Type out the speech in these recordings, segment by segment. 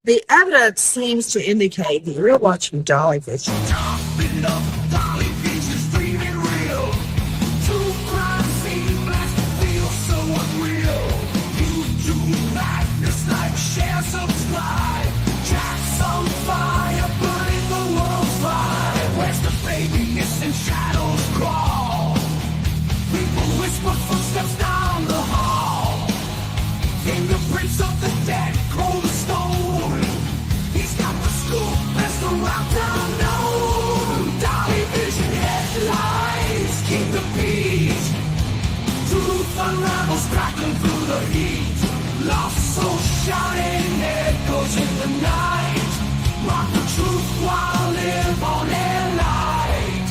The evidence seems to indicate that you're watching dolly fishing. Chopping up dolly fishes, dreaming real. Two crime scene blast feel so unreal. YouTube madness like share, subscribe. Jack's on fire, burning the world's fire. Where's the baby missing shadows crawl? People whisper footsteps down the hall. Fingerprints of the dead, cold as stone. He's got the scoop, that's the route down known. Dolly vision headlines, king the beat. Truth unravels, crackling through the heat. Lost soul shouting, echoes in the night. Mark the truth while live on air light.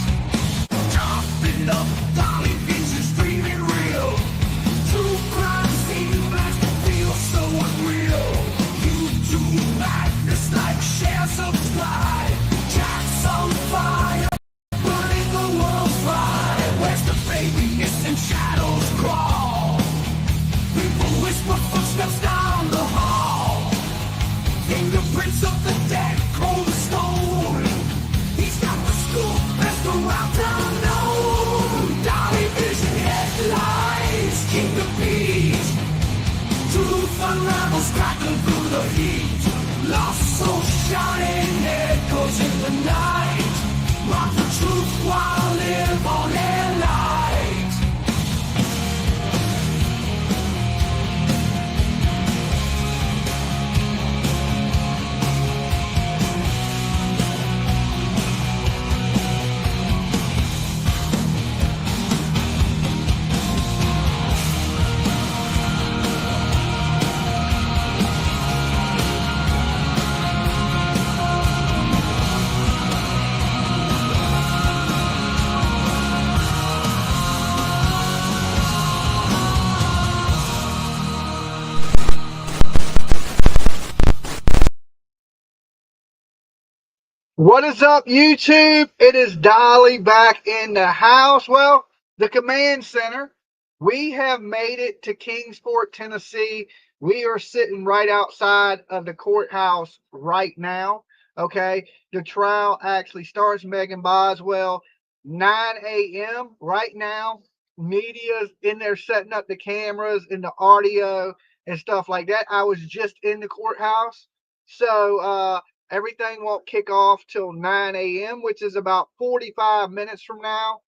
Chopping up dolly visions, dreaming real. True crime scene blast feel so unreal. YouTube madness like share, subscribe. Jack's on fire, burning the world's fire. Where's the baby missing shadows crawl? People whisper footsteps down the hall. Fingerprints of the dead, cold as stone. He's got the scoop, that's the route down known. Dolly vision headlines, king the beat. Truth unravels, crackling through the heat. Lost soul shouting, echoes in the night. Mark the truth while live on air light. What is up, YouTube? It is Dolly back in the house. Well, the command center. We have made it to Kingsport, Tennessee. We are sitting right outside of the courthouse right now. Okay. The trial actually starts. Megan Boswell, 9 a.m. right now. Media's in there setting up the cameras and the audio and stuff like that. I was just in the courthouse. So, everything won't kick off till 9 a.m., which is about 45 minutes from now.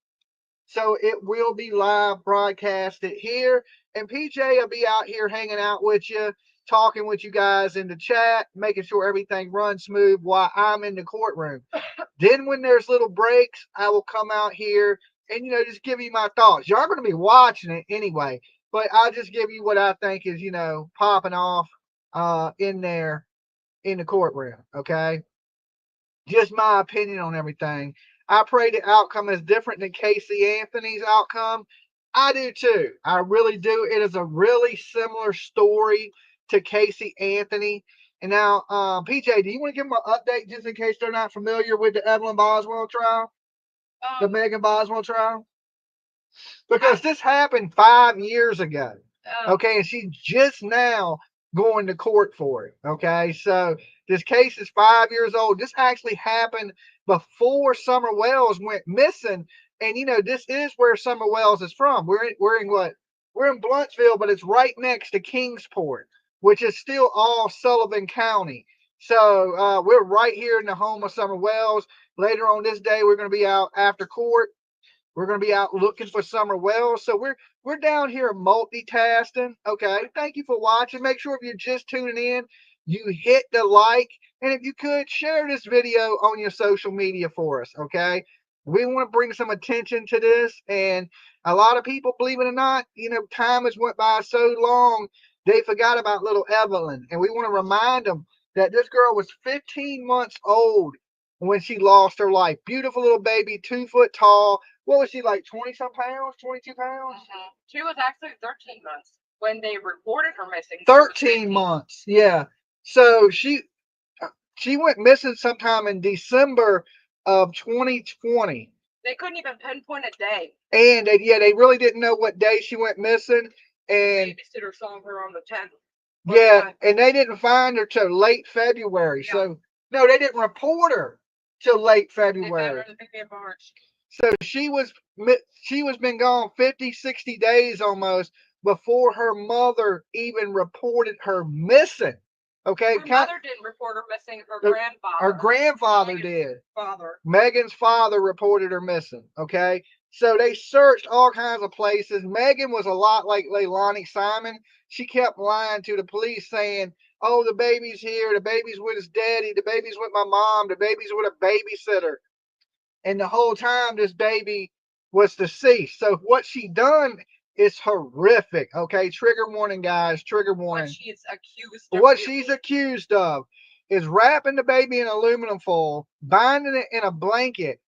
So it will be live broadcasted here. And PJ will be out here hanging out with you, talking with you guys in the chat, making sure everything runs smooth while I'm in the courtroom. Then when there's little breaks, I will come out here and, just give you my thoughts. Y'all going to be watching it anyway, but I'll just give you what I think is, popping off in there in the courtroom, okay? Just my opinion on everything. I pray the outcome is different than Casey Anthony's outcome. I do too. I really do. It is a really similar story to Casey Anthony. And now, PJ, do you want to give them an update just in case they're not familiar with the Evelyn Boswell trial, the Megan Boswell trial? Because this happened 5 years ago. Okay, and she's just now going to court for it. Okay, so this case is 5 years old. This actually happened before Summer Wells went missing. And this is where Summer Wells is from. We're in what? We're in Bluntsville, but it's right next to Kingsport, which is still all Sullivan County. So we're right here in the home of Summer Wells. Later on this day, we're going to be out after court. We're going to be out looking for Summer Wells. So we're down here multitasking. Okay. Thank you for watching. Make sure if you're just tuning in, you hit the like. And if you could, share this video on your social media for us. Okay. We want to bring some attention to this. And a lot of people, believe it or not, time has went by so long, they forgot about little Evelyn. And we want to remind them that this girl was 15 months old when she lost her life. Beautiful little baby, 2 foot tall. What was she, like 20 some pounds, 22 pounds? She was actually 13 months when they reported her missing. 13 months, yeah. So she went missing sometime in December of 2020. They couldn't even pinpoint a day. And they really didn't know what day she went missing. And babysitter saw her on the 10th. Yeah, and they didn't find her till late February. Yeah. So no, they didn't report her till late They found February. her the beginning of March. So she was been gone 50, 60 days almost before her mother even reported her missing. Okay, Her mother didn't report her missing. Her The- grandfather. her grandfather Megan's did. Father. Megan's father reported her missing. Okay. So they searched all kinds of places. Megan was a lot like Leilani Simon. She kept lying to the police saying, oh, the baby's here. The baby's with his daddy. The baby's with my mom. The baby's with a babysitter. And the whole time this baby was deceased. So what she done is horrific. Okay. Trigger warning, guys. Trigger warning. What she's accused of. What doing. she's accused of is wrapping the baby in aluminum foil, binding it in a blanket,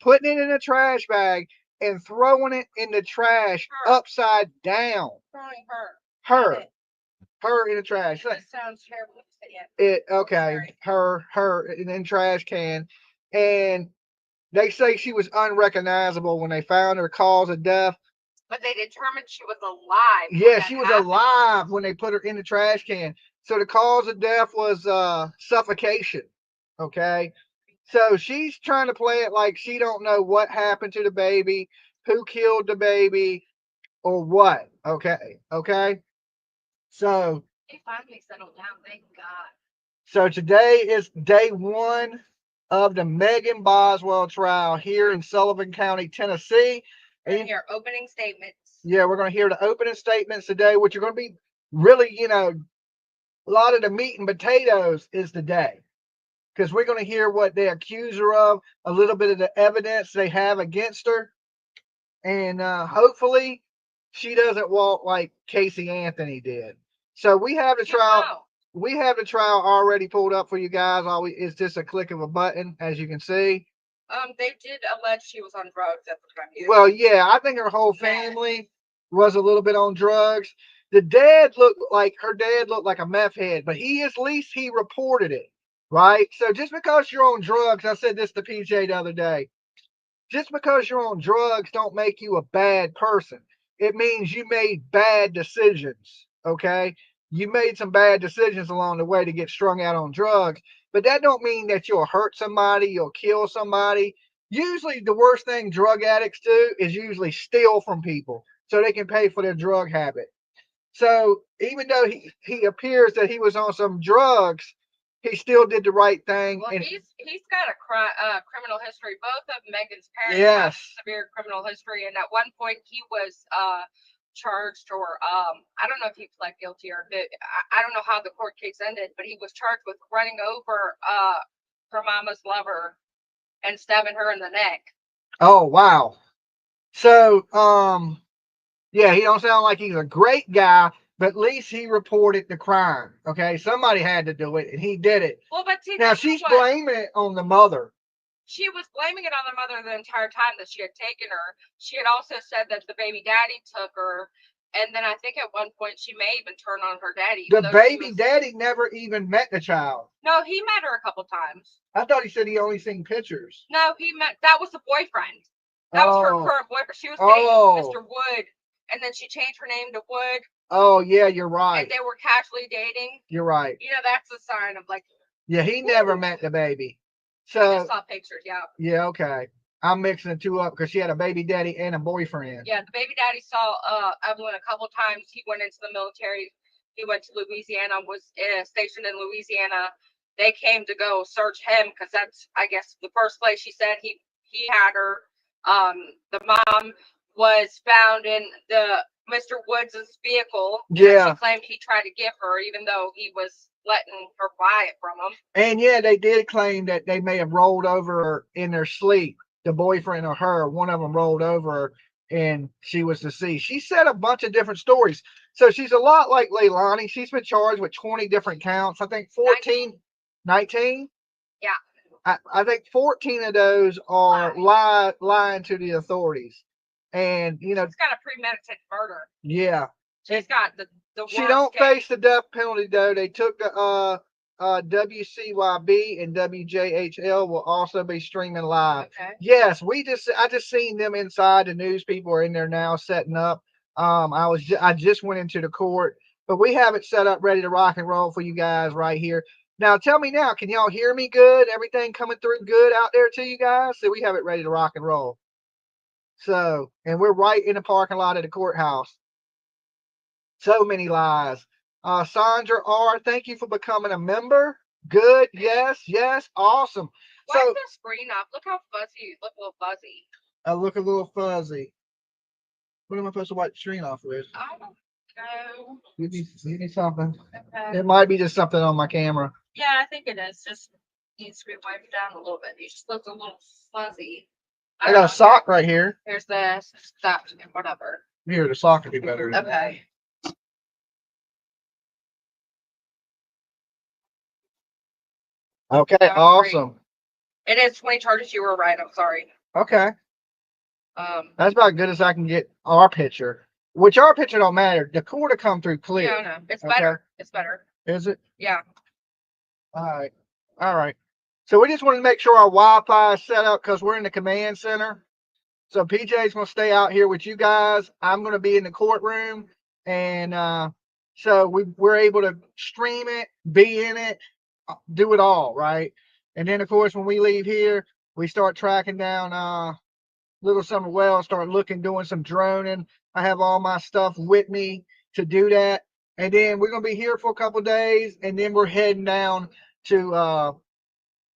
putting it in a trash bag, and throwing it in the trash Her. upside down. Throwing her. Her. Okay. Her in the trash. This sounds terrible to say it. Okay. Sorry. Her in trash can. And they say she was unrecognizable when they found her cause of death. But they determined she was alive. Yeah, she was alive when they put her in the trash can. So the cause of death was suffocation. Okay. So she's trying to play it like she don't know what happened to the baby, who killed the baby, or what. Okay. Okay. So They finally settled down. Thank God. so today is day one of the Megan Boswell trial here in Sullivan County, Tennessee. We're And gonna hear opening statements. yeah, we're going to hear the opening statements today, which are going to be really, a lot of the meat and potatoes is today. Because we're going to hear what they accuse her of, a little bit of the evidence they have against her. And hopefully she doesn't walk like Casey Anthony did. So we have the trial. Wow. We have the trial already pulled up for you guys. It's just a click of a button, as you can see. They did allege she was on drugs at the time. Well, yeah, I think her whole family was a little bit on drugs. Her dad looked like a meth head, but at least he reported it, right? So just because you're on drugs, I said this to PJ the other day, just because you're on drugs don't make you a bad person. It means you made bad decisions, okay? You made some bad decisions along the way to get strung out on drugs, but that don't mean that you'll hurt somebody, you'll kill somebody. Usually the worst thing drug addicts do is usually steal from people so they can pay for their drug habit. So even though he appears that he was on some drugs, he still did the right thing. Well, and he's got a criminal history. Both of Megan's parents Yes. have severe criminal history, and at one point he was charged, or I don't know if he pled guilty or I don't know how the court case ended, but he was charged with running over her mama's lover and stabbing her in the neck. Oh wow. So yeah, he don't sound like he's a great guy, but at least he reported the crime. Okay, somebody had to do it, and he did it. Well, but see, Now that's she's what- blaming it on the mother. She was blaming it on the mother the entire time that she had taken her. She had also said that the baby daddy took her, and then I think at one point she may even turn on her daddy. The even though she baby was- daddy never even met the child. No, he met her a couple times. I thought he said he only seen pictures. No, that was the boyfriend. That was her Oh. current boyfriend. She was Oh. dating Mr. Wood, and then she changed her name to Wood, Oh yeah, you're right. and they were casually dating. You're right. You know, that's a sign of like, Yeah, he never met the baby. I So just saw pictures. Yeah. yeah, okay. I'm mixing the two up because she had a baby daddy and a boyfriend. Yeah, the baby daddy saw Evelyn a couple times. He went into the military. He went to Louisiana, was stationed in Louisiana. They came to go search him because that's, I guess, the first place she said he had her. The mom was found in the Mr. Woods' vehicle. Yeah. She claimed he tried to give her, even though he was letting her buy it from him. And yeah, they did claim that they may have rolled over her in their sleep. The boyfriend or her, one of them rolled over her and she was deceased. She said a bunch of different stories. So she's a lot like Leilani. She's been charged with 20 different counts. I think 19? Yeah. I think 14 of those are lying to the authorities. And, She's got a premeditated murder. yeah. She's got the She worst don't case. face the death penalty, though. They took the WCYB and WJHL will also be streaming live. Okay. Yes, I just seen them inside. The news people are in there now setting up. I just went into the court But we have it set up ready to rock and roll for you guys right here. Now, tell me now, can y'all hear me good? Everything coming through good out there to you guys? So we have it ready to rock and roll. So, and we're right in the parking lot of the courthouse. So many lies. Sandra R., thank you for becoming a member. Good. Yes. Yes. Awesome. Why So, is the screen up? Look how fuzzy. Look a little fuzzy. I look a little fuzzy. What am I supposed to wipe the screen off with? I don't know. Give me something. Okay. It might be just something on my camera. Yeah, I think it is. Just needs to be wiped down a little bit. You just look a little fuzzy. I don't got know. a sock right here. Here's the stuff. Whatever. Here, the sock would be better. Okay. Okay, Sounds awesome. It is 20 charges. You were right. I'm sorry. Okay, That's about as good as I can get our picture. Which our picture don't matter. The cord will come through clear. Yeah, no, it's Okay. better. It's better. Is it? Yeah. All right. All right. So we just wanted to make sure our Wi-Fi is set up because we're in the command center. So PJ's going to stay out here with you guys. I'm going to be in the courtroom. And so we're able to stream it, be in it, do it all, right? And then, of course, when we leave here, we start tracking down Little Summer Well, start looking, doing some droning. I have all my stuff with me to do that. And then we're going to be here for a couple of days, and then we're heading down to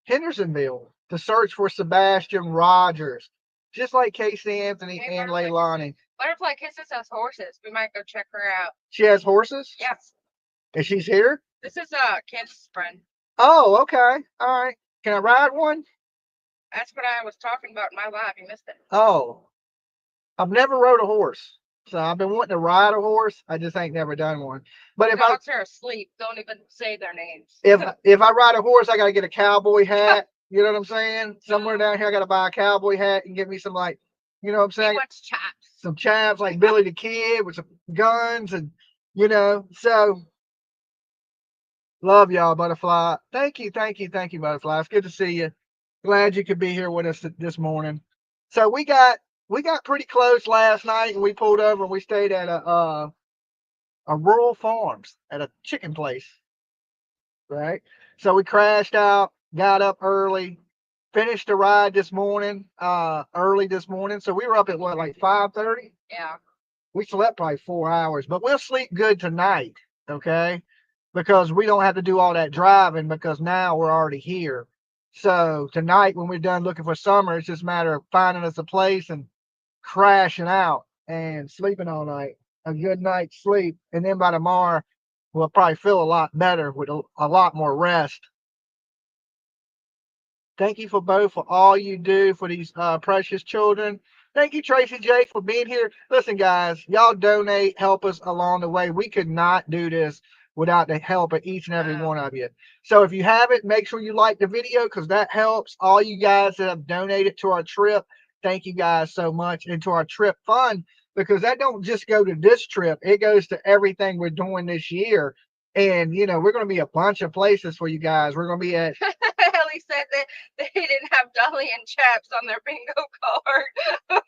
Hendersonville to search for Sebastian Rogers, just like Casey Anthony Hey, and Butterfly Leilani. Butterfly Kisses has horses. We might go check her out. She has horses? Yes. And she's here? This is Kansas friend. Oh, okay. All right. Can I ride one? That's what I was talking about in my live. You missed it. Oh, I've never rode a horse. So I've been wanting to ride a horse. I just ain't never done one. But if Dogs are asleep. Don't even say their names. if I ride a horse, I gotta get a cowboy hat. You know what I'm saying? Somewhere down here, I gotta buy a cowboy hat and get me some, like, you know what I'm He saying? wants chaps. Some chaps like Billy the Kid with some guns, and so love y'all, Butterfly. Thank you, Butterfly. It's good to see you. Glad you could be here with us this morning. So we got pretty close last night, and we pulled over and we stayed at a rural farms at a chicken place, right? So we crashed out, got up early, finished the ride this morning, early this morning. So we were up at what, like 5:30? Yeah. We slept probably 4 hours, but we'll sleep good tonight, okay? Because we don't have to do all that driving because now we're already here. So tonight, when we're done looking for summer, it's just a matter of finding us a place and crashing out and sleeping all night. A good night's sleep. And then by tomorrow, we'll probably feel a lot better with a lot more rest. Thank you for all you do for these precious children. Thank you, Tracy J, for being here. Listen, guys, y'all donate, help us along the way. We could not do this without the help of each and every one of you. So if you haven't, make sure you like the video because that helps. All you guys that have donated to our trip, thank you guys so much. And to our trip fund, because that don't just go to this trip. It goes to everything we're doing this year. And, we're going to be a bunch of places for you guys. We're going to be at Ellie said that they didn't have Dolly and Chaps on their bingo card.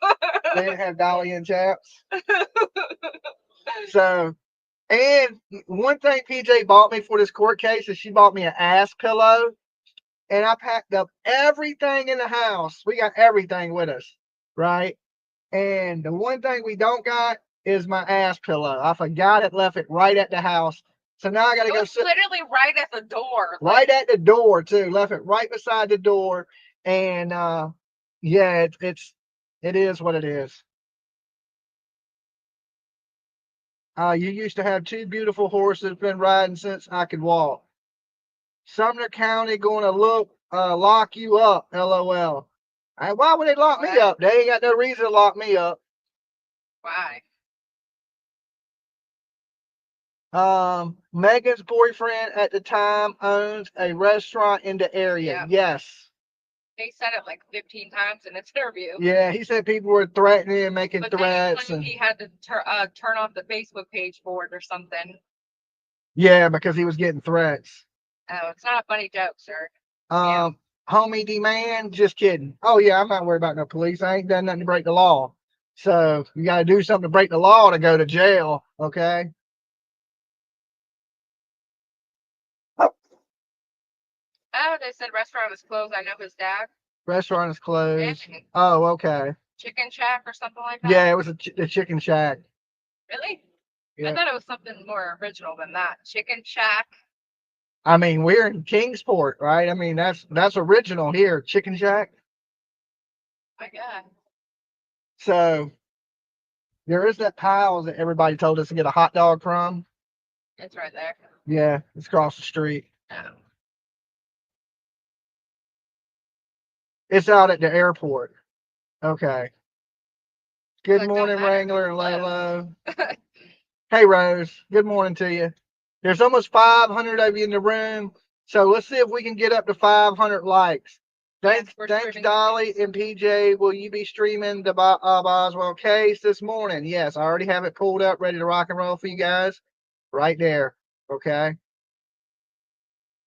They didn't have Dolly and Chaps. So, and one thing PJ bought me for this court case is she bought me an ass pillow. And I packed up everything in the house. We got everything with us, right? And the one thing we don't got is my ass pillow. I forgot it, left it right at the house. So now I got to go sit. Literally right at the door. Right at the door, too. Left it right beside the door. And yeah, it is what it is. You used to have two beautiful horses, been riding since I could walk. Sumner County going to lock you up, LOL. Why would they lock me up? They ain't got no reason to lock me up. Why? Megan's boyfriend at the time owns a restaurant in the area. Yeah. Yes. They said it like 15 times in its interview. Yeah, he said people were threatening and making But threats. Then he had to turn off the Facebook page for it or something. Yeah, because he was getting threats. Oh, it's not a funny joke, sir. Homie D-Man, just kidding. Oh, yeah, I'm not worried about no police. I ain't done nothing to break the law. So you got to do something to break the law to go to jail, okay? Oh, they said restaurant is closed. I know his dad. Restaurant is closed. Yeah. Oh, okay. Chicken Shack or something like that. Yeah, it was a chicken shack. Really? I Yeah. thought it was something more original than that. Chicken Shack. I mean, we're in Kingsport, right? I mean, that's original here, chicken shack. My God. So there is that pile that everybody told us to get a hot dog from. It's right there. Yeah, it's across the street. Oh. It's out at the airport. Okay. Good Well, it don't morning, matter Wrangler and who's Lolo. Hey, Rose. Good morning to you. There's almost 500 of you in the room, so let's see if we can get up to 500 likes. Thanks, we're thanks, streaming Dolly the and PJ. Will you be streaming the Boswell case this morning? Yes, I already have it pulled up, ready to rock and roll for you guys, right there. Okay.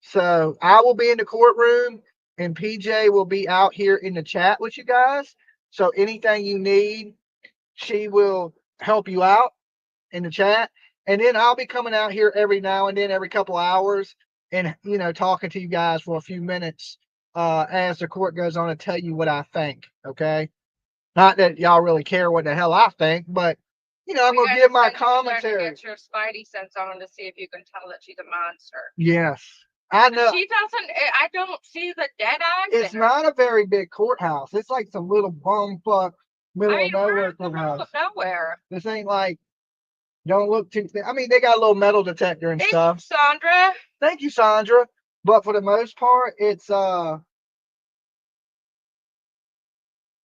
So I will be in the courtroom, and PJ will be out here in the chat with you guys. So anything you need, she will help you out in the chat. And then I'll be coming out here every now and then, every couple hours, and talking to you guys for a few minutes as the court goes on, and tell you what I think. Okay. Not that y'all really care what the hell I think, but I'm gonna give my commentary. Get your spidey sense on to see if you can tell that she's a monster. Yes. I know. She doesn't. I don't see the dead eyes. It's not a very big courthouse. It's like some little bumfuck middle of nowhere courthouse. Nowhere. This ain't like. Don't look too. I mean, they got a little metal detector and stuff. Sandra. Thank you, Sandra. But for the most part, it's like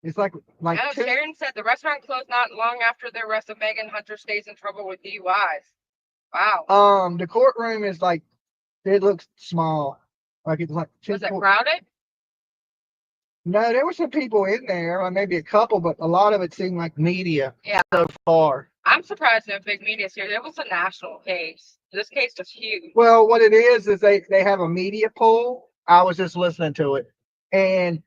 Oh, Sharon said the restaurant closed not long after the arrest of Megan Hunter stays in trouble with DUIs. Wow. The courtroom is like, it looks small. Like it's like. Was it crowded? No, there were some people in there, or maybe a couple, but a lot of it seemed like media. Yeah. So far. I'm surprised no big media here. It was a national case. This case was huge. Well, what it is they have a media pool. I was just listening to it. And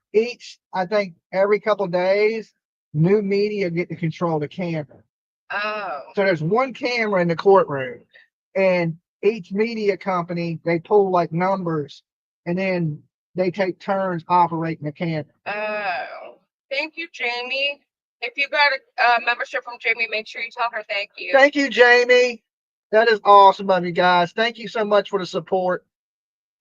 I think every couple of days, new media get to control the camera. Oh. So there's one camera in the courtroom, and each media company, they pull like numbers, and then they take turns operating the camera. Oh. Thank you, Jamie. If you got a membership from Jamie, make sure you tell her thank you. Thank you, Jamie. That is awesome of you guys. Thank you so much for the support.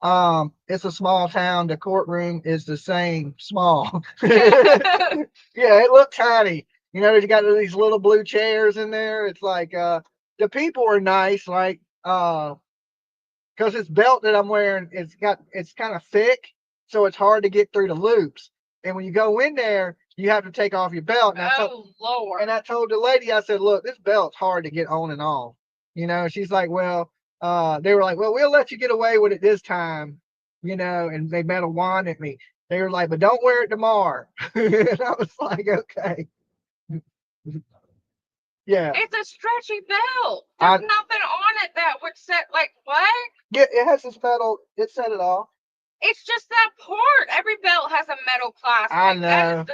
It's a small town. The courtroom is the same small. Yeah, it looked tiny. They got these little blue chairs in there. It's like the people are nice, like because this belt that I'm wearing, it's kind of thick, so it's hard to get through the loops. And when you go in there, you have to take off your belt. And Lord. And I told the lady, I said, look, this belt's hard to get on and off. She's like, well, they were like, well, we'll let you get away with it this time, and they met a wand at me. They were like, but don't wear it tomorrow. And I was like, okay. Yeah. It's a stretchy belt. There's nothing on it that would set, like, what? Yeah, it has this metal. It set it off. It's just that port. Every belt has a metal clasp. I know.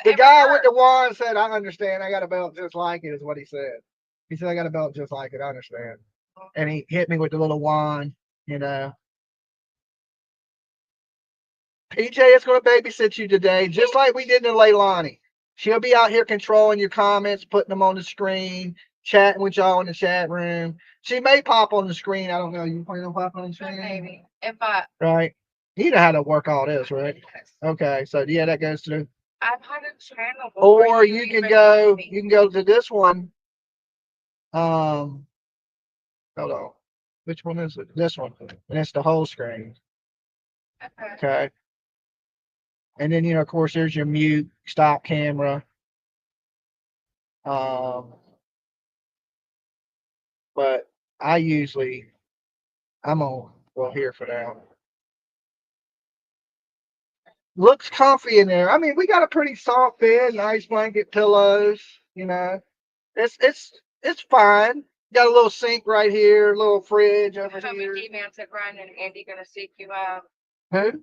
The guy with the wand said, I understand. I got a belt just like it, is what he said. He said, I got a belt just like it. I understand. And he hit me with the little wand, PJ is going to babysit you today, just like we did in Leilani. She'll be out here controlling your comments, putting them on the screen, chatting with y'all in the chat room. She may pop on the screen. I don't know. You plan on popping on the screen? Maybe. Right. You know how to work all this, right? Okay. So yeah, that goes to. I've had a channel. Or you can go to this one. Hold on. Which one is it? This one. And it's the whole screen. Okay. And then of course, there's your mute, stop camera. But I'm on here for now. Looks comfy in there. I mean, we got a pretty soft bed, nice blanket, pillows. It's fine. Got a little sink right here, a little fridge over here. D-Man said, Ryan and Andy gonna seek you out. Who?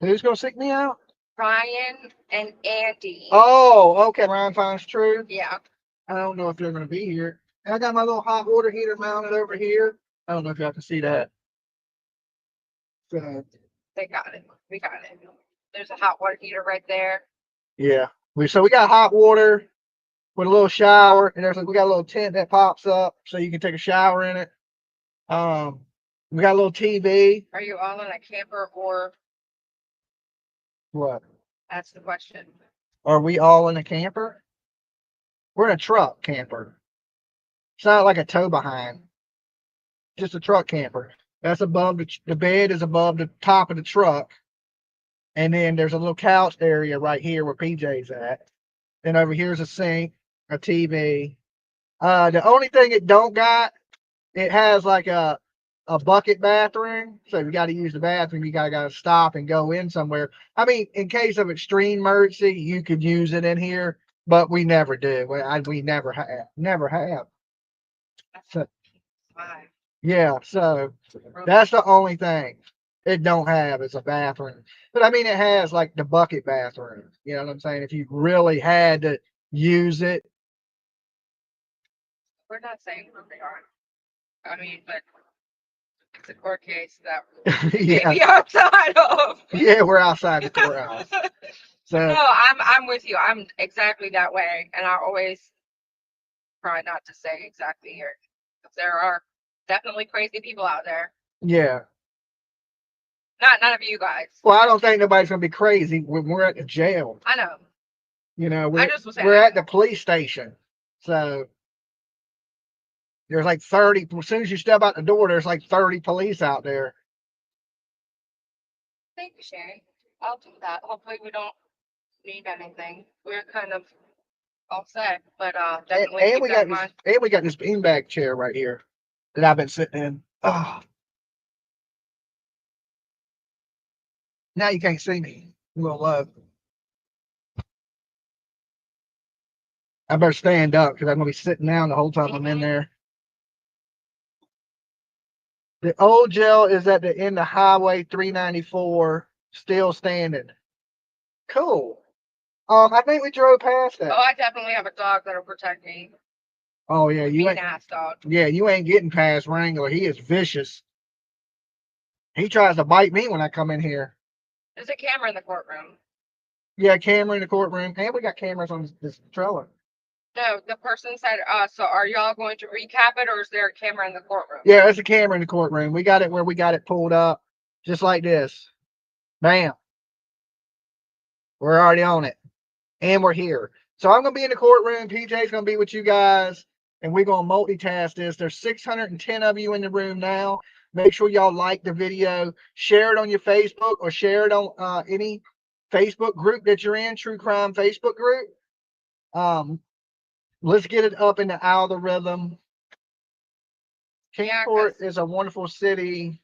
Who's gonna seek me out? Ryan and Andy. Oh, okay. Ryan finds true. Yeah. I don't know if they're gonna be here. And I got my little hot water heater mounted over here. I don't know if y'all can see that. So, They got it. We got it. There's a hot water heater right there. yeah. We got hot water with a little shower, and we got a little tent that pops up so you can take a shower in it. We got a little TV. Are you all in a camper or What? that's the question. Are we all in a camper? We're in a truck camper. It's not like a tow behind. Just a truck camper. That's above the bed is above the top of the truck. And then there's a little couch area right here where PJ's at. Then over here's a sink, a TV. The only thing it don't got, it has like a bucket bathroom. So if you got to use the bathroom, you gotta stop and go in somewhere. I mean, in case of extreme emergency, you could use it in here, but we never do. We never have. So, Five. yeah, so that's the only thing it don't have is a bathroom. But I mean, it has like the bucket bathroom. You know what I'm saying? If you really had to use it. We're not saying where we are. I mean, but it's a court case that Yeah, maybe outside of. yeah, we're outside the courthouse. So No, I'm with you. I'm exactly that way, and I always try not to say exactly here. Because there are definitely crazy people out there. yeah. Not none of you guys. Well, I don't think nobody's gonna be crazy when we're at the jail. I know. You know, I just was saying we're I at the police station. So there's like 30. As soon as you step out the door, there's like 30 police out there. Thank you, Sherry. I'll do that. Hopefully we don't need anything. We're kind of all set, but definitely And keep we that got in mind. we got this beanbag chair right here that I've been sitting in. Oh, now you can't see me. A little low. I better stand up because I'm gonna be sitting down the whole time I'm in there. The old jail is at the end of Highway 394, still standing. Cool. I think we drove past Oh, that. I definitely have a dog that'll protect me. Oh yeah, you Mean ain't. ass dog. Yeah, you ain't getting past Wrangler. He is vicious. He tries to bite me when I come in here. There's a camera in the courtroom. Yeah, camera in the courtroom, and we got cameras on this trailer. No, the person said, so are y'all going to recap it or is there a camera in the courtroom? Yeah, there's a camera in the courtroom. We got it where we got it pulled up, just like this. Bam. We're already on it, and we're here. So I'm gonna be in the courtroom. PJ's gonna be with you guys, and we're gonna multitask this. There's 610 of you in the room now. Make sure y'all like the video, share it on your Facebook, or share it on any Facebook group that you're in, True Crime Facebook group. Let's get it up in the algorithm. Yeah, Kingsport is a wonderful city.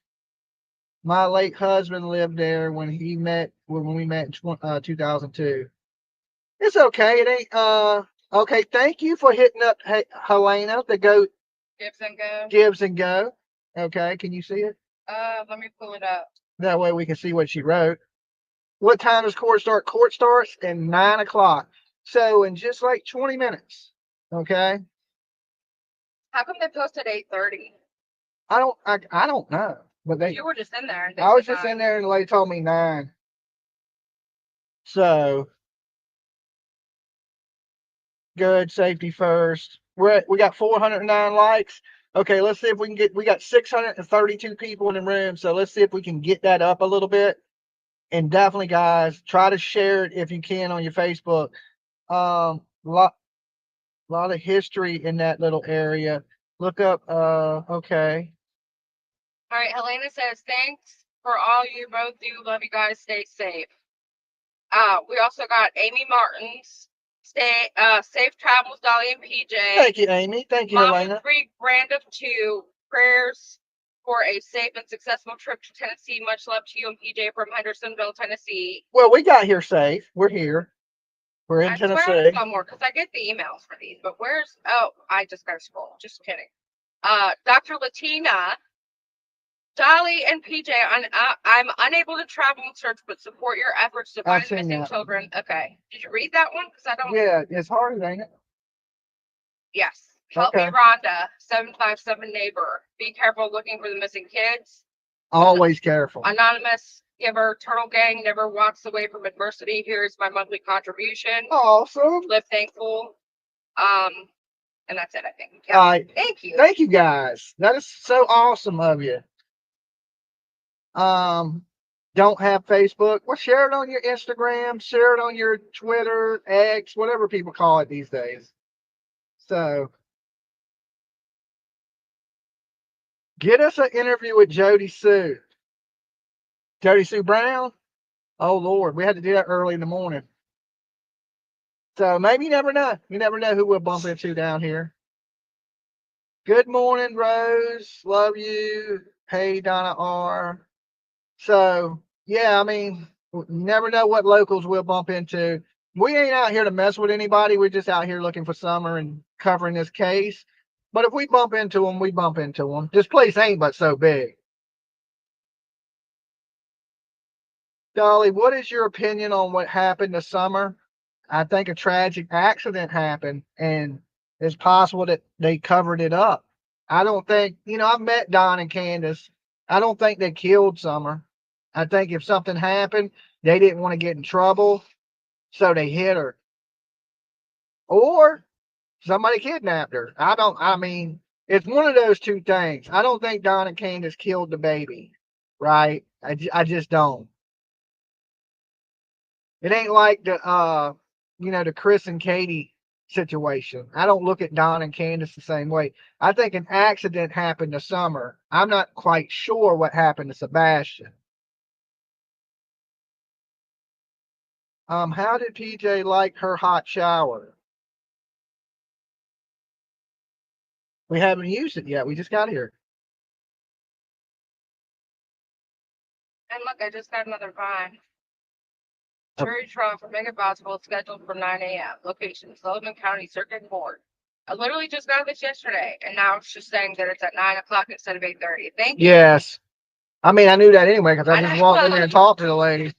My late husband lived there when we met in 2002. It's okay. It ain't okay. Thank you for hitting up Helena to go Gibbs and go. Gibbs and go. Okay, can you see it? Let me pull it up. That way we can see what she wrote. What time does court start? Court starts at 9 o'clock. So in just like 20 minutes. Okay. How come they posted 8:30? I don't know. But You were just in there. And I was just in there and they told me 9. So good, safety first. We got 409 likes. Okay, let's see if we can we got 632 people in the room. So let's see if we can get that up a little bit. And definitely, guys, try to share it if you can on your Facebook. Lot of history in that little area. Look up, okay. All right, Helena says, thanks for all you both do. Love you guys. Stay safe. We also got Amy Martins. Safe travels, Dolly and PJ. Thank you, Amy. Thank you, Mama Helena. 3, Brand of 2. Prayers for a safe and successful trip to Tennessee. Much love to you and PJ from Hendersonville, Tennessee. Well, we got here safe. We're here. We're in I swear Tennessee. I saw more because I get the emails for these, but where's, oh, I just got to scroll. Just kidding. Dr. Latina, Dolly and PJ, I'm unable to travel and search, but support your efforts to find missing children. Okay. Did you read that one? Because I don't. Yeah, it's hard, ain't it? Yes. Help me, Rhonda. 757 neighbor. Be careful looking for the missing kids. Always careful. Anonymous giver, Turtle Gang never walks away from adversity. Here's my monthly contribution. Awesome. Live thankful. And that's it, I think. Yeah. All right. Thank you. Thank you guys. That is so awesome of you. Don't have Facebook? Well, share it on your Instagram, share it on your Twitter, X, whatever people call it these days. So get us an interview with Jody Sue. Jody Sue Brown? Oh Lord, we had to do that early in the morning. So maybe you never know. You never know who we'll bump into down here. Good morning, Rose. Love you. Hey, Donna R. So, yeah, I mean, you never know what locals we'll bump into. We ain't out here to mess with anybody. We're just out here looking for summer and covering this case. But if we bump into them, we bump into them. This place ain't but so big. Dolly, what is your opinion on what happened this summer? I think a tragic accident happened, and it's possible that they covered it up. I don't think, I've met Don and Candace. I don't think they killed Summer. I think if something happened, they didn't want to get in trouble, so they hit her. Or somebody kidnapped her. It's one of those two things. I don't think Don and Candace killed the baby, right? I just don't. It ain't like the Chris and Katie situation. I don't look at Don and Candace the same way. I think an accident happened this summer. I'm not quite sure what happened to Sebastian. How did PJ like her hot shower? We haven't used it yet. We just got here. And look, I just got another vine. Jury trial for Mega Boswell scheduled for 9 a.m. Location, Sullivan County Circuit Court. I literally just got this yesterday, and now it's just saying that it's at 9 o'clock instead of 8:30. Thank you. Yes. I mean, I knew that anyway because I just know. walked in there and talked to the lady.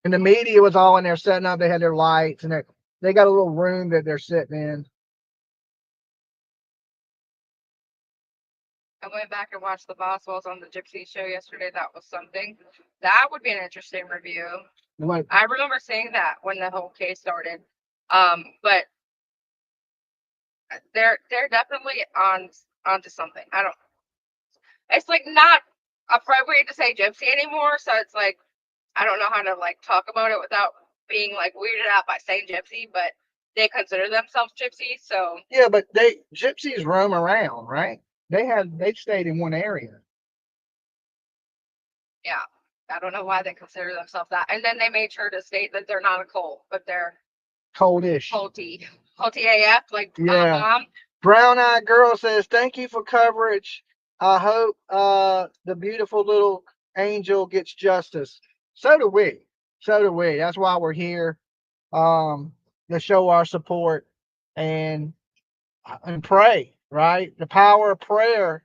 And the media was all in there setting up. They had their lights, and they got a little room that they're sitting in. I went back and watched the Boswells on the Gypsy show yesterday. That was something. That would be an interesting review. Like, I remember seeing that when the whole case started. But they're definitely onto something. It's like not appropriate to say gypsy anymore, so it's like I don't know how to like talk about it without being like weirded out by saying gypsy, but they consider themselves gypsies, so yeah, but gypsies roam around, right? They stayed in one area. yeah. I don't know why they consider themselves that. And then they made sure to state that they're not a cult, but they're Coldish. culty AF, like Yeah. mom. Brown Eyed Girl says, thank you for coverage. I hope the beautiful little angel gets justice. So do we. That's why we're here. To show our support and pray, right? The power of prayer,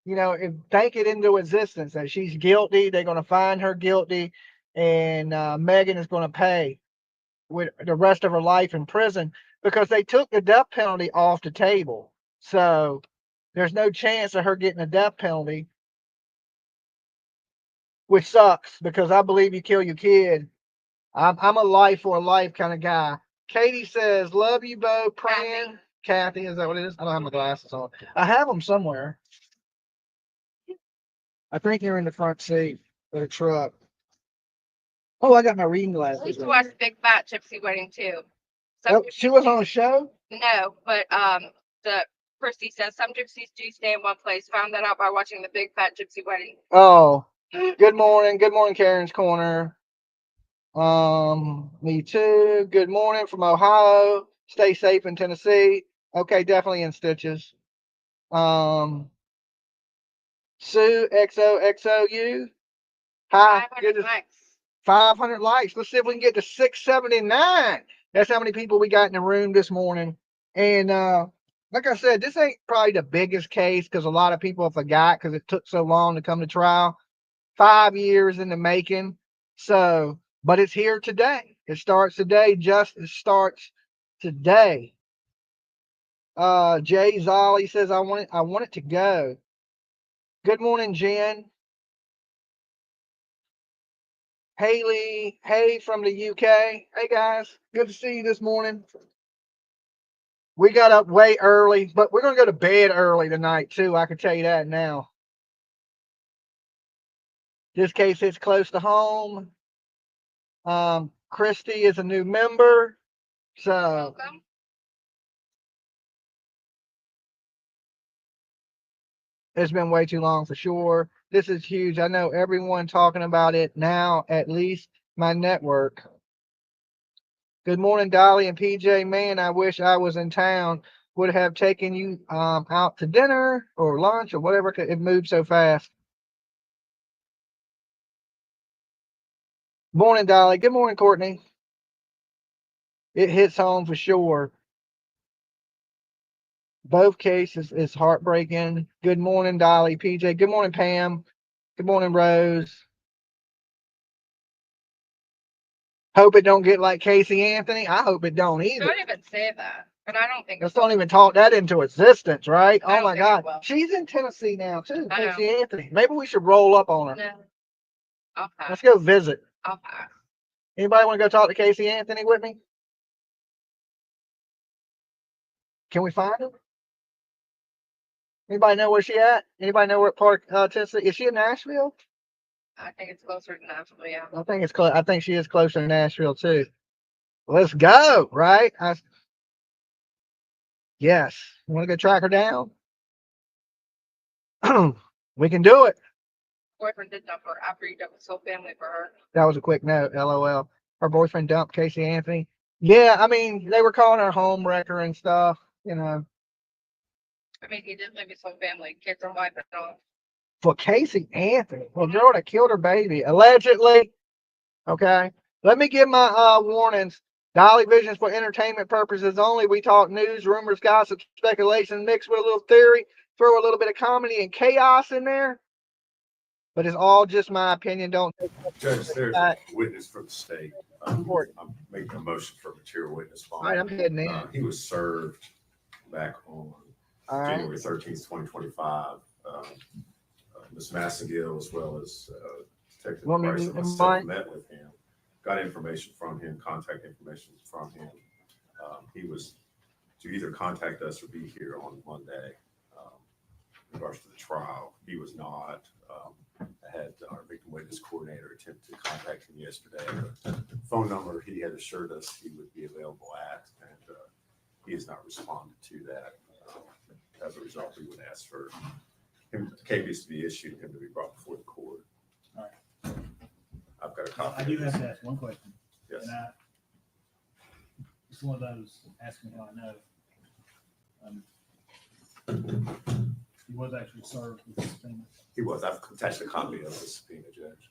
think it into existence that she's guilty. They're going to find her guilty, and Megan is going to pay with the rest of her life in prison because they took the death penalty off the table. So there's no chance of her getting a death penalty, which sucks because I believe you kill your kid. I'm a life for a life kind of guy. Katie says, love you both, praying. Kathy, is that what it is? I don't have my glasses on. I have them somewhere. I think they're in the front seat of the truck. Oh, I got my reading I glasses. used to watch Big Fat Gypsy Wedding too. She was on a show? No, but the Christy says some gypsies do stay in one place. Found that out by watching the Big Fat Gypsy Wedding. Oh, good morning. Good morning, Karen's Corner. Me too. Good morning from Ohio. Stay safe in Tennessee. Okay, definitely in stitches. Sue XOXOU. Hi. 500 likes. 500 likes. Let's see if we can get to 679. That's how many people we got in the room this morning. And like I said, this ain't probably the biggest case because a lot of people forgot because it took so long to come to trial. 5 years in the making. So, but it's here today. It starts today. Justice starts today. Jay Zolly says, I want it to go. Good morning, Jen. Haley, hey from the UK. Hey guys, good to see you this morning. We got up way early, but we're gonna go to bed early tonight too. I can tell you that now. Just in case it's close to home. Christy is a new member, so Welcome. it's been way too long for sure. This is huge. I know everyone talking about it now, at least my network. Good morning, Dolly and PJ. Man, I wish I was in town. Would have taken you out to dinner or lunch or whatever. It moved so fast. Morning, Dolly. Good morning, Courtney. It hits home for sure. Both cases is heartbreaking. Good morning, Dolly, PJ. Good morning, Pam. Good morning, Rose. Hope it don't get like Casey Anthony. I hope it don't either. Don't even say that. But I don't think Let's don't even talk that into existence, right? I Oh don't my think it God. will. She's in Tennessee now too, I know. Casey Anthony. Maybe we should roll up on her. No. I'll pass. Let's go visit. I'll pass. Anybody want to go talk to Casey Anthony with me? Can we find him? Anybody know where she at? Anybody know what part of Tennessee? Is she in Nashville? I think it's closer to Nashville, yeah. I think it's close. I think she is closer to Nashville too. Let's go, right? Yes. You want to go track her down? We can do it. Boyfriend did dump her after he dumped his whole family for her. That was a quick note. LOL. Her boyfriend dumped Casey Anthony. Yeah, I mean, they were calling her home wrecker and stuff, you know. I mean, he did leave his whole family, kids and wife and all. For Casey Anthony, well, girl that killed her baby, allegedly. Okay. Let me give my warnings. Dolly Visions for entertainment purposes only. We talk news, rumors, gossip, speculation, mixed with a little theory, throw a little bit of comedy and chaos in there. But it's all just my opinion. Don't take Judge, there's a witness from the state. I'm making a motion for material witness bond. All right, I'm heading in. He was served back on All right. January 13th, 2025. Ms. Massagill, as well as Detective Want me to Price, leave and him myself mine? met with him, got information from him, contact information from him. He was to either contact us or be here on Monday. In regards to the trial, he was not. I had our victim witness coordinator attempt to contact him yesterday. The phone number he had assured us he would be available at, and he has not responded to that. As a result, we would ask for him, the case to be issued, him to be brought before the court. All right. I've got a copy. I do have to ask one question. Yes. And it's one of those, ask me how I know. He was actually served with this thing. He was. I've attached a copy of the subpoena, Judge.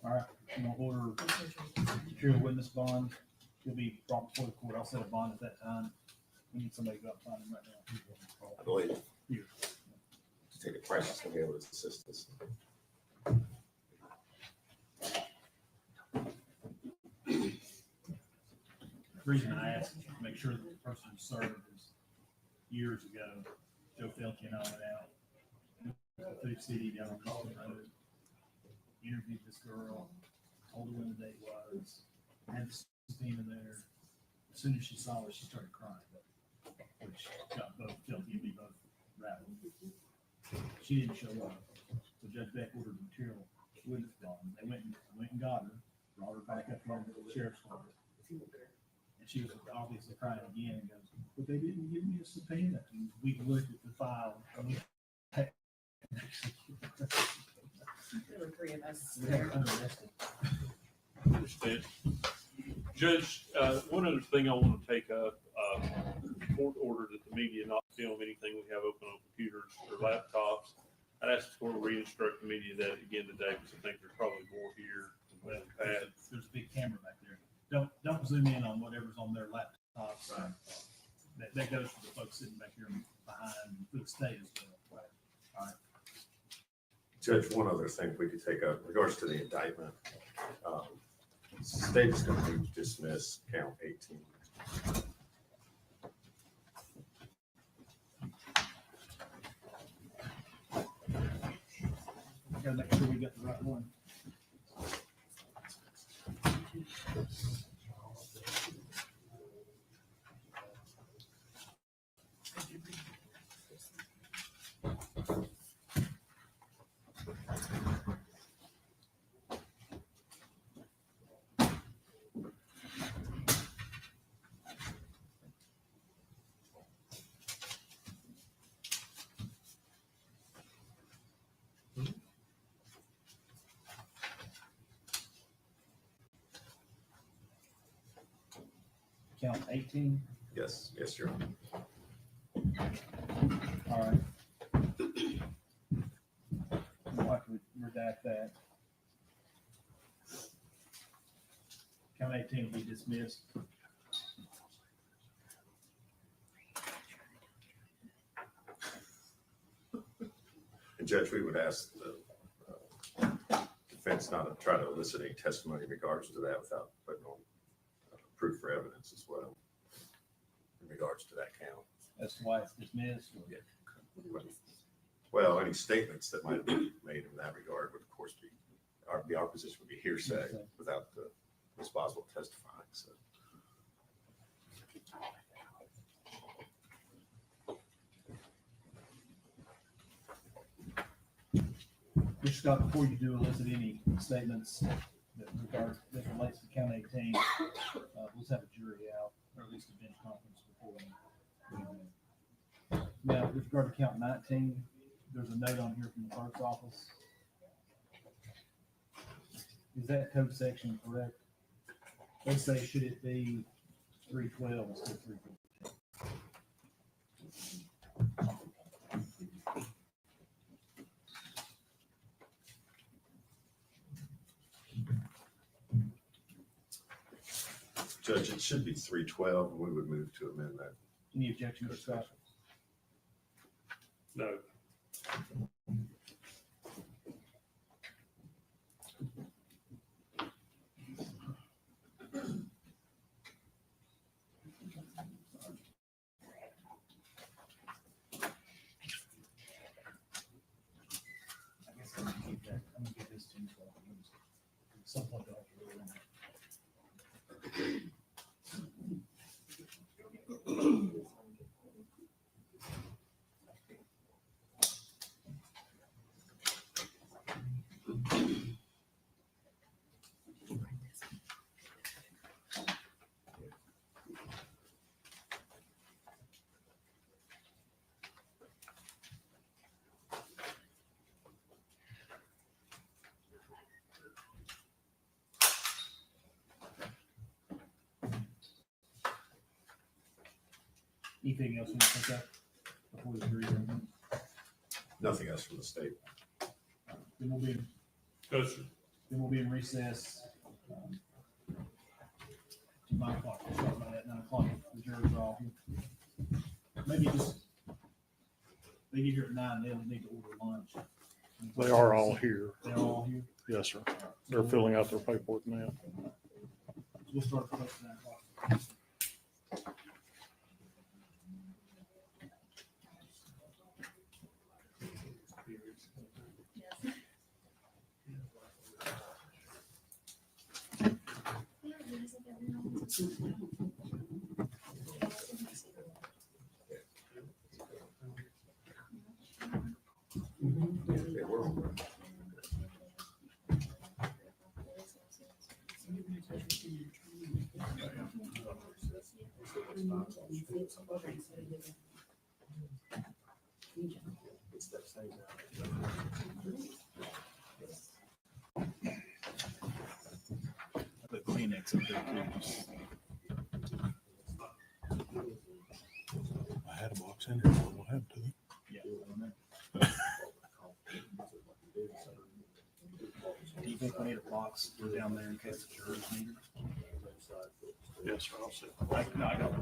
All right, I'm gonna order material witness bond. He'll be brought before the court. I'll set a bond at that time. We need somebody to go out and find him right now. I believe Here. Detective Price is going to be able to assist us. The reason I asked is to make sure that the person who served is years ago. Joe Felke and I went out to Food City down on College Road, interviewed this girl, told her when the date was, had the subpoena there. As soon as she saw it, she started crying, which got both Felke and me both rattled. She didn't show up, so Judge Beck ordered material witness bond. They went and got her, brought her back up to the sheriff's office. And she was obviously crying again and goes, but they didn't give me a subpoena. And we looked at the file and we There were three of us we there. had unarrested. Understand. Judge, one other thing I want to take up, court order that the media not film anything we have open on computers or laptops. I'd ask the court to re-instruct the media that again today, because I think there's probably more here than Pat. There's a big camera back there. Don't zoom in on whatever's on their laptops. That goes for the folks sitting back here behind, for the state as well. All right. Judge, one other thing we could take up in regards to the indictment. State is going to dismiss count 18. Gotta make sure we got the right one. Count 18. Yes, Your Honor. All right. We'll have to redact that. Count 18 will be dismissed. And Judge, we would ask the defense not to try to elicit any testimony in regards to that without putting on proof for evidence as well in regards to that count. That's why it's dismissed. Well, any statements that might be made in that regard would of course be our position would be hearsay without the Ms. Boswell testifying. So. Mr. Scott, before you do elicit any statements that relates to count 18, let's have a jury out, or at least a bench conference before we. Now, with regard to count 19, there's a note on here from the clerk's office. Is that code section correct? They say, should it be 312 instead of 314? Judge, it should be 312, and we would move to amend that. Any objection, Mr. Scott? No. I guess I'm gonna keep that. I'm gonna give this to you. Some point I'll have to really run that. Anything else you want to take up before the jury? Nothing else from the state. Then we'll be, Go, sir. then we'll be in recess. To 9 o'clock. We'll start about at 9 o'clock. The jurors are all here. Maybe just, they get here at 9, they'll need to order lunch. They are all here. They're all here. Yes, sir. They're filling out their paperwork now. We'll start at 9 o'clock. Yeah, we're on. The Kleenex up there too. I had a box in here. What happened to it? Yeah. I don't know. Do you think we need a box down there in case the jurors need it? Yes, sir. I'll see. No, I got it.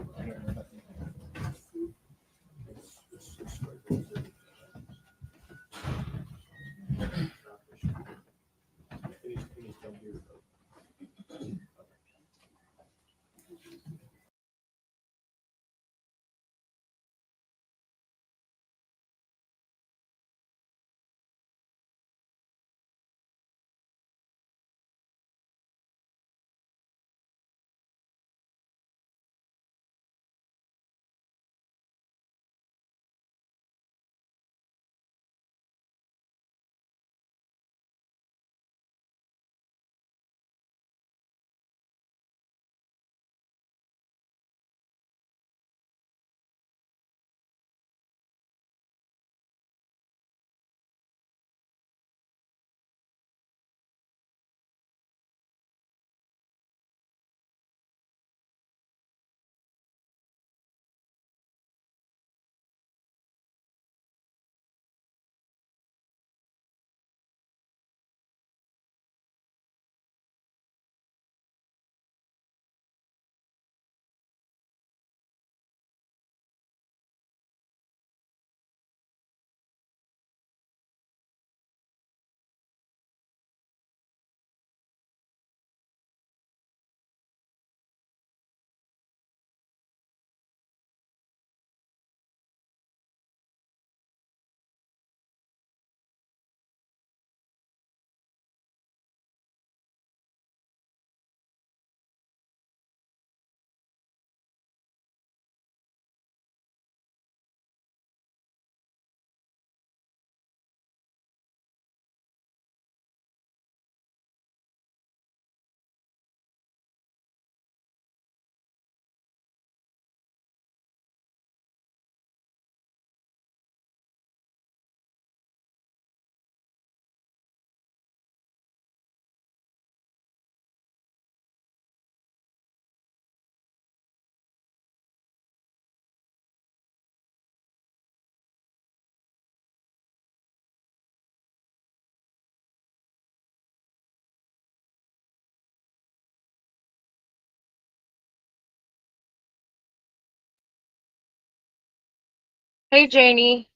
Hey, Janie.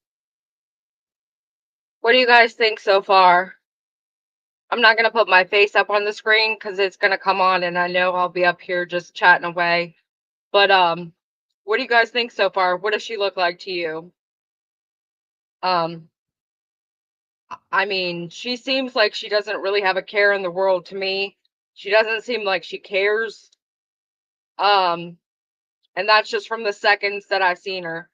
What do you guys think so far? I'm not going to put my face up on the screen because it's going to come on and I know I'll be up here just chatting away. But, what do you guys think so far? What does she look like to you? Um, I mean, she seems like she doesn't really have a care in the world to me. She doesn't seem like she cares. Um, and that's just from the seconds that I've seen her.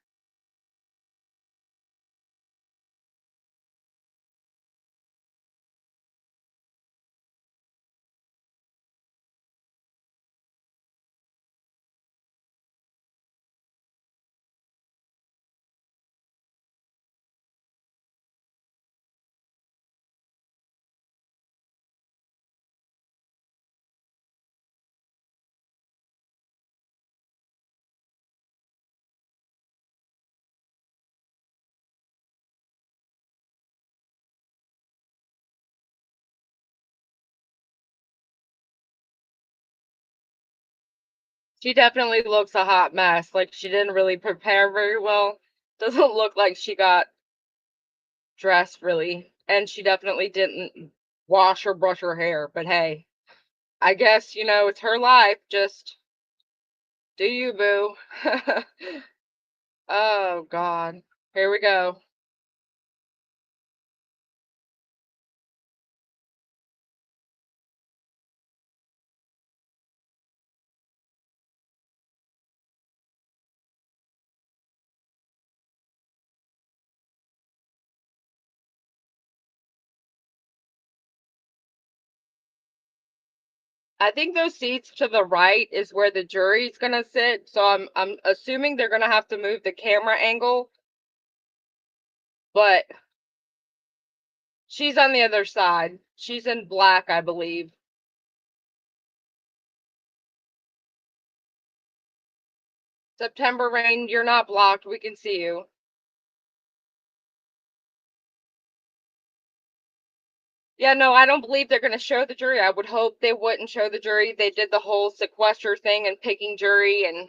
She definitely looks a hot mess. Like she didn't really prepare very well. Doesn't look like she got dressed really. And she definitely didn't wash or brush her hair. But hey, I guess, it's her life. Just do you, boo. Oh, God. Here we go. I think those seats to the right is where the jury's gonna sit. So I'm assuming they're gonna have to move the camera angle, but she's on the other side. She's in black, I believe. September Rain, you're not blocked. We can see you. Yeah, no, I don't believe they're going to show the jury. I would hope they wouldn't show the jury. They did the whole sequester thing and picking jury, and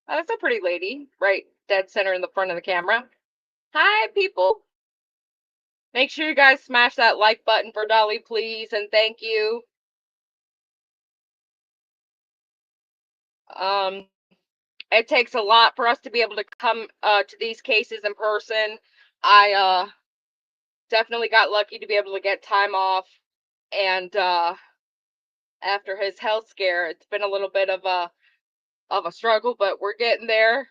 that's a pretty lady, right dead center in the front of the camera. Hi, people. Make sure you guys smash that like button for Dolly, please, and thank you. Um, it takes a lot for us to be able to come to these cases in person. I definitely got lucky to be able to get time off, and after his health scare, it's been a little bit of a struggle, but we're getting there.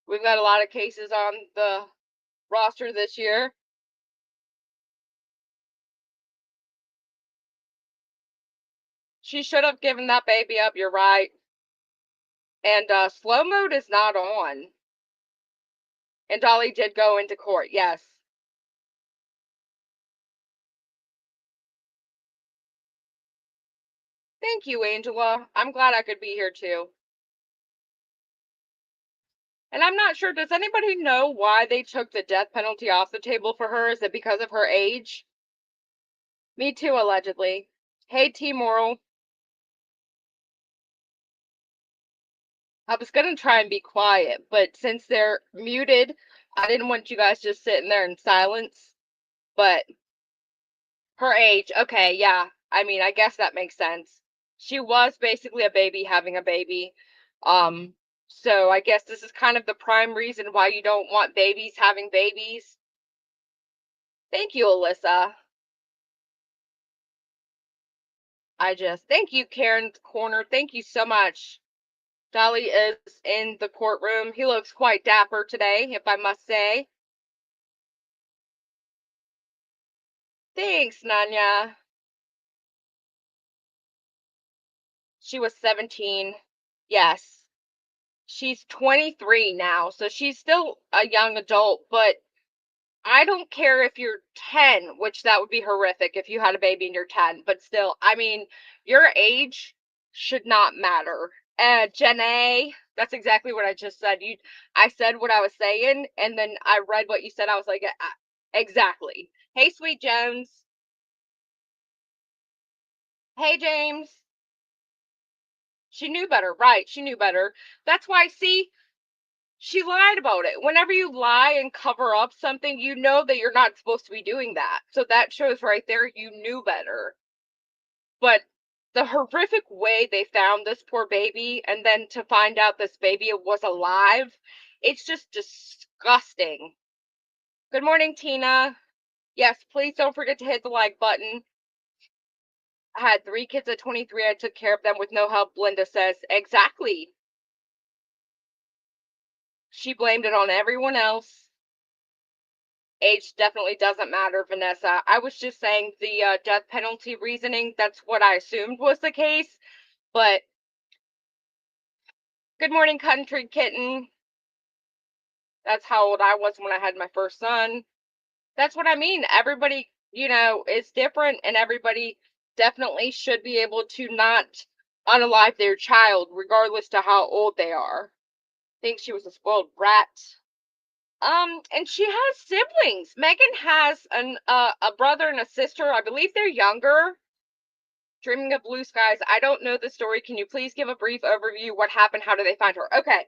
We've got a lot of cases on the roster this year. She should have given that baby up, you're right. And slow mode is not on. And Dolly did go into court, yes. Thank you, Angela. I'm glad I could be here too. And I'm not sure, does anybody know why they took the death penalty off the table for her? Is it because of her age? Me too, allegedly. Hey, T Moral. I was gonna try and be quiet, but since they're muted, I didn't want you guys just sitting there in silence. But her age, okay, yeah. I mean, I guess that makes sense. She was basically a baby having a baby. Um, so I guess this is kind of the prime reason why you don't want babies having babies. Thank you, Alyssa. Thank you, Karen's Corner. Thank you so much. Dolly is in the courtroom. He looks quite dapper today, if I must say. Thanks, Nanya. She was 17. Yes. She's 23 now, so she's still a young adult, but I don't care if you're 10, which that would be horrific if you had a baby and you're 10, but still, I mean, your age should not matter. Janae, that's exactly what I just said. I said what I was saying, and then I read what you said. I was like, exactly. Hey, Sweet Jones. Hey, James. She knew better, right? She knew better. That's why, see, She lied about it. Whenever you lie and cover up something, you know that you're not supposed to be doing that. So that shows right there you knew better. But the horrific way they found this poor baby, and then to find out this baby was alive, it's just disgusting. Good morning, Tina. Yes, please don't forget to hit the like button. I had 3 kids at 23. I took care of them with no help, Linda says. Exactly. She blamed it on everyone else. Age definitely doesn't matter, Vanessa. I was just saying the death penalty reasoning, that's what I assumed was the case. But good morning, country kitten. That's how old I was when I had my first son. That's what I mean. Everybody, is different, and everybody definitely should be able to not unalive their child, regardless to how old they are. Think she was a spoiled brat. And she has siblings. Megan has a brother and a sister. I believe they're younger. Dreaming of Blue Skies. I don't know the story. Can you please give a brief overview? What happened? How did they find her? Okay.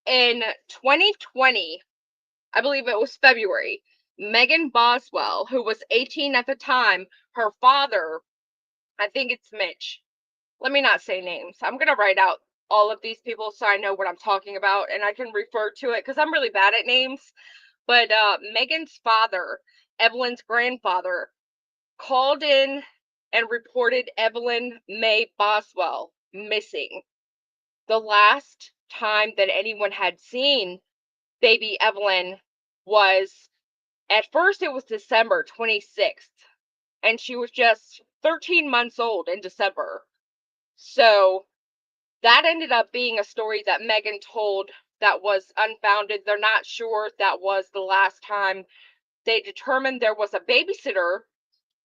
In 2020, I believe it was February, Megan Boswell, who was 18 at the time, her father, I think it's Mitch. Let me not say names. I'm going to write out all of these people so I know what I'm talking about and I can refer to it because I'm really bad at names. But Megan's father, Evelyn's grandfather, called in and reported Evelyn May Boswell missing. The last time that anyone had seen baby Evelyn was, at first it was December 26th, and she was just 13 months old in December. So that ended up being a story that Megan told that was unfounded. They're not sure if that was the last time. They determined there was a babysitter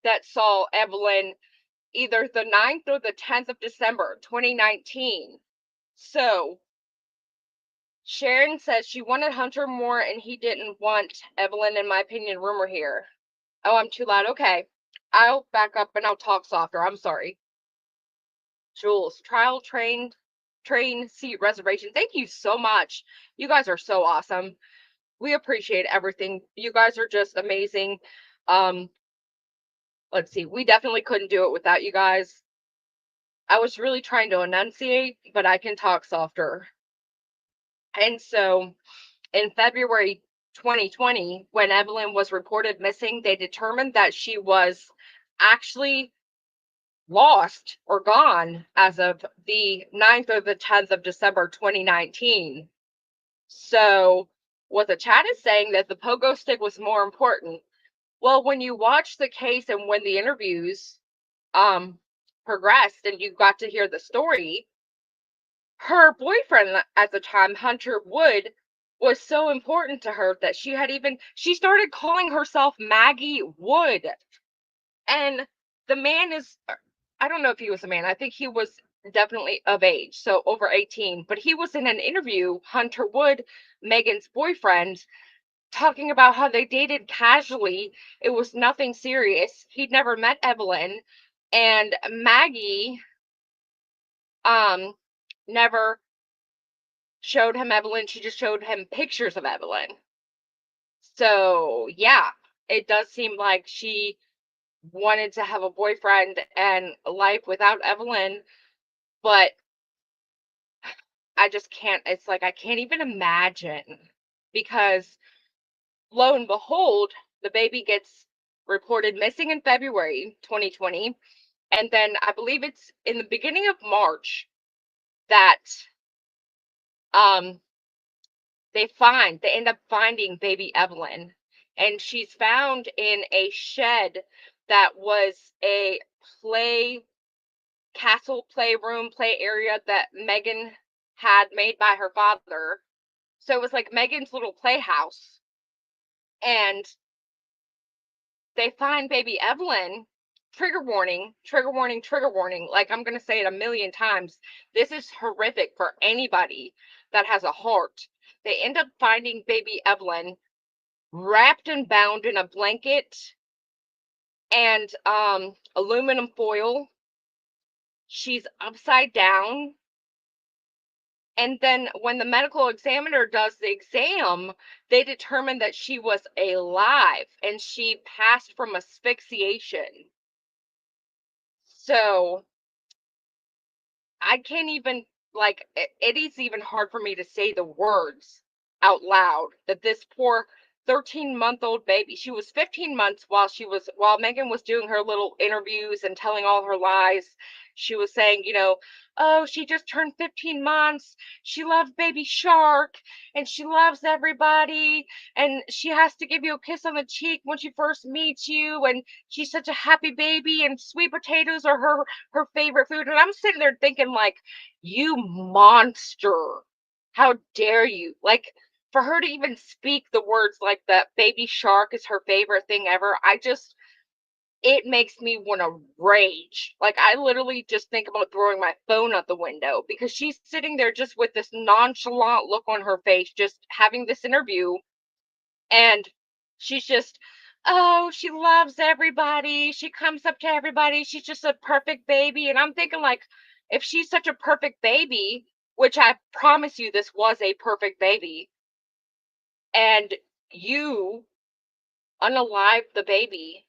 that saw Evelyn either the 9th or the 10th of December, 2019. So Sharon says she wanted Hunter more and he didn't want Evelyn, in my opinion. Rumor here. Oh, I'm too loud. Okay. I'll back up and I'll talk softer. I'm sorry. Jules, train seat reservation. Thank you so much. You guys are so awesome. We appreciate everything. You guys are just amazing. Let's see. We definitely couldn't do it without you guys. I was really trying to enunciate, but I can talk softer. And so in February 2020, when Evelyn was reported missing, they determined that she was actually lost or gone as of the 9th or the 10th of December 2019. So what the chat is saying that the pogo stick was more important. Well, when you watch the case and when the interviews progressed and you got to hear the story, her boyfriend at the time, Hunter Wood, was so important to her that she started calling herself Maggie Wood. And the man is, I don't know if he was a man. I think he was definitely of age, so over 18. But he was in an interview, Hunter Wood, Megan's boyfriend, talking about how they dated casually. It was nothing serious. He'd never met Evelyn. And Maggie never showed him Evelyn. She just showed him pictures of Evelyn. So, yeah, it does seem like she wanted to have a boyfriend and a life without Evelyn, but I just can't. It's like I can't even imagine, because lo and behold, the baby gets reported missing in February 2020, and then I believe it's in the beginning of March that they end up finding baby Evelyn, and she's found in a shed that was a castle playroom play area that Megan had made by her father. So it was like Megan's little playhouse. And they find baby Evelyn. Trigger warning, trigger warning, trigger warning. Like, I'm going to say it a million times. This is horrific for anybody that has a heart. They end up finding baby Evelyn wrapped and bound in a blanket and aluminum foil. She's upside down. And then when the medical examiner does the exam, they determine that she was alive and she passed from asphyxiation. So I can't even, like, it is even hard for me to say the words out loud that this poor 13-month-old baby, she was 15 months while Megan was doing her little interviews and telling all her lies. She was saying, oh, she just turned 15 months. She loves baby shark and she loves everybody. And she has to give you a kiss on the cheek when she first meets you. And she's such a happy baby and sweet potatoes are her favorite food. And I'm sitting there thinking, like, you monster. How dare you? Like, for her to even speak the words like that baby shark is her favorite thing ever, it makes me want to rage. Like, I literally just think about throwing my phone out the window because she's sitting there just with this nonchalant look on her face, just having this interview. And she's just, oh, she loves everybody. She comes up to everybody. She's just a perfect baby. And I'm thinking, like, if she's such a perfect baby, which I promise you this was a perfect baby, and you unalive the baby,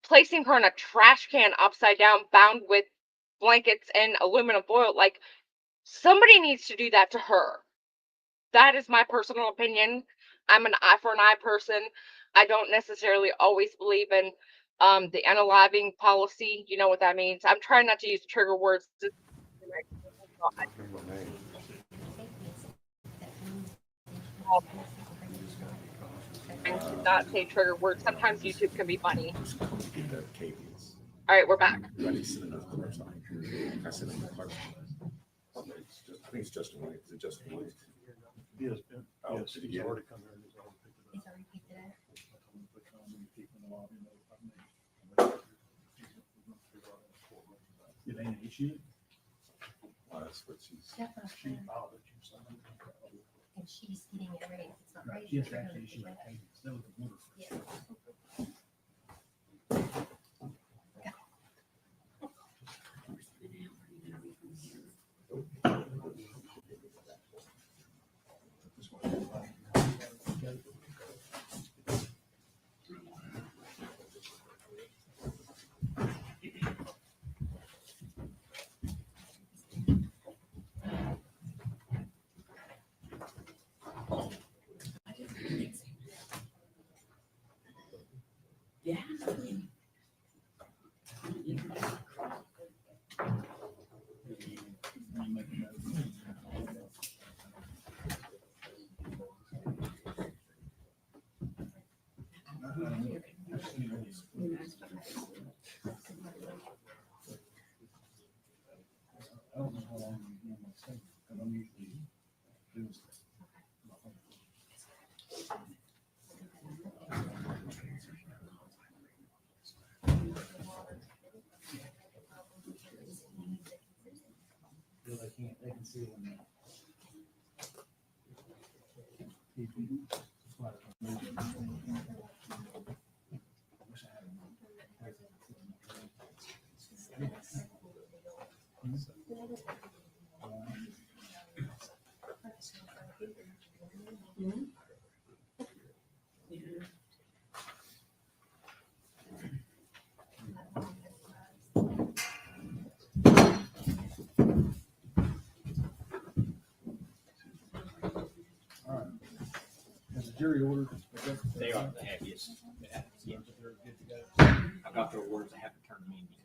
placing her in a trash can upside down, bound with blankets and aluminum foil, like, somebody needs to do that to her. That is my personal opinion. I'm an eye for an eye person. I don't necessarily always believe in the unaliving policy. You know what that means. I'm trying not to use trigger words. And to not say trigger words. Sometimes YouTube can be funny. All right, we're back. I think it's just one. Is it just one? Yes, Oh, yes, he's yeah. already come here. He's already picked it up. He's already picked it up. It ain't an issue. That's what she's. That's what I'm She saying. filed it, you signed it. And she's getting it ready. If it's not Right, ready. she has to we're gonna actually pick issue it a up. case. That was the order. Yeah. I don't know how long you've been in my state, because I'm usually doing stuff. Yeah, they can see it on that. All right. Has the jury ordered? They are the happiest. Yeah. They're good to go. I got their orders. I haven't turned them in yet.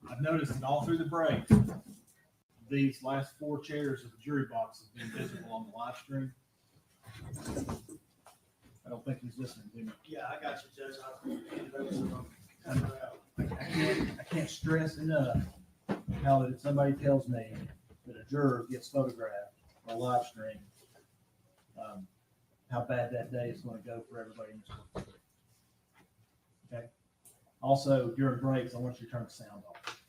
I've noticed that all through the break, these last 4 chairs of the jury box have been visible on the live stream. I don't think he's listening to me. Yeah, I got you, Judge. I can't stress enough how that if somebody tells me that a juror gets photographed on a live stream, how bad that day is going to go for everybody in this room. Okay. Also, during breaks, I want you to turn the sound off.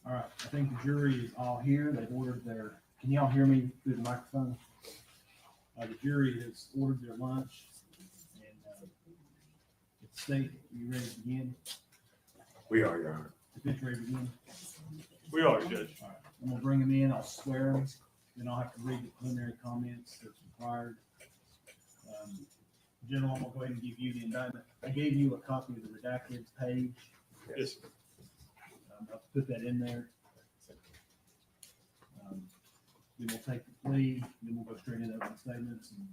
All right. I think the jury is all here. They've ordered their. Can y'all hear me through the microphone? The jury has ordered their lunch. State, are you ready to begin? We are, Your Honor. Defense ready to begin? We are, Judge. All right, I'm gonna bring them in, I'll swear them, then I'll have to read the preliminary comments that's required. General, I'm gonna go ahead and give you the indictment. I gave you a copy of the redacted page. Yes, sir. I'll put that in there. Then we'll take the plea, then we'll go straight into open statements and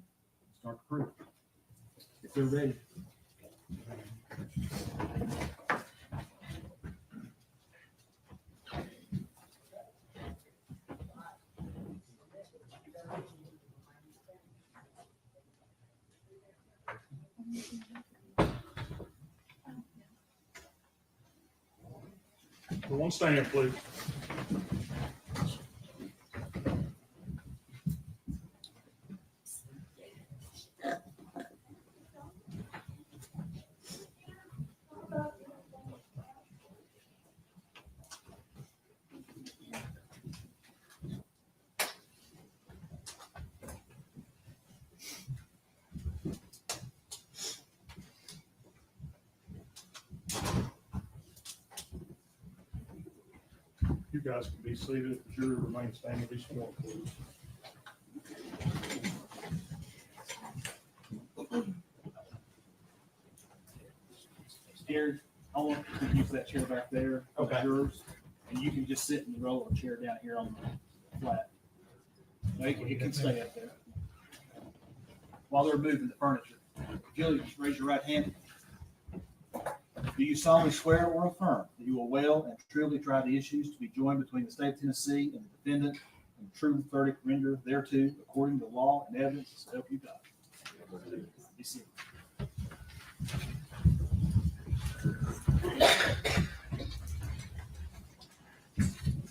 start the proof. If they're ready. One stand, please. You guys can be seated. The jury remain standing. Be sworn, please. Gary, I want you to use that chair back there. Okay. Yours. And you can just sit in the roller chair down here on the flat. No, it can stay up there. While they're moving the furniture. Julie, just raise your right hand. Do you solemnly swear or affirm that you will well and truly try the issues to be joined between the state of Tennessee and the defendant and the true verdict rendered thereto according to law and evidence, so help you God? Be seated.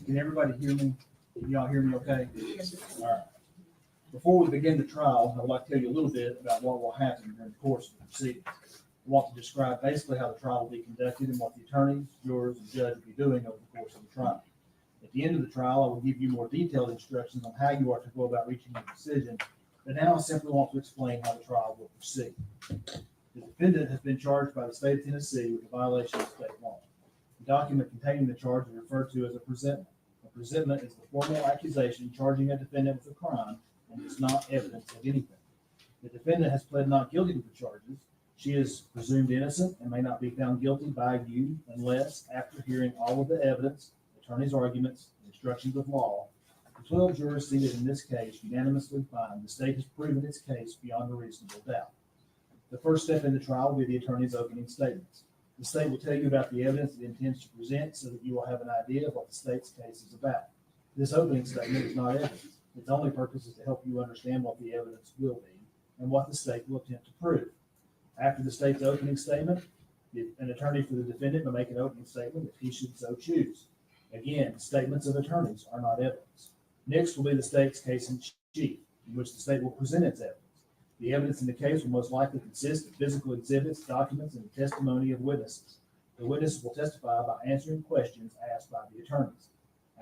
Can everybody hear me? Can y'all hear me okay? All right. Before we begin the trial, I would like to tell you a little bit about what will happen during the course of the proceedings. I want to describe basically how the trial will be conducted and what the attorneys, jurors, and judge will be doing over the course of the trial. At the end of the trial, I will give you more detailed instructions on how you are to go about reaching your decision, but now I simply want to explain how the trial will proceed. The defendant has been charged by the state of Tennessee with a violation of state law. The document containing the charge is referred to as a presentment. A presentment is the formal accusation charging a defendant with a crime and is not evidence of anything. The defendant has pled not guilty to the charges. She is presumed innocent and may not be found guilty by you unless, after hearing all of the evidence, attorney's arguments, and instructions of law, the 12 jurors seated in this case unanimously find the state has proven its case beyond a reasonable doubt. The first step in the trial will be the attorney's opening statements. The state will tell you about the evidence it intends to present so that you will have an idea of what the state's case is about. This opening statement is not evidence. Its only purpose is to help you understand what the evidence will be and what the state will attempt to prove. After the state's opening statement, an attorney for the defendant may make an opening statement if he should so choose. Again, statements of attorneys are not evidence. Next will be the state's case in chief, in which the state will present its evidence. The evidence in the case will most likely consist of physical exhibits, documents, and the testimony of witnesses. The witnesses will testify by answering questions asked by the attorneys.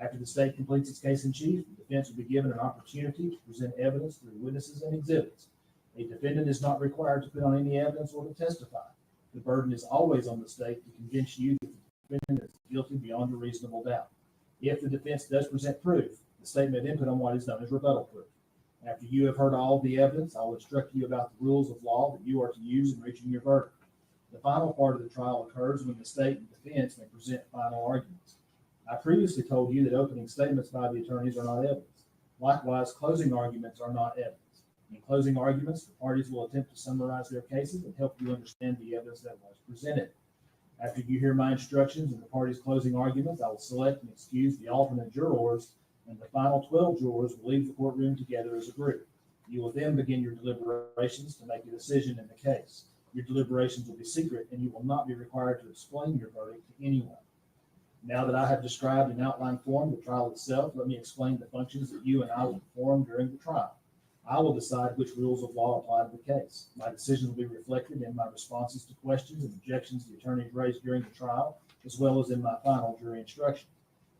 After the state completes its case in chief, the defense will be given an opportunity to present evidence through witnesses and exhibits. A defendant is not required to put on any evidence or to testify. The burden is always on the state to convince you that the defendant is guilty beyond a reasonable doubt. If the defense does present proof, the state may then put on what is known as rebuttal proof. After you have heard all of the evidence, I will instruct you about the rules of law that you are to use in reaching your verdict. The final part of the trial occurs when the state and defense may present final arguments. I previously told you that opening statements by the attorneys are not evidence. Likewise, closing arguments are not evidence. In closing arguments, the parties will attempt to summarize their cases and help you understand the evidence that was presented. After you hear my instructions and the parties' closing arguments, I will select and excuse the alternate jurors, and the final 12 jurors will leave the courtroom together as a group. You will then begin your deliberations to make a decision in the case. Your deliberations will be secret, and you will not be required to explain your verdict to anyone. Now that I have described in outline form the trial itself, let me explain the functions that you and I will perform during the trial. I will decide which rules of law apply to the case. My decision will be reflected in my responses to questions and objections the attorneys raised during the trial, as well as in my final jury instruction.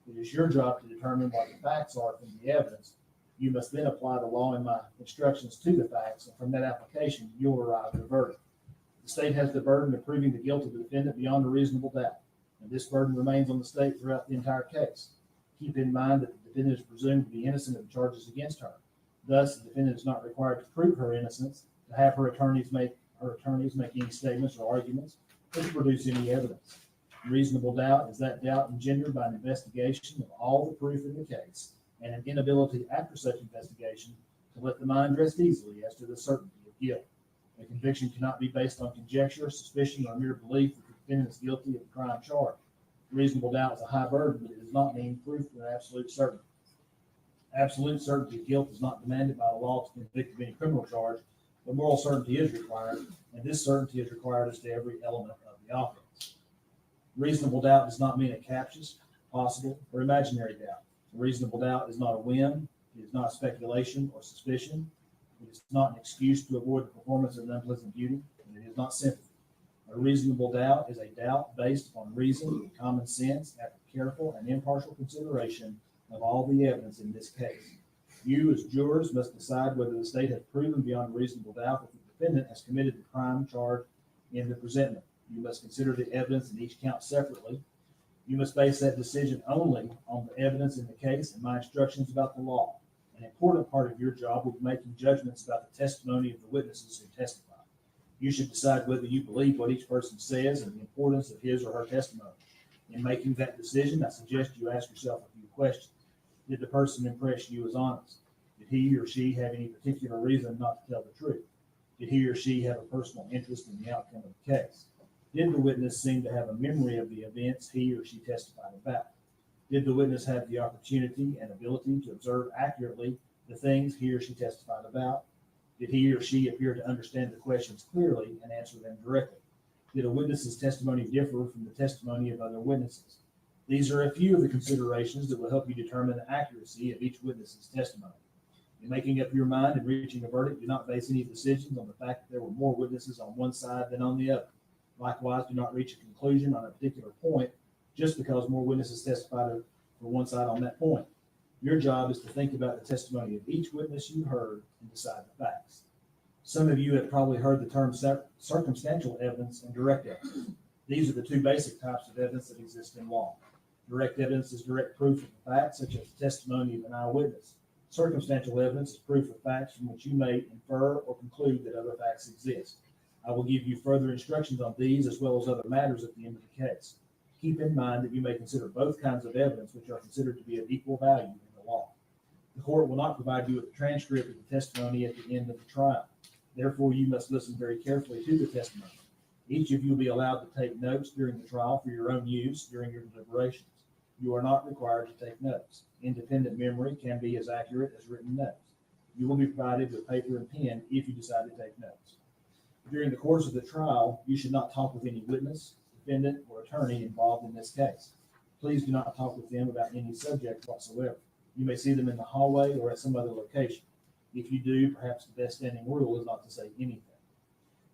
It is your job to determine what the facts are from the evidence. You must then apply the law in my instructions to the facts, and from that application, you'll arrive at a verdict. The state has the burden of proving the guilt of the defendant beyond a reasonable doubt, and this burden remains on the state throughout the entire case. Keep in mind that the defendant is presumed to be innocent of the charges against her. Thus, the defendant is not required to prove her innocence, to have her attorneys make any statements or arguments, or to produce any evidence. Reasonable doubt is that doubt engendered by an investigation of all the proof in the case and an inability after such investigation to let the mind rest easily as to the certainty of guilt. A conviction cannot be based on conjecture, suspicion, or mere belief that the defendant is guilty of the crime charged. Reasonable doubt is a high burden, but it does not mean proof with absolute certainty. Absolute certainty of guilt is not demanded by the law to convict of any criminal charge, but moral certainty is required, and this certainty is required as to every element of the offense. Reasonable doubt does not mean a captious, possible, or imaginary doubt. A reasonable doubt is not a whim, it is not speculation or suspicion, it is not an excuse to avoid the performance of an unpleasant duty, and it is not sympathy. A reasonable doubt is a doubt based upon reason and common sense after careful and impartial consideration of all the evidence in this case. You, as jurors, must decide whether the state has proven beyond a reasonable doubt that the defendant has committed the crime charged in the presentment. You must consider the evidence in each count separately. You must base that decision only on the evidence in the case and my instructions about the law. An important part of your job will be making judgments about the testimony of the witnesses who testify. You should decide whether you believe what each person says and the importance of his or her testimony. In making that decision, I suggest you ask yourself a few questions. Did the person impress you as honest? Did he or she have any particular reason not to tell the truth? Did he or she have a personal interest in the outcome of the case? Did the witness seem to have a memory of the events he or she testified about? Did the witness have the opportunity and ability to observe accurately the things he or she testified about? Did he or she appear to understand the questions clearly and answer them directly? Did a witness's testimony differ from the testimony of other witnesses? These are a few of the considerations that will help you determine the accuracy of each witness's testimony. In making up your mind and reaching a verdict, do not base any decisions on the fact that there were more witnesses on one side than on the other. Likewise, do not reach a conclusion on a particular point just because more witnesses testified for one side on that point. Your job is to think about the testimony of each witness you heard and decide the facts. Some of you have probably heard the term circumstantial evidence and direct evidence. These are the two basic types of evidence that exist in law. Direct evidence is direct proof of the facts, such as the testimony of an eyewitness. Circumstantial evidence is proof of facts from which you may infer or conclude that other facts exist. I will give you further instructions on these as well as other matters at the end of the case. Keep in mind that you may consider both kinds of evidence which are considered to be of equal value in the law. The court will not provide you with a transcript of the testimony at the end of the trial. Therefore, you must listen very carefully to the testimony. Each of you will be allowed to take notes during the trial for your own use during your deliberations. You are not required to take notes. Independent memory can be as accurate as written notes. You will be provided with paper and pen if you decide to take notes. During the course of the trial, you should not talk with any witness, defendant, or attorney involved in this case. Please do not talk with them about any subject whatsoever. You may see them in the hallway or at some other location. If you do, perhaps the best standing rule is not to say anything.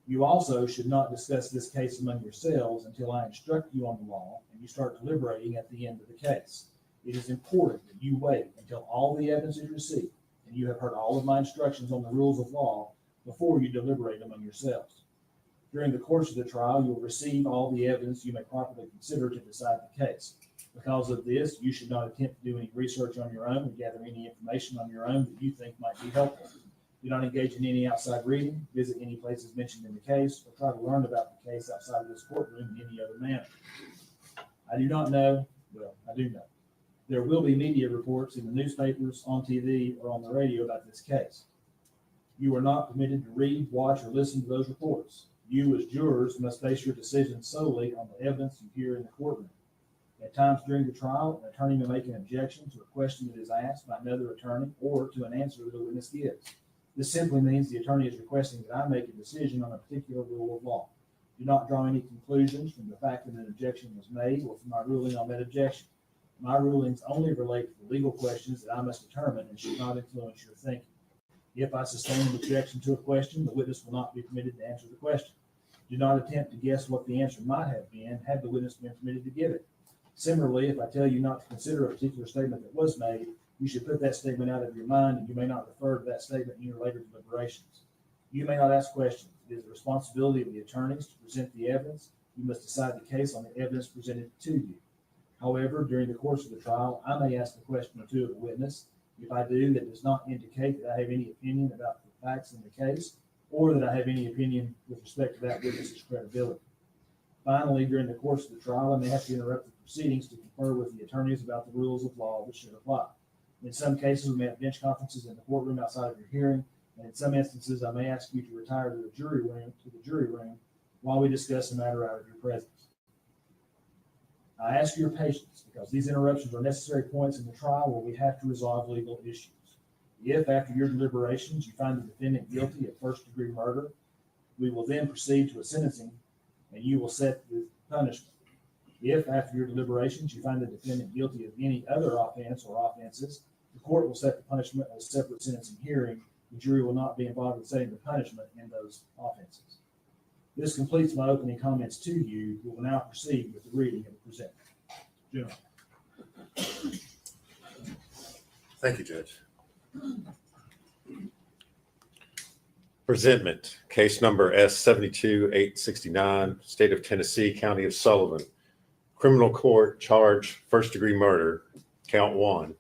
You also should not discuss this case among yourselves until I instruct you on the law and you start deliberating at the end of the case. It is important that you wait until all the evidence is received and you have heard all of my instructions on the rules of law before you deliberate among yourselves. During the course of the trial, you will receive all the evidence you may properly consider to decide the case. Because of this, you should not attempt to do any research on your own or gather any information on your own that you think might be helpful. Do not engage in any outside reading, visit any places mentioned in the case, or try to learn about the case outside of this courtroom in any other manner. I do not know, well, I do know. There will be media reports in the newspapers, on TV, or on the radio about this case. You are not permitted to read, watch, or listen to those reports. You, as jurors, must base your decision solely on the evidence you hear in the courtroom. At times during the trial, an attorney may make an objection to a question that is asked by another attorney or to an answer that a witness gives. This simply means the attorney is requesting that I make a decision on a particular rule of law. Do not draw any conclusions from the fact that an objection was made or from my ruling on that objection. My rulings only relate to the legal questions that I must determine and should not influence your thinking. If I sustain an objection to a question, the witness will not be permitted to answer the question. Do not attempt to guess what the answer might have been had the witness been permitted to give it. Similarly, if I tell you not to consider a particular statement that was made, you should put that statement out of your mind and you may not refer to that statement in your later deliberations. You may not ask questions. It is the responsibility of the attorneys to present the evidence. You must decide the case on the evidence presented to you. However, during the course of the trial, I may ask a question or two of the witness. If I do, that does not indicate that I have any opinion about the facts in the case, or that I have any opinion with respect to that witness's credibility. Finally, during the course of the trial, I may have to interrupt the proceedings to confer with the attorneys about the rules of law that should apply. In some cases, we may have bench conferences in the courtroom outside of your hearing, and in some instances, I may ask you to retire to the jury room while we discuss the matter out of your presence. I ask your patience because these interruptions are necessary points in the trial where we have to resolve legal issues. If, after your deliberations, you find the defendant guilty of first-degree murder, we will then proceed to a sentencing, and you will set the punishment. If, after your deliberations, you find the defendant guilty of any other offense or offenses, the court will set the punishment at a separate sentencing hearing. The jury will not be involved in setting the punishment in those offenses. This completes my opening comments to you. We will now proceed with the reading of the presentment. Gentlemen. Thank you, Judge. Presentment, case number S-72-869, State of Tennessee, County of Sullivan. Criminal court charge, first-degree murder, count 1.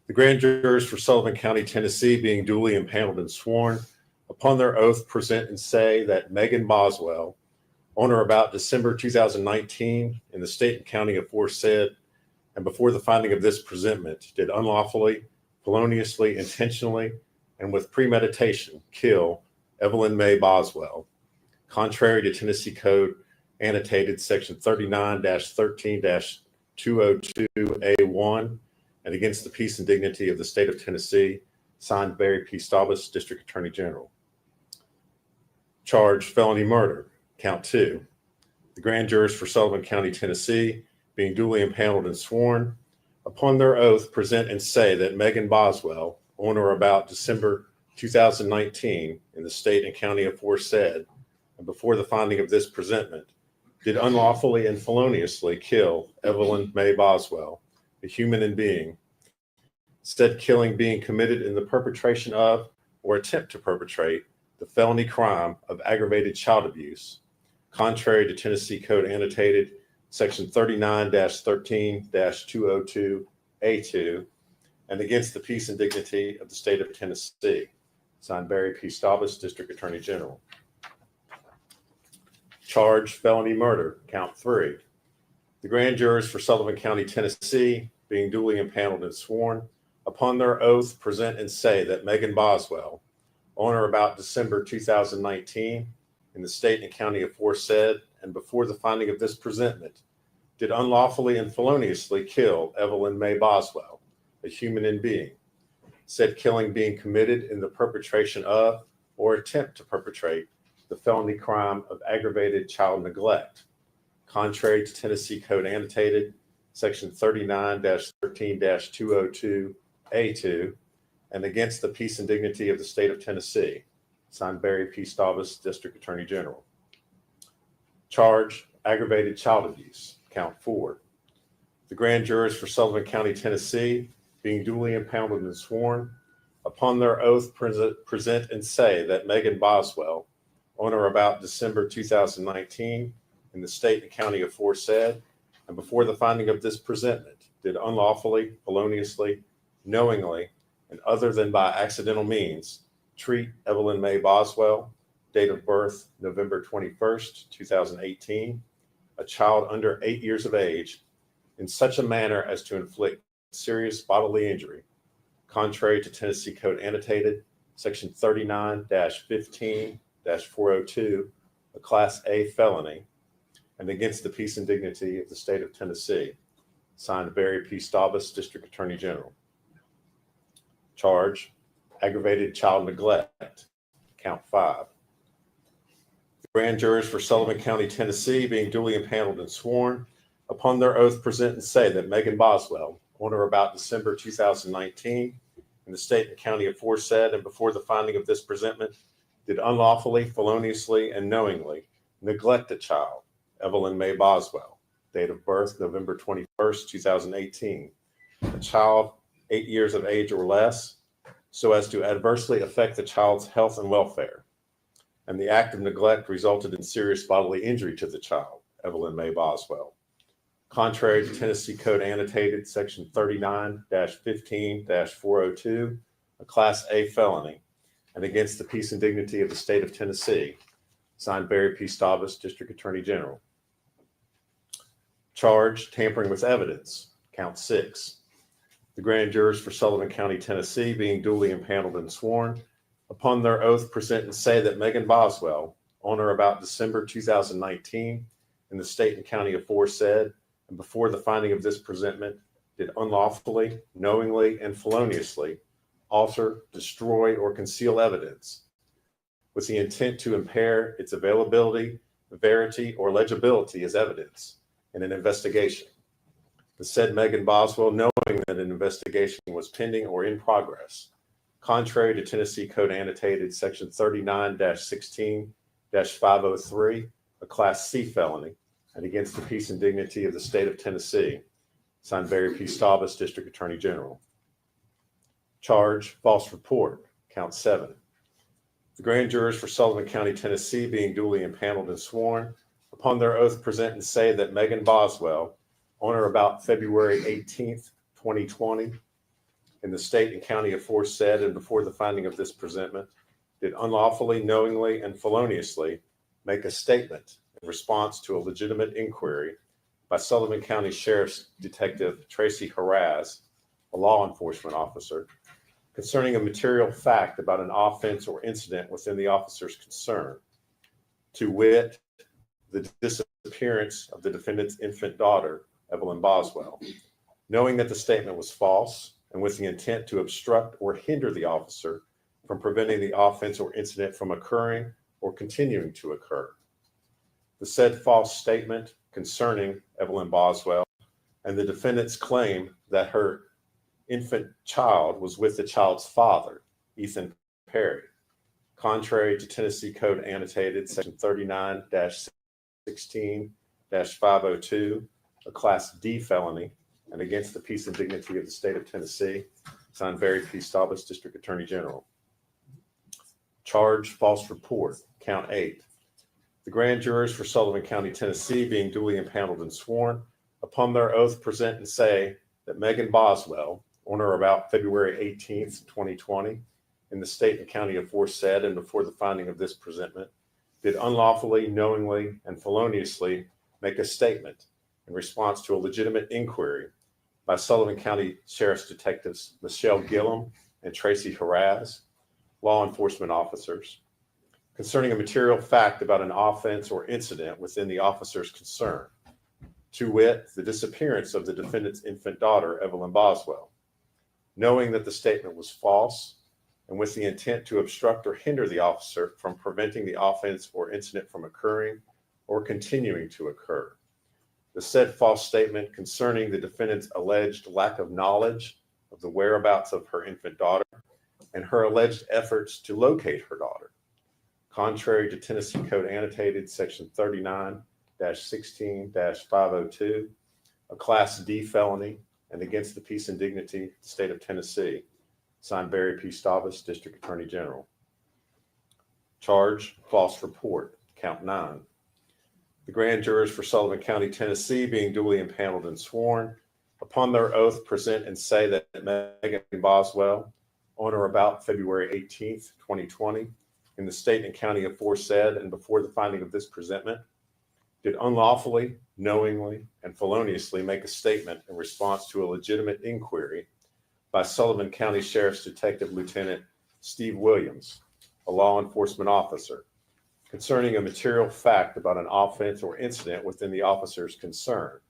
The grand jurors for Sullivan County, Tennessee, being duly impaneled and sworn, upon their oath present and say that Megan Boswell, on or about December 2019, in the state and county aforesaid, and before the finding of this presentment, did unlawfully, feloniously, intentionally, and with premeditation kill Evelyn May Boswell, contrary to Tennessee Code annotated section 39-13-202A1, and against the peace and dignity of the state of Tennessee, signed Barry P. Staubus, District Attorney General. Charge, felony murder, count 2. The grand jurors for Sullivan County, Tennessee, being duly impaneled and sworn, upon their oath present and say that Megan Boswell, on or about December 2019, in the state and county aforesaid, and before the finding of this presentment, did unlawfully and feloniously kill Evelyn May Boswell, a human and being, said killing being committed in the perpetration of or attempt to perpetrate the felony crime of aggravated child abuse, contrary to Tennessee Code annotated section 39-13-202A2, and against the peace and dignity of the state of Tennessee, signed Barry P. Staubus, District Attorney General. Charge, felony murder, count 3. The grand jurors for Sullivan County, Tennessee, being duly impaneled and sworn, upon their oath present and say that Megan Boswell, on or about December 2019, in the state and county aforesaid, and before the finding of this presentment, did unlawfully and feloniously kill Evelyn May Boswell, a human and being, said killing being committed in the perpetration of or attempt to perpetrate the felony crime of aggravated child neglect, contrary to Tennessee Code annotated section 39-13-202A2, and against the peace and dignity of the state of Tennessee, signed Barry P. Staubus, District Attorney General. Charge, aggravated child abuse, count 4. The grand jurors for Sullivan County, Tennessee, being duly impaneled and sworn, upon their oath present and say that Megan Boswell, on or about December 2019, in the state and county aforesaid, and before the finding of this presentment, did unlawfully, feloniously, knowingly, and other than by accidental means, treat Evelyn May Boswell, date of birth November 21st, 2018, a child under 8 years of age, in such a manner as to inflict serious bodily injury, contrary to Tennessee Code annotated section 39-15-402, a Class A felony, and against the peace and dignity of the state of Tennessee, signed Barry P. Staubus, District Attorney General. Charge, aggravated child neglect, count 5. The grand jurors for Sullivan County, Tennessee, being duly impaneled and sworn, upon their oath present and say that Megan Boswell, on or about December 2019, in the state and county aforesaid, and before the finding of this presentment, did unlawfully, feloniously, and knowingly neglect a child, Evelyn May Boswell, date of birth November 21st, 2018, a child 8 years of age or less, so as to adversely affect the child's health and welfare, and the act of neglect resulted in serious bodily injury to the child, Evelyn May Boswell. Contrary to Tennessee Code Annotated, Section 39-15-402, a Class A felony, and against the peace and dignity of the state of Tennessee, signed Barry P. Staubus, District Attorney General. Charge, tampering with evidence, count 6. The grand jurors for Sullivan County, Tennessee, being duly impaneled and sworn, upon their oath present and say that Megan Boswell, on or about December 2019, in the state and county aforesaid, and before the finding of this presentment, did unlawfully, knowingly, and feloniously alter, destroy, or conceal evidence with the intent to impair its availability, verity, or legibility as evidence in an investigation. The said Megan Boswell, knowing that an investigation was pending or in progress, contrary to Tennessee Code Annotated Section 39-16-503, a Class C felony, and against the peace and dignity of the state of Tennessee, signed Barry P. Staubus, District Attorney General. Charge, false report, count 7. The grand jurors for Sullivan County, Tennessee, being duly impaneled and sworn, upon their oath present and say that Megan Boswell, on or about February 18th, 2020, in the state and county aforesaid and before the finding of this presentment, did unlawfully, knowingly, and feloniously make a statement in response to a legitimate inquiry by Sullivan County Sheriff's Detective Tracy Haraz, a law enforcement officer, concerning a material fact about an offense or incident within the officer's concern, to wit, the disappearance of the defendant's infant daughter, Evelyn Boswell, knowing that the statement was false and with the intent to obstruct or hinder the officer from preventing the offense or incident from occurring or continuing to occur. The said false statement concerning Evelyn Boswell and the defendant's claim that her infant child was with the child's father, Ethan Perry, contrary to Tennessee Code Annotated Section 39-16-502, a Class D felony, and against the peace and dignity of the state of Tennessee, signed Barry P. Staubus, District Attorney General. Charge, false report, count 8. The grand jurors for Sullivan County, Tennessee, being duly impaneled and sworn, upon their oath present and say that Megan Boswell, on or about February 18th, 2020, in the state and county aforesaid and before the finding of this presentment, did unlawfully, knowingly, and feloniously make a statement in response to a legitimate inquiry by Sullivan County Sheriff's Detectives Michelle Gillum and Tracy Haraz, law enforcement officers, concerning a material fact about an offense or incident within the officer's concern, to wit, the disappearance of the defendant's infant daughter, Evelyn Boswell, knowing that the statement was false and with the intent to obstruct or hinder the officer from preventing the offense or incident from occurring or continuing to occur. The said false statement concerning the defendant's alleged lack of knowledge of the whereabouts of her infant daughter and her alleged efforts to locate her daughter, contrary to Tennessee Code Annotated Section 39-16-502, a Class D felony, and against the peace and dignity of the state of Tennessee, signed Barry P. Staubus, District Attorney General. Charge, false report, count 9. The grand jurors for Sullivan County, Tennessee, being duly impaneled and sworn, upon their oath present and say that Megan Boswell, on or about February 18th, 2020, in the state and county aforesaid and before the finding of this presentment, did unlawfully, knowingly, and feloniously make a statement in response to a legitimate inquiry by Sullivan County Sheriff's Detective Lieutenant Steve Williams, a law enforcement officer, concerning a material fact about an offense or incident within the officer's concern,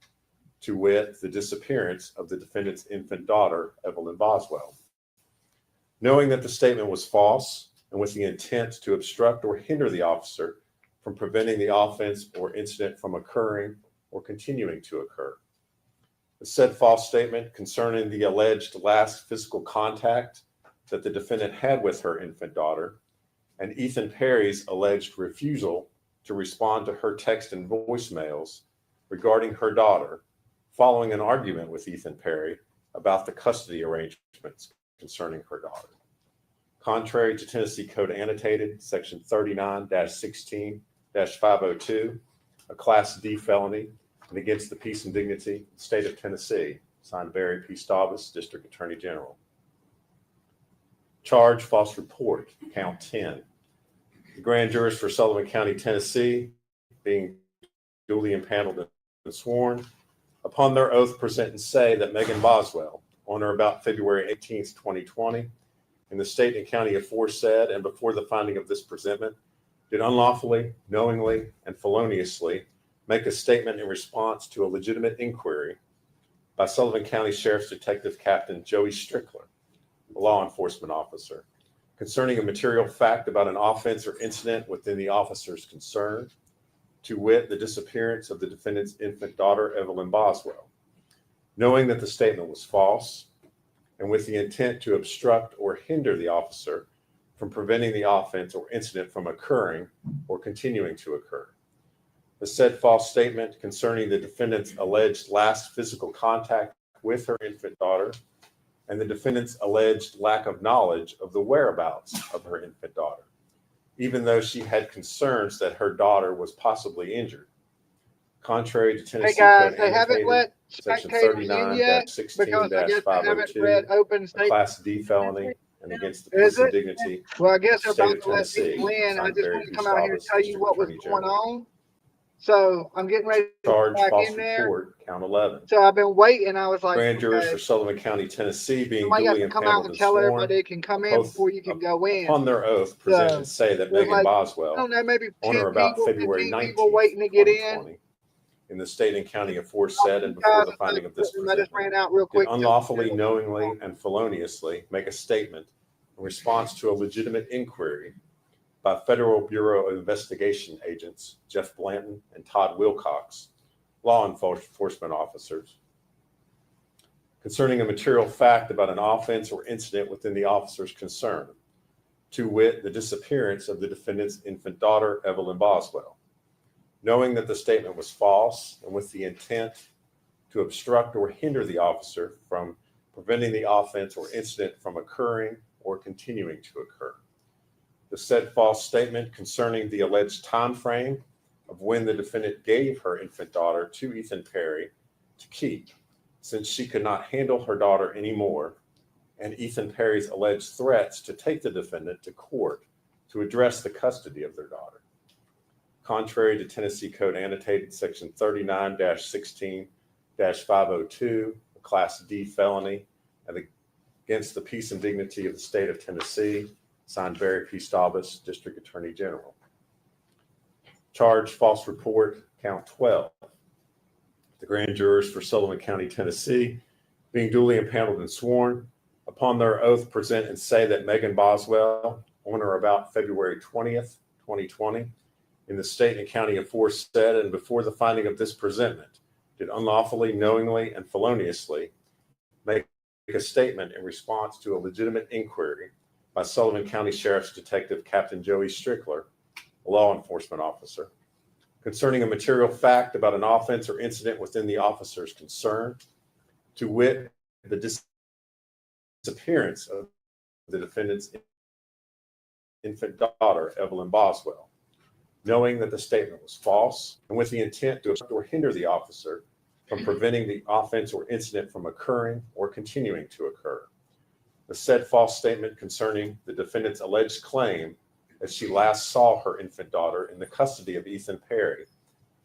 to wit, the disappearance of the defendant's infant daughter, Evelyn Boswell. Knowing that the statement was false and with the intent to obstruct or hinder the officer from preventing the offense or incident from occurring or continuing to occur. The said false statement concerning the alleged last physical contact that the defendant had with her infant daughter and Ethan Perry's alleged refusal to respond to her text and voicemails regarding her daughter following an argument with Ethan Perry about the custody arrangements concerning her daughter. contrary to Tennessee Code Annotated, Section 39-16-502, a Class D felony, and against the peace and dignity of the state of Tennessee, signed Barry P. Staubus, District Attorney General. Charge, false report, count 10. The grand jurors for Sullivan County, Tennessee, being duly impaneled and sworn, upon their oath present and say that Megan Boswell, on or about February 18th, 2020, in the state and county aforesaid and before the finding of this presentment, did unlawfully, knowingly, and feloniously make a statement in response to a legitimate inquiry by Sullivan County Sheriff's Detective Captain Joey Strickler, a law enforcement officer, concerning a material fact about an offense or incident within the officer's concern, to wit, the disappearance of the defendant's infant daughter, Evelyn Boswell, knowing that the statement was false, and with the intent to obstruct or hinder the officer from preventing the offense or incident from occurring or continuing to occur. The said false statement concerning the defendant's alleged last physical contact with her infant daughter and the defendant's alleged lack of knowledge of the whereabouts of her infant daughter, even though she had concerns that her daughter was possibly injured. Contrary to Tennessee Hey guys, Code they haven't Annotated, let Section spectators in yet because I guess they haven't read 39-16-502, open a statement. Class D felony, and against the Is peace and it? dignity Well, I guess they're State about of to let Tennessee, people in. I signed just Barry want to P. come out here and Staubus, tell you District what was Attorney going General. on. So I'm getting ready to go Charge, back false in there. report, count 11. So I've been waiting. I was like, Grand jurors okay, for Sullivan County, Tennessee, being somebody got duly to come out impaneled and and tell sworn, everybody they can come in upon before you can go in. their oath, present and So say that there's Megan like, I Boswell, don't know, maybe on 10 or about people, February 15 people 19th, waiting to get in. 2020, in the state and county Oh, aforesaid and you before guys, the finding of this I just presentment, ran out real did quick. unlawfully, knowingly, and feloniously make a statement in response to a legitimate inquiry by Federal Bureau of Investigation agents Jeff Blanton and Todd Wilcox, law enforcement officers, concerning a material fact about an offense or incident within the officer's concern, to wit, the disappearance of the defendant's infant daughter, Evelyn Boswell, knowing that the statement was false and with the intent to obstruct or hinder the officer from preventing the offense or incident from occurring or continuing to occur. The said false statement concerning the alleged time frame of when the defendant gave her infant daughter to Ethan Perry to keep, since she could not handle her daughter anymore, and Ethan Perry's alleged threats to take the defendant to court to address the custody of their daughter. Contrary to Tennessee Code Annotated, Section 39-16-502, a Class D felony, and against the peace and dignity of the state of Tennessee, signed Barry P. Staubus, District Attorney General. Charge, false report, count 12. The grand jurors for Sullivan County, Tennessee, being duly impaneled and sworn, upon their oath present and say that Megan Boswell, on or about February 20th, 2020, in the state and county aforesaid and before the finding of this presentment, did unlawfully, knowingly, and feloniously make a statement in response to a legitimate inquiry by Sullivan County Sheriff's Detective Captain Joey Strickler, a law enforcement officer, concerning a material fact about an offense or incident within the officer's concern, to wit, the disappearance of the defendant's infant daughter, Evelyn Boswell, knowing that the statement was false and with the intent to obstruct or hinder the officer from preventing the offense or incident from occurring or continuing to occur. The said false statement concerning the defendant's alleged claim that she last saw her infant daughter in the custody of Ethan Perry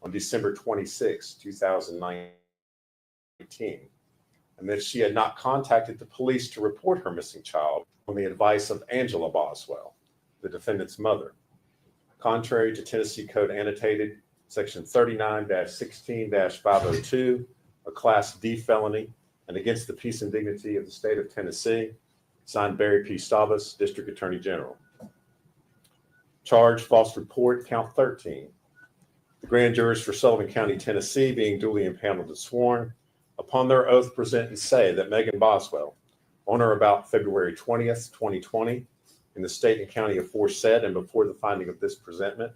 on December 26, 2019, and that she had not contacted the police to report her missing child on the advice of Angela Boswell, the defendant's mother. Contrary to Tennessee Code Annotated, Section 39-16-502, a Class D felony, and against the peace and dignity of the state of Tennessee, signed Barry P. Staubus, District Attorney General. Charge, false report, count 13. The grand jurors for Sullivan County, Tennessee, being duly impaneled and sworn, upon their oath present and say that Megan Boswell, on or about February 20th, 2020, in the state and county aforesaid and before the finding of this presentment,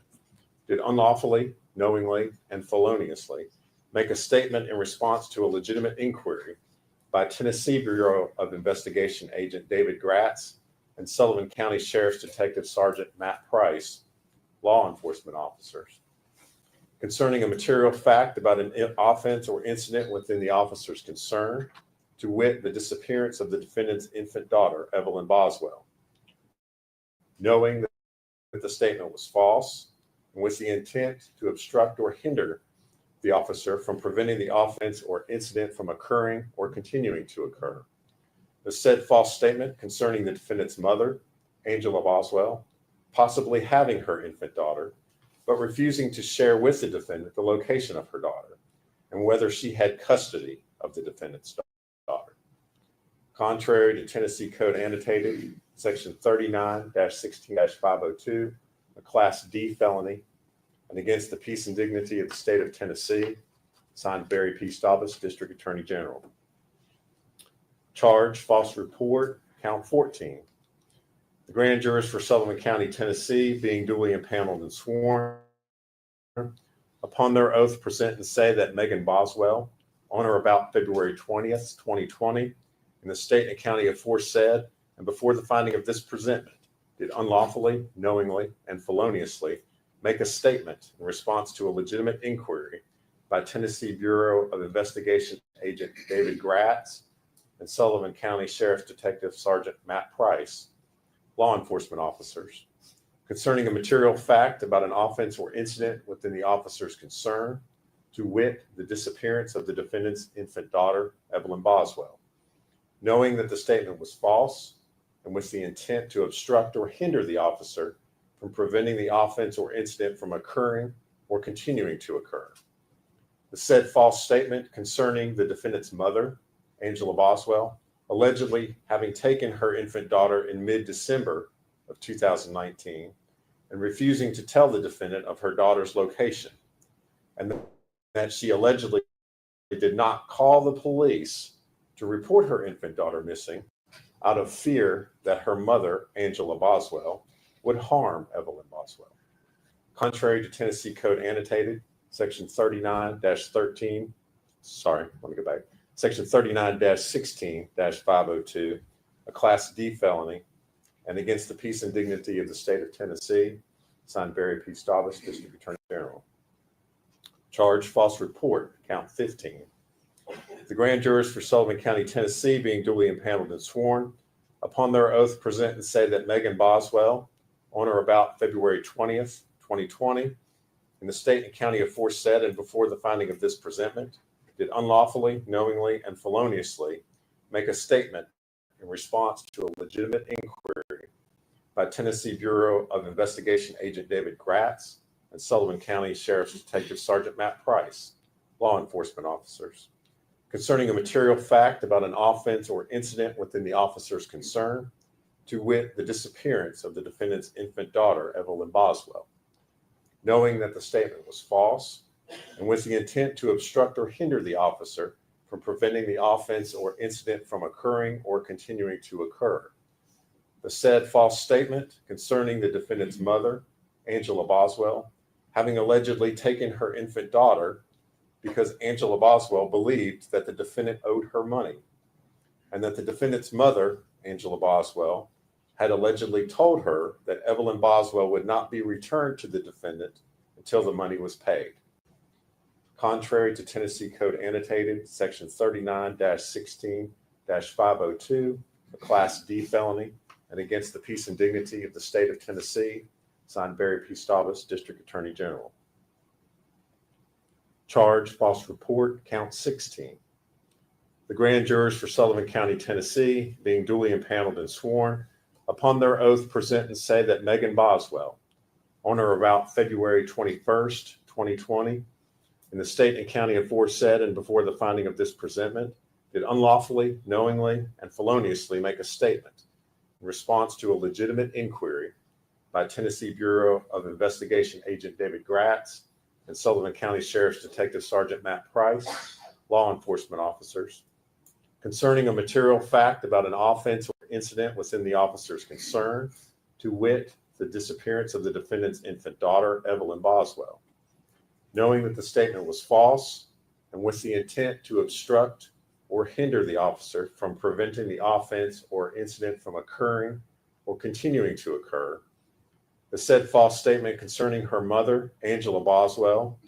did unlawfully, knowingly, and feloniously make a statement in response to a legitimate inquiry by Tennessee Bureau of Investigation agent David Gratz and Sullivan County Sheriff's Detective Sergeant Matt Price, law enforcement officers, concerning a material fact about an offense or incident within the officer's concern, to wit, the disappearance of the defendant's infant daughter, Evelyn Boswell, knowing that the statement was false and with the intent to obstruct or hinder the officer from preventing the offense or incident from occurring or continuing to occur. The said false statement concerning the defendant's mother, Angela Boswell, possibly having her infant daughter, but refusing to share with the defendant the location of her daughter and whether she had custody of the defendant's daughter. Contrary to Tennessee Code Annotated, Section 39-16-502, a Class D felony, and against the peace and dignity of the state of Tennessee, signed Barry P. Staubus, District Attorney General. Charge, false report, count 14. The grand jurors for Sullivan County, Tennessee, being duly impaneled and sworn, upon their oath present and say that Megan Boswell, on or about February 20th, 2020, in the state and county aforesaid, and before the finding of this presentment, did unlawfully, knowingly, and feloniously make a statement in response to a legitimate inquiry by Tennessee Bureau of Investigation Agent David Gratz and Sullivan County Sheriff's Detective Sergeant Matt Price, law enforcement officers, concerning a material fact about an offense or incident within the officer's concern, to wit, the disappearance of the defendant's infant daughter, Evelyn Boswell, knowing that the statement was false and with the intent to obstruct or hinder the officer from preventing the offense or incident from occurring or continuing to occur. The said false statement concerning the defendant's mother, Angela Boswell, allegedly having taken her infant daughter in mid-December of 2019 and refusing to tell the defendant of her daughter's location, and that she allegedly did not call the police to report her infant daughter missing out of fear that her mother, Angela Boswell, would harm Evelyn Boswell. Contrary to Tennessee Code Annotated, Section 39-16-502, a Class D felony, and against the peace and dignity of the state of Tennessee, signed Barry P. Staubus, District Attorney General. Charge, false report, count 15. The grand jurors for Sullivan County, Tennessee, being duly impaneled and sworn, upon their oath present and say that Megan Boswell, on or about February 20th, 2020, in the state and county aforesaid and before the finding of this presentment, did unlawfully, knowingly, and feloniously make a statement in response to a legitimate inquiry by Tennessee Bureau of Investigation Agent David Gratz and Sullivan County Sheriff's Detective Sergeant Matt Price, law enforcement officers, concerning a material fact about an offense or incident within the officer's concern, to wit, the disappearance of the defendant's infant daughter, Evelyn Boswell, knowing that the statement was false and with the intent to obstruct or hinder the officer from preventing the offense or incident from occurring or continuing to occur. The said false statement concerning the defendant's mother, Angela Boswell, having allegedly taken her infant daughter because Angela Boswell believed that the defendant owed her money, and that the defendant's mother, Angela Boswell, had allegedly told her that Evelyn Boswell would not be returned to the defendant until the money was paid. Contrary to Tennessee Code Annotated, Section 39-16-502, a Class D felony, and against the peace and dignity of the state of Tennessee, signed Barry P. Staubus, District Attorney General. Charge, false report, count 16. The grand jurors for Sullivan County, Tennessee, being duly impaneled and sworn, upon their oath present and say that Megan Boswell, on or about February 21st, 2020, in the state and county aforesaid and before the finding of this presentment, did unlawfully, knowingly, and feloniously make a statement in response to a legitimate inquiry by Tennessee Bureau of Investigation Agent David Gratz and Sullivan County Sheriff's Detective Sergeant Matt Price, law enforcement officers, concerning a material fact about an offense or incident within the officer's concern, to wit, the disappearance of the defendant's infant daughter, Evelyn Boswell, knowing that the statement was false and with the intent to obstruct or hinder the officer from preventing the offense or incident from occurring or continuing to occur. The said false statement concerning her mother, Angela Boswell,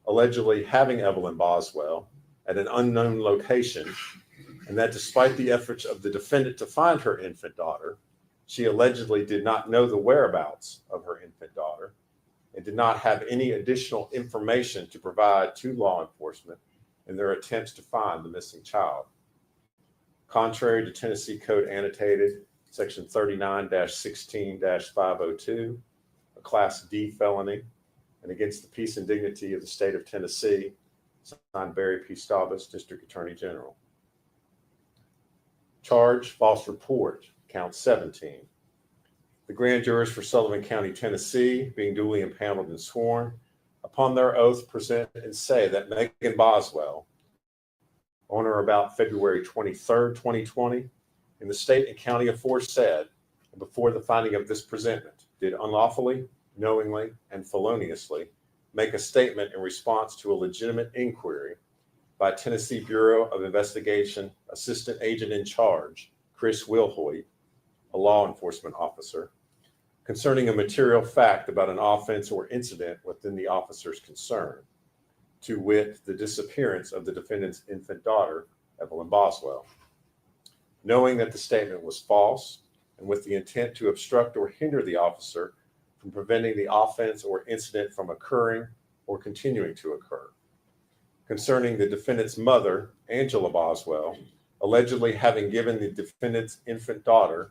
allegedly having Evelyn Boswell at an unknown location, and that despite the efforts of the defendant to find her infant daughter, she allegedly did not know the whereabouts of her infant daughter and did not have any additional information to provide to law enforcement in their attempts to find the missing child. Contrary to Tennessee Code Annotated, Section 39-16-502, a Class D felony, and against the peace and dignity of the state of Tennessee, signed Barry P. Staubus, District Attorney General. Charge, false report, count 17. The grand jurors for Sullivan County, Tennessee, being duly impaneled and sworn, upon their oath present and say that Megan Boswell, on or about February 23rd, 2020, in the state and county aforesaid, and before the finding of this presentment, did unlawfully, knowingly, and feloniously make a statement in response to a legitimate inquiry by Tennessee Bureau of Investigation Assistant Agent in Charge, Chris Wilhoit, a law enforcement officer, concerning a material fact about an offense or incident within the officer's concern, to wit, the disappearance of the defendant's infant daughter, Evelyn Boswell. Knowing that the statement was false and with the intent to obstruct or hinder the officer from preventing the offense or incident from occurring or continuing to occur. Concerning the defendant's mother, Angela Boswell, allegedly having given the defendant's infant daughter,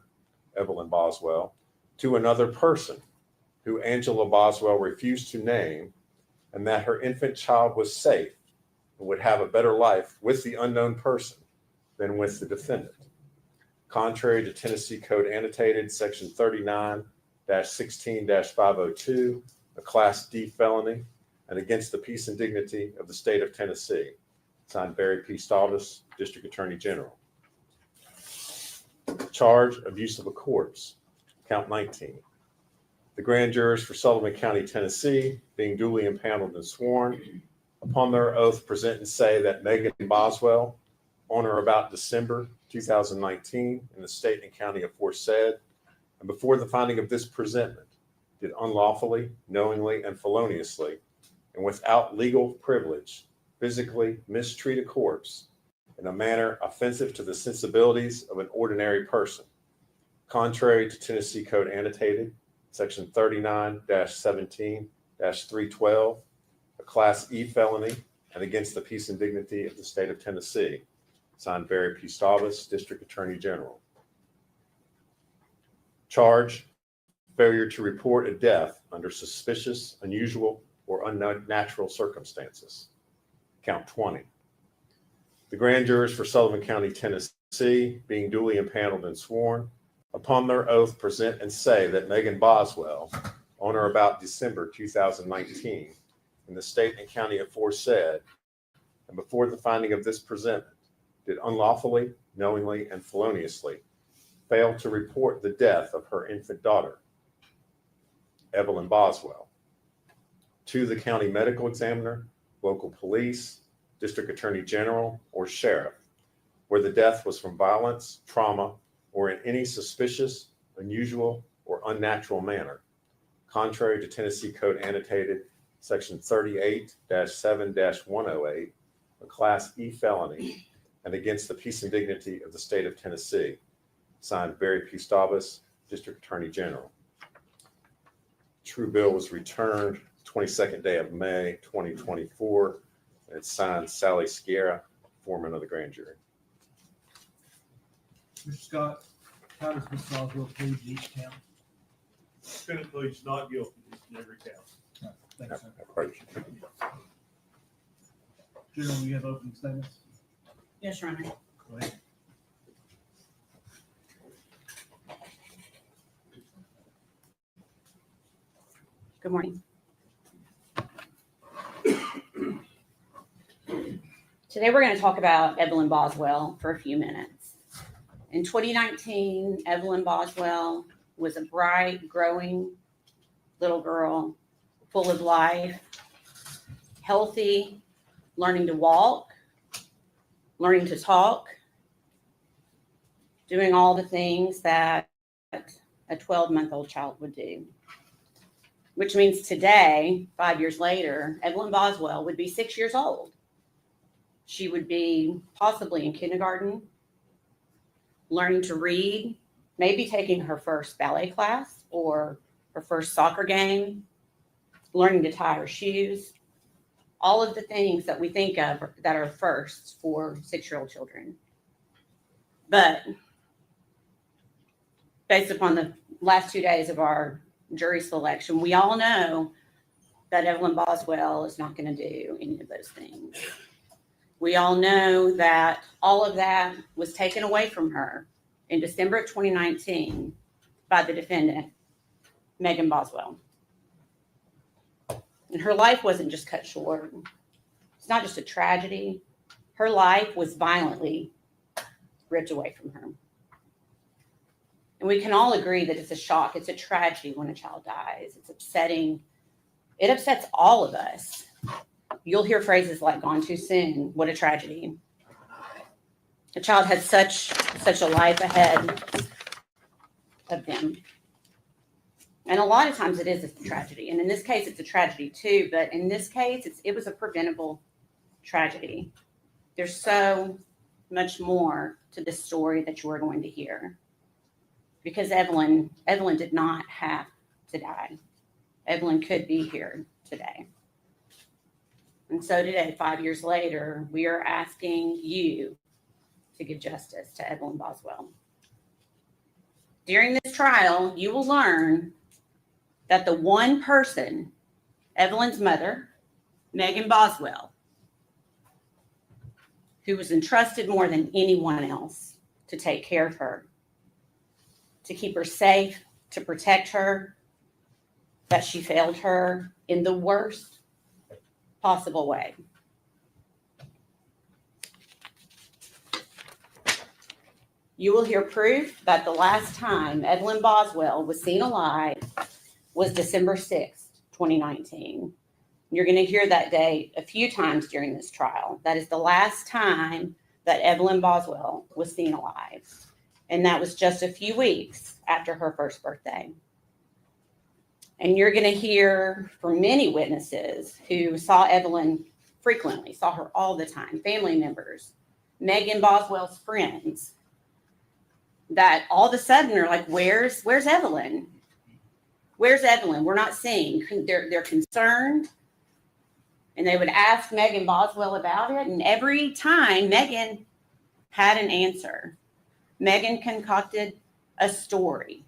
Evelyn Boswell, to another person who Angela Boswell refused to name, and that her infant child was safe and would have a better life with the unknown person than with the defendant. Contrary to Tennessee Code Annotated, Section 39-16-502, a Class D felony, and against the peace and dignity of the state of Tennessee. Signed Barry P. Staubus, District Attorney General. Charge, abuse of a corpse, count 19. The grand jurors for Sullivan County, Tennessee, being duly impaneled and sworn, upon their oath present and say that Megan Boswell, on or about December 2019, in the state and county aforesaid, and before the finding of this presentment, did unlawfully, knowingly, and feloniously, and without legal privilege, physically mistreat a corpse in a manner offensive to the sensibilities of an ordinary person, contrary to Tennessee Code Annotated, Section 39-17-312, a Class E felony, and against the peace and dignity of the state of Tennessee. Signed Barry P. Staubus, District Attorney General. Charge, failure to report a death under suspicious, unusual, or unnatural circumstances. Count 20. The grand jurors for Sullivan County, Tennessee, being duly impaneled and sworn, upon their oath present and say that Megan Boswell, on or about December 2019, in the state and county aforesaid, and before the finding of this presentment, did unlawfully, knowingly, and feloniously fail to report the death of her infant daughter, Evelyn Boswell, to the county medical examiner, local police, district attorney general, or sheriff, where the death was from violence, trauma, or in any suspicious, unusual, or unnatural manner, contrary to Tennessee Code Annotated, Section 38-7-108, a Class E felony, and against the peace and dignity of the state of Tennessee. Signed Barry P. Staubus, District Attorney General. True bill was returned 22nd day of May, 2024, and it's signed Sally Sierra, foreman of the grand jury. Mr. Scott, how does Ms. Boswell plead to each count? Defendant pleads not guilty in every count. Thank you, sir. Approach. General, you have opening statements? Yes, Your Honor. Go ahead. Good morning. Today, we're going to talk about Evelyn Boswell for a few minutes. In 2019, Evelyn Boswell was a bright, growing little girl, full of life, healthy, learning to walk, learning to talk, doing all the things that a 12-month-old child would do. Which means today, 5 years later, Evelyn Boswell would be 6 years old. She would be possibly in kindergarten, learning to read, maybe taking her first ballet class or her first soccer game, learning to tie her shoes, all of the things that we think of that are firsts for 6-year-old children. But based upon the last 2 days of our jury selection, we all know that Evelyn Boswell is not going to do any of those things. We all know that all of that was taken away from her in December of 2019 by the defendant, Megan Boswell. And her life wasn't just cut short. It's not just a tragedy. Her life was violently ripped away from her. And we can all agree that it's a shock. It's a tragedy when a child dies. It's upsetting. It upsets all of us. You'll hear phrases like "gone too soon," "what a tragedy." A child has such a life ahead of them. And a lot of times it is a tragedy. And in this case, it's a tragedy too. But in this case, it was a preventable tragedy. There's so much more to this story that you are going to hear. Because Evelyn did not have to die. Evelyn could be here today. And so today, 5 years later, we are asking you to give justice to Evelyn Boswell. During this trial, you will learn that the one person, Evelyn's mother, Megan Boswell, who was entrusted more than anyone else to take care of her, to keep her safe, to protect her, that she failed her in the worst possible way. You will hear proof that the last time Evelyn Boswell was seen alive was December 6th, 2019. You're going to hear that date a few times during this trial. That is the last time that Evelyn Boswell was seen alive. And that was just a few weeks after her first birthday. And you're going to hear from many witnesses who saw Evelyn frequently, saw her all the time, family members, Megan Boswell's friends, that all of a sudden are like, where's Evelyn? Where's Evelyn? We're not seeing. They're concerned. And they would ask Megan Boswell about it. And every time Megan had an answer. Megan concocted a story.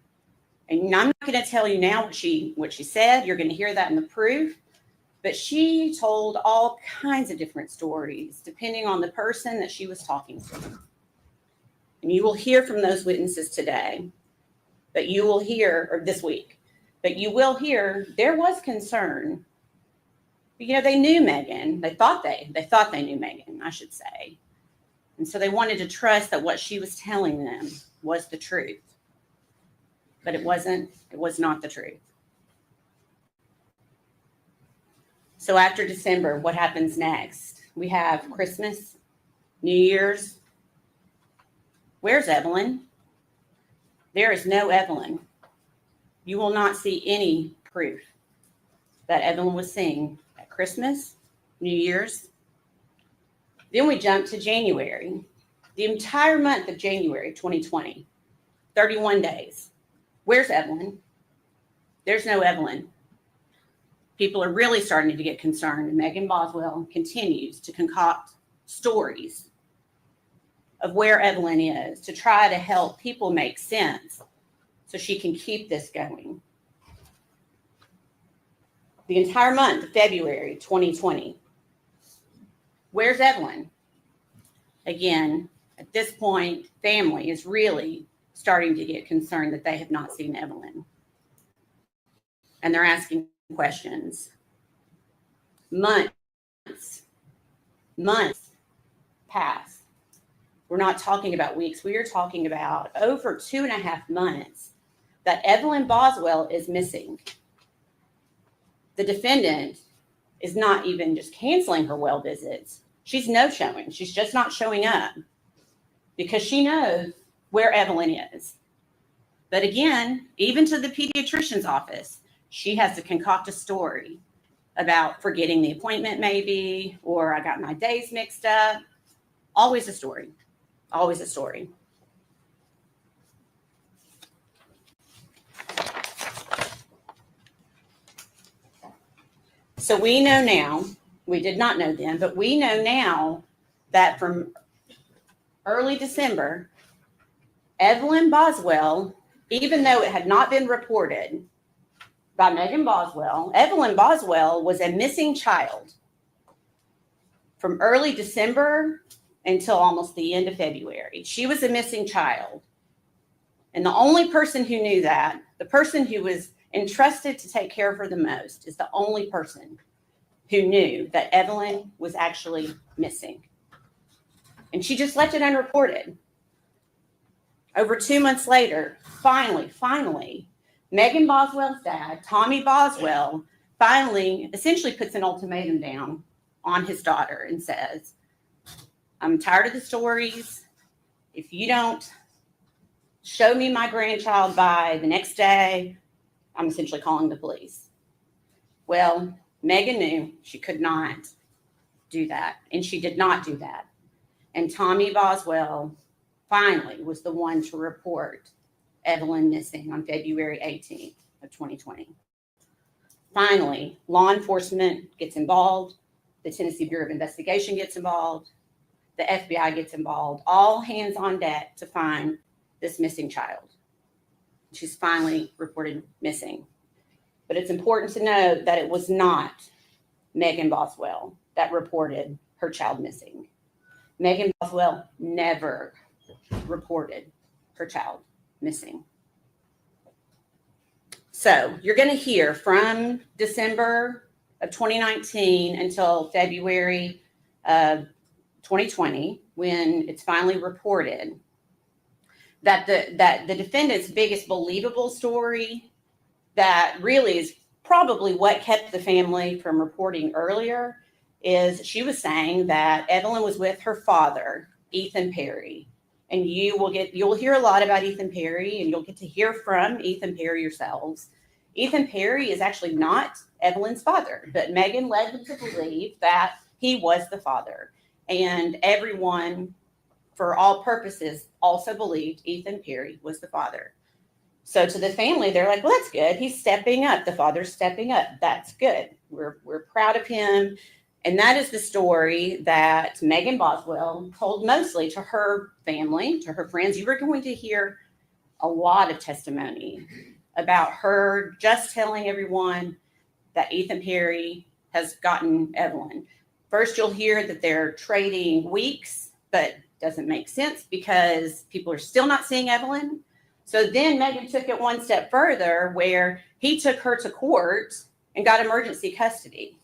And I'm not going to tell you now what she said. You're going to hear that in the proof. But she told all kinds of different stories, depending on the person that she was talking to. And you will hear from those witnesses today. But you will hear, or this week, but you will hear there was concern. You know, they knew Megan. They thought they knew Megan, I should say. And so they wanted to trust that what she was telling them was the truth. But it was not the truth. So after December, what happens next? We have Christmas, New Year's. Where's Evelyn? There is no Evelyn. You will not see any proof that Evelyn was seen at Christmas, New Year's. Then we jump to January. The entire month of January 2020, 31 days. Where's Evelyn? There's no Evelyn. People are really starting to get concerned, and Megan Boswell continues to concoct stories of where Evelyn is to try to help people make sense so she can keep this going. The entire month of February 2020. Where's Evelyn? Again, at this point, family is really starting to get concerned that they have not seen Evelyn. And they're asking questions. Months pass. We're not talking about weeks. We are talking about over 2.5 months that Evelyn Boswell is missing. The defendant is not even just canceling her well visits. She's no-showing. She's just not showing up because she knows where Evelyn is. But again, even to the pediatrician's office, she has to concoct a story about forgetting the appointment maybe, or I got my days mixed up. Always a story, always a story. So we know now, we did not know then, but we know now that from early December, Evelyn Boswell, even though it had not been reported by Megan Boswell, Evelyn Boswell was a missing child from early December until almost the end of February. She was a missing child. And the only person who knew that, the person who was entrusted to take care of her the most, is the only person who knew that Evelyn was actually missing. And she just left it unreported. Over 2 months later, finally, Megan Boswell's dad, Tommy Boswell, finally essentially puts an ultimatum down on his daughter and says, I'm tired of the stories. If you don't show me my grandchild by the next day, I'm essentially calling the police. Well, Megan knew she could not do that, and she did not do that. And Tommy Boswell finally was the one to report Evelyn missing on February 18th of 2020. Finally, law enforcement gets involved. The Tennessee Bureau of Investigation gets involved. The FBI gets involved. All hands on deck to find this missing child. She's finally reported missing. But it's important to note that it was not Megan Boswell that reported her child missing. Megan Boswell never reported her child missing. So you're going to hear from December of 2019 until February of 2020, when it's finally reported, that the defendant's biggest believable story, that really is probably what kept the family from reporting earlier, is she was saying that Evelyn was with her father, Ethan Perry. And you'll hear a lot about Ethan Perry, and you'll get to hear from Ethan Perry yourselves. Ethan Perry is actually not Evelyn's father, but Megan led them to believe that he was the father. And everyone, for all purposes, also believed Ethan Perry was the father. So to the family, they're like, well, that's good. He's stepping up. The father's stepping up. That's good. We're proud of him. And that is the story that Megan Boswell told mostly to her family, to her friends. You were going to hear a lot of testimony about her just telling everyone that Ethan Perry has gotten Evelyn. First, you'll hear that they're trading weeks, but doesn't make sense because people are still not seeing Evelyn. So then Megan took it one step further, where he took her to court and got emergency custody,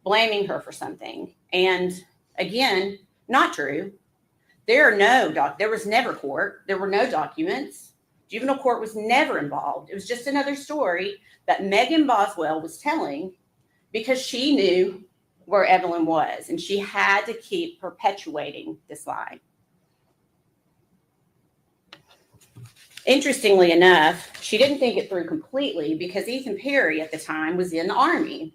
blaming her for something. And again, not true. There was never court. There were no documents. Juvenile court was never involved. It was just another story that Megan Boswell was telling because she knew where Evelyn was, and she had to keep perpetuating this lie. Interestingly enough, she didn't think it through completely because Ethan Perry at the time was in the Army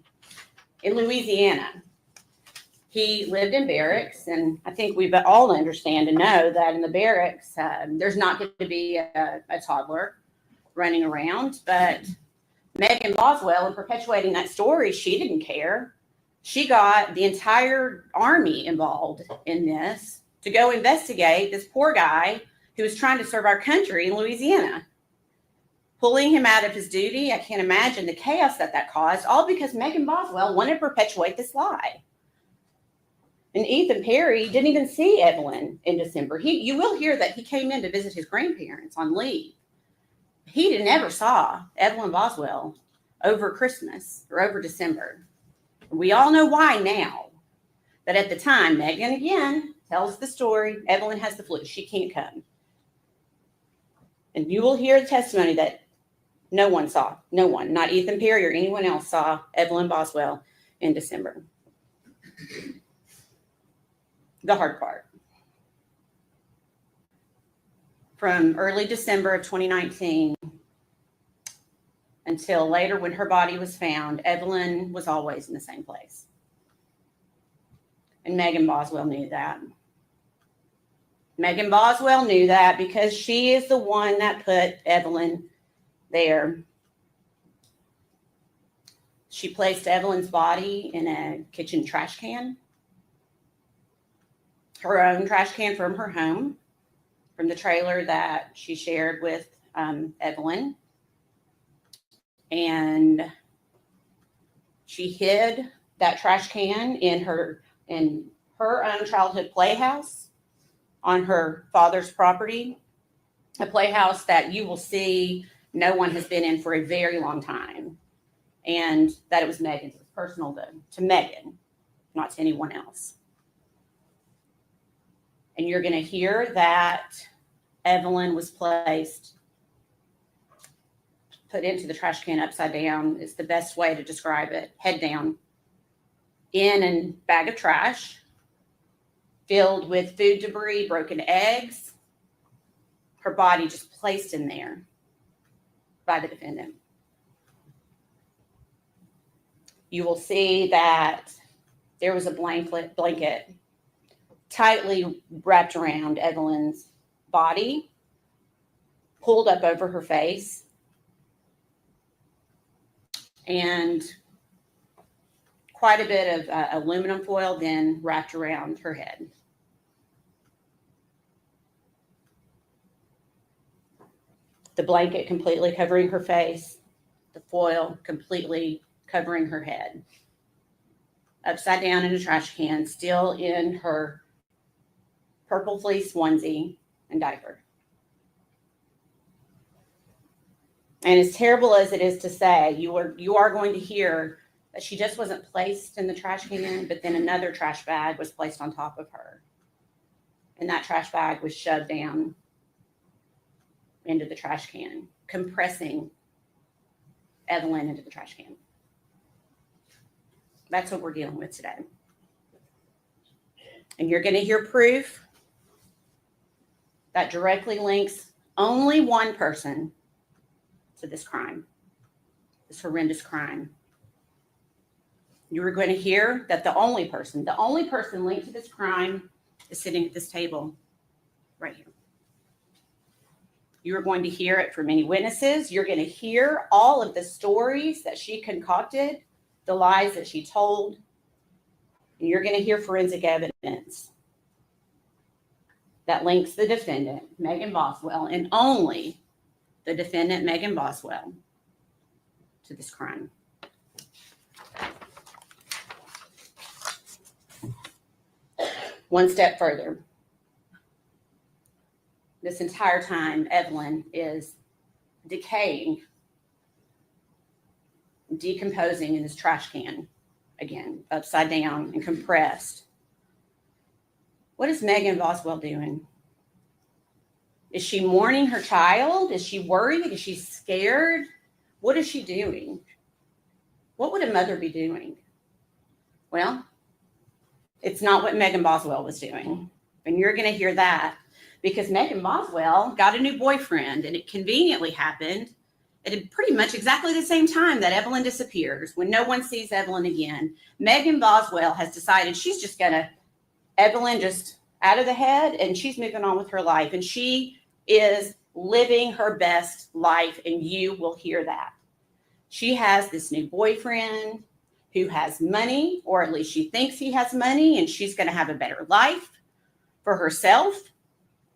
in Louisiana. He lived in barracks, and I think we all understand and know that in the barracks, there's not going to be a toddler running around. But Megan Boswell, in perpetuating that story, she didn't care. She got the entire Army involved in this to go investigate this poor guy who was trying to serve our country in Louisiana, pulling him out of his duty. I can't imagine the chaos that caused, all because Megan Boswell wanted to perpetuate this lie. And Ethan Perry didn't even see Evelyn in December. You will hear that he came in to visit his grandparents on leave. He never saw Evelyn Boswell over Christmas or over December. We all know why now. But at the time, Megan again tells the story. Evelyn has the flu. She can't come. And you will hear the testimony that no one, not Ethan Perry or anyone else, saw Evelyn Boswell in December. The hard part. From early December of 2019 until later when her body was found, Evelyn was always in the same place. And Megan Boswell knew that. Megan Boswell knew that because she is the one that put Evelyn there. She placed Evelyn's body in a kitchen trash can, her own trash can from her home, from the trailer that she shared with Evelyn. And she hid that trash can in her own childhood playhouse on her father's property, a playhouse that you will see no one has been in for a very long time. And that it was Megan's. It was personal to Megan, not to anyone else. And you're going to hear that Evelyn was put into the trash can upside down is the best way to describe it, head down, in a bag of trash filled with food debris, broken eggs, her body just placed in there by the defendant. You will see that there was a blanket tightly wrapped around Evelyn's body, pulled up over her face, and quite a bit of aluminum foil then wrapped around her head. The blanket completely covering her face, the foil completely covering her head. Upside down in a trash can, still in her purple fleece onesie and diaper. And as terrible as it is to say, you are going to hear that she just wasn't placed in the trash can, but then another trash bag was placed on top of her. And that trash bag was shoved down into the trash can, compressing Evelyn into the trash can. That's what we're dealing with today. And you're going to hear proof that directly links only one person to this crime, this horrendous crime. You are going to hear that the only person linked to this crime is sitting at this table right here. You are going to hear it from many witnesses. You're going to hear all of the stories that she concocted, the lies that she told. And you're going to hear forensic evidence that links the defendant, Megan Boswell, and only the defendant, Megan Boswell, to this crime. One step further. This entire time, Evelyn is decaying, decomposing in this trash can, again, upside down and compressed. What is Megan Boswell doing? Is she mourning her child? Is she worried? Is she scared? What is she doing? What would a mother be doing? Well, it's not what Megan Boswell was doing. And you're going to hear that because Megan Boswell got a new boyfriend, and it conveniently happened at pretty much exactly the same time that Evelyn disappears. When no one sees Evelyn again, Megan Boswell has decided she's just going to, Evelyn just out of the head, and she's moving on with her life. And she is living her best life, and you will hear that. She has this new boyfriend who has money, or at least she thinks he has money, and she's going to have a better life for herself.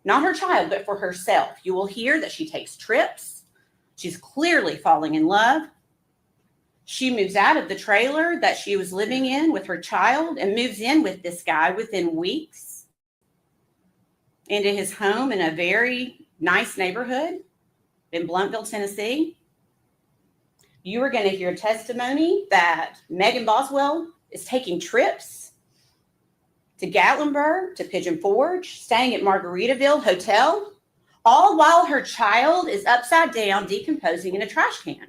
Not her child, but for herself. You will hear that she takes trips. She's clearly falling in love. She moves out of the trailer that she was living in with her child and moves in with this guy within weeks into his home in a very nice neighborhood in Bluntville, Tennessee. You are going to hear testimony that Megan Boswell is taking trips to Gatlinburg, to Pigeon Forge, staying at Margaritaville Hotel, all while her child is upside down, decomposing in a trash can.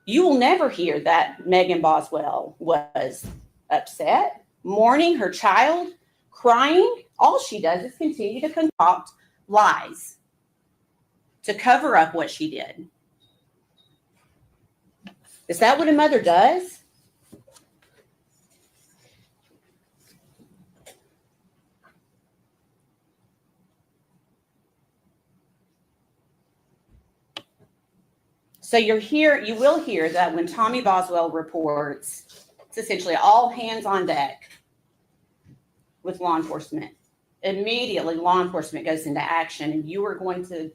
You will never hear that Megan Boswell was upset, mourning her child, crying. All she does is continue to concoct lies to cover up what she did. Is that what a mother does? So you will hear that when Tommy Boswell reports, it's essentially all hands on deck with law enforcement. Immediately, law enforcement goes into action, and you are going to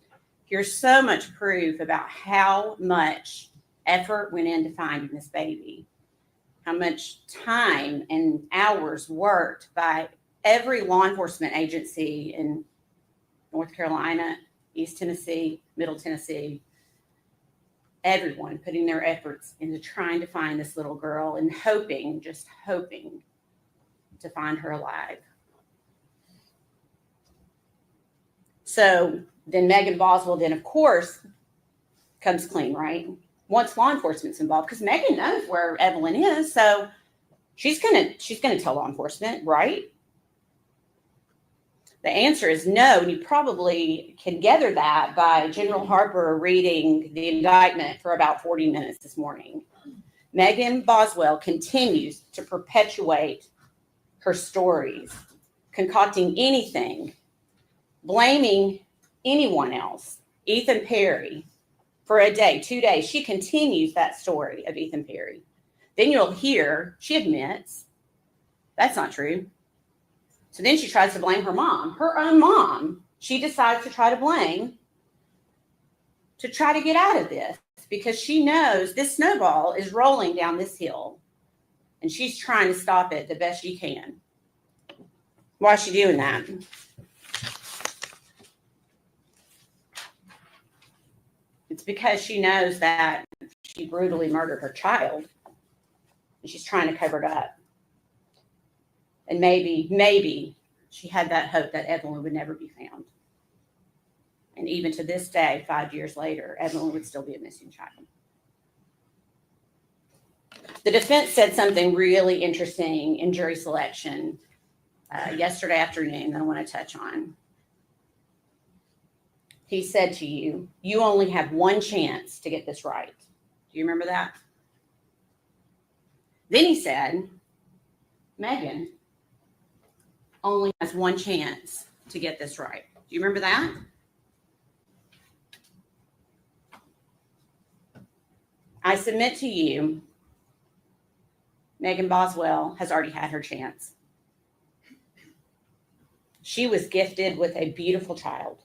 hear so much proof about how much effort went into finding this baby, how much time and hours worked by every law enforcement agency in North Carolina, East Tennessee, Middle Tennessee, everyone putting their efforts into trying to find this little girl and hoping, just hoping to find her alive. So then Megan Boswell then, of course, comes clean, right? Once law enforcement's involved, because Megan knows where Evelyn is, so she's gonna tell law enforcement, right? The answer is no, and you probably can gather that by General Harper reading the indictment for about 40 minutes this morning. Megan Boswell continues to perpetuate her stories, concocting anything, blaming anyone else, Ethan Perry, for a day, 2 days. She continues that story of Ethan Perry. Then you'll hear she admits that's not true. So then she tries to blame her mom, her own mom. She decides to try to blame to try to get out of this because she knows this snowball is rolling down this hill and she's trying to stop it the best she can. Why is she doing that? It's because she knows that she brutally murdered her child and she's trying to cover it up. And maybe she had that hope that Evelyn would never be found. And even to this day, 5 years later, Evelyn would still be a missing child. The defense said something really interesting in jury selection yesterday afternoon that I want to touch on. He said to you, you only have one chance to get this right. Do you remember that? Then he said, Megan only has one chance to get this right. Do you remember that? I submit to you, Megan Boswell has already had her chance. She was gifted with a beautiful child,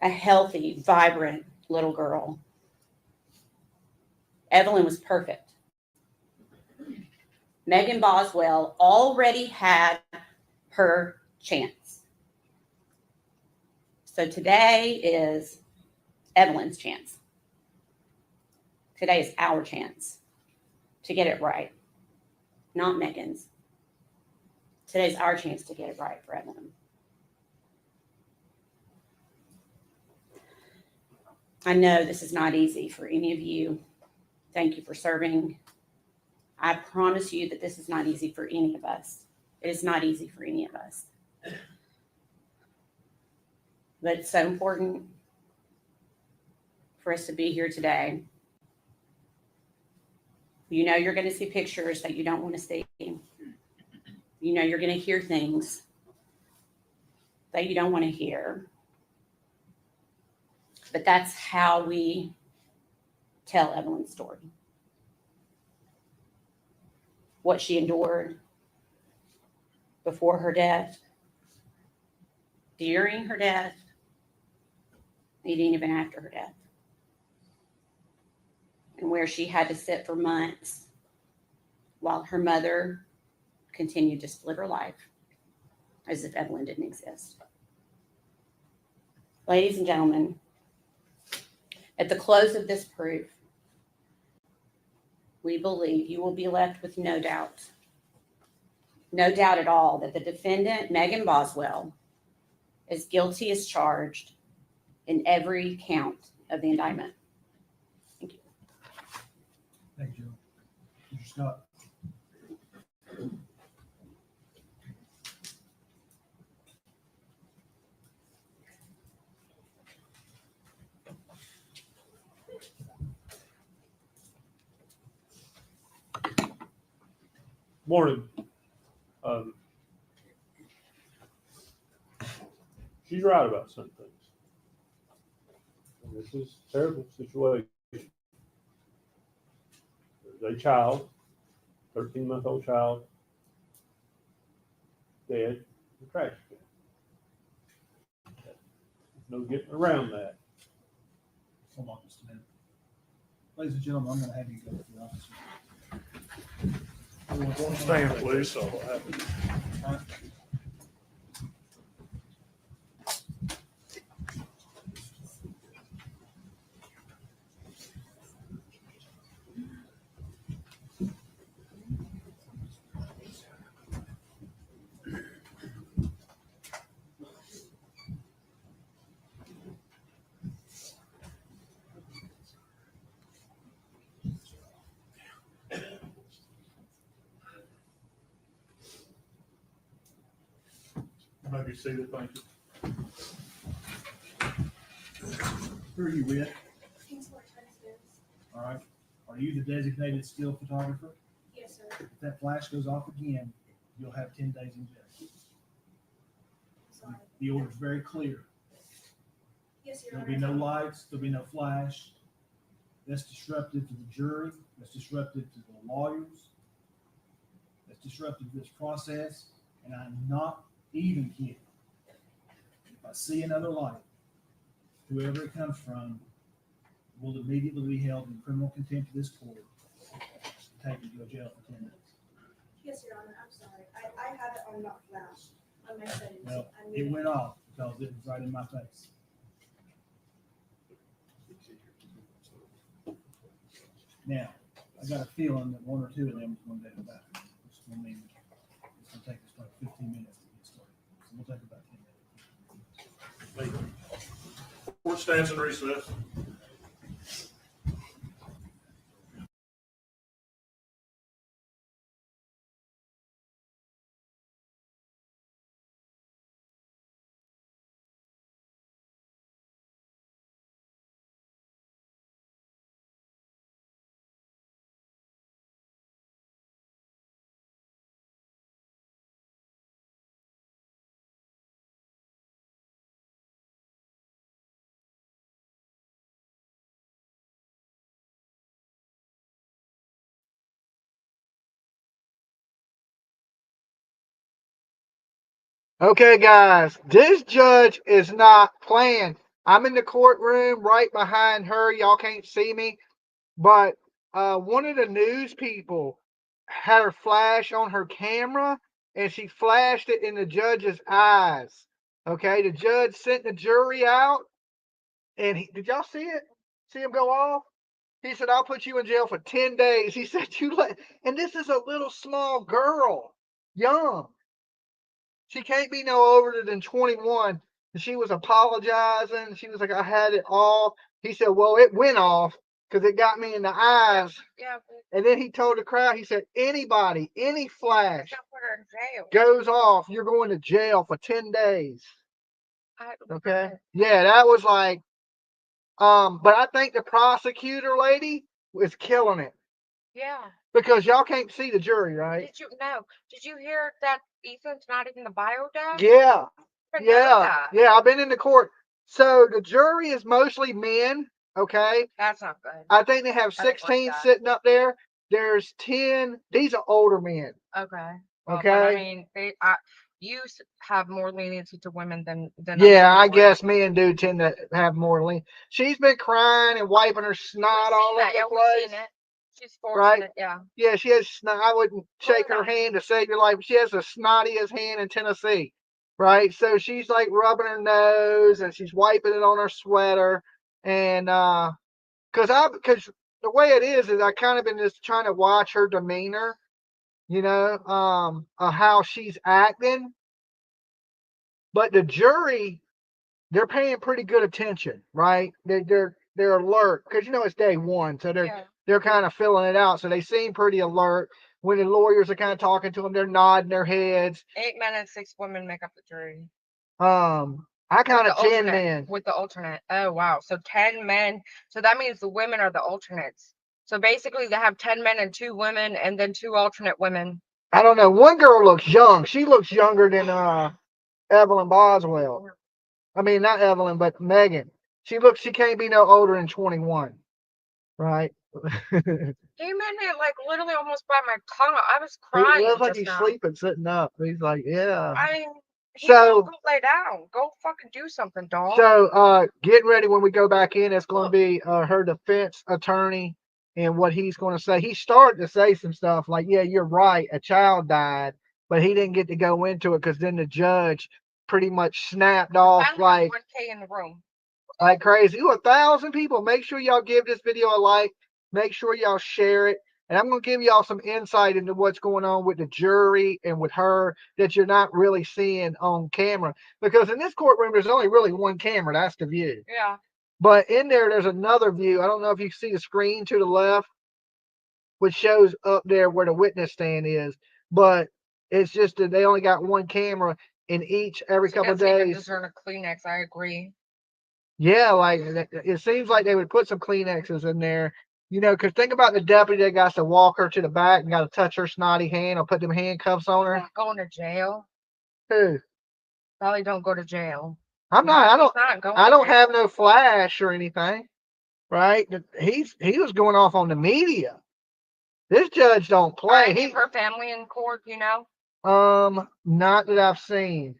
a healthy, vibrant little girl. Evelyn was perfect. Megan Boswell already had her chance. So today is Evelyn's chance. Today is our chance to get it right, not Megan's. Today's our chance to get it right for Evelyn. I know this is not easy for any of you. Thank you for serving. I promise you that this is not easy for any of us. It is not easy for any of us. But it's so important for us to be here today. You know you're going to see pictures that you don't want to see. You know you're going to hear things that you don't want to hear. But that's how we tell Evelyn's story. What she endured before her death, during her death, and even after her death. And where she had to sit for months while her mother continued to split her life as if Evelyn didn't exist. Ladies and gentlemen, at the close of this proof, we believe you will be left with no doubt at all that the defendant, Megan Boswell, is guilty as charged in every count of the indictment. Thank you. Thank you. Mr. Scott. Morning. She's right about some things. And this is a terrible situation. There's a child, 13-month-old child, dead in the trash can. No getting around that. Hold on just a minute. Ladies and gentlemen, I'm gonna have you go to the officer. Stand, please. All right. Maybe see the thank you. Who are you with? All right. Are you the designated still photographer? Yes, sir. If that flash goes off again, you'll have 10 days in jail. Sorry. The order's very clear. Yes, Your There'll Honor. be no lights, there'll be no flash. That's disruptive to the jury, that's disruptive to the lawyers. That's disruptive to this process, and I'm not even kidding. If I see another light, whoever it comes from will immediately be held in criminal contempt of this court, and taken to a jail for 10 days. Yes, Your Honor, I'm sorry. I have it on not flash on my settings. Well, I need it went off because it was right in my face. Now, I got a feeling that one or two of them is going to go back. Which will mean it's going to take us about 15 minutes to get started. So we'll take about 10 minutes. Thank you. Court stands in recess. Okay, guys, this judge is not playing. I'm in the courtroom right behind her. Y'all can't see me, but one of the news people had her flash on her camera, and she flashed it in the judge's eyes. Okay, the judge sent the jury out, and did y'all see it? See him go off? He said, "I'll put you in jail for 10 days." He said, and this is a little small girl, young. She can't be no older than 21. And she was apologizing. She was like, "I had it off." He said, "Well, it went off because it got me in the eyes." Yeah, And then he told the crowd, he said, "Anybody, any flash don't put her in jail. goes off, you're going to jail for 10 days. I- Okay. Yeah, that was like, but I think the prosecutor lady was killing it Yeah. because y'all can't see the jury, right? Did you hear that Ethan's not in the bio data? Yeah. I didn't know Yeah. that. Yeah. I've been in the court. So the jury is mostly men. Okay. That's not good. I think they have I don't like 16 that. sitting up there. There's 10. These are older men. Okay. Well, but I Okay. mean, you have more leniency to women than Yeah, I men. guess men do tend to have more lean. She's been crying and wiping her snot all over the We've seen place. it. She's forcing Right? it. Yeah. Yeah, she has snot. I wouldn't shake her no. hand to save your life. She has the snottiest hand in Tennessee. Right? So she's like rubbing her nose and she's wiping it on her sweater. And because the way it is I kind of been just trying to watch her demeanor, how she's acting. But the jury, they're paying pretty good attention, right? They're alert because it's day one, so they're kind of filling it out. So they seem pretty alert. When the lawyers are kind of talking to them, they're nodding their heads. 8 men and 6 women make up the jury. I counted 10 men. With the alternate. Oh wow. So 10 men. So that means the women are the alternates. So basically they have 10 men and 2 women and then 2 alternate women. I don't know. One girl looks young. She looks younger than Evelyn Boswell. I mean, not Evelyn, but Megan. She can't be no older than 21, right? He made me like literally almost bite my tongue. I was He crying looks like just he's now. sleeping, sitting up. He's like, yeah. I mean, he So- go lay down. Go fucking do something, dog. So, getting ready when we go back in, it's going to be her defense attorney and what he's going to say. He started to say some stuff like, yeah, you're right, a child died, but he didn't get to go into it because then the judge pretty much snapped off I only like, have 1K in the room. like crazy. You 1,000 people. Make sure y'all give this video a like. Make sure y'all share it. And I'm going to give y'all some insight into what's going on with the jury and with her that you're not really seeing on camera. Because in this courtroom, there's only really one camera. That's the view. Yeah. But in there's another view. I don't know if you see the screen to the left, which shows up there where the witness stand is. But it's just that they only got one camera in each every couple of days. Deserve a Kleenex. I agree. Yeah, like it seems like they would put some Kleenexes in there, because think about the deputy that got to walk her to the back and got to touch her snotty hand or put them handcuffs on her. Not going to jail. Who? Probably don't go to jail. I'm not. I don't. He's not going I to don't jail. have no flash or anything, right? He was going off on the media. This judge don't play. Any of her family in court, Not that I've seen.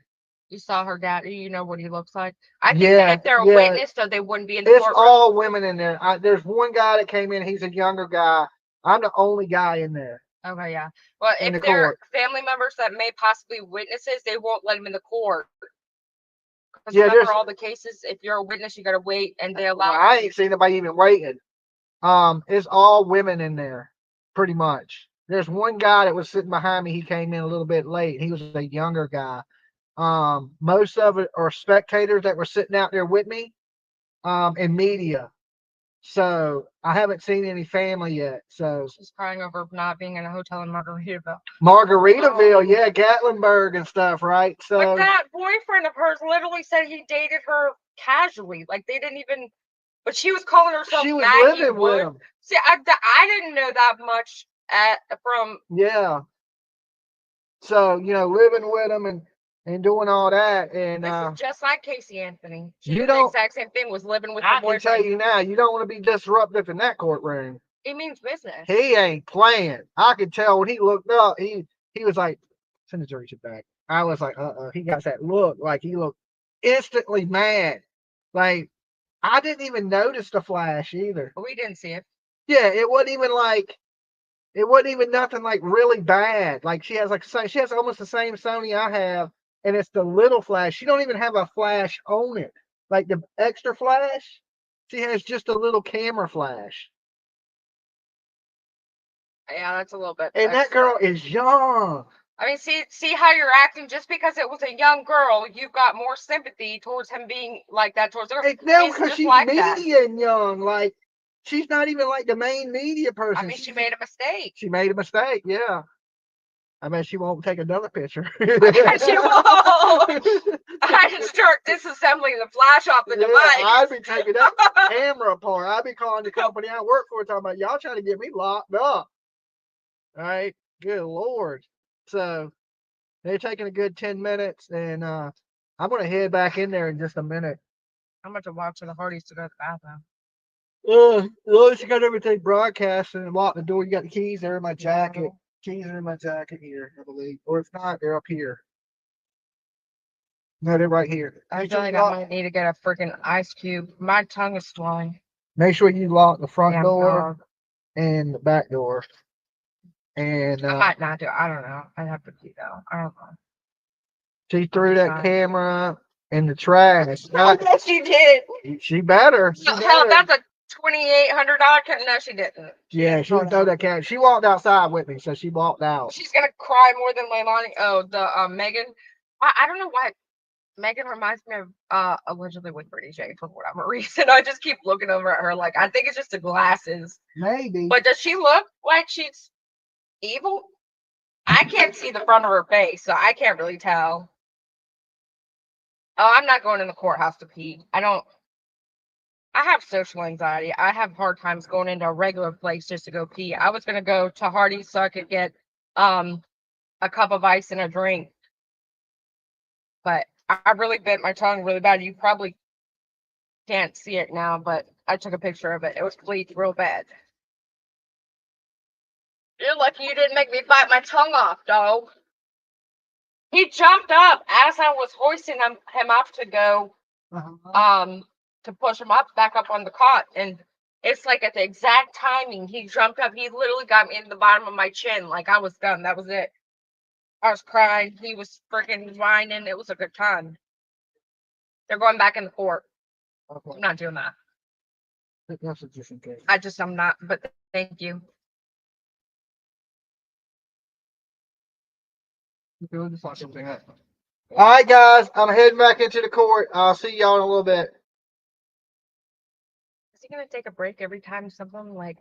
You saw her dad. You know what he looks like. I think Yeah, that if they're a yeah. witness, so they wouldn't be in the It's courtroom. all women in there. There's one guy that came in. He's a younger guy. I'm the only guy in there. Okay, yeah. Well, In the if they're court. family members that may possibly witnesses, they won't let them in the court. Because Yeah, remember there's- all the cases, if you're a witness, you got to wait, and they Well, allow. I ain't seen nobody even waiting. It's all women in there, pretty much. There's one guy that was sitting behind me. He came in a little bit late. He was a younger guy. Most of it are spectators that were sitting out there with me, and media. So I haven't seen any family yet. So She's crying over not being in a hotel in Margaritaville. Margaritaville, yeah, Gatlinburg and stuff, right? But So that boyfriend of hers literally said he dated her casually. Like they didn't even. But she was calling herself she was Maggie living Wood. with him. See, I didn't know that much from. Yeah. So, living with him and doing all that. And This is just like Casey Anthony. She you did the don't- exact same thing. Was living with I her can boyfriend. tell you now, you don't want to be disruptive in that courtroom. It means business. He ain't playing. I could tell when he looked up, he was like, send the jury shit back. I was like, he got that look. Like he looked instantly mad. Like I didn't even notice the flash either. We didn't see it. Yeah, it wasn't even nothing like really bad. Like she has almost the same Sony I have, and it's the little flash. She don't even have a flash on it. Like the extra flash, she has just a little camera flash. Yeah, that's a little bit. And that girl is young. I mean, see how you're acting. Just because it was a young girl, you've got more sympathy towards him being like that towards her. No, He's because just she's like media that. and young. Like she's not even like the main media person. I mean, she made a mistake. She made a mistake. Yeah. I mean, she won't take another picture. She won't. I just start disassembling the flash off the device. I'd be taking that camera apart. I'd be calling the company I work for, talking about y'all trying to get me locked up. All right. Good Lord. So they're taking a good 10 minutes, and I'm going to head back in there in just a minute. I'm about to walk to the Hardee's to go to the bathroom. As long as you got everything broadcast and lock the door, you got the keys there in my jacket. Keys are in my jacket here, I believe. Or if not, they're up here. No, they're right here. I feel like I might need to get a freaking ice cube. My tongue is swelling. Make sure you lock the front Damn door dog. and the back door. And I might not do. I don't know. I'd have to pee though. I don't know. she threw that camera in the trash. Yes, she did. She better. She Hell, better. that's a $2,800 camera. No, she didn't. Yeah, she would throw that camera. She walked outside with me, so she walked out. She's gonna cry more than Leilani. Oh, the Megan. I don't know why. Megan reminds me of allegedly with Brittany J for whatever reason. I just keep looking over at her like I think it's just the glasses. Maybe. But does she look like she's evil? I can't see the front of her face, so I can't really tell. Oh, I'm not going in the courthouse to pee. I have social anxiety. I have hard times going into a regular place just to go pee. I was gonna go to Hardee's so I could get a cup of ice and a drink. But I really bit my tongue really bad. You probably can't see it now, but I took a picture of it. It was bleeding real bad. You're lucky you didn't make me bite my tongue off, dog. He jumped up as I was hoisting him up to go, to push him up back up on the cot, and it's like at the exact timing he jumped up. He literally got me in the bottom of my chin, like I was done. That was it. I was crying. He was freaking whining. It was a good time. They're going back in the court. Okay. I'm not doing that. That's just in case. I'm not. But thank you. All right, guys, I'm heading back into the court. I'll see y'all in a little bit. Is he gonna take a break every time something like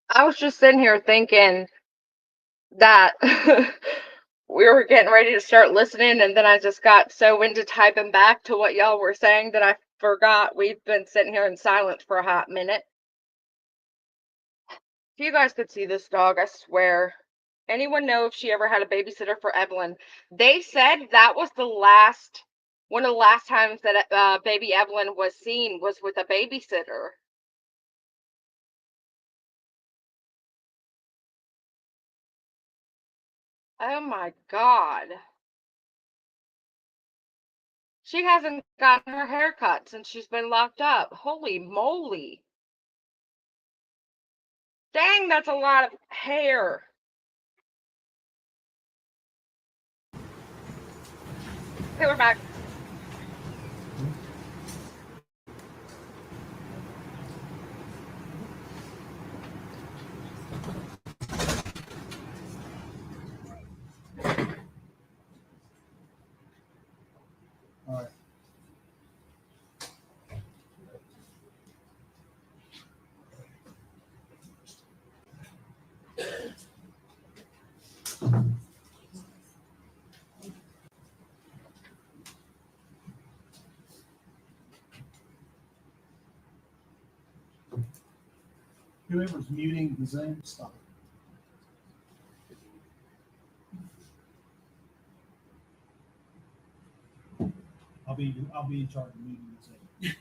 I was just sitting here thinking that we were getting ready to start listening, and then I just got so into typing back to what y'all were saying that I forgot we've been sitting here in silence for a hot minute. If you guys could see this dog, I swear. Anyone know if she ever had a babysitter for Evelyn? They said that was one of the last times that baby Evelyn was seen was with a babysitter. Oh my God. She hasn't gotten her hair cut since she's been locked up. Holy moly. Dang, that's a lot of hair. Okay, we're back. All right. Whoever's muting the Zoom, stop. I'll be in charge of muting the Zoom.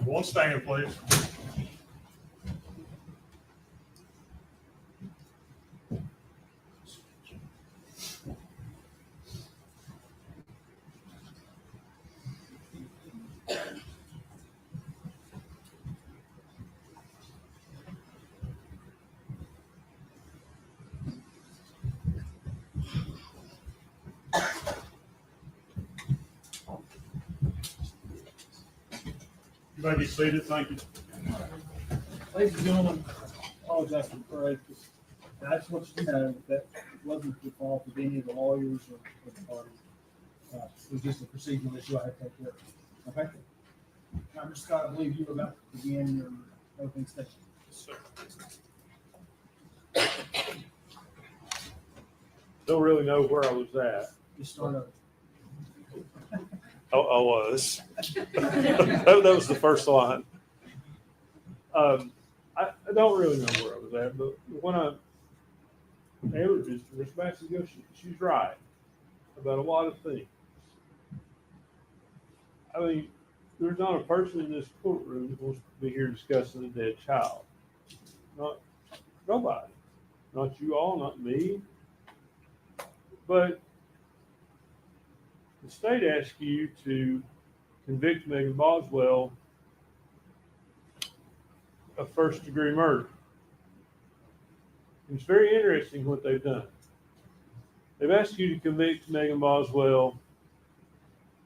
One stand, please. You may be seated. Thank you. Ladies and gentlemen, I apologize for the parade. I just want you to know that wasn't the fault of any of the lawyers or the parties. It was just a procedural issue I had to take care of. Okay? Now, Mr. Scott, I believe you were about to begin your opening statement. Don't really know where I was at. Just start over. I was. That was the first line. I don't really know where I was at, but when Ms. Massey goes, she's right about a lot of things. I mean, there's not a person in this courtroom that wants to be here discussing a dead child. Nobody. Not you all, not me. But the state asks you to convict Megan Boswell of first-degree murder. It's very interesting what they've done. They've asked you to convict Megan Boswell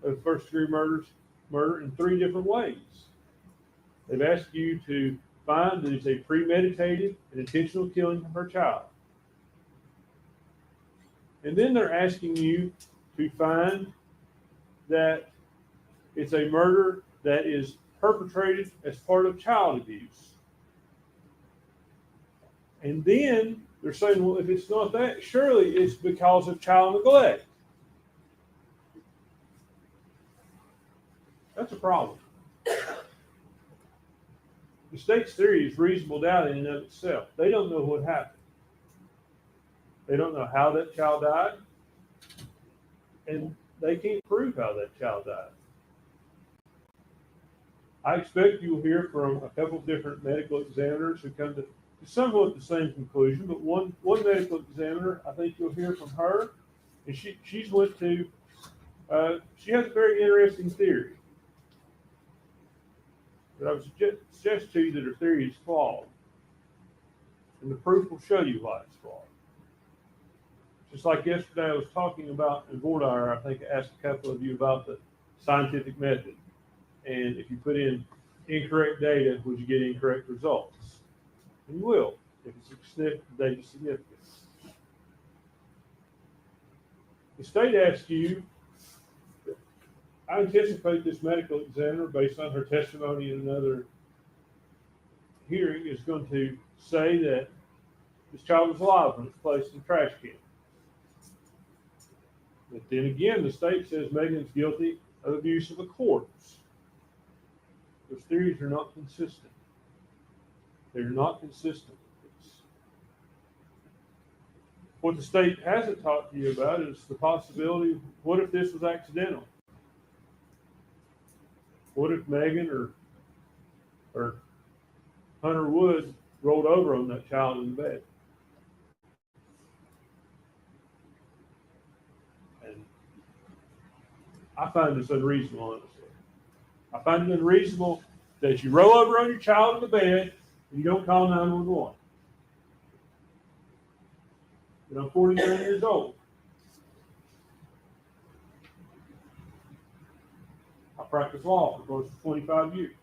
of first-degree murder in 3 different ways. They've asked you to find that it's a premeditated and intentional killing of her child. And then they're asking you to find that it's a murder that is perpetrated as part of child abuse. And then they're saying, well, if it's not that, surely it's because of child neglect. That's a problem. The state's theory is reasonable doubt in and of itself. They don't know what happened. They don't know how that child died. And they can't prove how that child died. I expect you'll hear from a couple of different medical examiners who come to somewhat the same conclusion, but one medical examiner, I think you'll hear from her, and she has a very interesting theory. But I would suggest to you that her theory is flawed. And the proof will show you why it's flawed. Just like yesterday I was talking about in Vordaer, I think I asked a couple of you about the scientific method. And if you put in incorrect data, would you get incorrect results? And you will. if it's the date of significance. The state asks you, I anticipate this medical examiner, based on her testimony in another hearing, is going to say that this child was alive when it's placed in the trash can. But then again, the state says Megan's guilty of abuse of a corpse. Those theories are not consistent. They're not consistent with this. What the state hasn't talked to you about is the possibility of what if this was accidental? What if Megan or Hunter Wood rolled over on that child in the bed? And I find this unreasonable, honestly. I find it unreasonable that you roll over on your child in the bed and you don't call 911. But I'm 49 years old. I practiced law for close to 25 years.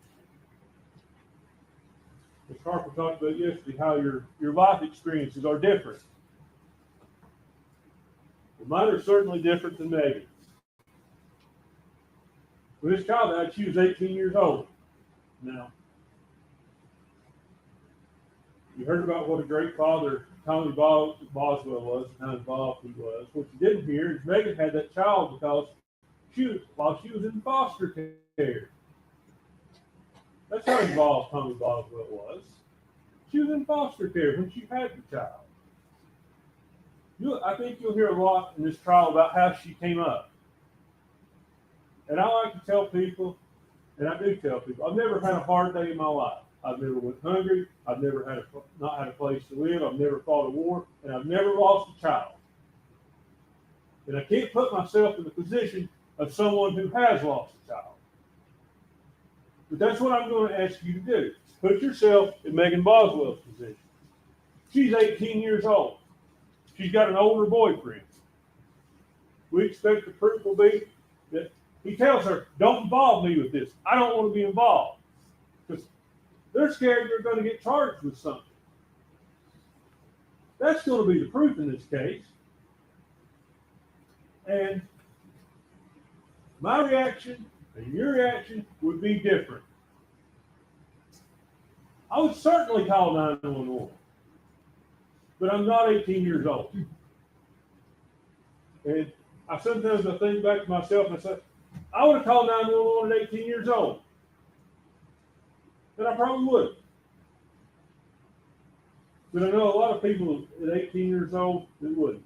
Ms. Harper talked about yesterday how your life experiences are different. Well, mine are certainly different than Megan's. When this child died, she was 18 years old. Now, you heard about what a great father Tommy Boswell was and how involved he was. What you didn't hear is Megan had that child because while she was in foster care. That's how involved Tommy Boswell was. She was in foster care when she had the child. I think you'll hear a lot in this trial about how she came up. And I like to tell people, and I do tell people, I've never had a hard day in my life. I've never went hungry. I've never not had a place to live. I've never fought a war, and I've never lost a child. And I can't put myself in the position of someone who has lost a child. But that's what I'm going to ask you to do. Put yourself in Megan Boswell's position. She's 18 years old. She's got an older boyfriend. We expect the proof will be that he tells her, don't involve me with this. I don't want to be involved. Because they're scared they're going to get charged with something. That's going to be the proof in this case. And my reaction and your reaction would be different. I would certainly call 911. But I'm not 18 years old. And sometimes I think back to myself and I say, I would have called 911 at 18 years old. And I probably would. But I know a lot of people at 18 years old that wouldn't.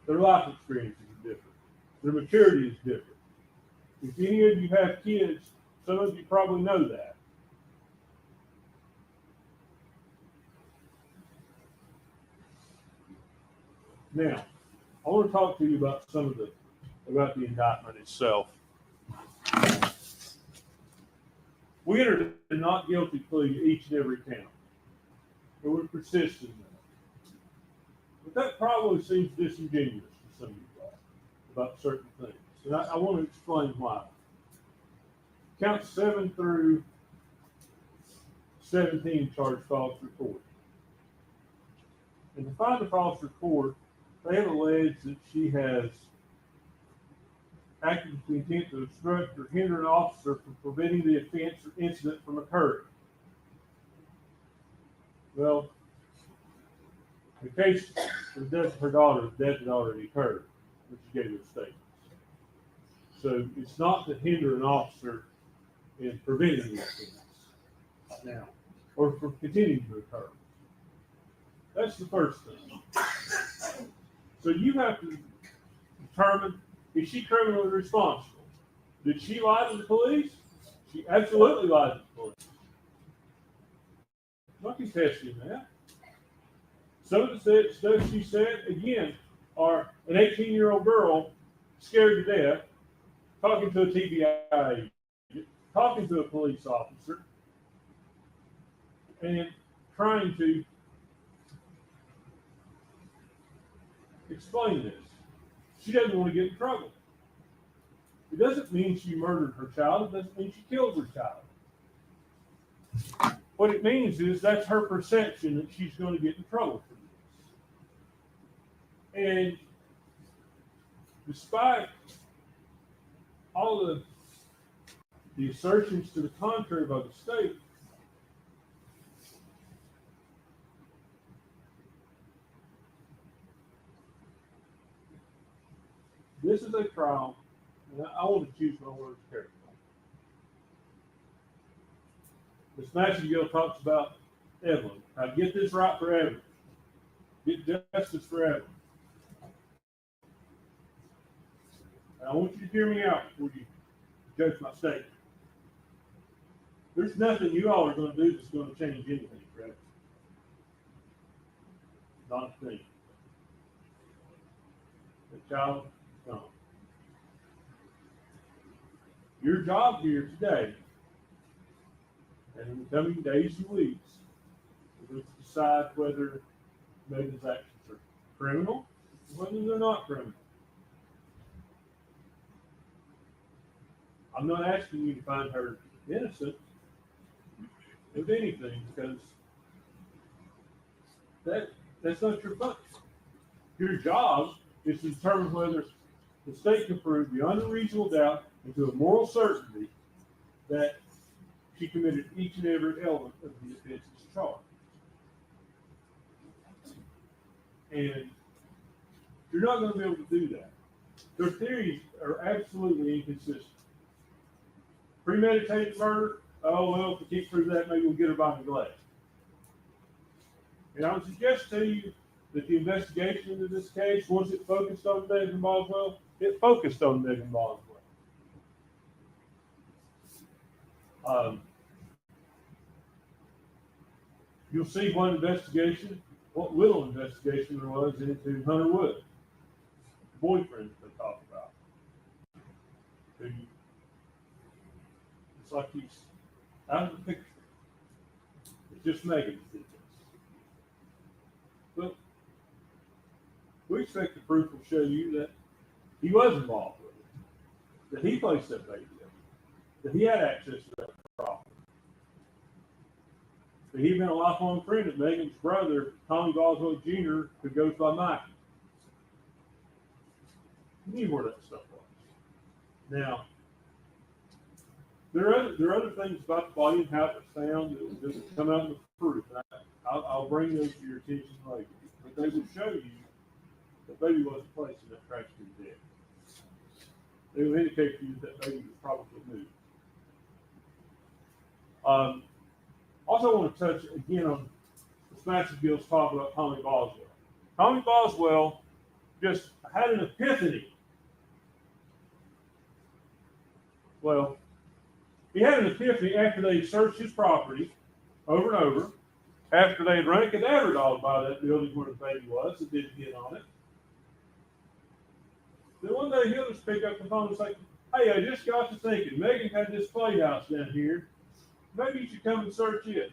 Their life experience is different. Their maturity is different. If any of you have kids, some of you probably know that. Now, I want to talk to you about about the indictment itself. We entered a not guilty plea to each and every count. And we're persistent in that. But that probably seems disingenuous to some of you guys about certain things. And I want to explain why. Counts 7 through 17 charge false report. And to find a false report, they have alleged that she has acted with the intent to obstruct or hinder an officer from preventing the offense or incident from occurring. Well, the case of the death of her daughter, the death had already occurred when she gave her statements. So it's not to hinder an officer in preventing the offense now, or from continuing to occur. That's the first thing. So you have to determine, is she criminally responsible? Did she lie to the police? She absolutely lied to the police. I'm not contesting that. Some of the stuff she said, again, are an 18-year-old girl scared to death, talking to a TBI agent, talking to a police officer, and trying to explain this. She doesn't want to get in trouble. It doesn't mean she murdered her child. It doesn't mean she killed her child. what it means is that's her perception that she's going to get in trouble for this. And despite all the assertions to the contrary by the state, this is a trial, and I want to choose my words carefully. This Massagill talks about Evelyn. Now get this right for Evelyn. Get justice for Evelyn. And I want you to hear me out before you judge my statement. There's nothing you all are going to do that's going to change anything, correct? Not a thing. The child is gone. Your job here today, and in the coming days and weeks, is to decide whether Megan's actions are criminal or whether they're not criminal. I'm not asking you to find her innocent of anything, because that's not your function. Your job is to determine whether the state can prove beyond a reasonable doubt and to a moral certainty that she committed each and every element of the offenses charged. And you're not going to be able to do that. Their theories are absolutely inconsistent. Premeditated murder, oh, well, if we can't prove that, maybe we'll get her by neglect. And I would suggest to you that the investigation into this case, once it focused on Megan Boswell, it focused on Megan Boswell. You'll see what little investigation there was into Hunter Wood, the boyfriend they talked about. It's like he's out of the picture. It's just Megan that did this. But we expect the proof will show you that he was involved with it, that he placed that baby there, that he had access to that property, that he'd been a lifelong friend of Megan's brother, Tommy Boswell Jr., who goes by Mike. He knew where that stuff was. Now, there are other things about the body and how it was found that doesn't come out in the proof. I'll bring those to your attention later. But they will show you that baby wasn't placed in that trash can dead. They will indicate to you that baby was probably moved. Also, I want to touch again on this Massagill talk about Tommy Boswell. Tommy Boswell just had an epiphany. Well, he had an epiphany after they searched his property over and over, after they had run a cadaver dog by that building where the baby was that didn't get on it. Then one day he'll just pick up the phone and say, hey, I just got to thinking, Megan had this playhouse down here. Maybe you should come and search it.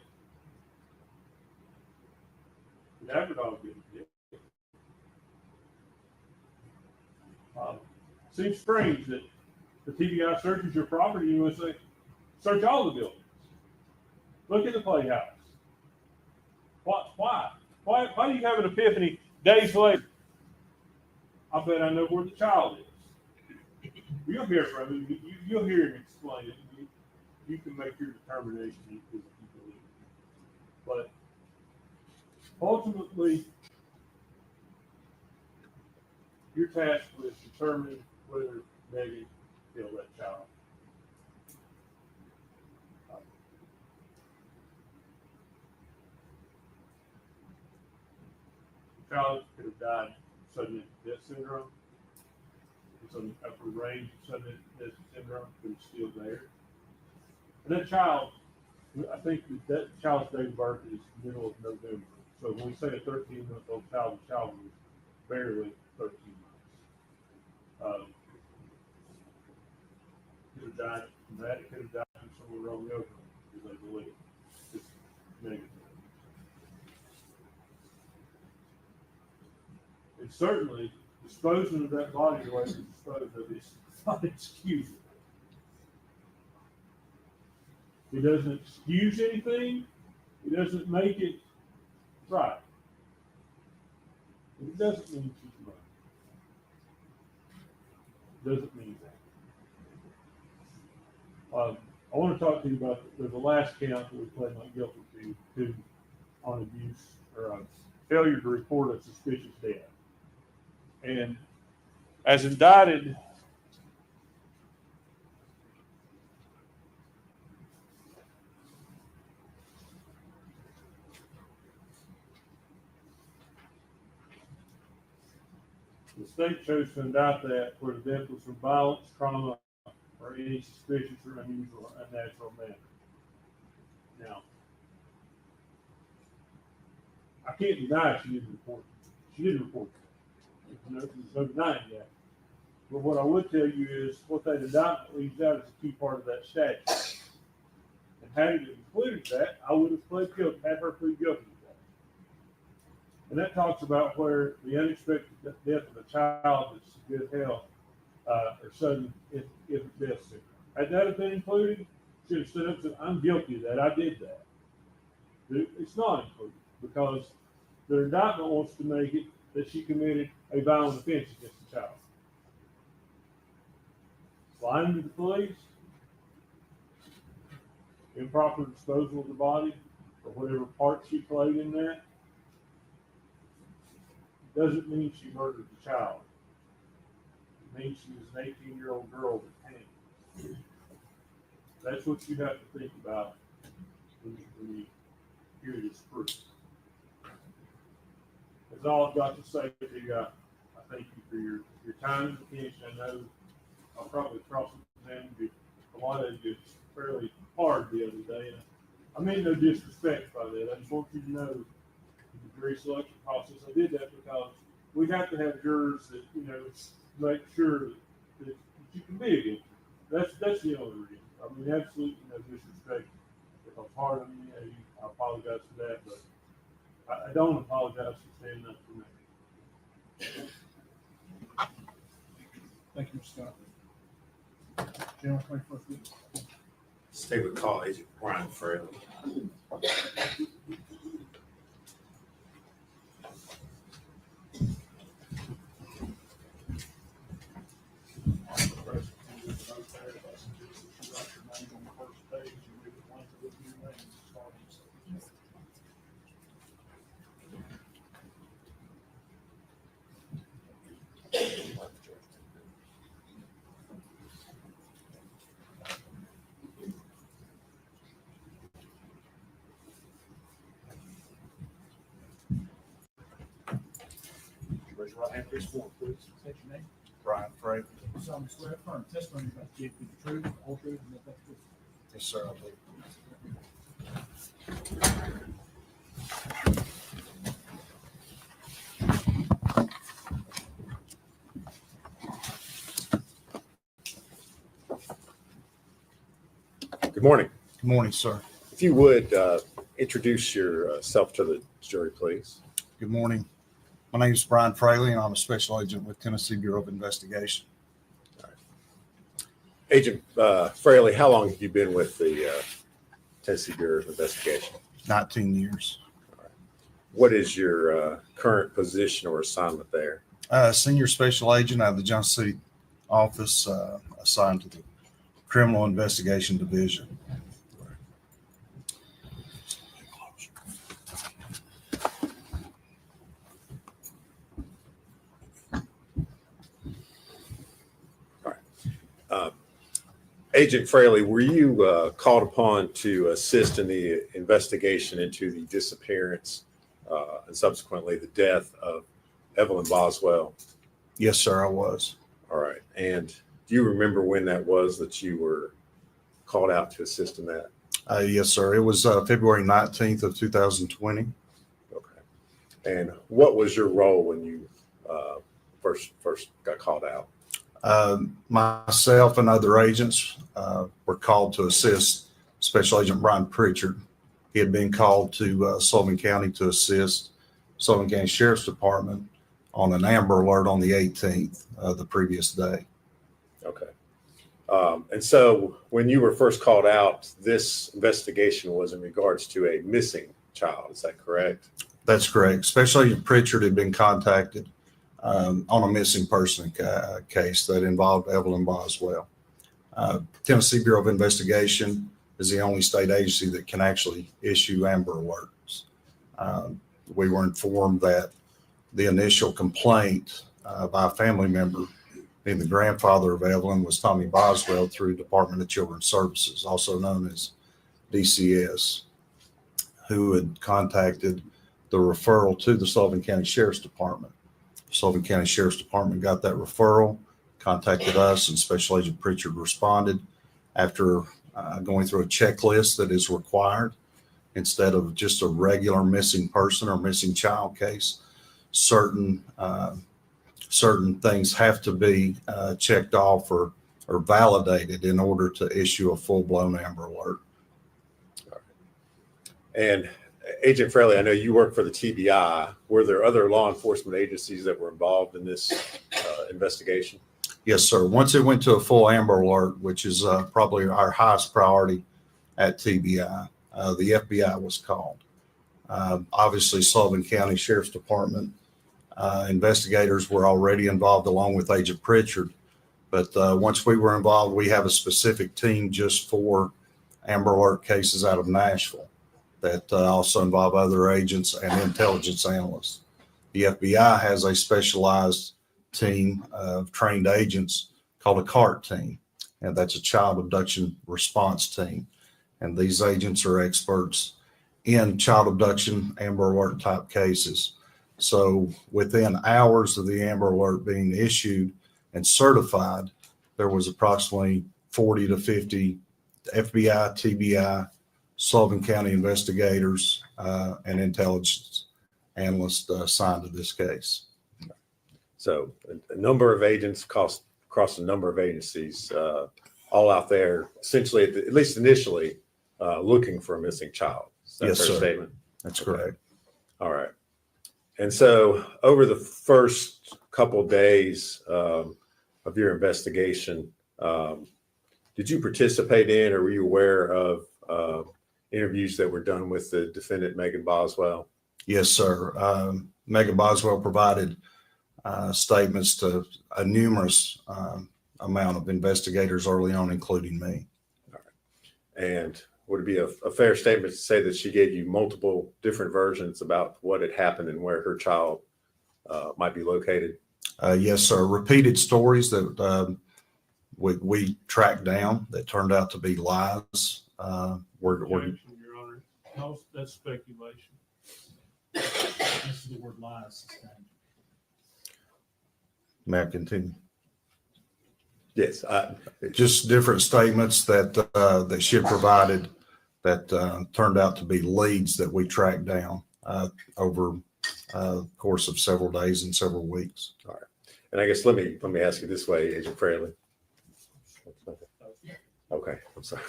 The cadaver dog didn't get it. Seems strange that the TV guy searches your property and you would say, search all the buildings. Look at the playhouse. Why? Why do you have an epiphany days later? I bet I know where the child is. You'll hear from him. You'll hear him explain it. You can make your determination if you believe it. But ultimately, you're tasked with determining whether Megan killed that child. The child could have died sudden death syndrome. It's on the upper range of sudden death syndrome, but it's still there. And that child, I think that child's date of birth is middle of November. So when we say a 13-month-old child, the child was barely 13 months. Could have died from that. It could have died from somewhere wrong over, as they believe. Just negative. And certainly, disposing of that body the way we disposed of it is not excusable. It doesn't excuse anything, It doesn't make it right. It doesn't mean she's murdered. Doesn't mean that. I want to talk to you about the last count that we pled not guilty to on abuse or failure to report a suspicious death. And as indicted, the state chose to indict that where the death was from violence, trauma, or any suspicious or unusual or unnatural manner. Now, I can't deny she didn't report it. She didn't report it. There's no denying that. But what I would tell you is what that indictment leaves out is a key part of that statute. And had it included that, I would have pled guilty, had her plead guilty to that. And that talks about where the unexpected death of a child that's in good health or sudden if death sick. Had that have been included, should have stood up and said, I'm guilty of that. I did that. It's not included because the indictment wants to make it that she committed a violent offense against the child. Lying to the police, improper disposal of the body, or whatever part she played in that, doesn't mean she murdered the child. It means she was an 18-year-old girl that panicked. That's what you have to think about when you hear this proof. That's all I've got to say to you. I thank you for your time and attention. I know I'll probably cross-examine you. A lot of you it's fairly hard the other day. I mean no disrespect by that. I just want you to know the jury selection process. I did that because we have to have jurors that, make sure that you can be against you. That's the only reason. I mean, absolutely no disrespect. If I'm hard on you, I apologize for that, but I don't apologize for standing up for me. Thank you, Scott. January 21st. Stay with call agent Brian Fraley. Raise your right hand, please, forward, please. State your name. Brian Frey. Solemnly swear affirm testimony about to give you the truth, the whole truth, and nothing but the truth. Yes, sir, I believe. Good morning. Good morning, sir. If you would introduce yourself to the jury, please. Good morning. My name is Brian Fraley, and I'm a special agent with Tennessee Bureau of Investigation. Agent Fraley, how long have you been with the Tennessee Bureau of Investigation? 19 years. What is your current position or assignment there? Senior special agent out of the Johnson City office, assigned to the Criminal Investigation Division. Agent Fraley, were you called upon to assist in the investigation into the disappearance and subsequently the death of Evelyn Boswell? Yes, sir, I was. All right. And do you remember when that was that you were called out to assist in that? Yes, sir. It was February 19th of 2020. Okay. And what was your role when you first got called out? Myself and other agents were called to assist Special Agent Brian Pritchard. He had been called to Sullivan County to assist Sullivan County Sheriff's Department on an Amber Alert on the 18th of the previous day. Okay. And so when you were first called out, this investigation was in regards to a missing child. Is that correct? That's correct. Special Agent Pritchard had been contacted on a missing person case that involved Evelyn Boswell. Tennessee Bureau of Investigation is the only state agency that can actually issue Amber Alerts. We were informed that the initial complaint by a family member, being the grandfather of Evelyn, was Tommy Boswell through Department of Children's Services, also known as DCS, who had contacted the referral to the Sullivan County Sheriff's Department. Sullivan County Sheriff's Department got that referral, contacted us, and Special Agent Pritchard responded after going through a checklist that is required. Instead of just a regular missing person or missing child case, certain things have to be checked off or validated in order to issue a full-blown Amber Alert. And Agent Fraley, I know you work for the TBI. Were there other law enforcement agencies that were involved in this investigation? Yes, sir. Once it went to a full Amber Alert, which is probably our highest priority at TBI, the FBI was called. Obviously, Sullivan County Sheriff's Department investigators were already involved along with Agent Pritchard. But once we were involved, we have a specific team just for Amber Alert cases out of Nashville that also involve other agents and intelligence analysts. The FBI has a specialized team of trained agents called a CART team, and that's a child abduction response team. And these agents are experts in child abduction, Amber Alert type cases. So within hours of the Amber Alert being issued and certified, there was approximately 40 to 50 FBI, TBI, Sullivan County investigators, and intelligence analysts assigned to this case. So a number of agents across a number of agencies, all out there, essentially, at least initially, looking for a missing child. Is that Yes, a fair sir. statement? That's Okay. correct. All right. And so over the first couple of days of your investigation, did you participate in or were you aware of interviews that were done with the defendant, Megan Boswell? Yes, sir. Megan Boswell provided statements to a numerous amount of investigators early on, including me. All right. And would it be a fair statement to say that she gave you multiple different versions about what had happened and where her child might be located? Yes, sir. Repeated stories that we tracked down that turned out to be lies. Objection, Your Honor. No, that's speculation. This is the word lies. May I continue? Yes. Just different statements that she had provided that turned out to be leads that we tracked down over the course of several days and several weeks. All right. And I guess let me ask you this way, Agent Fraley. Okay, I'm sorry.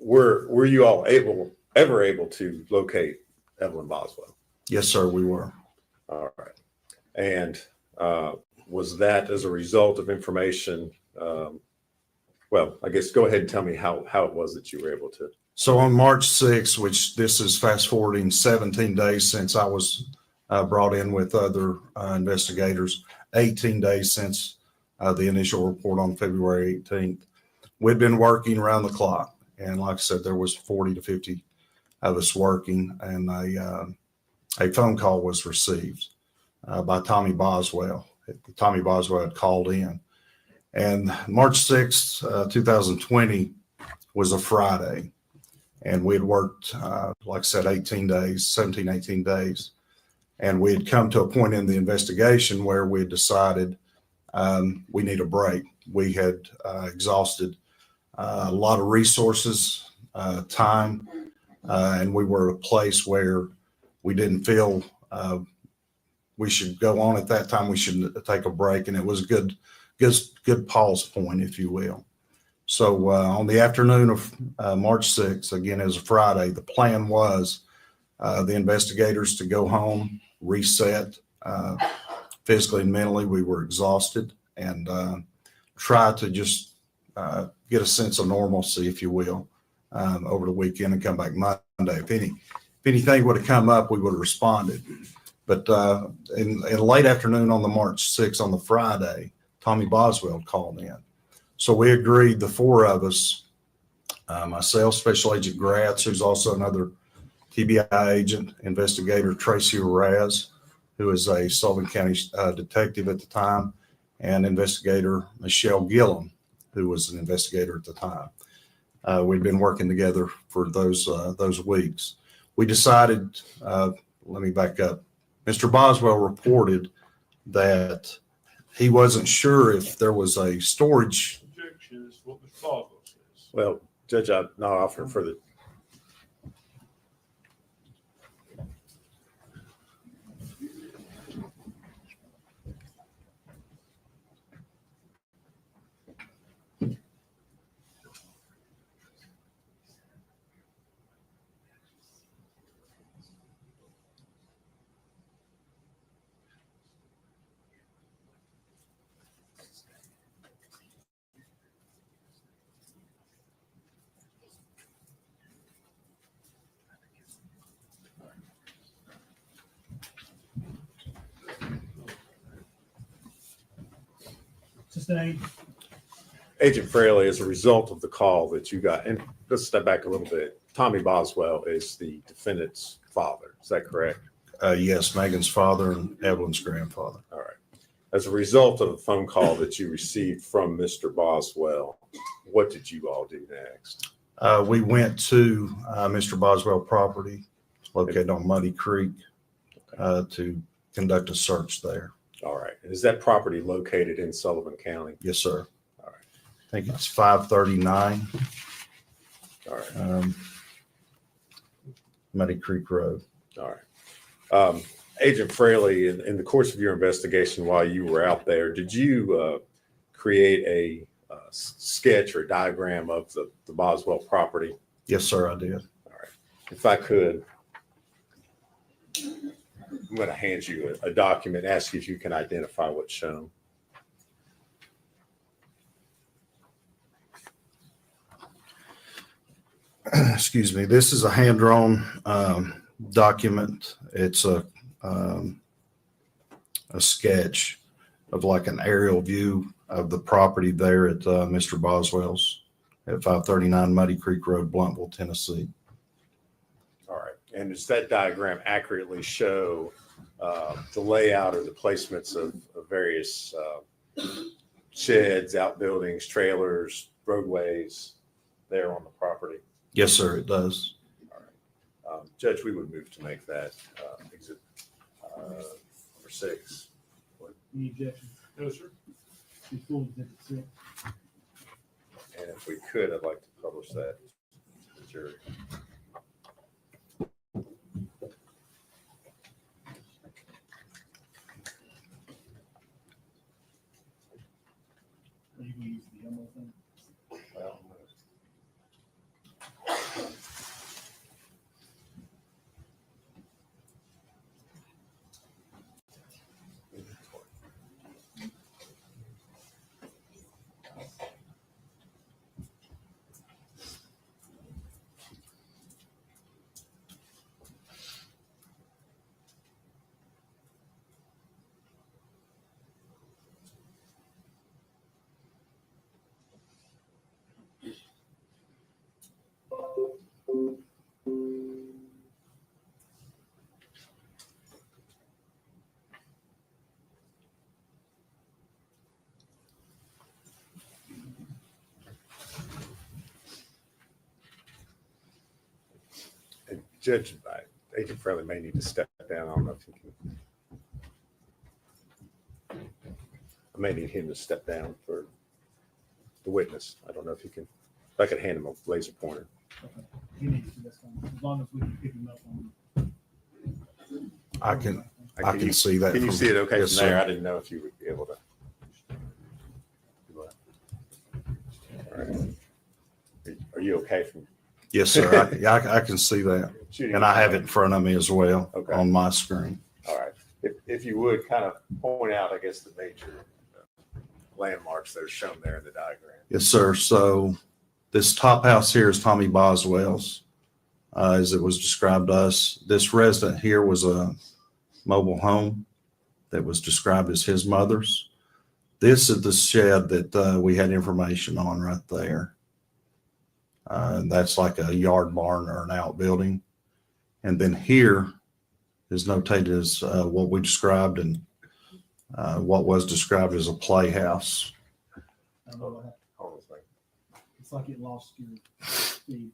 Were you all ever able to locate Evelyn Boswell? Yes, sir, we were. All right. And was that as a result of information? Well, I guess go ahead and tell me how it was that you were able to. So on March 6th, which this is fast forwarding 17 days since I was brought in with other investigators, 18 days since the initial report on February 18th, we'd been working around the clock. And like I said, there was 40 to 50 of us working, and a phone call was received by Tommy Boswell. Tommy Boswell had called in. And March 6th, 2020 was a Friday. And we had worked, like I said, 18 days. And we had come to a point in the investigation where we had decided we need a break. We had exhausted a lot of resources, time, and we were at a place where we didn't feel we should go on at that time. We should take a break, and it was a good pause point, if you will. So on the afternoon of March 6th, again, it was a Friday, the plan was the investigators to go home, reset physically and mentally. We were exhausted, and try to just get a sense of normalcy, if you will, over the weekend and come back Monday. if anything would have come up, we would have responded. But in late afternoon on the March 6th, on the Friday, Tommy Boswell called in. So we agreed, the four of us, myself, Special Agent Gratz, who's also another TBI agent, investigator Tracy Raz, who is a Sullivan County detective at the time, and investigator Michelle Gillum, who was an investigator at the time. We'd been working together for those weeks. We decided, let me back up. Mr. Boswell reported that he wasn't sure if there was a storage. Objection is what Mr. Boswell says. Well, Judge, I'm not offering further. Sustained. Agent Fraley, as a result of the call that you got, and let's step back a little bit. Tommy Boswell is the defendant's father. Is that correct? Yes, Megan's father and Evelyn's grandfather. All right. As a result of the phone call that you received from Mr. Boswell, what did you all do next? We went to Mr. Boswell property located on Muddy Creek to conduct a search there. All right. And is that property located in Sullivan County? Yes, sir. All right. I think it's 539 All right. Muddy Creek Road. All right. Agent Fraley, in the course of your investigation while you were out there, did you create a sketch or diagram of the Boswell property? Yes, sir, I did. All right. If I could, I'm going to hand you a document, ask you if you can identify what's shown. Excuse me. This is a hand-drawn document. It's a sketch of like an aerial view of the property there at Mr. Boswell's at 539 Muddy Creek Road, Bluntville, Tennessee. All right. And does that diagram accurately show the layout or the placements of various sheds, outbuildings, trailers, roadways there on the property? Yes, sir, it does. All right. Judge, we would move to make that exhibit number 6. Any objection? No, sir. Before exhibit 6. And if we could, I'd like to publish that to the jury. Are you going to use the yellow thing? Well, Judge, Agent Fraley may need to step down. I don't know if he can. I may need him to step down for the witness. I don't know if he can. If I could hand him a laser pointer. Okay. He needs to, that's fine. As long as we can pick him up on. I can see that. Can you from- see it okay Yes, from there? sir. I didn't know if you would be able to. All right. Are you okay from Yes, sir. I can see that. shooting? And I have it in front of me as well Okay. on my screen. All right. If you would kind of point out, I guess, the major landmarks that are shown there in the diagram. Yes, sir. So this top house here is Tommy Boswell's. as it was described to us. This resident here was a mobile home that was described as his mother's. This is the shed that we had information on right there. That's like a yard barn or an outbuilding. And then here is notated as what we described and what was described as a playhouse. I don't know what happened. Hold on a second. It's like it lost your speed.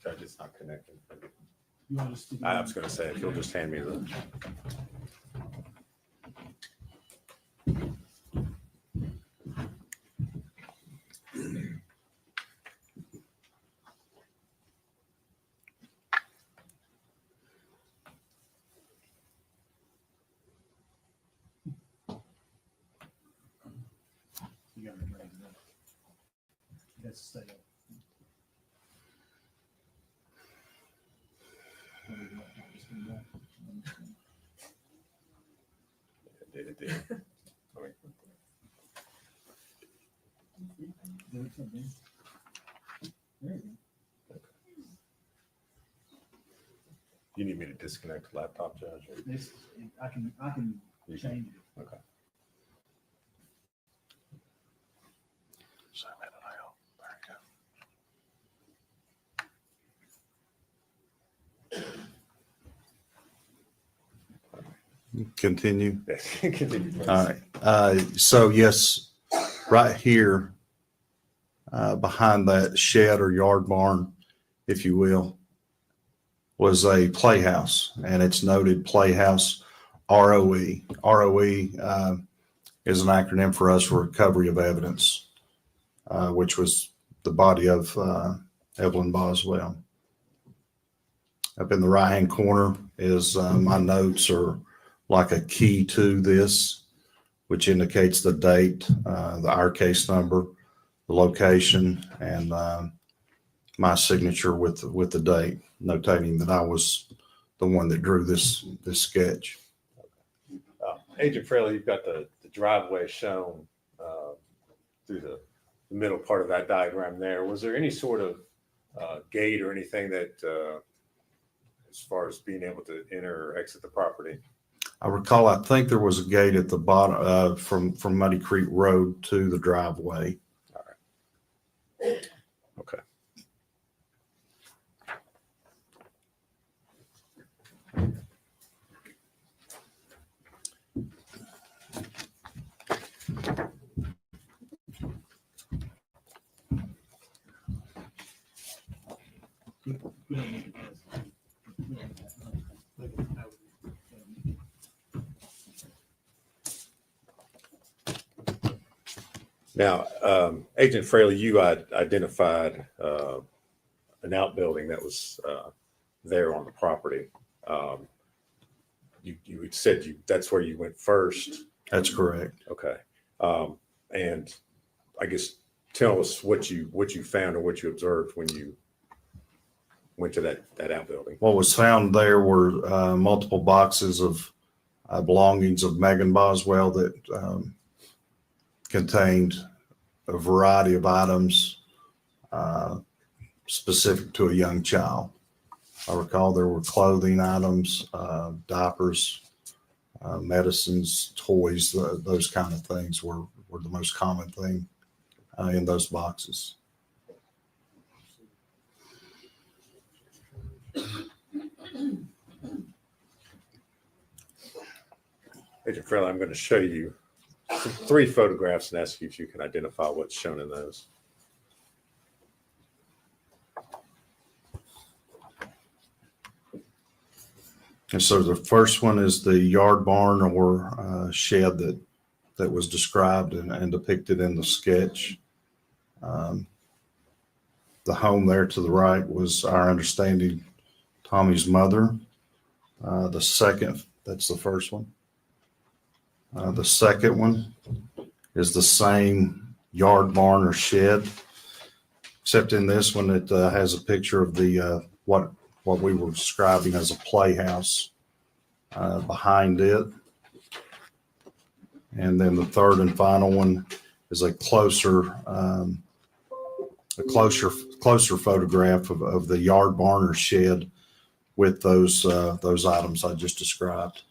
Judge, it's not connecting. You want to just stick it I in? was gonna say, if you'll just hand me the. You got to raise it up. That's stay up. It did. There you go. You need me to disconnect the laptop, Judge? or- This, I can You can- change it. Okay. Zoom in and out. There you go. Continue. Continue, please. All right. So yes, right here, behind that shed or yard barn, if you will, was a playhouse, and it's noted Playhouse ROE. ROE is an acronym for us for Recovery of Evidence, which was the body of Evelyn Boswell. Up in the right-hand corner is my notes are like a key to this, which indicates the date, our case number, the location, and my signature with the date, notating that I was the one that drew this sketch. Agent Fraley, you've got the driveway shown through the middle part of that diagram there. Was there any sort of gate or anything that, as far as being able to enter or exit the property? I recall, I think there was a gate at the bottom from Muddy Creek Road to the driveway. All right. Okay. Now, Agent Fraley, you identified an outbuilding that was there on the property. You had said that's where you went first. That's correct. Okay. And I guess tell us what you found or what you observed when you went to that outbuilding. What was found there were multiple boxes of belongings of Megan Boswell that contained a variety of items specific to a young child. I recall there were clothing items, diapers, medicines, toys, those kind of things were the most common thing in those boxes. Agent Fraley, I'm going to show you 3 photographs and ask you if you can identify what's shown in those. And so the first one is the yard barn or shed that was described and depicted in the sketch. The home there to the right was our understanding Tommy's mother. The second, that's the first one. The second one is the same yard barn or shed, except in this one, it has a picture of the what we were describing as a playhouse behind it. And then the third and final one is a closer photograph of the yard barn or shed with those items I just described.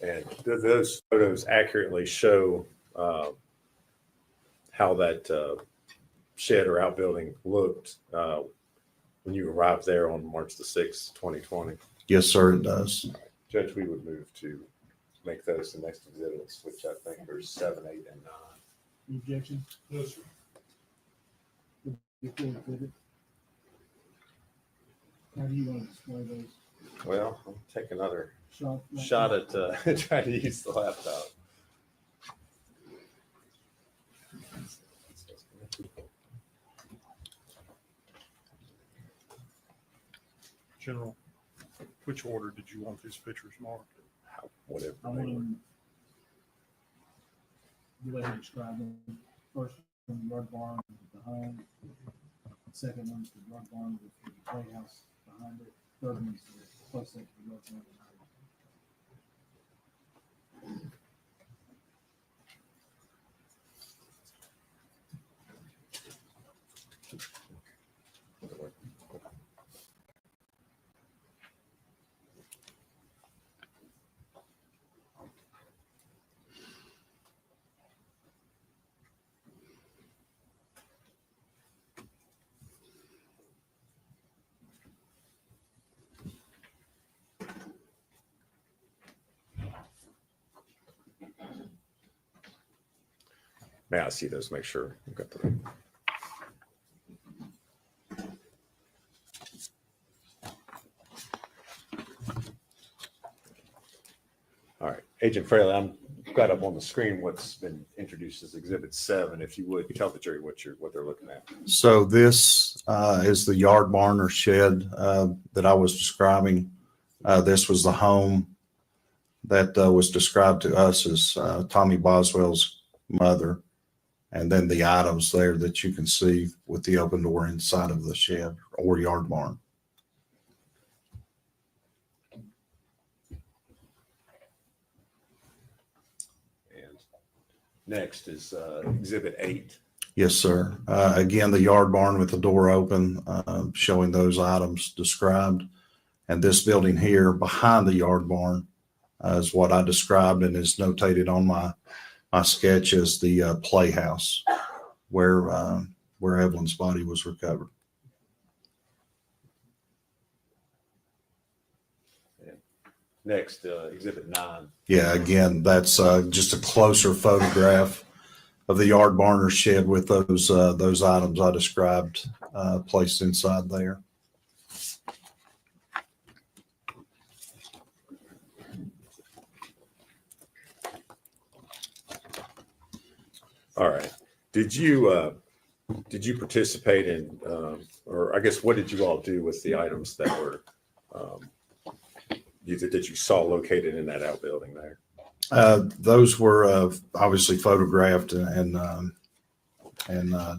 And those photos accurately show how that shed or outbuilding looked when you arrived there on March the 6th, 2020. Yes, sir, it does. Judge, we would move to make those the next exhibits, which I think are 7, 8, and 9. Any objection? No, sir. Before we put it. How do you want to display those? Well, I'll take another Shot shot at trying to use the laptop. General, which order did you want these pictures marked? Whatever. I want them. The way you describe them. First from the yard barn with the home. Second one's the yard barn with the playhouse behind it. Third one's the close up to the yard barn behind it. May I see those? Make sure we've got the. All right, Agent Fraley, I'm got up on the screen what's been introduced as Exhibit 7. If you would tell the jury what they're looking at. So this is the yard barn or shed that I was describing. This was the home that was described to us as Tommy Boswell's mother. And then the items there that you can see with the open door inside of the shed or yard barn. And next is Exhibit 8. Yes, sir. Again, the yard barn with the door open, showing those items described. And this building here behind the yard barn is what I described and is notated on my sketch as the playhouse where Evelyn's body was recovered. Next, Exhibit 9. Yeah, again, that's just a closer photograph of the yard barn or shed with those items I described placed inside there. All right. Did you participate in, or I guess, what did you all do with the items that were that you saw located in that outbuilding there? Those were obviously photographed and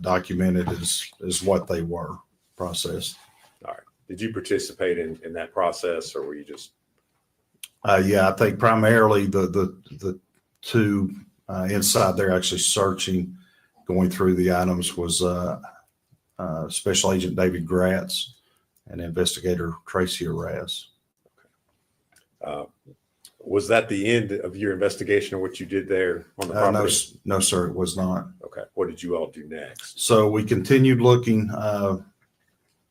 documented as what they were processed. All right. Did you participate in that process, or were you just? Yeah, I think primarily the two inside there actually searching, going through the items was Special Agent David Gratz and Investigator Tracy Arras. Was that the end of your investigation of what you did there on the property? No, sir, it was not. Okay. What did you all do next? So we continued looking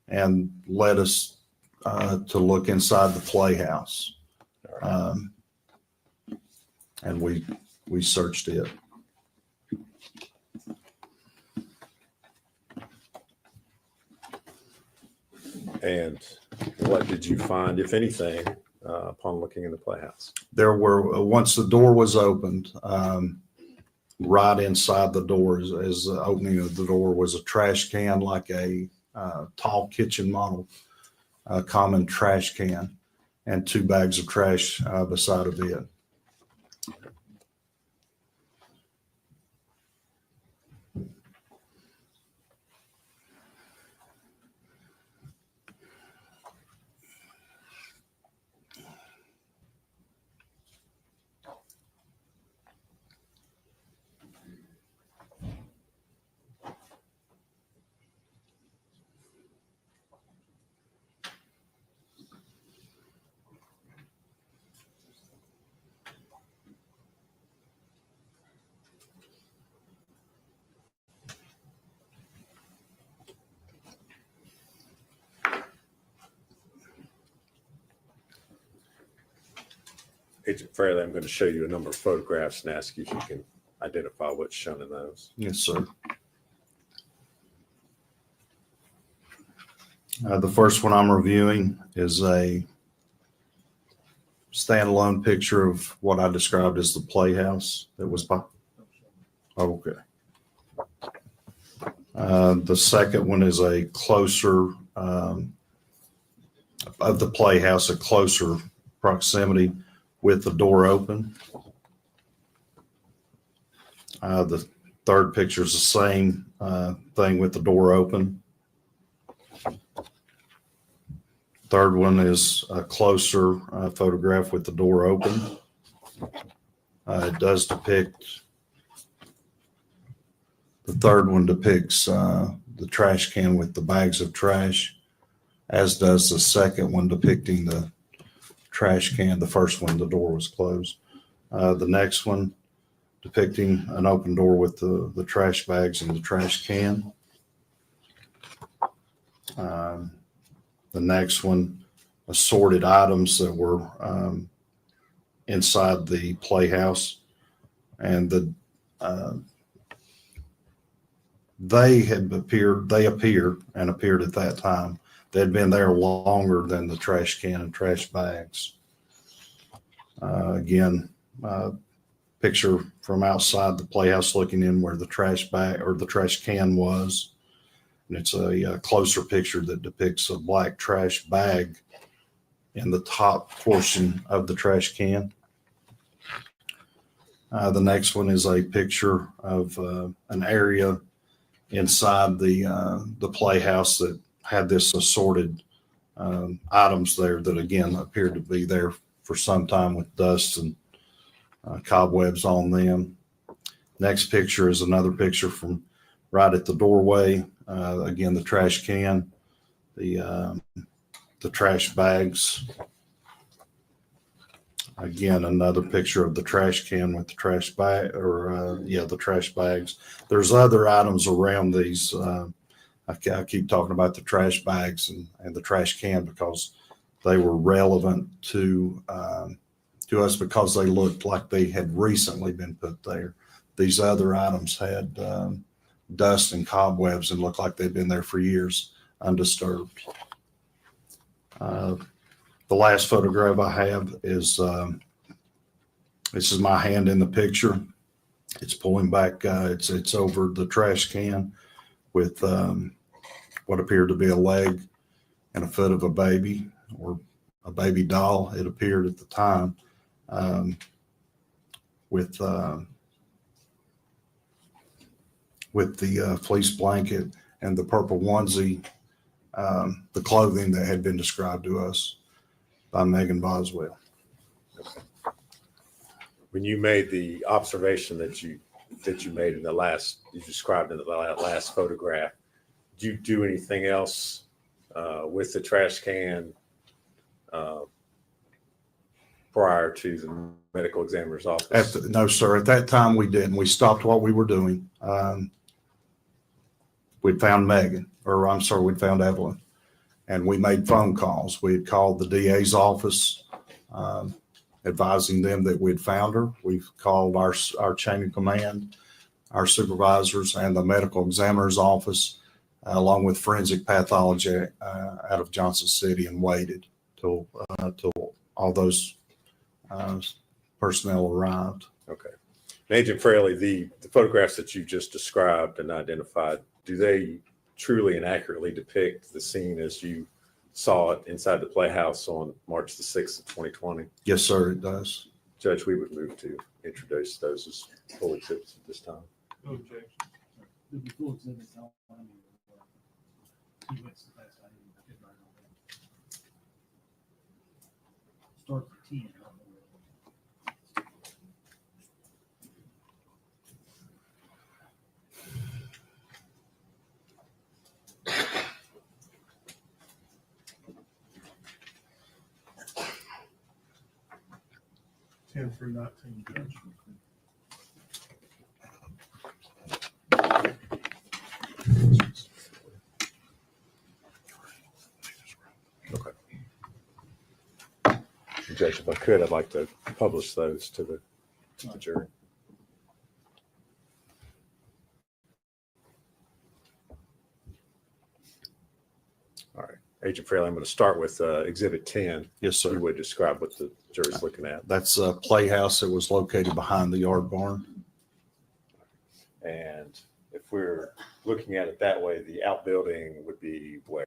and led us to look inside the playhouse. Right. And we searched it. And what did you find, if anything, upon looking in the playhouse? There were, once the door was opened, right inside the door, as the opening of the door, was a trash can, like a tall kitchen model, common trash can, and 2 bags of trash beside of it. Agent Fairley, I'm going to show you a number of photographs and ask you if you can identify what's shown in those. Yes, sir. The first one I'm reviewing is a standalone picture of what I described as the playhouse that was by. Okay. The second one is a closer of the playhouse, a closer proximity with the door open. The third picture is the same thing with the door open. Third one is a closer photograph with the door open. It does depict, the third one depicts the trash can with the bags of trash, as does the second one depicting the trash can. The first one, the door was closed. The next one depicting an open door with the trash bags and the trash can. The next one, assorted items that were inside the playhouse, and they appeared at that time. They had been there longer than the trash can and trash bags. Again, picture from outside the playhouse looking in where the trash bag or the trash can was. And it's a closer picture that depicts a black trash bag in the top portion of the trash can. The next one is a picture of an area inside the playhouse that had this assorted items there that again appeared to be there for some time with dust and cobwebs on them. Next picture is another picture from right at the doorway. Again, the trash can, the trash bags. Again, another picture of the trash can with the trash bag, or the trash bags. There's other items around these. I keep talking about the trash bags and the trash can because they were relevant to us because they looked like they had recently been put there. These other items had dust and cobwebs and looked like they'd been there for years undisturbed. The last photograph I have is this is my hand in the picture. It's pulling back. It's over the trash can with what appeared to be a leg and a foot of a baby or a baby doll. It appeared at the time with the fleece blanket and the purple onesie, the clothing that had been described to us by Megan Boswell. When you made the observation that you made in the last, you described in the last photograph, did you do anything else with the trash can prior to the medical examiner's office? No, sir. At that time, we didn't. We stopped what we were doing. We'd found we'd found Evelyn, and we made phone calls. We had called the DA's office, advising them that we'd found her. We've called our chain of command, our supervisors, and the medical examiner's office, along with forensic pathology out of Johnson City, and waited till all those personnel arrived. Okay. Agent Fraley, the photographs that you just described and identified, do they truly and accurately depict the scene as you saw it inside the Playhouse on March the 6th of 2020? Yes, sir, it does. Judge, we would move to introduce those as full exhibits at this time. No objection. The full exhibits, I'll find you. He waits the best I need to get right on that. Start for 10. I don't know where it is. Ten through 19, Judge. Okay. Judge, if I could, I'd like to publish those to the jury. All right, Agent Fraley, I'm going to start with Exhibit 10. Yes, You sir. would describe what the jury's looking at. That's a playhouse that was located behind the yard barn. And if we're looking at it that way, the outbuilding would be where?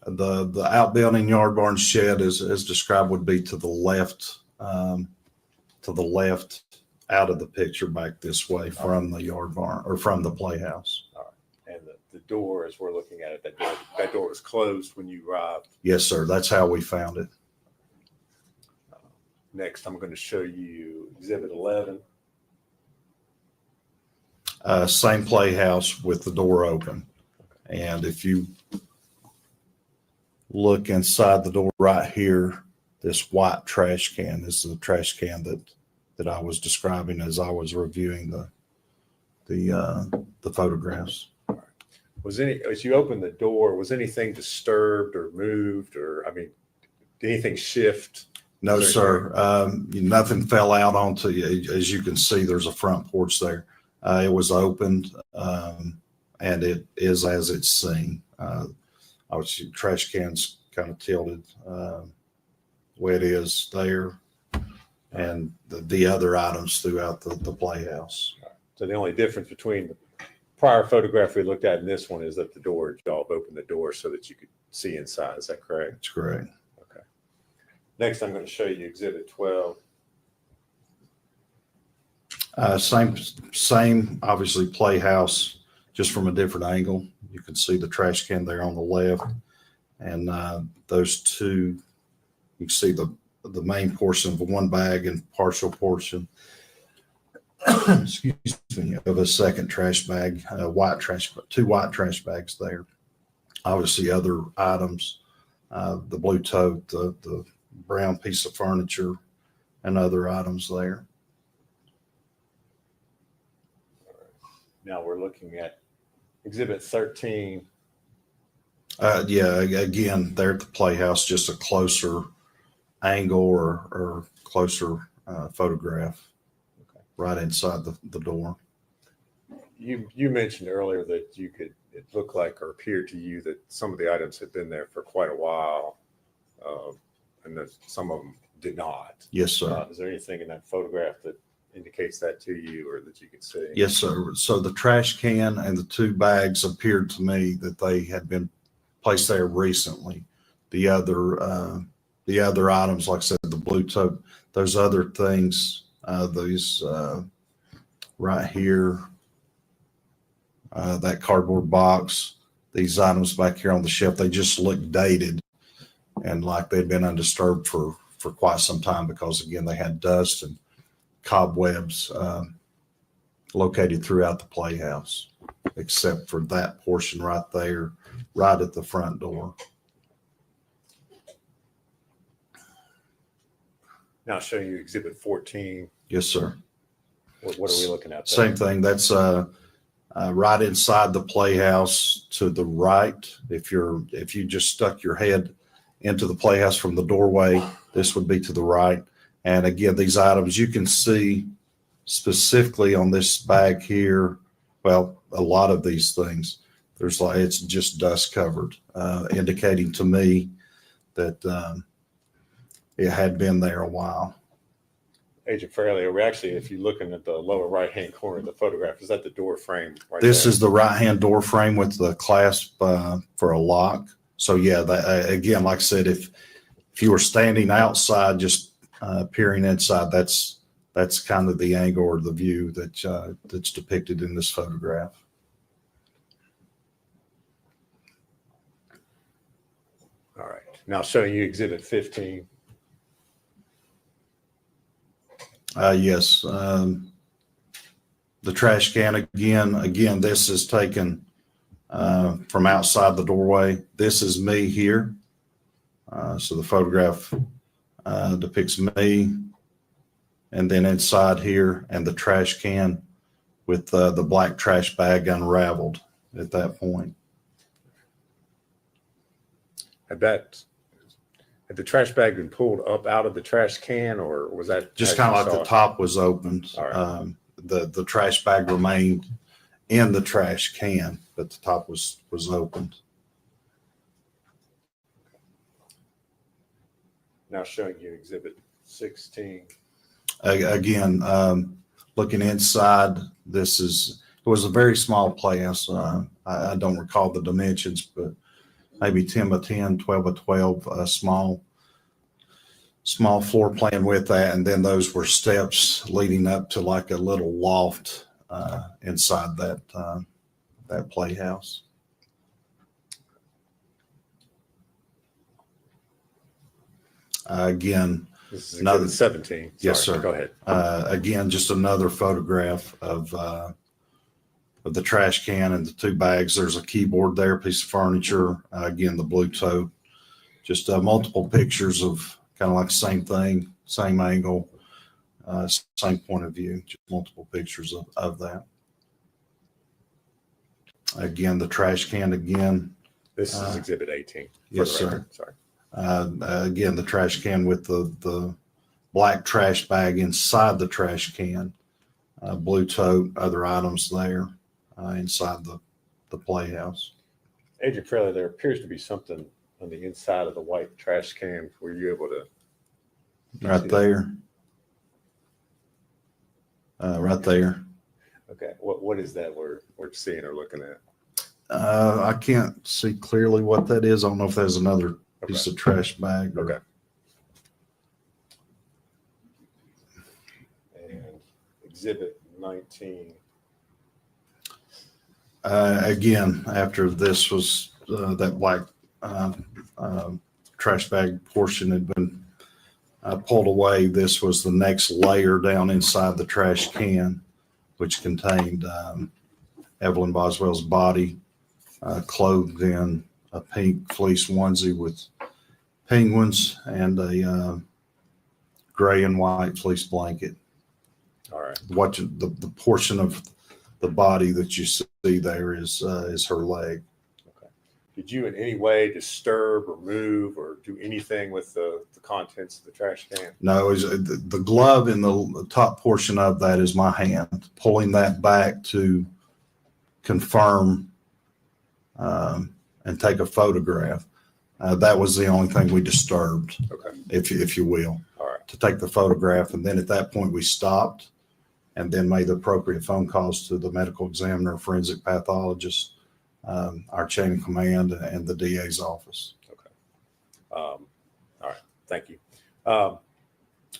The outbuilding yard barn shed is, as described, would be to the left out of the picture back this way from the yard barn or from the playhouse. And the door, as we're looking at it, that door was closed when you arrived. Yes, sir. That's how we found it. Next, I'm going to show you Exhibit 11. Same playhouse with the door open. And if you look inside the door right here, this white trash can is the trash can that I was describing as I was reviewing the photographs. As you opened the door, was anything disturbed or moved, or, I mean, did anything shift? No, Was sir. Nothing fell out onto you. As you can see, there's a front porch there. It was opened, and it is as it's seen. Obviously, trash cans kind of tilted where it is there, and the other items throughout the playhouse. So the only difference between the prior photograph we looked at and this one is that the door, y'all opened the door so that you could see inside. Is that correct? That's correct. Okay. Next, I'm going to show you Exhibit 12. Same, obviously, playhouse, just from a different angle. You can see the trash can there on the left, and those two. You can see the main portion of one bag and partial portion. Excuse me, of a second trash bag, two white trash bags there. Obviously, other items, the blue tote, the brown piece of furniture, and other items there. Now we're looking at Exhibit 13. Yeah, again, there at the playhouse, just a closer angle or closer photograph right inside the door. You mentioned earlier that it looked like or appeared to you that some of the items had been there for quite a while, and that some of them did not. Yes, sir. Is there anything in that photograph that indicates that to you or that you can see? Yes, sir. So the trash can and the two bags appeared to me that they had been placed there recently. The other items, like I said, the blue tote, those other things, these right here, that cardboard box, these items back here on the shelf, they just look dated and like they'd been undisturbed for quite some time because, again, they had dust and cobwebs located throughout the playhouse, except for that portion right there, right at the front door. Now I'll show you Exhibit 14. Yes, sir. What are we looking at there? Same thing. That's right inside the playhouse to the right. If you just stuck your head into the playhouse from the doorway, this would be to the right. And again, these items you can see specifically on this bag here. Well, a lot of these things, it's just dust covered, indicating to me that it had been there a while. Agent Fairley, are we actually, if you're looking at the lower right-hand corner of the photograph, is that the door frame right This there? is the right-hand door frame with the clasp for a lock. So yeah, again, like I said, if you were standing outside, just peering inside, that's kind of the angle or the view that's depicted in this photograph. All right. Now showing you Exhibit 15. Yes. The trash can again, this is taken from outside the doorway. This is me here. So the photograph depicts me, and then inside here, and the trash can with the black trash bag unraveled at that point. Had Had the trash bag been pulled up out of the trash can, or was that Just as kind you of like saw the it? top was opened. All right. The trash bag remained in the trash can, but the top was opened. Now showing you Exhibit 16. Again, looking inside, it was a very small playhouse. I don't recall the dimensions, but maybe 10 by 10, 12 by 12, small floor plan with that. And then those were steps leading up to like a little loft inside that playhouse. Again, This is Another- Exhibit 17. Yes, Sorry, sir. Go ahead. Again, just another photograph of the trash can and the two bags. There's a keyboard there, a piece of furniture. Again, the blue tote. Just multiple pictures of kind of like the same thing, same angle, same point of view. Just multiple pictures of that. Again, the trash can again. This is Exhibit 18. for Yes, the record. sir. Sorry. Again, the trash can with the black trash bag inside the trash can, blue tote, other items there inside the playhouse. Agent Fraley, there appears to be something on the inside of the white trash can. Were you able to? Right there. Right there. Okay. What is that we're seeing or looking at? I can't see clearly what that is. I don't know if there's another piece of trash bag. Okay. And Exhibit 19. Again, after this was that black trash bag portion had been pulled away, this was the next layer down inside the trash can, which contained Evelyn Boswell's body, clothed in a pink fleece onesie with penguins and a gray and white fleece blanket. All right. Watching the portion of the body that you see there is her leg. Okay. Did you in any way disturb or move or do anything with the contents of the trash can? No, the glove in the top portion of that is my hand. Pulling that back to confirm and take a photograph. That was the only thing we disturbed, Okay. if you will, All right. to take the photograph. And then at that point we stopped and then made the appropriate phone calls to the medical examiner, forensic pathologist, our chain of command, and the DA's office. Okay. All right. Thank you.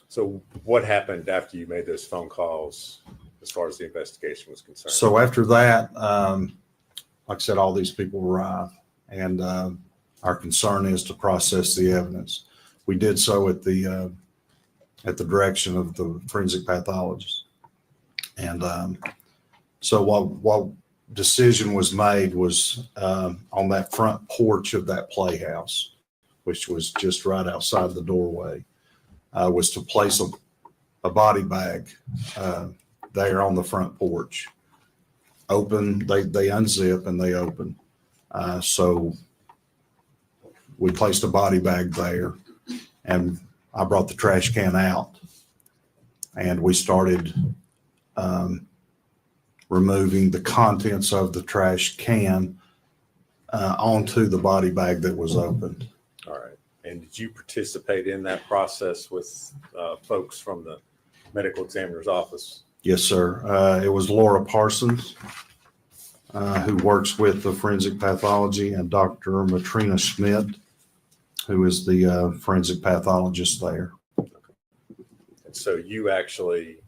So what happened after you made those phone calls as far as the investigation was concerned? So after that, like I said, all these people arrived, and our concern is to process the evidence. We did so at the direction of the forensic pathologist. And so what decision was made was on that front porch of that playhouse, which was just right outside the doorway, was to place a body bag there on the front porch. Open, they unzip and they open. So we placed a body bag there, and I brought the trash can out, and we started removing the contents of the trash can onto the body bag that was opened. All right. And did you participate in that process with folks from the medical examiner's office? Yes, sir. It was Laura Parsons, who works with the forensic pathology, and Dr. Matrina Schmidt, who is the forensic pathologist there. And so you actually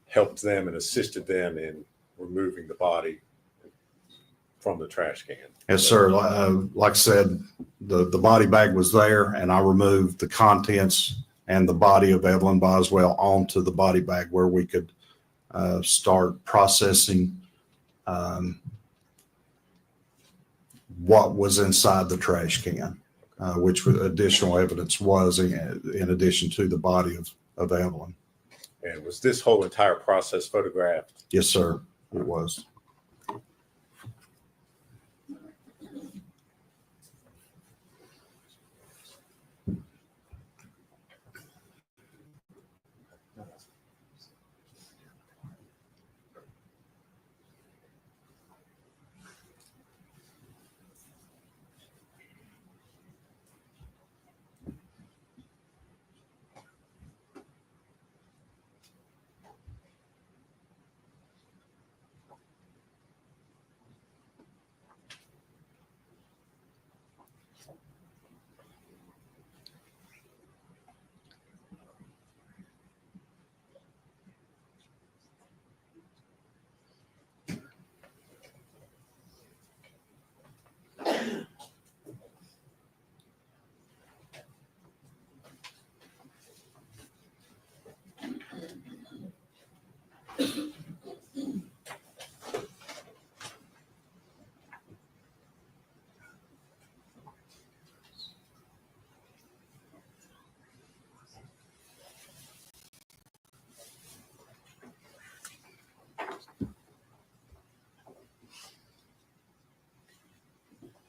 helped them and assisted them in removing the body from the trash can? Yes, sir. Like I said, the body bag was there, and I removed the contents and the body of Evelyn Boswell onto the body bag where we could start processing what was inside the trash can, which additional evidence was in addition to the body of Evelyn. And was this whole entire process photographed? Yes, sir, it was.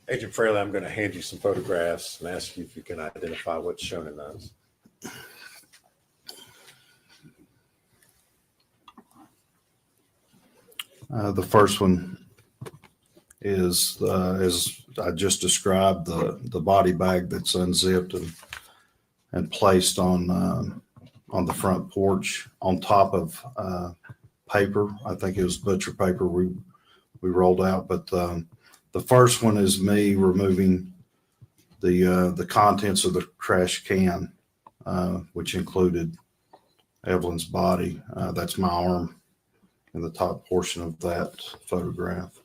Agent Fraley, I'm going to hand you some photographs and ask you if you can identify what's shown in those. The first one is, as I just described, the body bag that's unzipped and placed on the front porch on top of paper. I think it was butcher paper we rolled out, but the first one is me removing the contents of the trash can, which included Evelyn's body. That's my arm in the top portion of that photograph.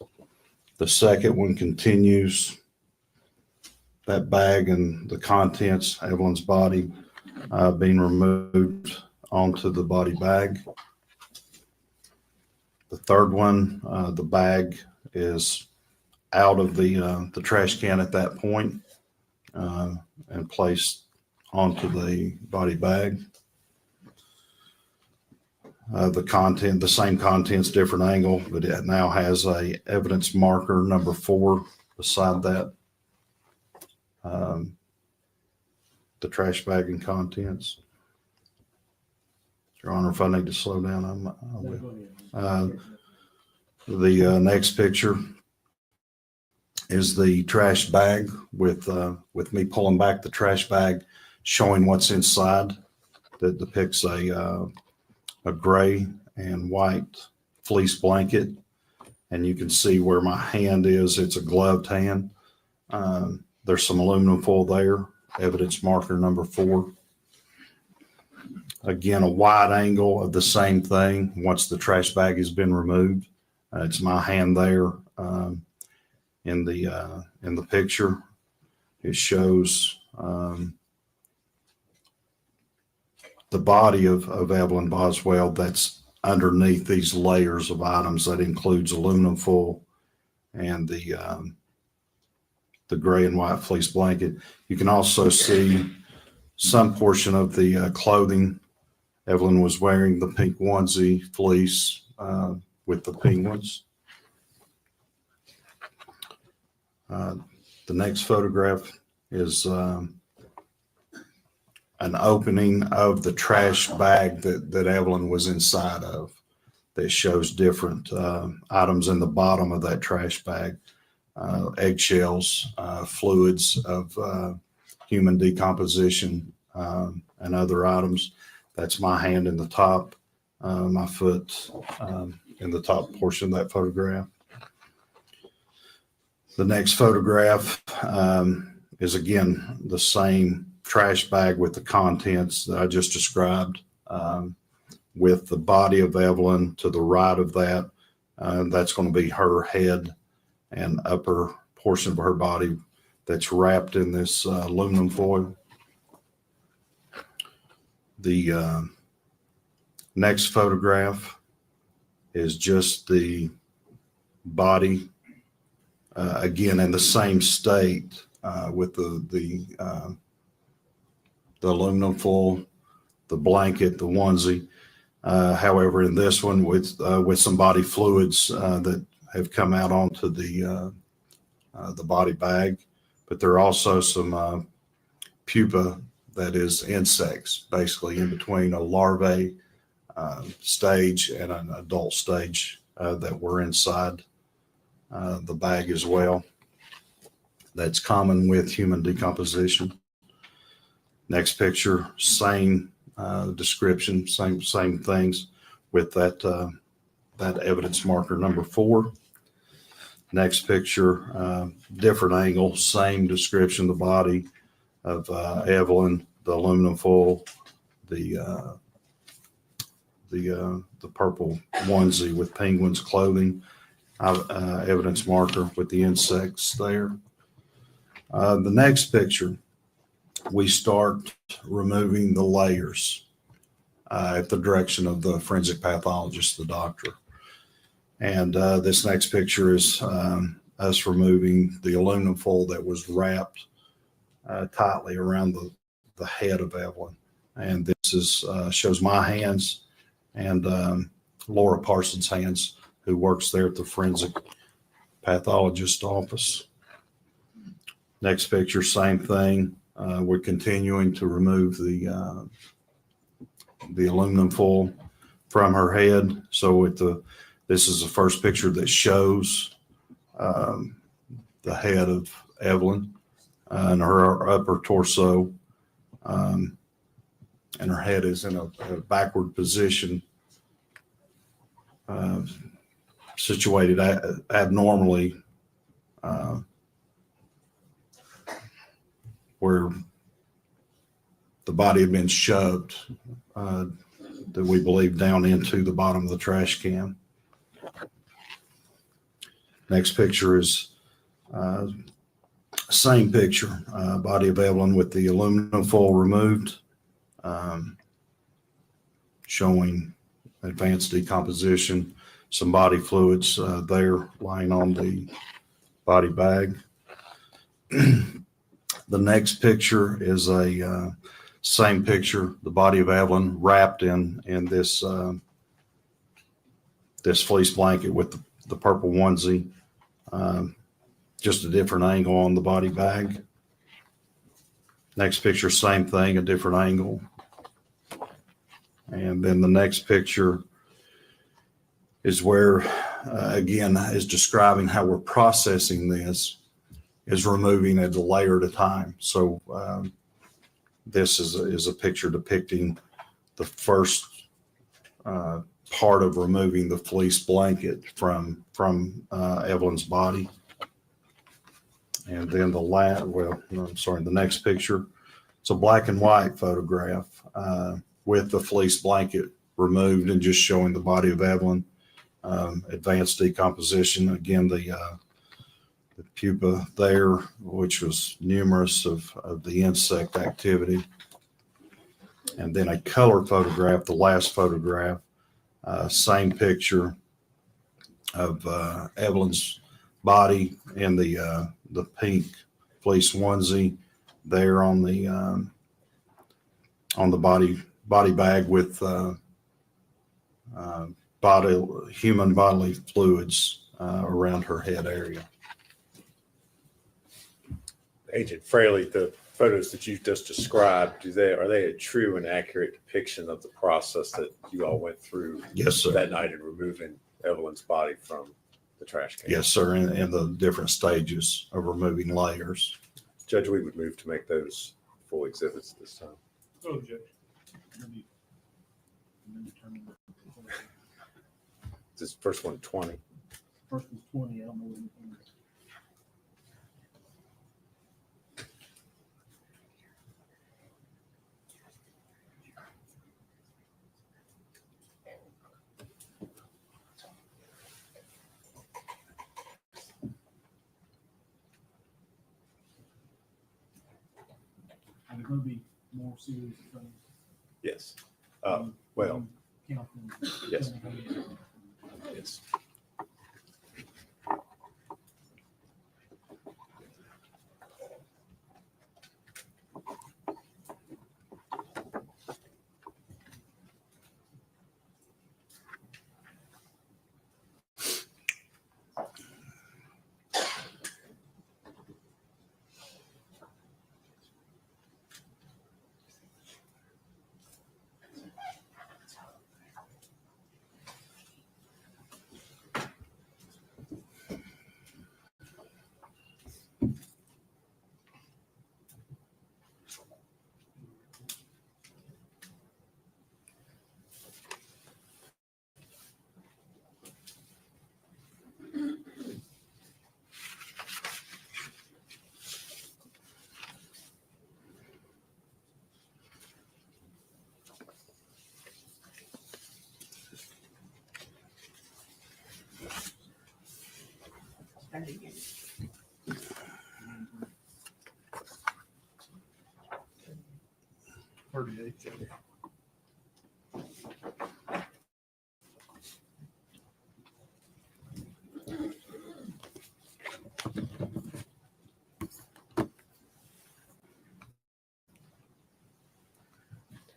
The second one continues that bag and the contents, Evelyn's body, being removed onto the body bag. The third one, the bag is out of the trash can at that point, and placed onto the body bag. The same contents, different angle, but it now has a evidence marker number 4 beside that. The trash bag and contents. Your Honor, if I need to slow down, I will. The next picture is the trash bag with me pulling back the trash bag, showing what's inside. That depicts a gray and white fleece blanket, and you can see where my hand is. It's a gloved hand. There's some aluminum foil there, evidence marker number 4. Again, a wide angle of the same thing once the trash bag has been removed. It's my hand there in the picture. It shows the body of Evelyn Boswell that's underneath these layers of items. That includes aluminum foil and the gray and white fleece blanket. You can also see some portion of the clothing. Evelyn was wearing the pink onesie fleece with the penguins. The next photograph is an opening of the trash bag that Evelyn was inside of, that shows different items in the bottom of that trash bag. Eggshells, fluids of human decomposition, and other items. That's my hand in the top, my foot in the top portion of that photograph. The next photograph is again the same trash bag with the contents that I just described, with the body of Evelyn to the right of that. That's going to be her head and upper portion of her body that's wrapped in this aluminum foil. The next photograph is just the body, again in the same state, with the aluminum foil, the blanket, the onesie. However, in this one with some body fluids that have come out onto the body bag, but there are also some pupa, that is insects, basically in between a larvae stage and an adult stage that were inside the bag as well. That's common with human decomposition. Next picture, same description, same things with that evidence marker number 4. Next picture, different angle, same description, the body of Evelyn, the aluminum foil, the purple onesie with penguins clothing, evidence marker with the insects there. The next picture, we start removing the layers. at the direction of the forensic pathologist, the doctor. And this next picture is us removing the aluminum foil that was wrapped tightly around the head of Evelyn. And this is shows my hands and Laura Parsons' hands, who works there at the forensic pathologist office. Next picture, same thing. We're continuing to remove the aluminum foil from her head. So this is the first picture that shows the head of Evelyn and her upper torso, and her head is in a backward position, situated abnormally, where the body had been shoved, that we believe, down into the bottom of the trash can. Next picture is same picture, body of Evelyn with the aluminum foil removed, showing advanced decomposition, some body fluids there lying on the body bag. The next picture is a same picture, the body of Evelyn wrapped in this this fleece blanket with the purple onesie, just a different angle on the body bag. Next picture, same thing, a different angle. And then the next picture is where, again, is describing how we're processing this, is removing it a layer at a time. So this is a picture depicting the first part of removing the fleece blanket from Evelyn's body. And then the next picture, it's a black and white photograph with the fleece blanket removed and just showing the body of Evelyn, advanced decomposition. Again, the pupa there, which was numerous of the insect activity. And then a color photograph, the last photograph, same picture of Evelyn's body in the pink fleece onesie there on the body bag with human bodily fluids around her head area. Agent Fraley, the photos that you just described, are they a true and accurate depiction of the process that you all went through? Yes, sir. That night in removing Evelyn's body from the trash can? Yes, sir, in the different stages of removing layers. Judge, we would move to make those full exhibits this time. Oh, Judge. This first one, 20. First was 20, I don't know what anything is. Are there going to be more series of things? Yes. Well, Count them. yes. Yes.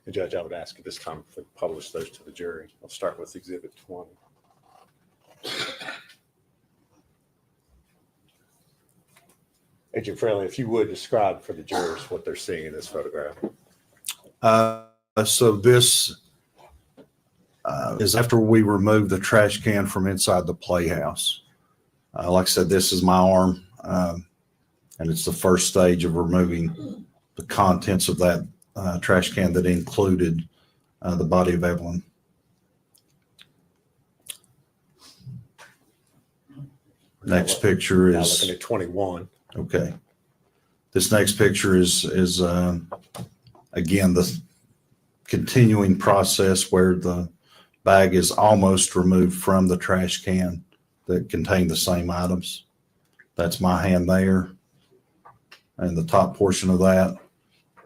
The judge, I would ask at this time if we publish those to the jury. I'll start with Exhibit 20. Agent Fraley, if you would describe for the jurors what they're seeing in this photograph. So this is after we remove the trash can from inside the playhouse. Like I said, this is my arm, and it's the first stage of removing the contents of that trash can that included the body of Evelyn. Next picture Now is looking at 21. okay. This next picture is again the continuing process where the bag is almost removed from the trash can that contained the same items. That's my hand there, and the top portion of that,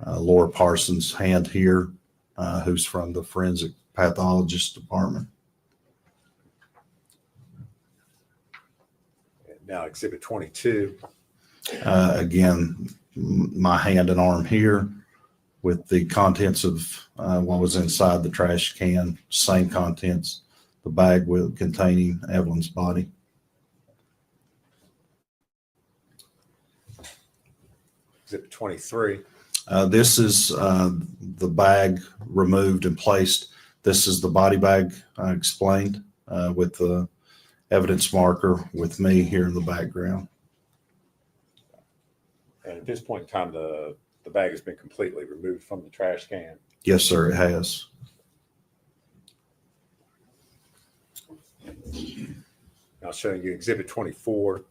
Laura Parsons' hand here, who's from the forensic pathologist department. And now Exhibit 22. Again, my hand and arm here with the contents of what was inside the trash can, same contents, the bag with containing Evelyn's body. Exhibit 23. This is the bag removed and placed. This is the body bag I explained with the evidence marker with me here in the background. And at this point in time, the bag has been completely removed from the trash can. Yes, sir, it has. Now showing you Exhibit 24.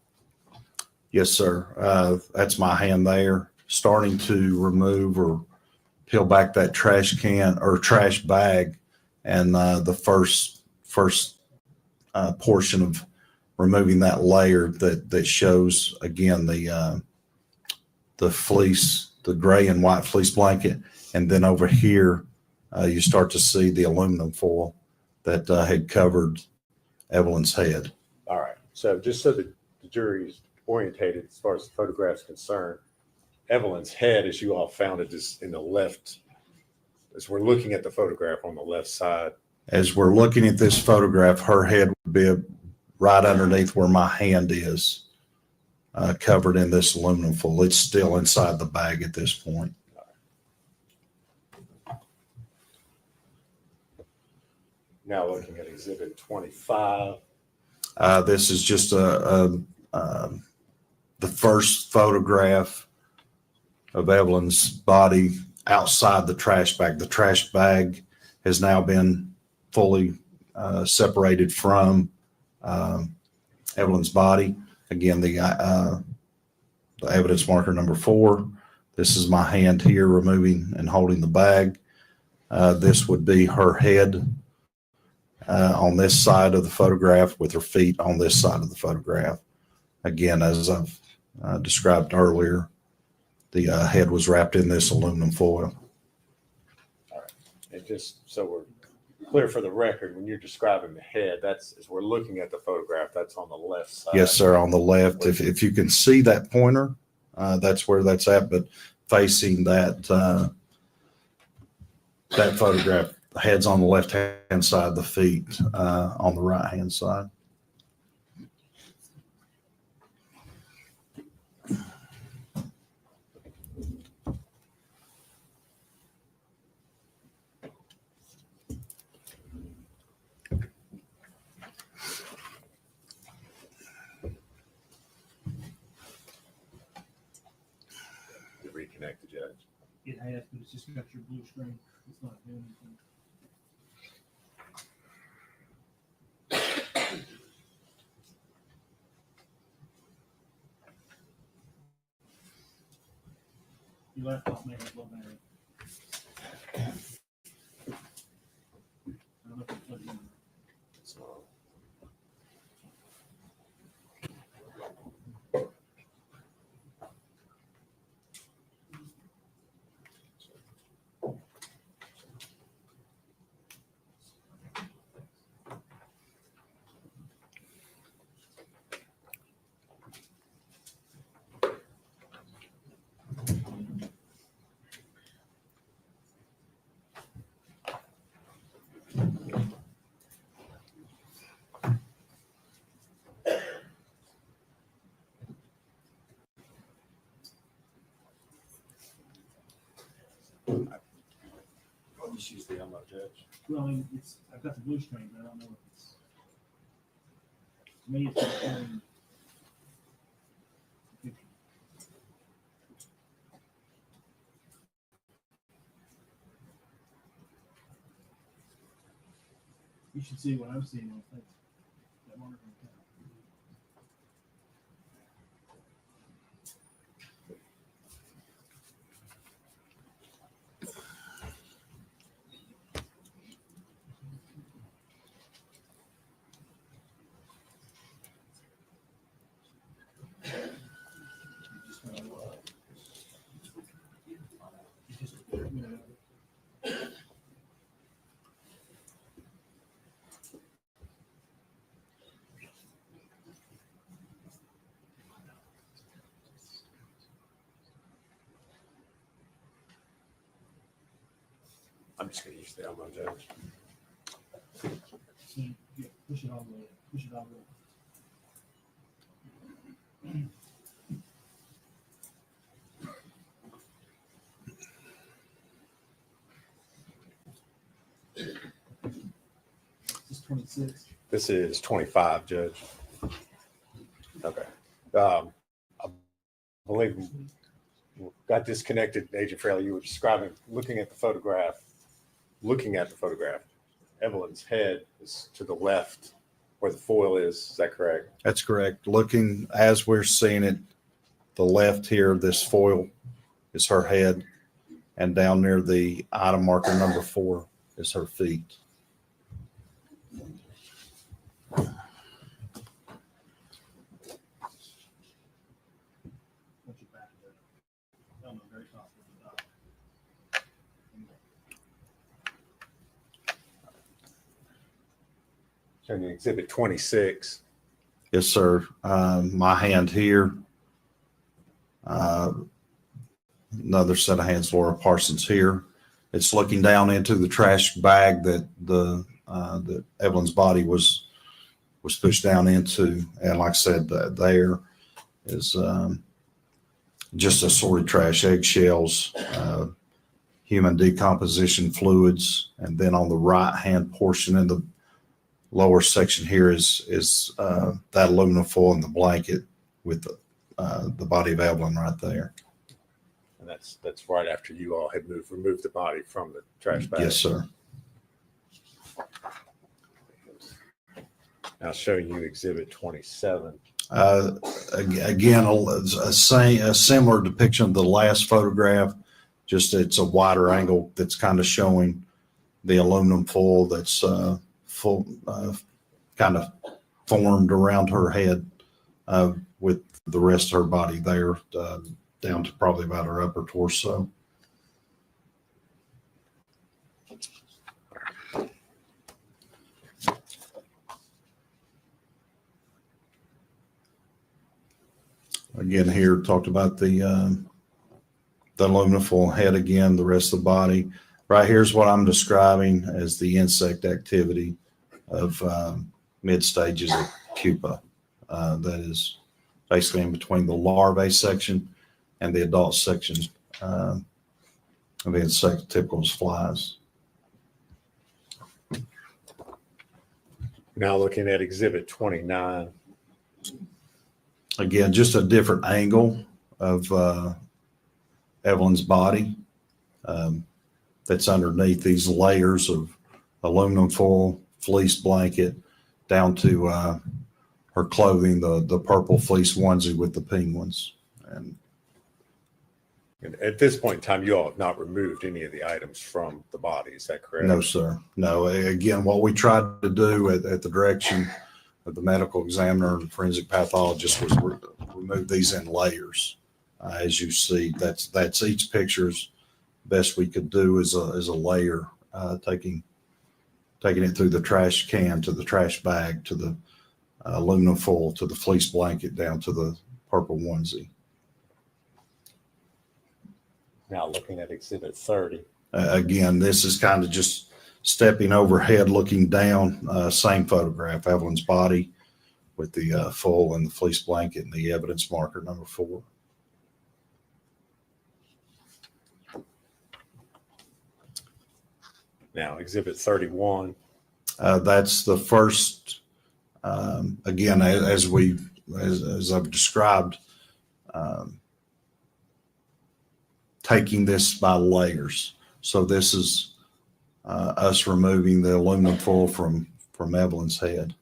Yes, sir. That's my hand there, starting to remove or peel back that trash can or trash bag, and the first portion of removing that layer that shows again the fleece, the gray and white fleece blanket, and then over here you start to see the aluminum foil that had covered Evelyn's head. All right. So just so the jury is orientated as far as the photograph is concerned, Evelyn's head, as you all found it, is in the left. As we're looking at the photograph on the left side. As we're looking at this photograph, her head would be right underneath where my hand is, covered in this aluminum foil. It's still inside the bag at this point. Now looking at Exhibit 25. This is just the first photograph of Evelyn's body outside the trash bag. The trash bag has now been fully separated from Evelyn's body. Again, the evidence marker number 4. This is my hand here removing and holding the bag. This would be her head on this side of the photograph with her feet on this side of the photograph. Again, as I've described earlier, the head was wrapped in this aluminum foil. All right. And just so we're clear for the record, when you're describing the head, that's as we're looking at the photograph, that's on the left side. Yes, sir, on the left. If you can see that pointer, that's where that's at, but facing that that photograph, the head's on the left-hand side, the feet on the right-hand side. Reconnect the judge. It has, but it's just got your blue screen. It's not doing anything. Your laptop may have low battery. I don't know if it's plugged in. So, I'll just use the Elmo, Judge. Well, I mean, I've got the blue screen, but I don't know if it's, to me, it's not showing. You should see what I'm seeing on Facebook. That one. I'm just gonna use the Elmo, Judge. See, yeah, push it all the way, push it all the way. This is 26. This is 25, Judge. Okay. I believe we got disconnected, Agent Fraley. You were describing looking at the photograph. Evelyn's head is to the left where the foil is that correct? That's correct. Looking as we're seeing it, the left here, this foil is her head, and down near the item marker number 4 is her feet. Once you're back there. On the very top of the dot. Showing you Exhibit 26. Yes, sir. My hand here. Another set of hands, Laura Parsons here. It's looking down into the trash bag that that Evelyn's body was pushed down into, and like I said, there is just assorted trash, eggshells, human decomposition fluids, and then on the right hand portion in the lower section here is that aluminum foil and the blanket with the body of Evelyn right there. And that's right after you all had removed the body from the trash bag. Yes, sir. I'll show you Exhibit 27. Again, a similar depiction of the last photograph, just it's a wider angle that's kind of showing the aluminum foil that's full, kind of formed around her head with the rest of her body there down to probably about her upper torso. Again, here talked about the aluminum foil head again, the rest of the body. Right here's what I'm describing as the insect activity of mid stages of pupa. That is basically in between the larvae section and the adult section of the insect, typical as flies. Now looking at Exhibit 29. Again, just a different angle of Evelyn's body that's underneath these layers of aluminum foil, fleece blanket, down to her clothing, the purple fleece onesie with the penguins. And At this point in time, you all have not removed any of the items from the body. Is that correct? no, sir. No. Again, what we tried to do at the direction of the medical examiner and forensic pathologist was remove these in layers. As you see, that's each picture's best we could do is a layer, taking it through the trash can to the trash bag to the aluminum foil to the fleece blanket down to the purple onesie. Now looking at Exhibit 30. Again, this is kind of just stepping overhead, looking down, same photograph, Evelyn's body with the foil and the fleece blanket and the evidence marker number 4. Now, Exhibit 31. That's the first, again, as I've described, taking this by layers. So this is us removing the aluminum foil from Evelyn's head.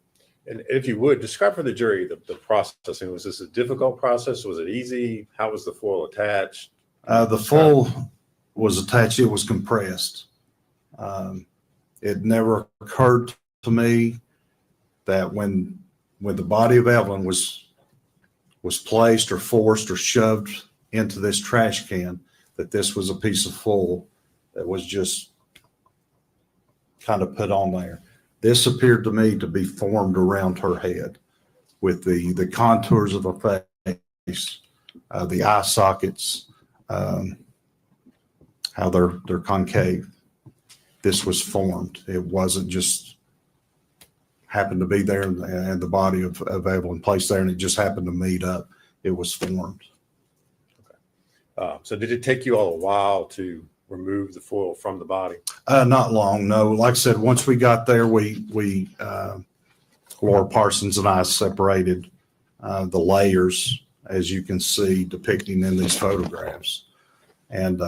And if you would, describe for the jury the processing. Was this a difficult process? Was it easy? How was the foil attached? The foil was attached. It was compressed. It never occurred to me that when the body of Evelyn was placed or forced or shoved into this trash can, that this was a piece of foil that was just kind of put on there. This appeared to me to be formed around her head with the contours of the face, the eye sockets, how they're concave. This was formed. It wasn't just happened to be there and the body of Evelyn placed there and it just happened to meet up. It was formed. So did it take you all a while to remove the foil from the body? Not long, no. Like I said, once we got there, Laura Parsons and I separated the layers, as you can see depicting in these photographs. And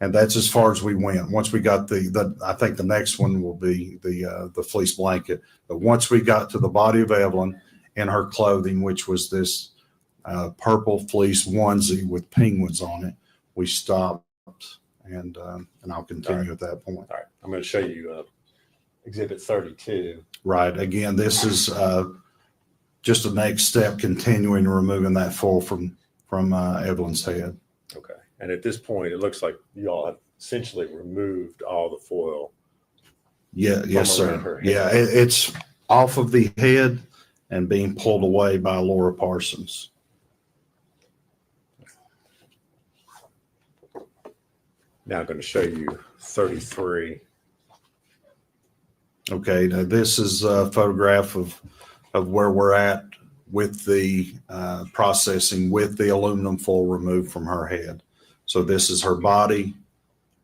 that's as far as we went. Once we got I think the next one will be the fleece blanket. But once we got to the body of Evelyn in her clothing, which was this purple fleece onesie with penguins on it, we stopped and I'll continue at that point. All right. I'm going to show you Exhibit 32. Right. Again, this is just a next step, continuing removing that foil from Evelyn's head. Okay. And at this point, it looks like you all have essentially removed all the foil. Yeah. Yes, around sir. her head. Yeah. It's off of the head and being pulled away by Laura Parsons. Now I'm going to show you 33. Okay. Now this is a photograph of where we're at with the processing with the aluminum foil removed from her head. So this is her body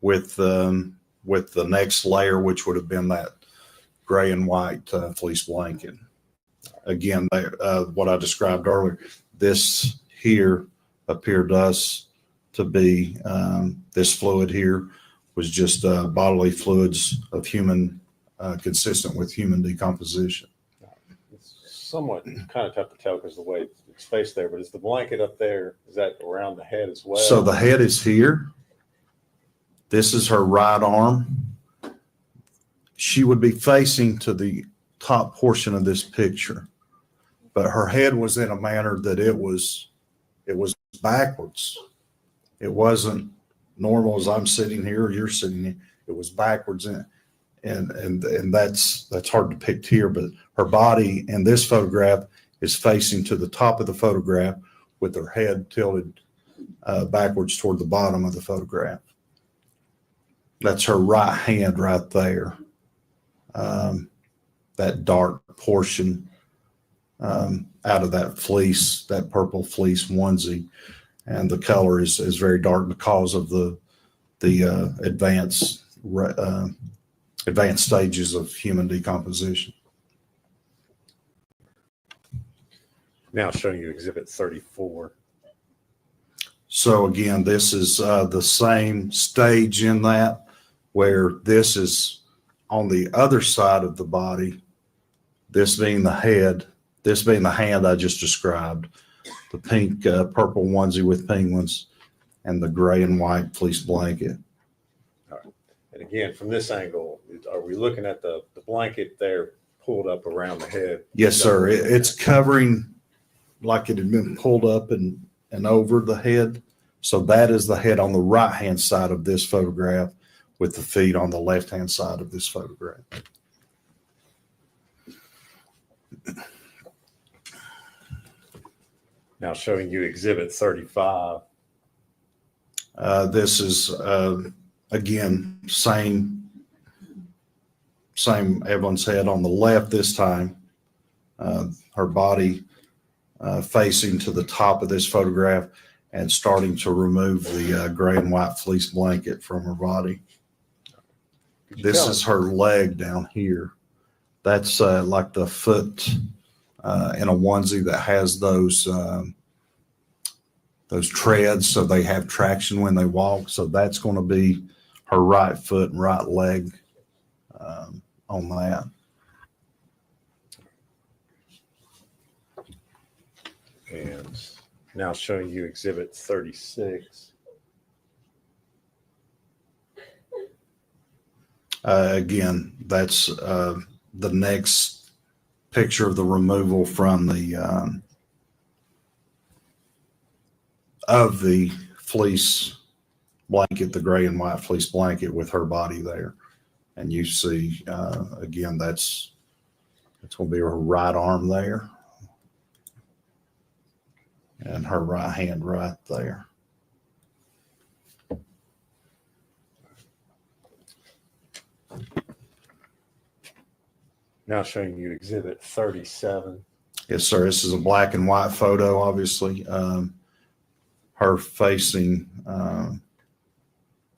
with the next layer, which would have been that gray and white fleece blanket. Again, what I described earlier, this here appeared to us to be this fluid here was just bodily fluids of human, consistent with human decomposition. It's somewhat kind of tough to tell because of the way it's spaced there, but is the blanket up there, is that around the head as well? So the head is here. This is her right arm. She would be facing to the top portion of this picture, but her head was in a manner that it was backwards. It wasn't normal as I'm sitting here or you're sitting here. It was backwards, and that's hard to depict here. But her body in this photograph is facing to the top of the photograph with her head tilted backwards toward the bottom of the photograph. That's her right hand right there. That dark portion out of that fleece, that purple fleece onesie. And the color is very dark because of the advanced stages of human decomposition. Now showing you Exhibit 34. So again, this is the same stage in that, where this is on the other side of the body, this being the head, this being the hand I just described, the pink, purple onesie with penguins, and the gray and white fleece blanket. All right. And again, from this angle, are we looking at the blanket there pulled up around the head? Yes, sir. It's covering like it had been pulled up and over the head. So that is the head on the right-hand side of this photograph with the feet on the left-hand side of this photograph. Now showing you Exhibit 35. This is, again, same Evelyn's head on the left this time. Her body facing to the top of this photograph and starting to remove the gray and white fleece blanket from her body. Could you This tell is us- her leg down here. That's like the foot in a onesie that has those treads so they have traction when they walk. So that's going to be her right foot and right leg on that. And now showing you Exhibit 36. Again, that's the next picture of the removal from the of the fleece blanket, the gray and white fleece blanket with her body there. And you see, again, that's going to be her right arm there and her right hand right there. Now showing you Exhibit 37. Yes, sir. This is a black and white photo, obviously. Her facing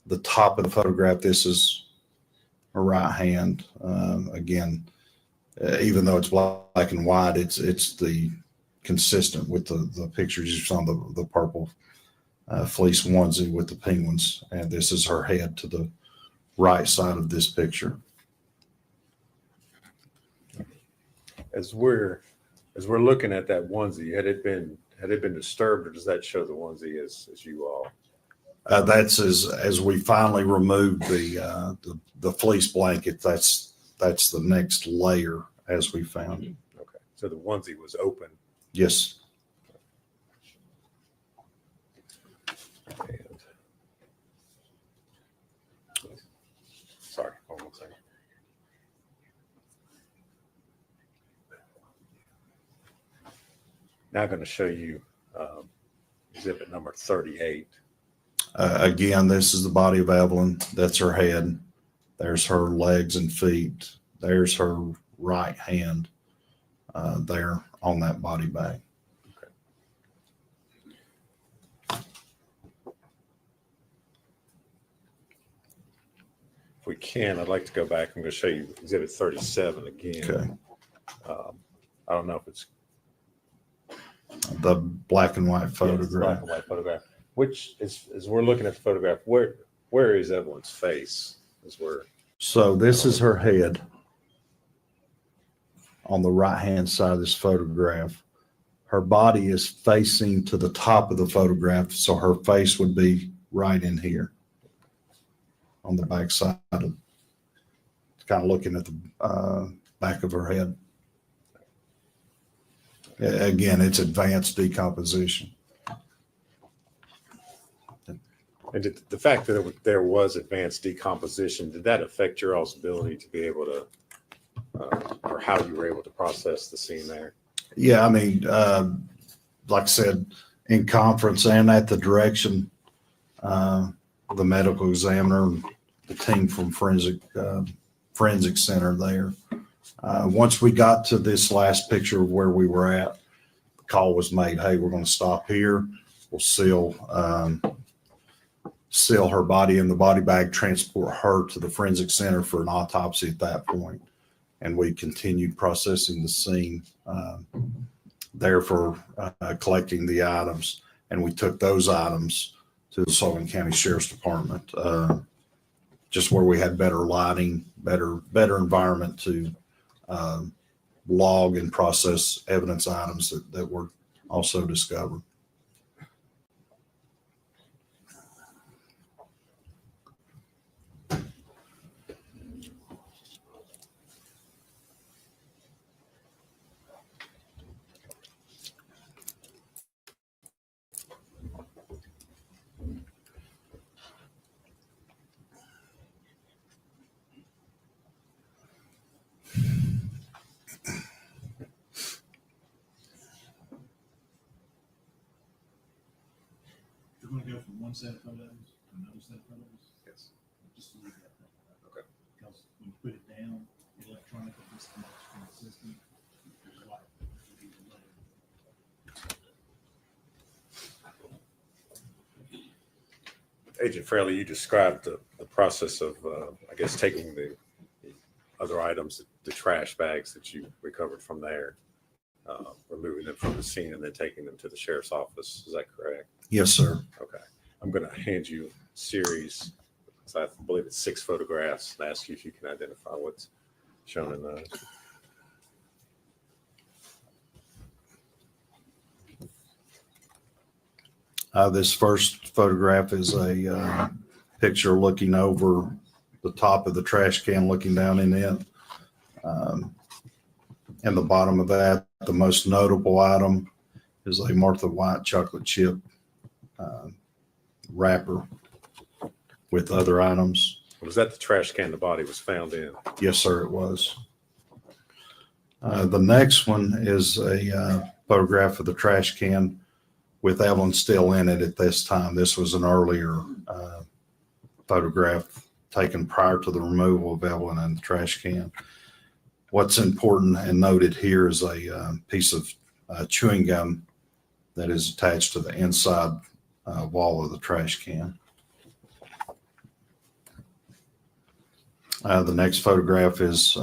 the top of the photograph. This is her right hand. Again, even though it's black and white, it's the consistent with the pictures you saw on the purple fleece onesie with the penguins. And this is her head to the right side of this picture. As we're looking at that onesie, had it been disturbed, or does that show the onesie as you all? That's as we finally removed the fleece blanket. That's the next layer as we found it. Okay, so the onesie was open. Yes. And, sorry, hold on one second. Now I'm going to show you exhibit number 38. Again, this is the body of Evelyn. That's her head. There's her legs and feet. There's her right hand there on that body bag. If we can, I'd like to go back. I'm going to show you exhibit 37 again. Okay. I don't know if it's The black and white yeah, it's photograph. black and white photograph. Which is, as we're looking at the photograph, where is Evelyn's face? So this is her head on the right-hand side of this photograph. Her body is facing to the top of the photograph, so her face would be right in here on the back side of, kind of looking at the back of her head. Again, it's advanced decomposition. And did the fact that there was advanced decomposition, did that affect your all's ability to be able to, or how you were able to process the scene there? Yeah, I mean, like I said, in conference and at the direction, the medical examiner, the team from forensic center there. Once we got to this last picture of where we were at, the call was made, hey, we're going to stop here. We'll seal her body in the body bag, transport her to the forensic center for an autopsy at that point. And we continued processing the scene there for collecting the items. And we took those items to the Sullivan County Sheriff's Department, just where we had better lighting, better environment to log and process evidence items that were also discovered. You're going to go from one set of photos to another set of photos? Yes. Just leave that there. Okay. Because when you put it down, the electronic disconnects from the system. There's light. Agent Fraley, you described the process of, I guess, taking the other items, the trash bags that you recovered from there, removing them from the scene and then taking them to the sheriff's office. Is that correct? Yes, sir. Okay. I'm going to hand you a series, I believe it's 6 photographs, and ask you if you can identify what's shown in those. This first photograph is a picture looking over the top of the trash can, looking down in it. And the bottom of that, the most notable item is a Martha White chocolate chip wrapper with other items. Was that the trash can the body was found in? Yes, sir, it was. The next one is a photograph of the trash can with Evelyn still in it at this time. This was an earlier photograph taken prior to the removal of Evelyn in the trash can. What's important and noted here is a piece of chewing gum that is attached to the inside wall of the trash can. The next photograph is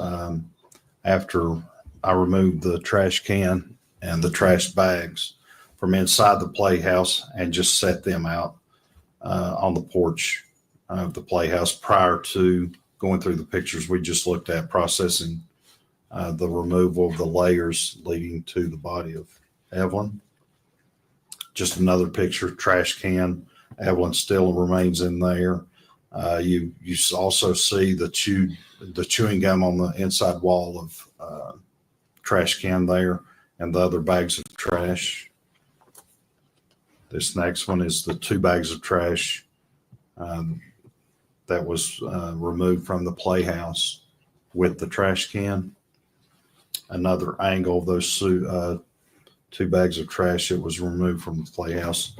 after I removed the trash can and the trash bags from inside the playhouse and just set them out on the porch of the playhouse prior to going through the pictures we just looked at, processing the removal of the layers leading to the body of Evelyn. Just another picture, trash can. Evelyn still remains in there. You also see the chewing gum on the inside wall of trash can there, and the other bags of trash. This next one is the 2 bags of trash that was removed from the playhouse with the trash can. Another angle of those 2 bags of trash that was removed from the playhouse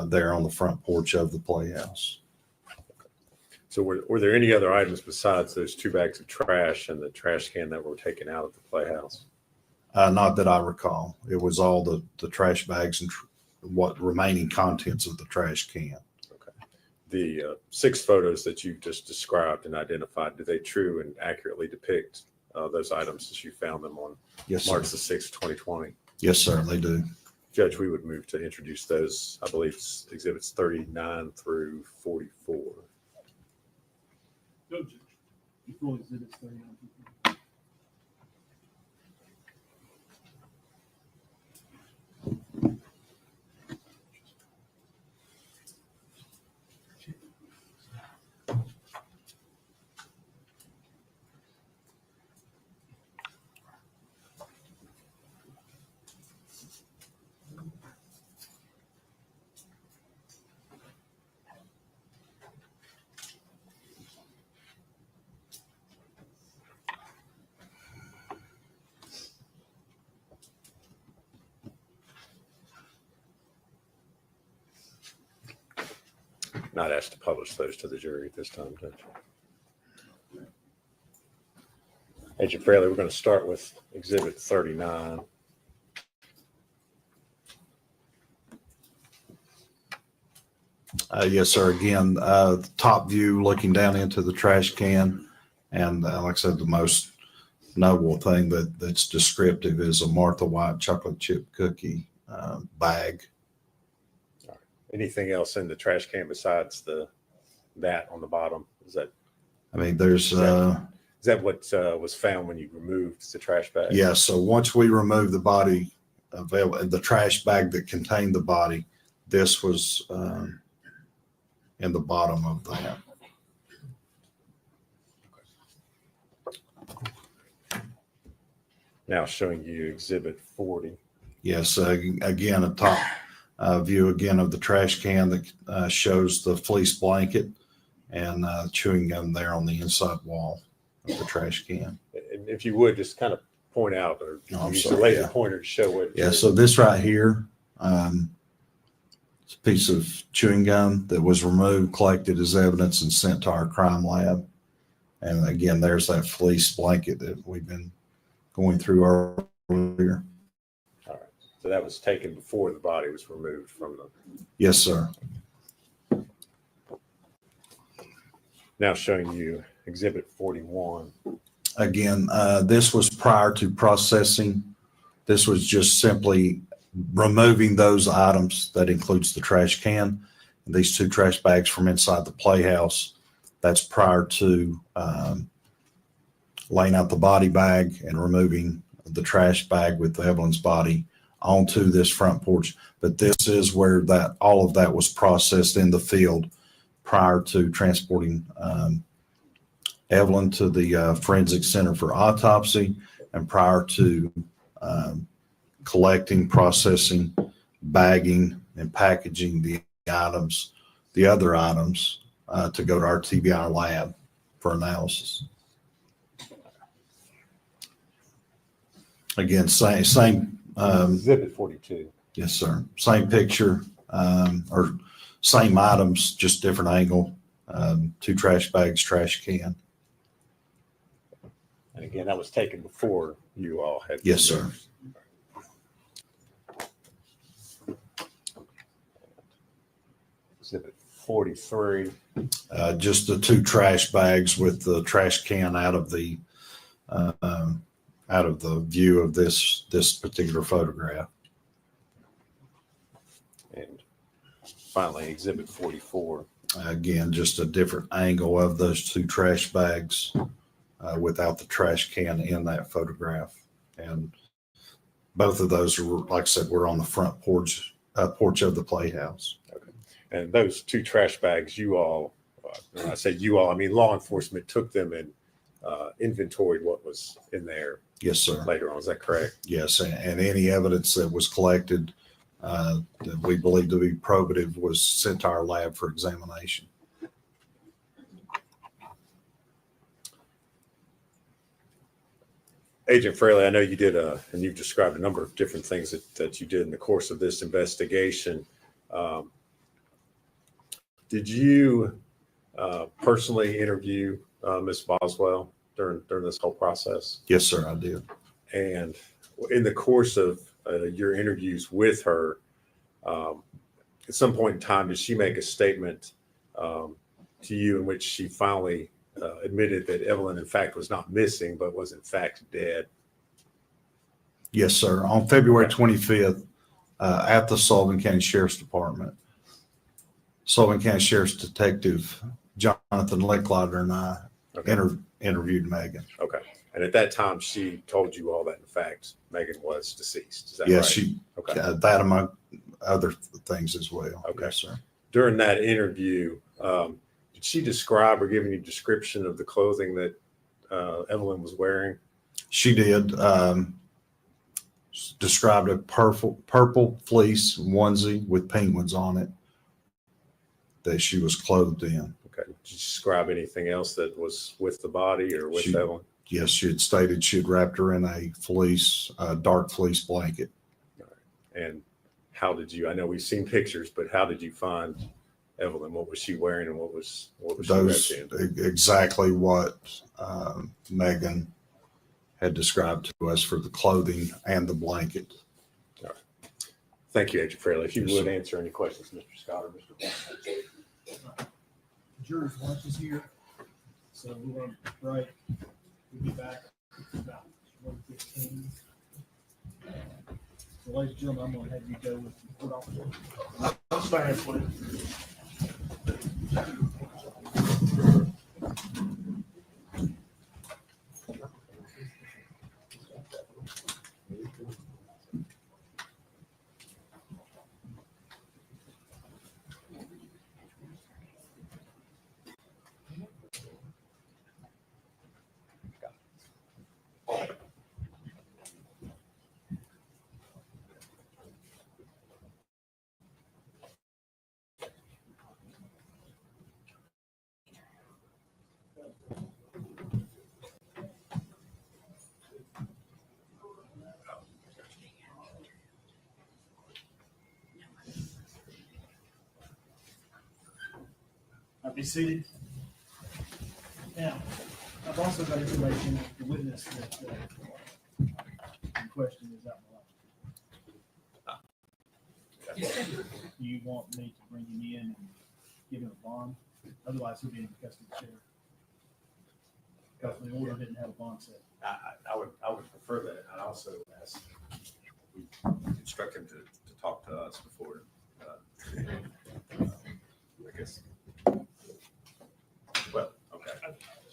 there on the front porch of the playhouse. So were there any other items besides those 2 bags of trash and the trash can that were taken out of the playhouse? Not that I recall. It was all the trash bags and what remaining contents of the trash can. Okay. The 6 photos that you just described and identified, do they true and accurately depict those items as you found them on Yes, March sir. the 6th, 2020? Yes, sir, they do. Judge, we would move to introduce those, I believe it's exhibits 39 through 44. Go, Judge. Before exhibits 39. Not asked to publish those to the jury at this time, Judge. Agent Fraley, we're going to start with exhibit 39. Yes, sir. Again, top view looking down into the trash can. And like I said, the most notable thing that's descriptive is a Martha White chocolate chip cookie bag. Anything else in the trash can besides that on the bottom? Is that? I mean, there's. Is that what was found when you removed the trash bag? Yeah. So once we removed the body of the trash bag that contained the body, this was in the bottom of that. Now showing you exhibit 40. Yes. Again, a top view again of the trash can that shows the fleece blanket and chewing gum there on the inside wall of the trash can. And if you would just kind of point out or use the sorry, laser yeah. pointer to show what. Yeah. So this right here, it's a piece of chewing gum that was removed, collected as evidence, and sent to our crime lab. And again, there's that fleece blanket that we've been going through earlier. All right. So that was taken before the body was removed from the. Yes, sir. now showing you Exhibit 41. Again, this was prior to processing. This was just simply removing those items. That includes the trash can and these 2 trash bags from inside the playhouse. That's prior to laying out the body bag and removing the trash bag with Evelyn's body onto this front porch. But this is where that all of that was processed in the field prior to transporting Evelyn to the forensic center for autopsy, and prior to collecting, processing, bagging, and packaging the items, the other items, to go to our TBI lab for analysis. Again, same. Exhibit 42. Yes, sir. Same picture, or same items, just different angle. 2 trash bags, trash can. And again, that was taken before you all had. Yes, sir. Exhibit 43. Just the 2 trash bags with the trash can out of the view of this particular photograph. And finally, Exhibit 44. Again, just a different angle of those 2 trash bags without the trash can in that photograph. And both of those are, like I said, were on the front porch of the playhouse. Okay. And those 2 trash bags, you all, when I say you all, I mean law enforcement took them and inventoried what was in there. Yes, sir. Later on, is that correct? Yes, and any evidence that was collected that we believe to be probative was sent to our lab for examination. Agent Fraley, I know you did and you've described a number of different things that you did in the course of this investigation. Did you personally interview Ms. Boswell during this whole process? Yes, sir, I did. And in the course of your interviews with her, at some point in time, did she make a statement to you in which she finally admitted that Evelyn, in fact, was not missing, but was in fact dead? Yes, sir. On February 25th, at the Sullivan County Sheriff's Department, Sullivan County Sheriff's Detective Jonathan Licklider and I interviewed Megan. Okay. And at that time, she told you all that, in fact, Megan was deceased. Is that Yes, right? she, Okay. that among other things as well. Okay. Yes, sir. During that interview, did she describe or give any description of the clothing that Evelyn was wearing? She did. Described a purple fleece onesie with penguins on it that she was clothed in. Okay. Did you describe anything else that was with the body or with Evelyn? Yes, she had stated she had wrapped her in a fleece, dark fleece blanket. All right. And how did you, I know we've seen pictures, but how did you find Evelyn? What was she wearing and what was Those she wrapped in? exactly what Megan had described to us for the clothing and the blanket. All right. Thank you, Agent Fraley. If you Yes, would sir. answer any questions, Mr. Scott or Mr. Bond. Jury's lunch is here, so we're going to break. We'll be back about 1:15. So, ladies and gentlemen, I'm going to have you go with the court officer. Be seated. Now, I've also got information, the witness that in question is out in the lobby. You want me to bring him in and give him a bond? Otherwise, he'll be in custody of the sheriff. Because the order didn't have a bond set. I would prefer that. I also ask, we instruct him to talk to us before, I guess. Well, okay.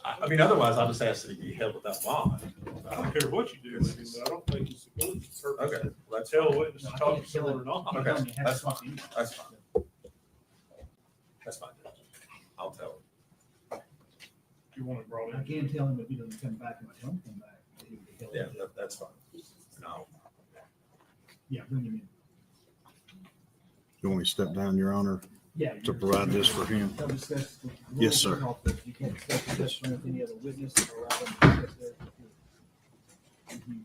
I mean, otherwise, I'll just ask that he be held without bond. I don't care what you do with him, but I don't think it's a good purpose. Okay, well, that's Tell a fine. witness to talk to someone or not. Okay, He has to that's talk fine. to you. That's fine. That's fine. I'll tell him. If you want it brought I in. can tell him if he doesn't come back and I don't come back, that he will be held. Yeah, that's fine. No. Yeah, bring him in. You want me to step down, Your Honor, Yeah. to provide this for him? They'll discuss the Yes, sir. rules of office. You can't discuss this with any other witness or allow them to discuss their. Mhm.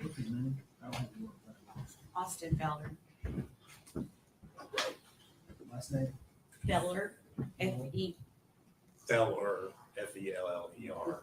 What's his name? I don't have the word. Austin Felder. Last name? Felder, F-E. Feller, Feller.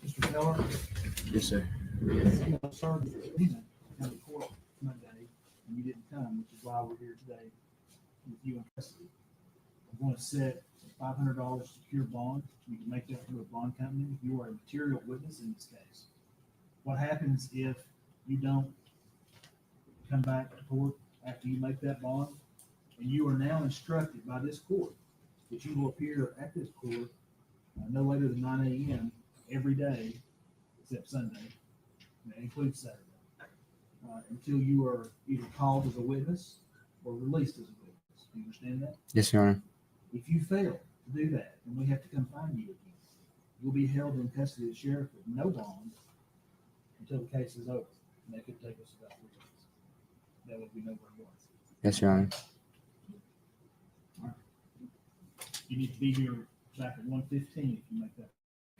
Mr. Keller? Yes, sir. You know, served as a subpoena in the court Monday, and you didn't come, which is why we're here today with you in custody. I'm going to set a $500 secure bond. You can make that through a bond company. You are a material witness in this case. What happens if you don't come back to court after you make that bond? And you are now instructed by this court that you will appear at this court no later than 9 a.m. every day except Sunday. And that includes Saturday. Until you are either called as a witness or released as a witness. Do you understand that? Yes, Your Honor. If you fail to do that, then we have to come find you again. You'll be held in custody of the sheriff with no bond until the case is over. And that could take us about 3 days. That would be nowhere more. Yes, Your Honor. You need to be here back at 1:15 if you make that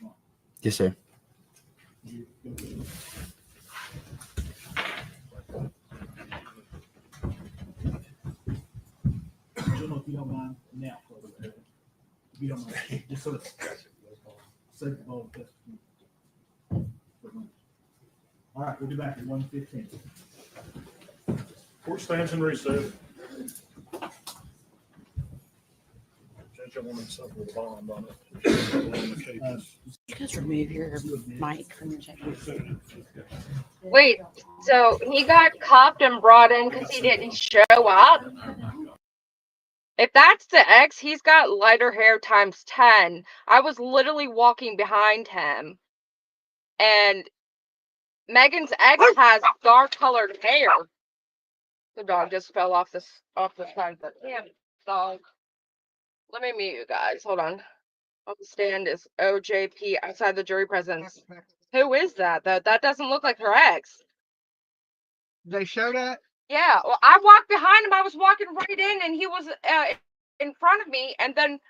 bond. Yes, sir. You go ahead. Jim, if you don't mind, now, close it. If you don't mind, just so it's safe of all the testimony. All right, we'll be back at 1:15. Court stands in recess. Judge, I wanted something with a bond on it. You guys remove your mic from your check. Wait, so he got cuffed and brought in because he didn't show up? If that's the ex, he's got lighter hair times 10. I was literally walking behind him. And Megan's ex has dark colored hair. The dog just fell off the side of the damn dog. Let me mute you guys. Hold on. On the stand is OJP outside the jury presence. Who is that? That doesn't look like her ex. They show that? Yeah, well, I walked behind him. I was walking right in, and he was in front of me. And then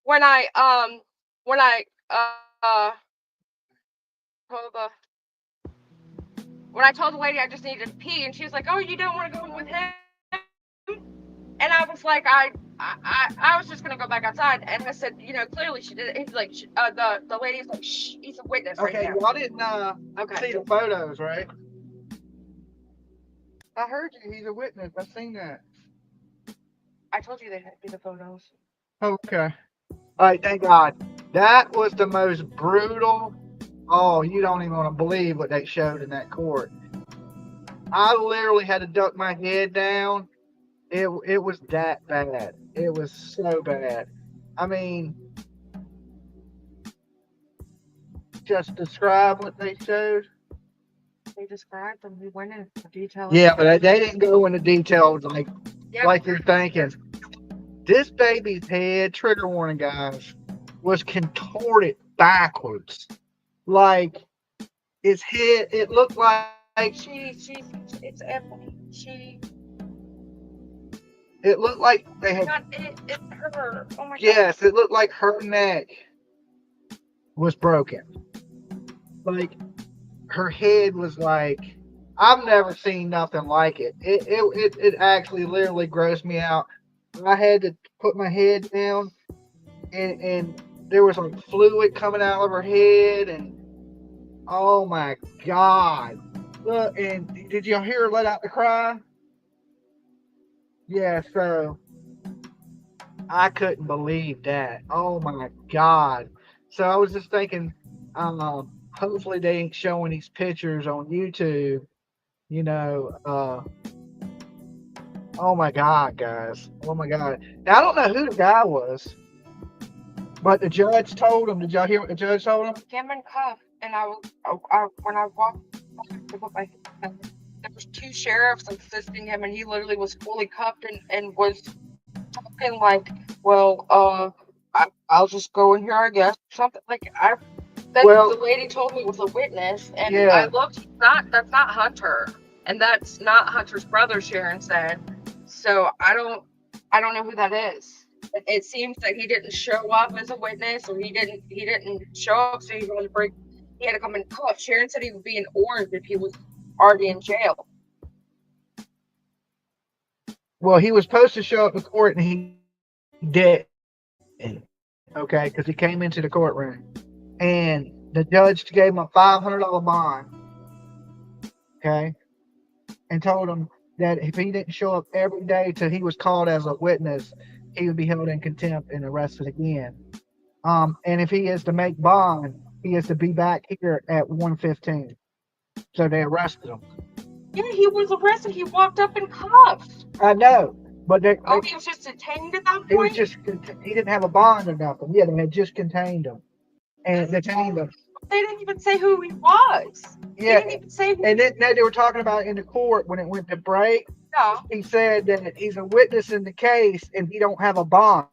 when I told the lady I just needed to pee, and she was like, "Oh, you don't want to go with him?" And I was like, I was just gonna go back outside, and I said, you know, clearly she did it. He's like, the lady's like, shh, he's a witness right Okay, now. y'all didn't Okay. see the photos, right? I heard you. He's a witness. I've seen that. I told you they'd be the photos. Okay. All right, thank God. That was the most brutal. Oh, you don't even want to believe what they showed in that court. I literally had to duck my head down. It was that bad. It was so bad. I mean, just describe what they showed. They described them. We went into detail. Yeah, but they didn't go into details Yep. like you're thinking. This baby's head, trigger warning, guys, was contorted backwards. Like his head, it looked like it's Evelyn. it looked like they had. It's her. Oh my God. Yes, it looked like her neck was broken. Like her head was like, I've never seen nothing like it. It actually literally grossed me out. I had to put my head down, and there was like fluid coming out of her head, and oh my God. Look, and did y'all hear her let out the cry? Yeah, so I couldn't believe that. Oh my God. So I was just thinking, hopefully they ain't showing these pictures on YouTube. You know, oh my God, guys. Oh my God. Now I don't know who the guy was, but the judge told him. Did y'all hear what the judge told him? Him and cuffed, and when I walked to put my there was two sheriffs assisting him, and he literally was fully cuffed and was talking like, well, I'll just go in here, I guess, something like the lady told me was a witness, and Yeah. I looked. That's not Hunter, and that's not Hunter's brother. Sharon said, so I don't know who that is. It seems that he didn't show up as a witness, or he didn't show up, so he had to come in cuffs. Sharon said he would be in orange if he was already in jail. Well, he was supposed to show up in court, and he did. Okay, because he came into the courtroom, and the judge gave him a $500 bond. Okay, and told him that if he didn't show up every day till he was called as a witness, he would be held in contempt and arrested again. And if he is to make bond, he is to be back here at 1:15. So they arrested him. Yeah, he was arrested. He walked up in cuffs. I know, but he was just detained at that he was point. he didn't have a bond or nothing. Yeah, they had just contained him and detained him. They didn't even say who he was. Yeah, They didn't even say who. and then they were talking about in the court when it went to break. No. He said that he's a witness in the case and he don't have a bond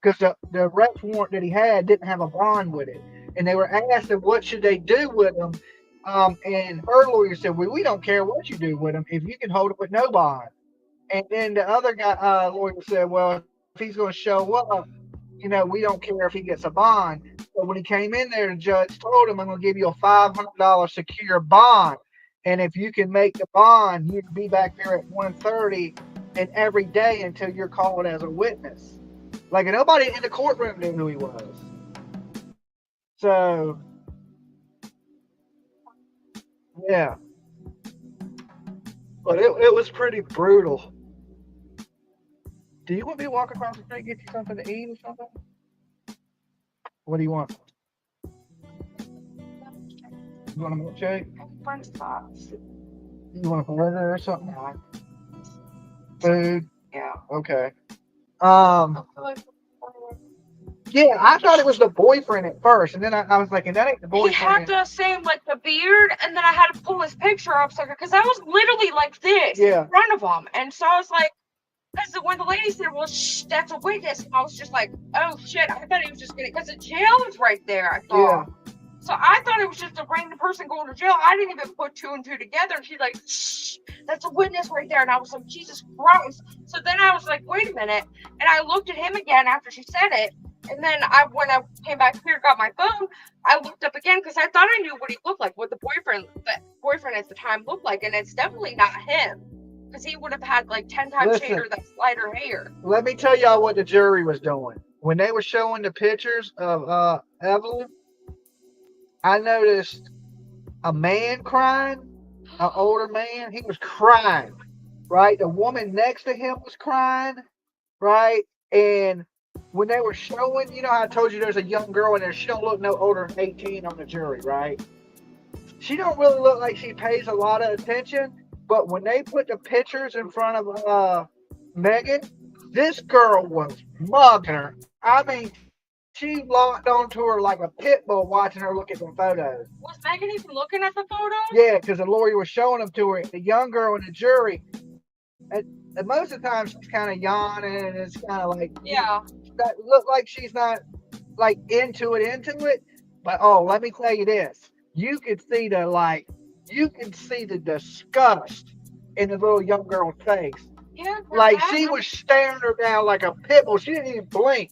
because the arrest warrant that he had didn't have a bond with it. And they were asking what should they do with him. And her lawyer said, well, we don't care what you do with him if you can hold it with no bond. And then the other guy lawyer said, well, if he's going to show up, we don't care if he gets a bond. But when he came in there, the judge told him, I'm going to give you a $500 secure bond. And if you can make the bond, you can be back there at 1:30 and every day until you're called as a witness. Like nobody in the courtroom knew who he was. So, yeah. But it was pretty brutal. Do you want me to walk across the street and get you something to eat or something? What do you want? You want a milkshake? French fries. You want a burger or something? Food? Yeah. Okay. Yeah, I thought it was the boyfriend at first, and then I was like, and that ain't the boyfriend. He had the same, like, the beard, and then I had to pull his picture up, because I was literally like this in front of him. And so I was like, because when the lady said, well, shh, that's a witness, I was just like, oh, shit, I thought he was just because the jail was right there, I thought. Yeah. So I thought it was just a random person going to jail. I didn't even put two and two together. And she's like, shh, that's a witness right there. And I was like, Jesus Christ. So then I was like, wait a minute. And I looked at him again after she said it. And then when I came back here, got my phone, I looked up again because I thought I knew what he looked like, what the boyfriend at the time looked like. And it's definitely not him. Because he would have had like 10 times lighter hair. Let me tell y'all what the jury was doing. When they were showing the pictures of Evelyn, I noticed a man crying, an older man. He was crying, right? The woman next to him was crying, right? And when they were showing, you know how I told you there's a young girl in there, she don't look no older than 18 on the jury, right? She don't really look like she pays a lot of attention, but when they put the pictures in front of Megan, this girl was mugging her. I mean, she locked onto her like a pit bull watching her look at the photos. Was Megan even looking at the photos? Yeah, because the lawyer was showing them to her. The young girl in the jury, and most of the time she's kind of yawning and it's kind of like, Yeah. that look like she's not like into it. But oh, let me tell you this. You could see the disgust in the little young girl's face. Yeah. Like she was staring her down like a pit bull. She didn't even blink.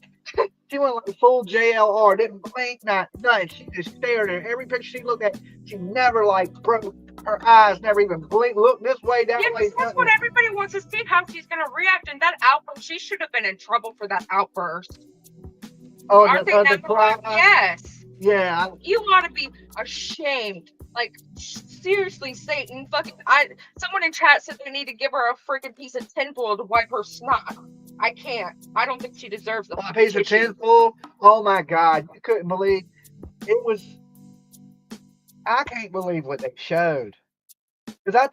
She went like full JLR, didn't blink, nothing. She just stared at her. Every picture she looked at, she never like broke her eyes, never even blinked, looked this way, that Yeah, way. because that's what everybody wants to see, how she's going to react. And that outburst, she should have been in trouble for that outburst. Oh, Aren't they the never cry? Yes. Yeah. You ought to be ashamed. Like, seriously, Satan, someone in chat said they need to give her a freaking piece of tinfoil to wipe her snot. I can't. I don't think she deserves A piece of tinfoil. Oh my God. You couldn't believe it was. I can't believe what they showed. Because I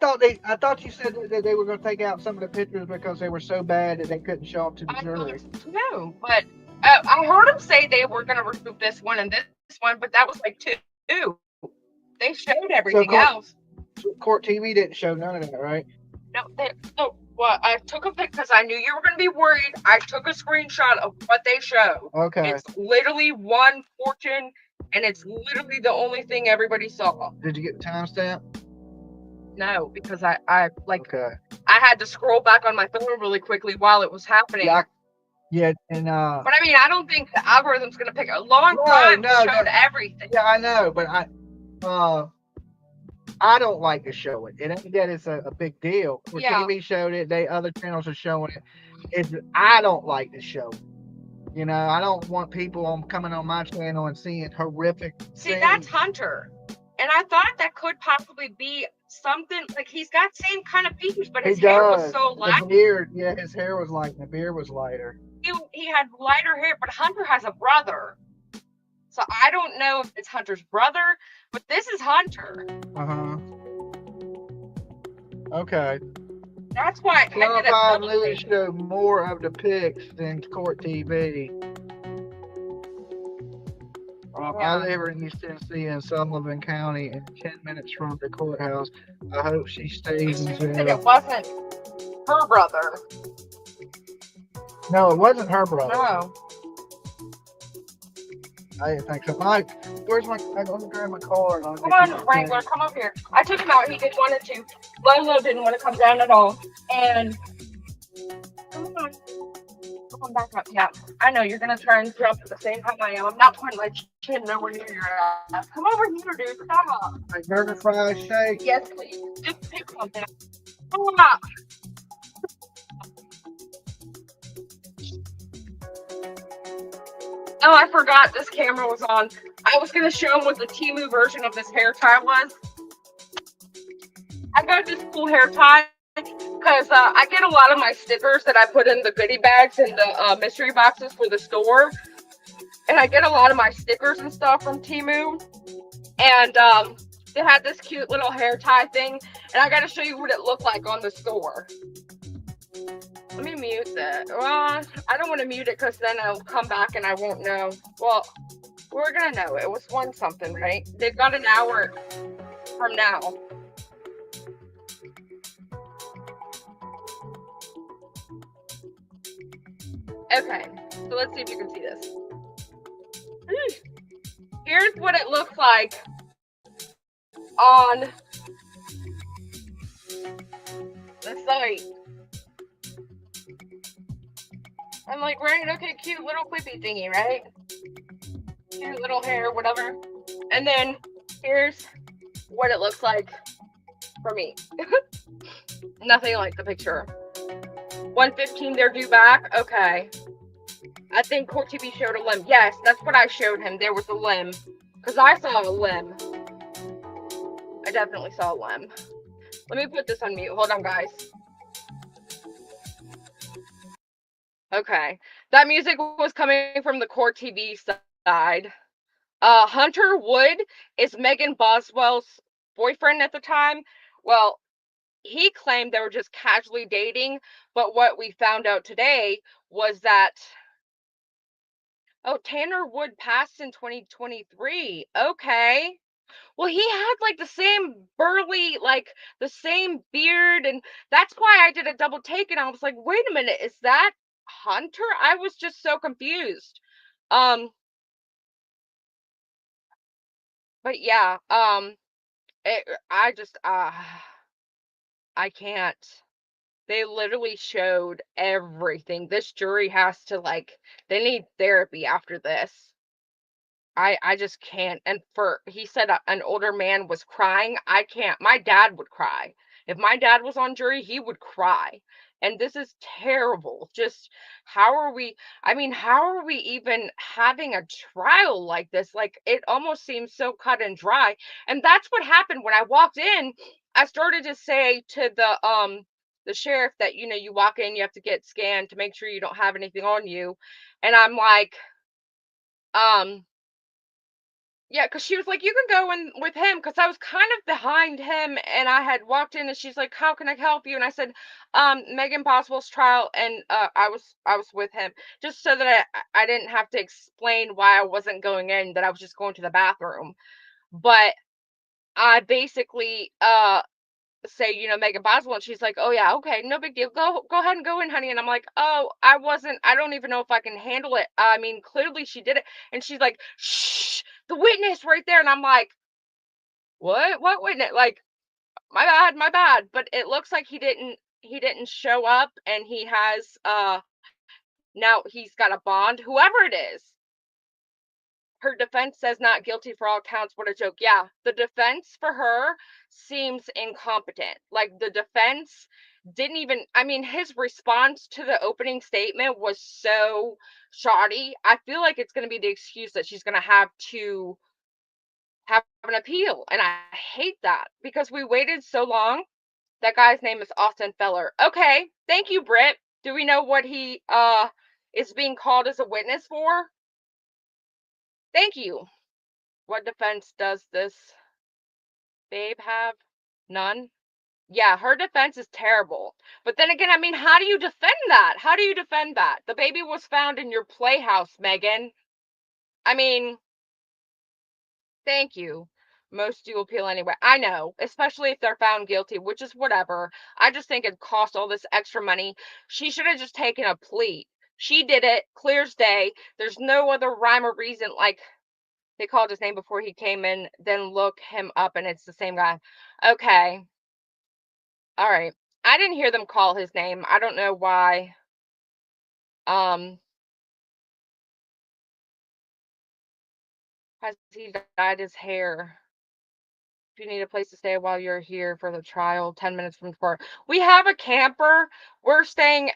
thought you said that they were going to take out some of the pictures because they were so bad that they couldn't show them to the jury. No, but I heard them say they were going to remove this one and this one, but that was like two. They showed everything else. Court TV didn't show none of that, right? No, well, I took a pic because I knew you were going to be worried. I took a screenshot of what they show. Okay. It's literally one portion, and it's literally the only thing everybody saw. Did you get the timestamp? No, because I Okay. I had to scroll back on my phone really quickly while it was happening. Yeah, and But I mean, I don't think the algorithm's going to pick a long time to show everything. Yeah, I know, but I don't like to show it. It ain't that it's a big deal. When TV showed it, other channels are showing it. I don't like to show it. You know, I don't want people coming on my channel and seeing horrific See, things. that's Hunter. And I thought that could possibly be something, like he's got same kind of features, but his hair was so light. The beard, yeah, his hair was light, the beard was lighter. He had lighter hair, but Hunter has a brother. So I don't know if it's Hunter's brother, but this is Hunter. Okay. That's why I Channel did a 5 double News take. showed more of the pics than Court TV. I live in East Tennessee in Sullivan County and 10 minutes from the courthouse. I hope she stays in And jail. it wasn't her brother. No, it wasn't her brother. No. I didn't think so. Mike, where's my? I'm gonna grab my car. And I'll Come get you on, the Wrangler, come up here. I took him out. He didn't want to. Lolo didn't want to come down at all. And come on. Come on back up. Yeah. I know you're going to try and jump at the same time I am. I'm not putting my chin nowhere near your ass. Come over here, dude. Stop. Like burger fries, shake. Yes, please. Just pick something. Come on. Oh, I forgot this camera was on. I was going to show him what the Temu version of this hair tie was. I got this cool hair tie because I get a lot of my stickers that I put in the goodie bags and the mystery boxes for the store. And I get a lot of my stickers and stuff from Temu. And they had this cute little hair tie thing. And I got to show you what it looked like on the store. Let me mute that. Well, I don't want to mute it because then I'll come back and I won't know. Well, we're going to know. It was 1 something, right? They've got an hour from now. Okay, so let's see if you can see this. Here's what it looks like on the site. I'm like, right, okay, cute little clippy thingy, right? Cute little hair, whatever. And then here's what it looks like for me. Nothing like the picture. 115, they're due back. Okay. I think Court TV showed a limb. Yes, that's what I showed him. There was a limb. Because I saw a limb. I definitely saw a limb. Let me put this on mute. Hold on, guys. Okay. That music was coming from the Core TV side. Hunter Wood is Megan Boswell's boyfriend at the time. Well, he claimed they were just casually dating, but what we found out today was that, oh, Tanner Wood passed in 2023. Okay. Well, he had like the same burly, like the same beard, and that's why I did a double take, and I was like, wait a minute, is that Hunter? I was just so confused. Um, but yeah, I just I can't. They literally showed everything. This jury has to like, they need therapy after this. I just can't. And for he said an older man was crying. I can't. My dad would cry. If my dad was on jury, he would cry. And this is terrible. Just how are we? I mean, how are we even having a trial like this? Like it almost seems so cut and dry. And that's what happened when I walked in. I started to say to the sheriff that you walk in, you have to get scanned to make sure you don't have anything on you. And I'm like, um yeah, because she was like, "You can go in with him," because I was kind of behind him, and I had walked in, and she's like, "How can I help you?" And I said, Megan Boswell's trial," and I was with him just so that I didn't have to explain why I wasn't going in, that I was just going to the bathroom. But I basically say, Megan Boswell, and she's like, "Oh yeah, okay, no big deal. Go ahead and go in, honey." And I'm like, "Oh, I don't even know if I can handle it." I mean, clearly she did it. And she's like, "Shh, the witness right there." And I'm like, "What witness?" Like, my bad. But it looks like he didn't show up, and he has now he's got a bond, whoever it is. Her defense says not guilty for all counts. What a joke. Yeah, the defense for her seems incompetent. Like the defense didn't even, I mean, his response to the opening statement was so shoddy. I feel like it's going to be the excuse that she's going to have an appeal. And I hate that because we waited so long. That guy's name is Austin Feller. Okay, thank you, Britt. Do we know what he is being called as a witness for? Thank you. What defense does this babe have? None. Yeah, her defense is terrible. But then again, I mean, how do you defend that? How do you defend that? The baby was found in your playhouse, Megan. I mean, thank you. Most do appeal anyway. I know, especially if they're found guilty, which is whatever. I just think it cost all this extra money. She should have just taken a plea. She did it, clear as day. There's no other rhyme or reason. Like, they called his name before he came in, then look him up, and it's the same guy. Okay. All right. I didn't hear them call his name. I don't know why. Um, has he dyed his hair? If you need a place to stay while you're here for the trial, 10 minutes from court. We have a camper. We're staying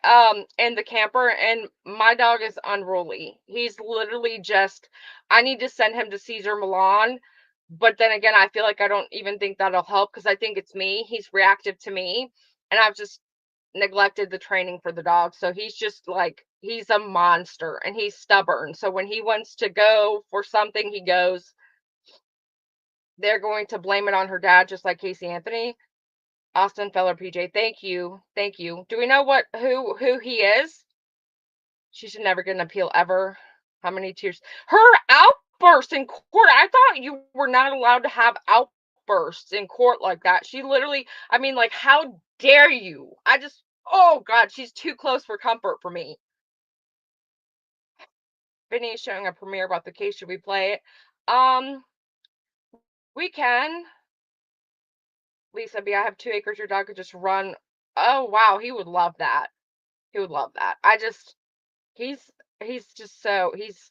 in the camper, and my dog is unruly. He's literally just, I need to send him to Caesar Milan. But then again, I feel like I don't even think that'll help because I think it's me. He's reactive to me. And I've just neglected the training for the dog. So he's just like, he's a monster and he's stubborn. So when he wants to go for something, he goes. They're going to blame it on her dad, just like Casey Anthony. Austin Feller PJ. Thank you. Thank you. Do we know who he is? She should never get an appeal ever. How many tears? Her outburst in court. I thought you were not allowed to have outbursts in court like that. She literally, I mean, like, how dare you? Oh God, she's too close for comfort for me. Vinny is showing a premiere about the case. Should we play it? We can. Lisa B, I have 2 acres. Your dog could just run. Oh wow, he would love that. He would love that. He's just so he's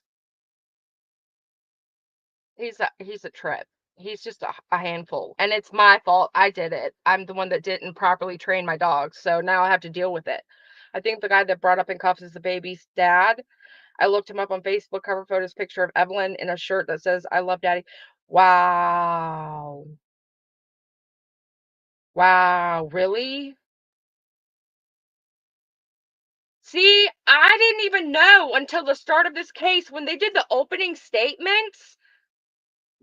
a trip. He's just a handful, and it's my fault. I did it. I'm the one that didn't properly train my dog, so now I have to deal with it. I think the guy that brought up in cuffs is the baby's dad. I looked him up on Facebook. Cover photos, picture of Evelyn in a shirt that says "I love Daddy." Wow. Wow, really? See, I didn't even know until the start of this case when they did the opening statements.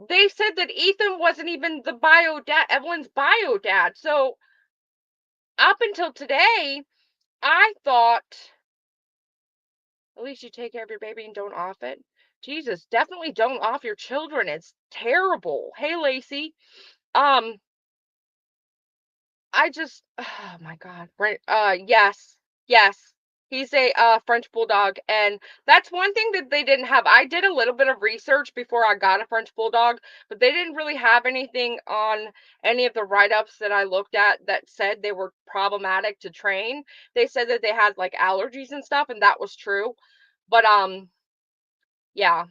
They said that Ethan wasn't even the bio dad, Evelyn's bio dad. So up until today, I thought, at least you take care of your baby and don't off it. Jesus, definitely don't off your children. It's terrible. Hey, Lacey. I just, oh my God. Right. Yes. He's a French bulldog, and that's one thing that they didn't have. I did a little bit of research before I got a French bulldog, but they didn't really have anything on any of the write-ups that I looked at that said they were problematic to train. They said that they had like allergies and stuff, and that was true. But yeah,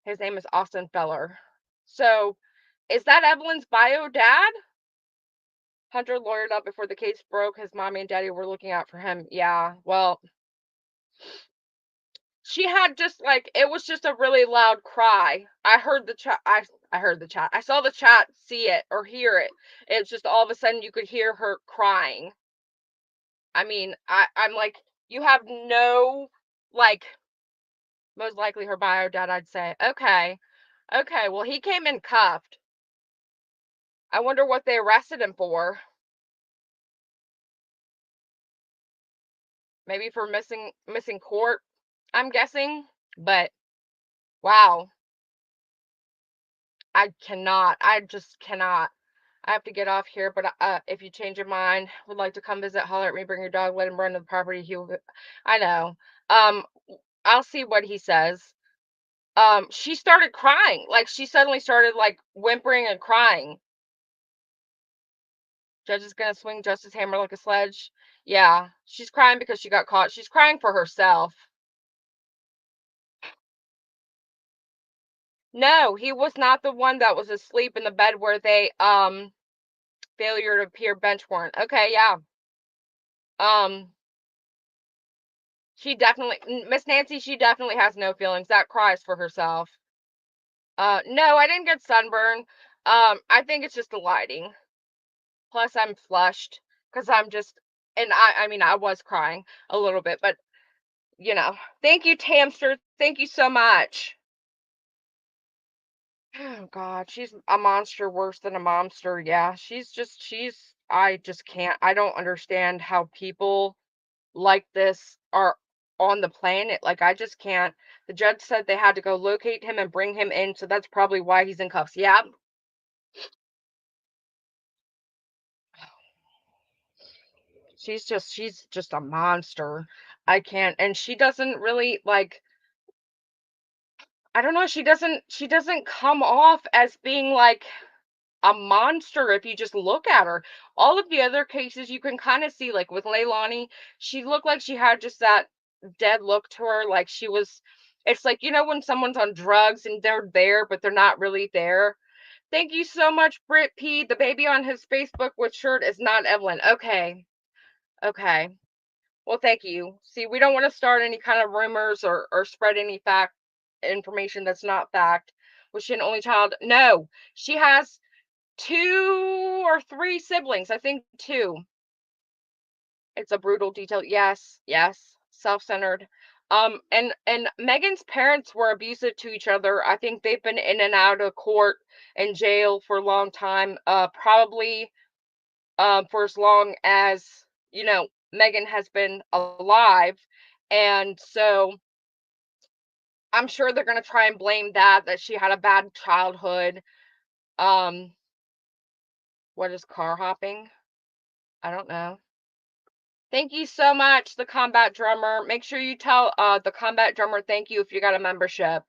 his name is Austin Feller. So, is that Evelyn's bio dad? Hunter lawyered up before the case broke. His mommy and daddy were looking out for him. Yeah, well, she had just like it was just a really loud cry. I heard the chat. I heard the chat. I saw the chat see it or hear it. It's just all of a sudden you could hear her crying. I mean, I'm like, you have no like most likely her bio dad, I'd say. Okay. Okay, well he came in cuffed. I wonder what they arrested him for. Maybe for missing court, I'm guessing. But wow, I just cannot. I have to get off here, but if you change your mind, would like to come visit, holler at me, bring your dog, let him run to the property. I know. Um, I'll see what he says. She started crying. Like she suddenly started like whimpering and crying. Judge is gonna swing justice hammer like a sledge. Yeah, she's crying because she got caught. She's crying for herself. No, he was not the one that was asleep in the bed where they failure to appear bench warrant. Okay, yeah. She definitely Miss Nancy, she definitely has no feelings. That cries for herself. No, I didn't get sunburn. I think it's just the lighting. Plus I'm flushed because I'm just and I mean I was crying a little bit, but you know. Thank you, Tamster. Thank you so much. Oh God, she's a monster worse than a monster. Yeah, I just can't. I don't understand how people like this are on the planet. Like I just can't. The judge said they had to go locate him and bring him in, so that's probably why he's in cuffs. Yeah. She's just a monster. I can't. And she doesn't really like I don't know, she doesn't come off as being like a monster if you just look at her. All of the other cases you can kind of see, like with Leilani, she looked like she had just that dead look to her, like she was. It's like when someone's on drugs and they're there, but they're not really there. Thank you so much, Britt P. The baby on his Facebook with shirt is not Evelyn. Okay, okay. Well, thank you. See, we don't want to start any kind of rumors or spread any fact information that's not fact. Was she an only child? No, she has 2 or 3 siblings, I think 2. It's a brutal detail. Yes, self-centered. And Megan's parents were abusive to each other. I think they've been in and out of court and jail for a long time. Probably for as long as, Megan has been alive. And so I'm sure they're going to try and blame that she had a bad childhood. Um, what is car hopping? I don't know. Thank you so much, the combat drummer. Make sure you tell the combat drummer thank you if you got a membership.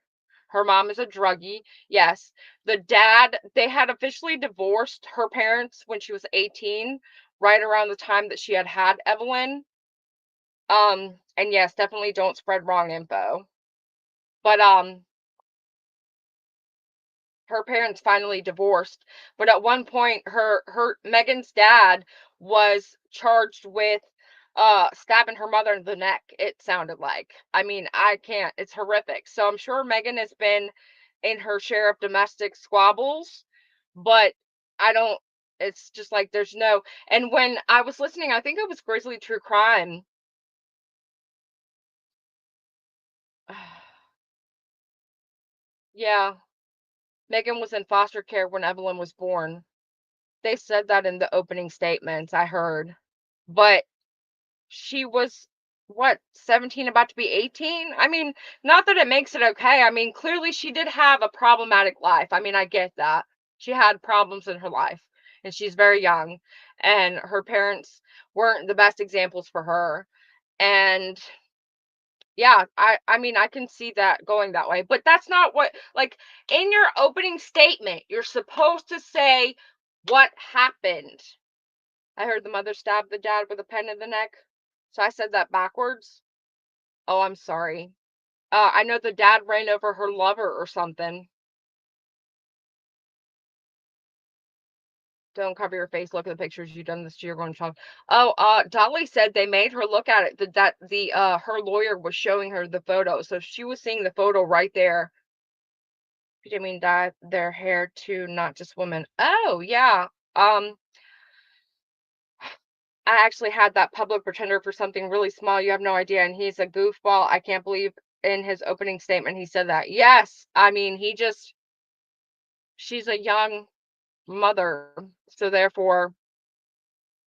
Her mom is a druggie. Yes. The dad, they had officially divorced her parents when she was 18, right around the time that she had Evelyn. And yes, definitely don't spread wrong info. But her parents finally divorced, but at one point her Megan's dad was charged with stabbing her mother in the neck, it sounded like. I mean, I can't, it's horrific. So I'm sure Megan has been in her share of domestic squabbles, but I don't it's just like there's no. And when I was listening, I think it was Grizzly True Crime, Yeah. Megan was in foster care when Evelyn was born. They said that in the opening statements, I heard. But she was, what, 17, about to be 18? I mean, not that it makes it okay. I mean, clearly she did have a problematic life. I mean, I get that. She had problems in her life, and she's very young, and her parents weren't the best examples for her. And yeah, I mean, I can see that going that way, but that's not what, like, in your opening statement, you're supposed to say what happened. I heard the mother stabbed the dad with a pen in the neck. So I said that backwards. Oh, I'm sorry. I know the dad ran over her lover or something. Don't cover your face. Look at the pictures. You've done this to your grown child. Oh, Dolly said they made her look at it. That the her lawyer was showing her the photo, so she was seeing the photo right there. You mean dye their hair too, not just women? Oh yeah. I actually had that public pretender for something really small. You have no idea, and he's a goofball. I can't believe in his opening statement he said that. Yes, I mean she's a young mother, so therefore,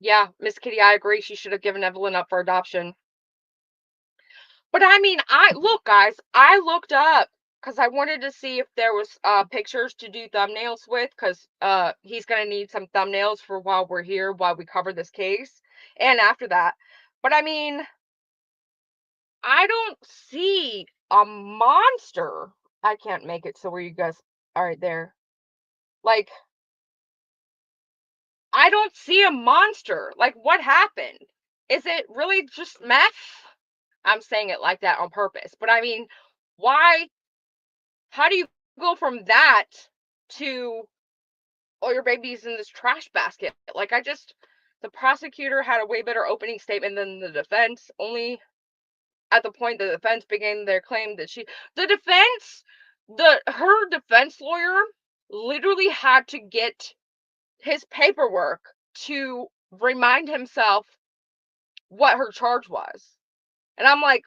yeah, Miss Kitty, I agree. She should have given Evelyn up for adoption. But I mean, look, guys, I looked up because I wanted to see if there was pictures to do thumbnails with, because he's gonna need some thumbnails for while we're here, while we cover this case, and after that. But I mean, I don't see a monster. I can't make it so where you guys are right there. Like, I don't see a monster. Like, what happened? Is it really just meth? I'm saying it like that on purpose. But I mean, why? How do you go from that to, oh, your baby's in this trash basket? Like, the prosecutor had a way better opening statement than the defense, only at the point the defense began their claim that her defense lawyer literally had to get his paperwork to remind himself what her charge was. And I'm like,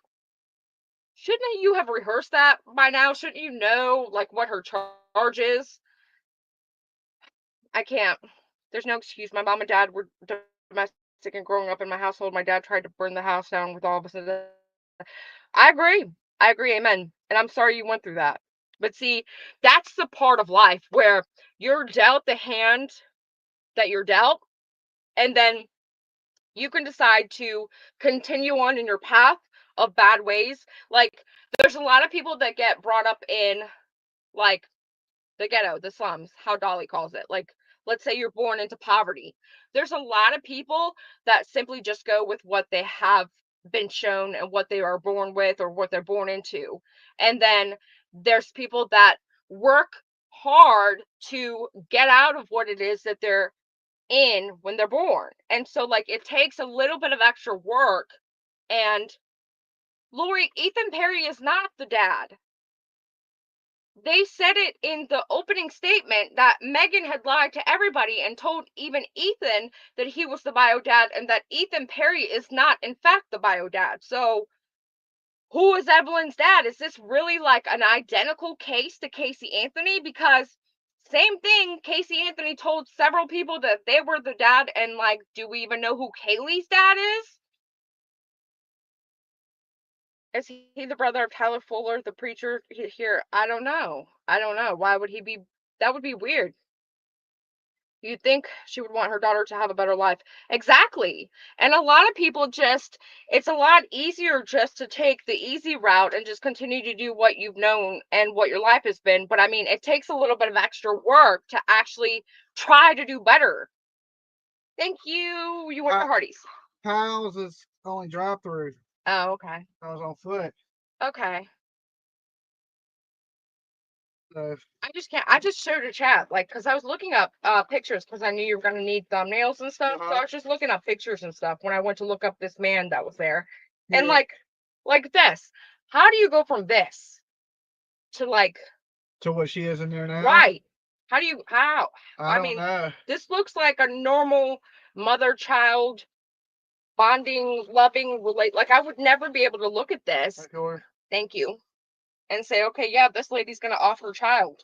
shouldn't you have rehearsed that by now? Shouldn't you know, like, what her charge is? I can't. There's no excuse. My mom and dad were domestic, and growing up in my household, my dad tried to burn the house down with all of us. I agree. I agree. Amen. And I'm sorry you went through that. But see, that's the part of life where you're dealt the hand that you're dealt, and then you can decide to continue on in your path of bad ways. Like, there's a lot of people that get brought up in, like, the ghetto, the slums, how Dolly calls it. Like, let's say you're born into poverty. There's a lot of people that simply just go with what they have been shown and what they are born with or what they're born into. And then there's people that work hard to get out of what it is that they're in when they're born. And so, like, it takes a little bit of extra work. And Lori, Ethan Perry is not the dad. They said it in the opening statement that Megan had lied to everybody and told even Ethan that he was the bio dad, and that Ethan Perry is not, in fact, the bio dad. So, who is Evelyn's dad? Is this really like an identical case to Casey Anthony? Because same thing, Casey Anthony told several people that they were the dad, and, like, do we even know who Kaylee's dad is? Is he the brother of Tyler Fuller, the preacher here? I don't know. I don't know. Why would he be? That would be weird. You'd think she would want her daughter to have a better life. Exactly. And a lot of people it's a lot easier just to take the easy route and just continue to do what you've known and what your life has been. But I mean, it takes a little bit of extra work to actually try to do better. Thank you. You went to Hardee's. How's is only drive through? Oh, okay. I was on foot. Okay. So I just showed a chat, like, because I was looking up pictures because I knew you were going to need thumbnails and stuff. So I was just looking up pictures and stuff when I went to look up this man that was there. And yeah, like this, how do you go from this to, like, to what she is in there now. right? How? I don't mean, know. this looks like a normal mother-child bonding, loving relate. Like, I would never be able to look at this. Of course. Thank you. and say, okay, yeah, this lady's gonna off her child.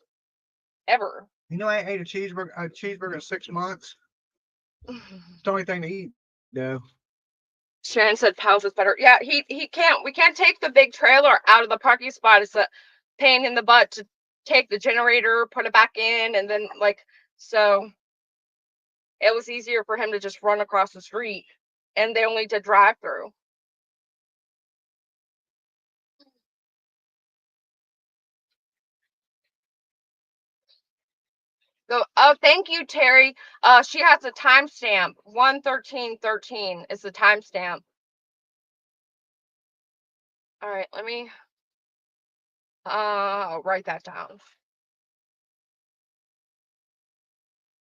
Ever. You know, I ate a cheeseburger in 6 months. It's the only thing to eat. No. Sharon said Pals is better. Yeah, he can't. We can't take the big trailer out of the parking spot. It's a pain in the butt to take the generator, put it back in, and then like so. It was easier for him to just run across the street, and they only did drive through. So, oh, thank you, Terry. She has a timestamp. 1:13:13 is the timestamp. All right, let me write that down.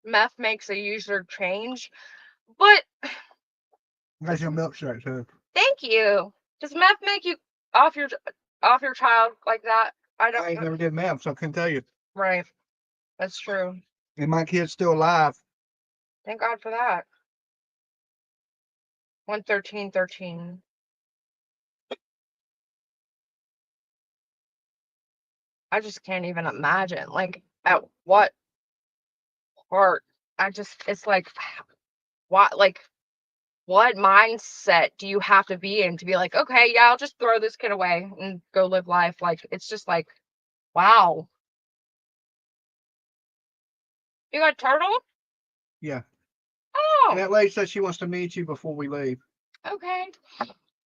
Meth makes a user change, but That's your milkshake too. thank you. Does meth make you off your child like that? I I don't. ain't never did meth, so I can tell you. Right, that's true. And my kid's still alive. Thank God for that. 1:13:13. I just can't even imagine, like, at what part. It's like, what, like, what mindset do you have to be in to be like, okay, yeah, I'll just throw this kid away and go live life? Like, it's just like, wow. You got a turtle? Yeah. Oh, And that lady said she wants to meet you before we leave. okay.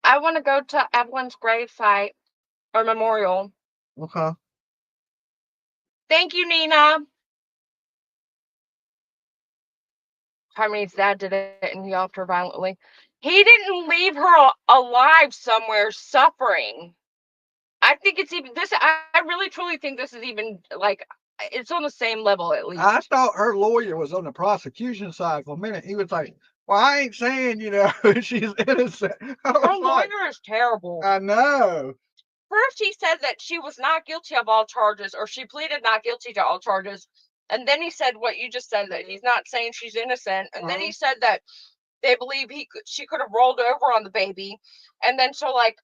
I want to go to Evelyn's grave site or memorial. Okay. Thank you, Nina. Harmony's dad did it and he offed her violently. He didn't leave her alive somewhere suffering. I think it's even this. I really truly think this is even like it's on the same level at least. I thought her lawyer was on the prosecution side for a minute. He was like, well, I ain't saying, she's innocent. Her lawyer is terrible. I know. First, he said that she was not guilty of all charges, or she pleaded not guilty to all charges. And then he said what you just said, that he's not saying she's innocent. And then he said that they believe she could have rolled over on the baby. And then so like,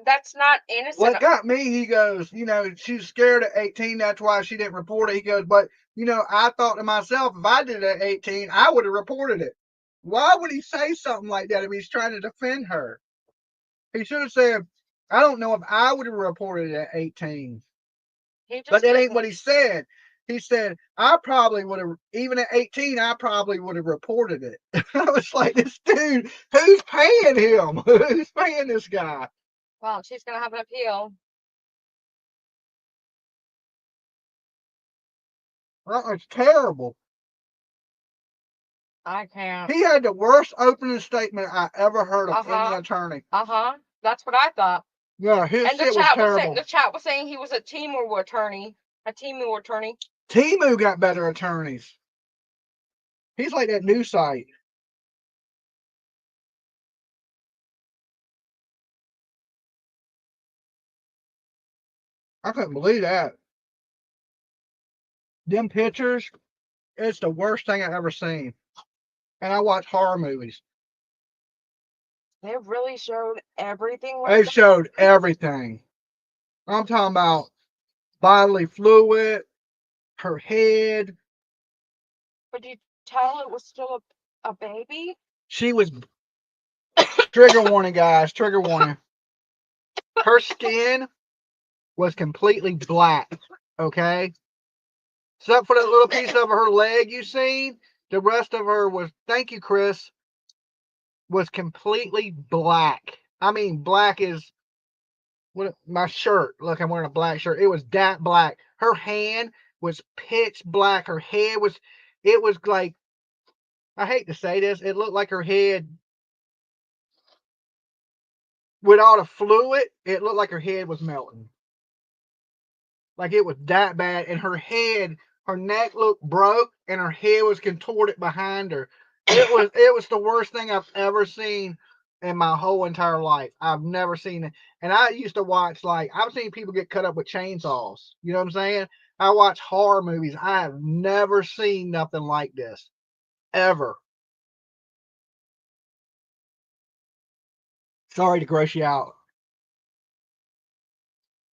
that's not innocent. What got me, he goes, she's scared at 18. That's why she didn't report it. He goes, but, I thought to myself, if I did it at 18, I would have reported it. Why would he say something like that if he's trying to defend her? He should have said, I don't know if I would have reported it at 18. But that ain't what he said. He said, I probably would have, even at 18, I probably would have reported it. I was like, this dude, who's paying him? Who's paying this guy? Well, she's going to have an appeal. It's terrible. I can't. He had the worst opening statement I ever heard of any attorney. That's what I thought. Yeah, his shit was terrible. The chat was saying he was a Timu attorney. Timu got better attorneys. He's like that news site. I couldn't believe that. Them pictures, it's the worst thing I've ever seen. And I watch horror movies. They really showed everything. They showed everything. I'm talking about bodily fluid, her head. But you tell it was still a baby? She was, trigger warning, guys, trigger warning. Her skin was completely black, okay? Except for that little piece of her leg you seen, the rest of her was, thank you, Chris, was completely black. I mean, black is what my shirt. Look, I'm wearing a black shirt. It was that black. Her hand was pitch black. Her head was, it was like, I hate to say this, it looked like her head, with all the fluid, it looked like her head was melting. Like it was that bad. And her head, her neck looked broke and her head was contorted behind her. It was the worst thing I've ever seen in my whole entire life. I've never seen it. And I used to watch, I've seen people get cut up with chainsaws. You know what I'm saying? I watch horror movies. I have never seen nothing like this. Ever. Sorry to gross you out.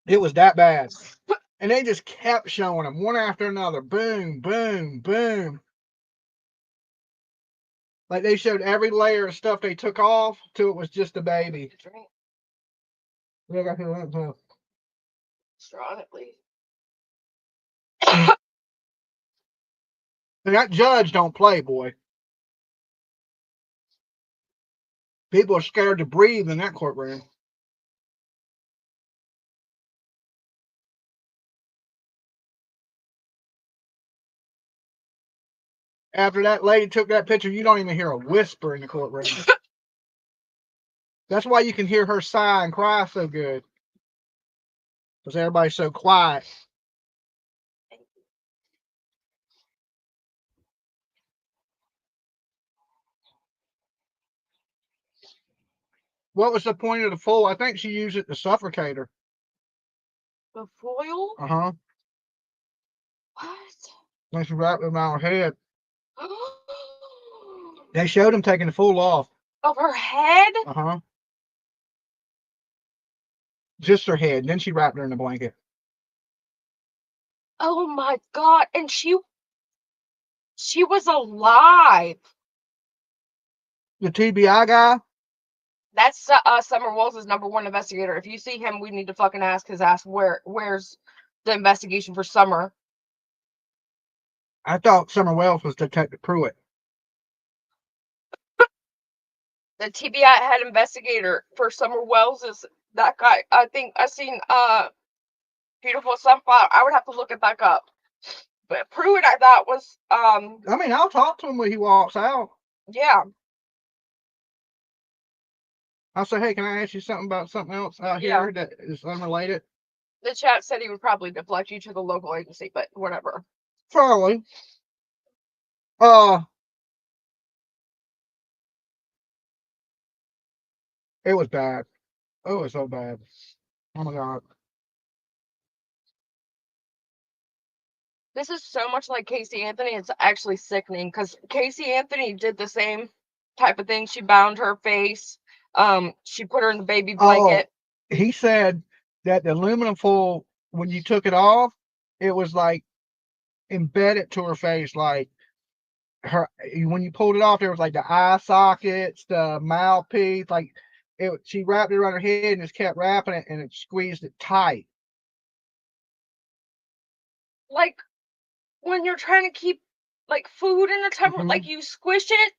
It was that bad. And they just kept showing them one after another. Boom, boom, boom. Like they showed every layer of stuff they took off till it was just a baby. Drink. Yeah, I got that too. Straw on it, please. And that judge don't play, boy. People are scared to breathe in that courtroom. After that lady took that picture, you don't even hear a whisper in the courtroom. That's why you can hear her sigh and cry so good. Because everybody's so quiet. What was the point of the foil? I think she used it to suffocate her. The foil? Uh-huh. What? When she wrapped it around her head. They showed him taking the foil off. Of her head? Uh-huh. Just her head. Then she wrapped her in a blanket. Oh my God. And she was alive. The TBI guy? That's Summer Wells' #1 investigator. If you see him, we need to fucking ask his ass where's the investigation for Summer. I thought Summer Wells was Detective Pruitt. The TBI head investigator for Summer Wells is that guy. I think I seen Beautiful Sunflower. I would have to look it back up. But Pruitt I thought was I mean, I'll talk to him when he walks out. yeah. I'll say, hey, can I ask you something about something else out Yeah. here that is unrelated? The chat said he would probably deflect you to the local agency, but whatever. Probably. It was bad. Oh, it was so bad. Oh my God. This is so much like Casey Anthony. It's actually sickening because Casey Anthony did the same type of thing. She bound her face. She put her in the baby blanket. He said that the aluminum foil, when you took it off, it was like embedded to her face. Like when you pulled it off, there was like the eye sockets, the mouthpiece. Like she wrapped it around her head and just kept wrapping it, and it squeezed it tight. Like when you're trying to keep like food in the Tupperware, Mhm. like you squish it.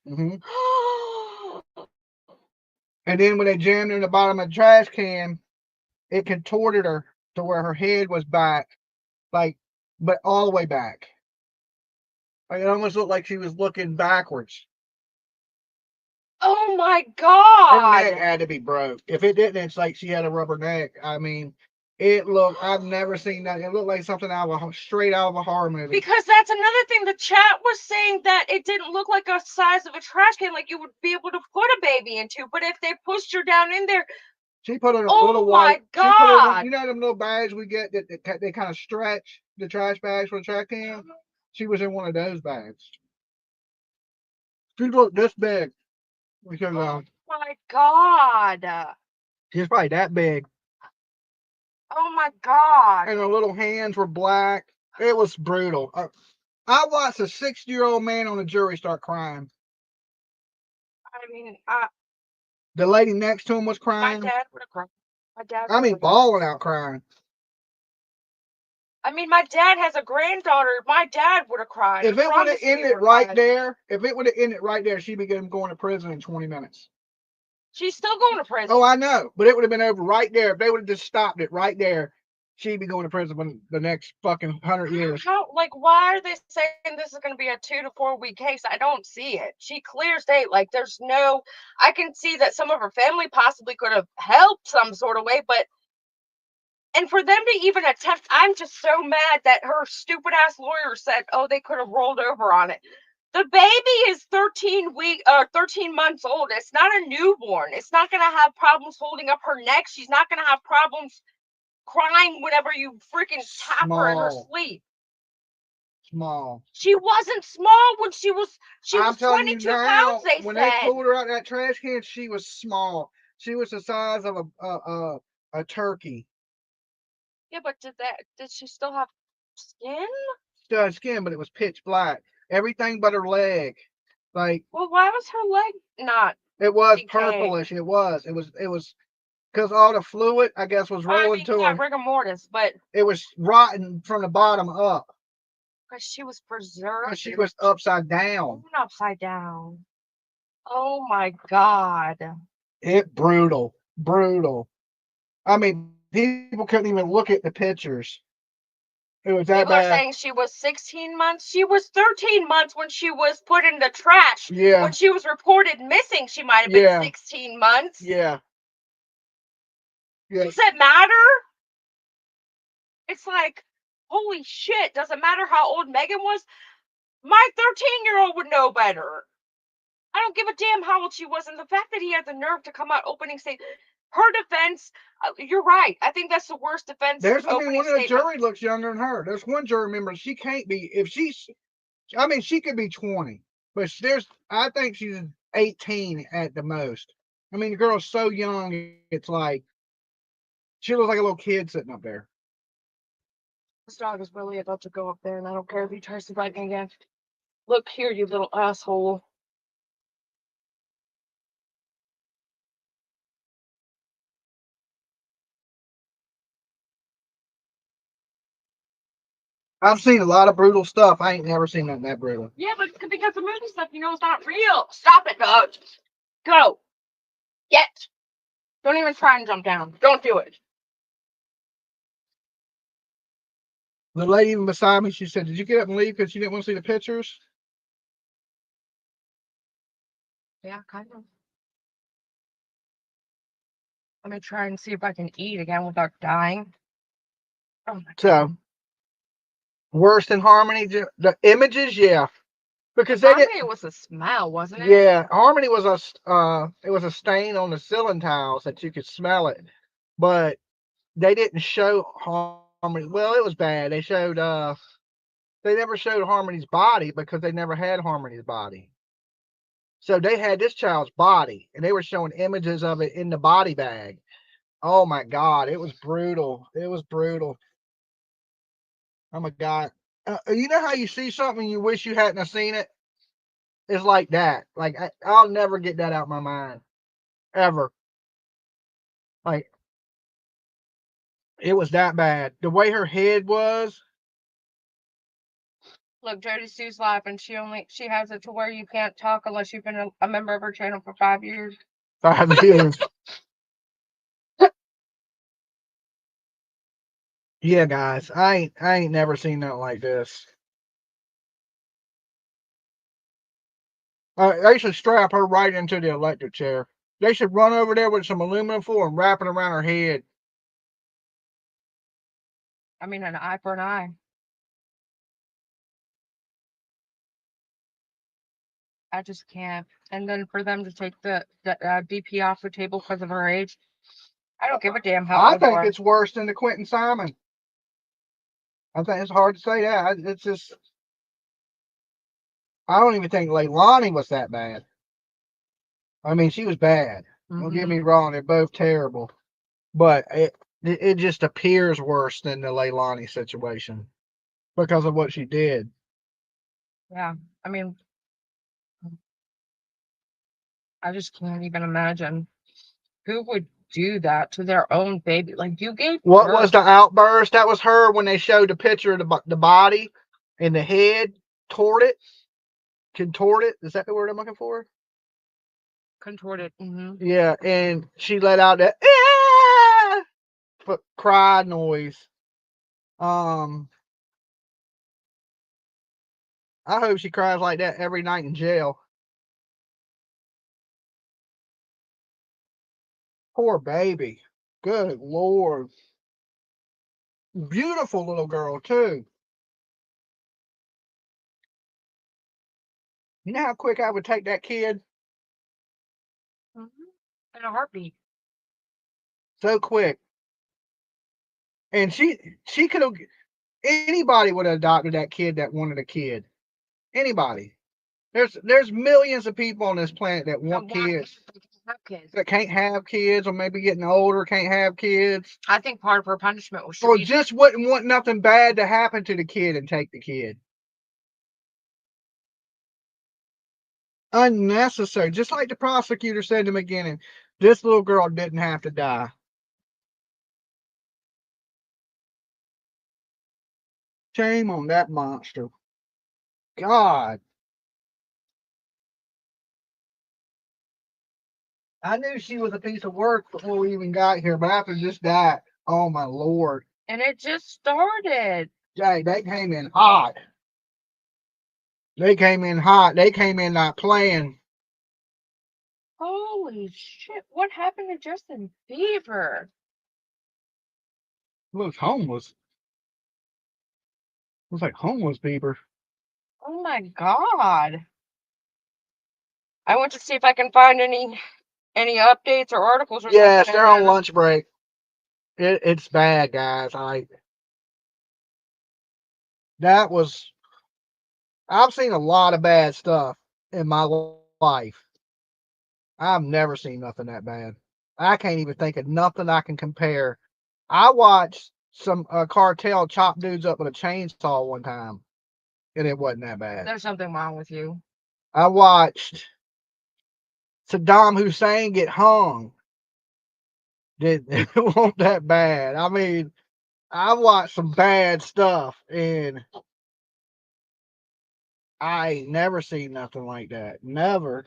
And then when they jammed her in the bottom of the trash can, it contorted her to where her head was back, like, but all the way back. Like, it almost looked like she was looking backwards. Oh my Her God. neck had to be broke. If it didn't, it's like she had a rubber neck. I mean, it looked, I've never seen that. It looked like something straight out of a horror movie. Because that's another thing. The chat was saying that it didn't look like a size of a trash can, like you would be able to put a baby into. But if they pushed her down in there, She put in a oh little my white. She put God. in, you know them little bags we get that they kind of stretch, the trash bags for the trash can? She was in one of those bags. She looked this big. Because My God. she's probably that big. Oh my God. And her little hands were black. It was brutal. I watched a 60-year-old man on the jury start crying. I mean, The lady next to him was my crying. dad would have cried. My dad. I mean, would've- bawling out crying. I mean, my dad has a granddaughter. My dad would have cried. If I it would have promise you he ended would've right cried. there, if it would have ended right there, she'd be going to prison in 20 minutes. She's still going to prison. Oh, I know, but it would have been over right there. If they would have just stopped it right there, she'd be going to prison for the next fucking 100 years. How, like, why are they saying this is going to be a 2 to 4 week case? I don't see it. She clears date. Like, there's no, I can see that some of her family possibly could have helped some sort of way, but, and for them to even attempt, I'm just so mad that her stupid ass lawyer said, oh, they could have rolled over on it. The baby is 13 months old. It's not a newborn. It's not going to have problems holding up her neck. She's not going to have problems crying whenever you freaking tap her in her sleep. Small. She wasn't small when she was I'm telling 22 you now, pounds, they when said. they pulled her out of that trash can, she was small. She was the size of a turkey. Yeah, but did she still have skin? Still had skin, but it was pitch black. Everything but her leg. Like, Well, why was her leg not? it was decaying? purplish. It was because all the fluid, I guess, was Well, I rolling mean, to yeah, her. rigor mortis, but It was rotten from the bottom up. because she was preserved. She was upside down. Upside down. Oh my God. It brutal. I mean, people couldn't even look at the pictures. It was that People are bad. saying she was 16 months. She was 13 months when she was put in the trash. Yeah. When she was reported missing, she might have been 16 months. Yeah. Does it matter? It's like, holy shit. Does it matter how old Megan was? My 13-year-old would know better. I don't give a damn how old she was. And the fact that he had the nerve to come out opening statement, her defense, you're right. I think that's the worst defense. There's one opening of the statement. jury looks younger than her. There's one jury member. She can't be, if she's, I mean, she could be 20, but I think she's 18 at the most. I mean, the girl's so young, it's like, she looks like a little kid sitting up there. This dog is really about to go up there, and I don't care if he tries to bite me again. Look here, you little asshole. I've seen a lot of brutal stuff. I ain't never seen nothing that brutal. Yeah, but because the movie stuff, you know, it's not real. Stop it, dog. Go. Get. Don't even try and jump down. Don't do it. The lady even beside me, she said, "Did you get up and leave because you didn't want to see the pictures?" Yeah, kind of. Let me try and see if I can eat again without dying. Oh my So, worse than Harmony, the images, yeah, because they Harmony didn't. was the smell, wasn't it? Yeah, Harmony was it was a stain on the ceiling tiles that you could smell it, but they didn't show Harmony. Well, it was bad. They never showed Harmony's body because they never had Harmony's body. So they had this child's body, and they were showing images of it in the body bag. Oh my God, it was brutal. It was brutal. Oh my God. You know how you see something and you wish you hadn't have seen it? It's like that. Like I'll never get that out of my mind, ever. Like it was that bad. The way her head was. Look, Jody Sue's laughing. She has it to where you can't talk unless you've been a member of her channel for 5 years. 5 years. Yeah, guys, I ain't never seen nothing like this. They should strap her right into the electric chair. They should run over there with some aluminum foil and wrap it around her head. I mean, an eye for an eye. I just can't. And then for them to take the DP off the table because of her age, I don't give a damn how I old think you are. it's worse than the Quentin Simon. I think it's hard to say that. It's just, I don't even think Leilani was that bad. I mean, she was bad. Don't get me wrong; they're both terrible, but it just appears worse than the Leilani situation because of what she did. Yeah, I mean, I just can't even imagine who would do that to their own baby. Like you gave What birth. was the outburst? That was her when they showed the picture of the body and the head contorted. Is that the word I'm looking for? Contorted. Yeah, and she let out that cry noise. I hope she cries like that every night in jail. Poor baby. Good Lord. Beautiful little girl, too. You know how quick I would take that kid? In a heartbeat. So quick. And she could have, anybody would have adopted that kid that wanted a kid. Anybody. There's millions of people on this planet that want kids. Have kids. that can't have kids, or maybe getting older, can't have kids, I think part of her punishment was or just wouldn't want nothing bad to happen to the kid and take the kid. Unnecessary. Just like the prosecutor said in the beginning, this little girl didn't have to die. Shame on that monster. God. I knew she was a piece of work before we even got here, but after just that, oh my Lord. and it just started. Jay, they came in hot. They came in hot. They came in not playing. Holy shit! What happened to Justin Bieber? Looks homeless. Looks like homeless people. Oh my god! I went to see if I can find any updates or articles or Yes, something. they're on lunch break. It's bad, guys. I've seen a lot of bad stuff in my life. I've never seen nothing that bad. I can't even think of nothing I can compare. I watched some cartel chop dudes up with a chainsaw one time, and it wasn't that bad. There's something wrong with you. I watched Saddam Hussein get hung. It wasn't that bad. I mean, I watched some bad stuff, and I ain't never seen nothing like that. Never.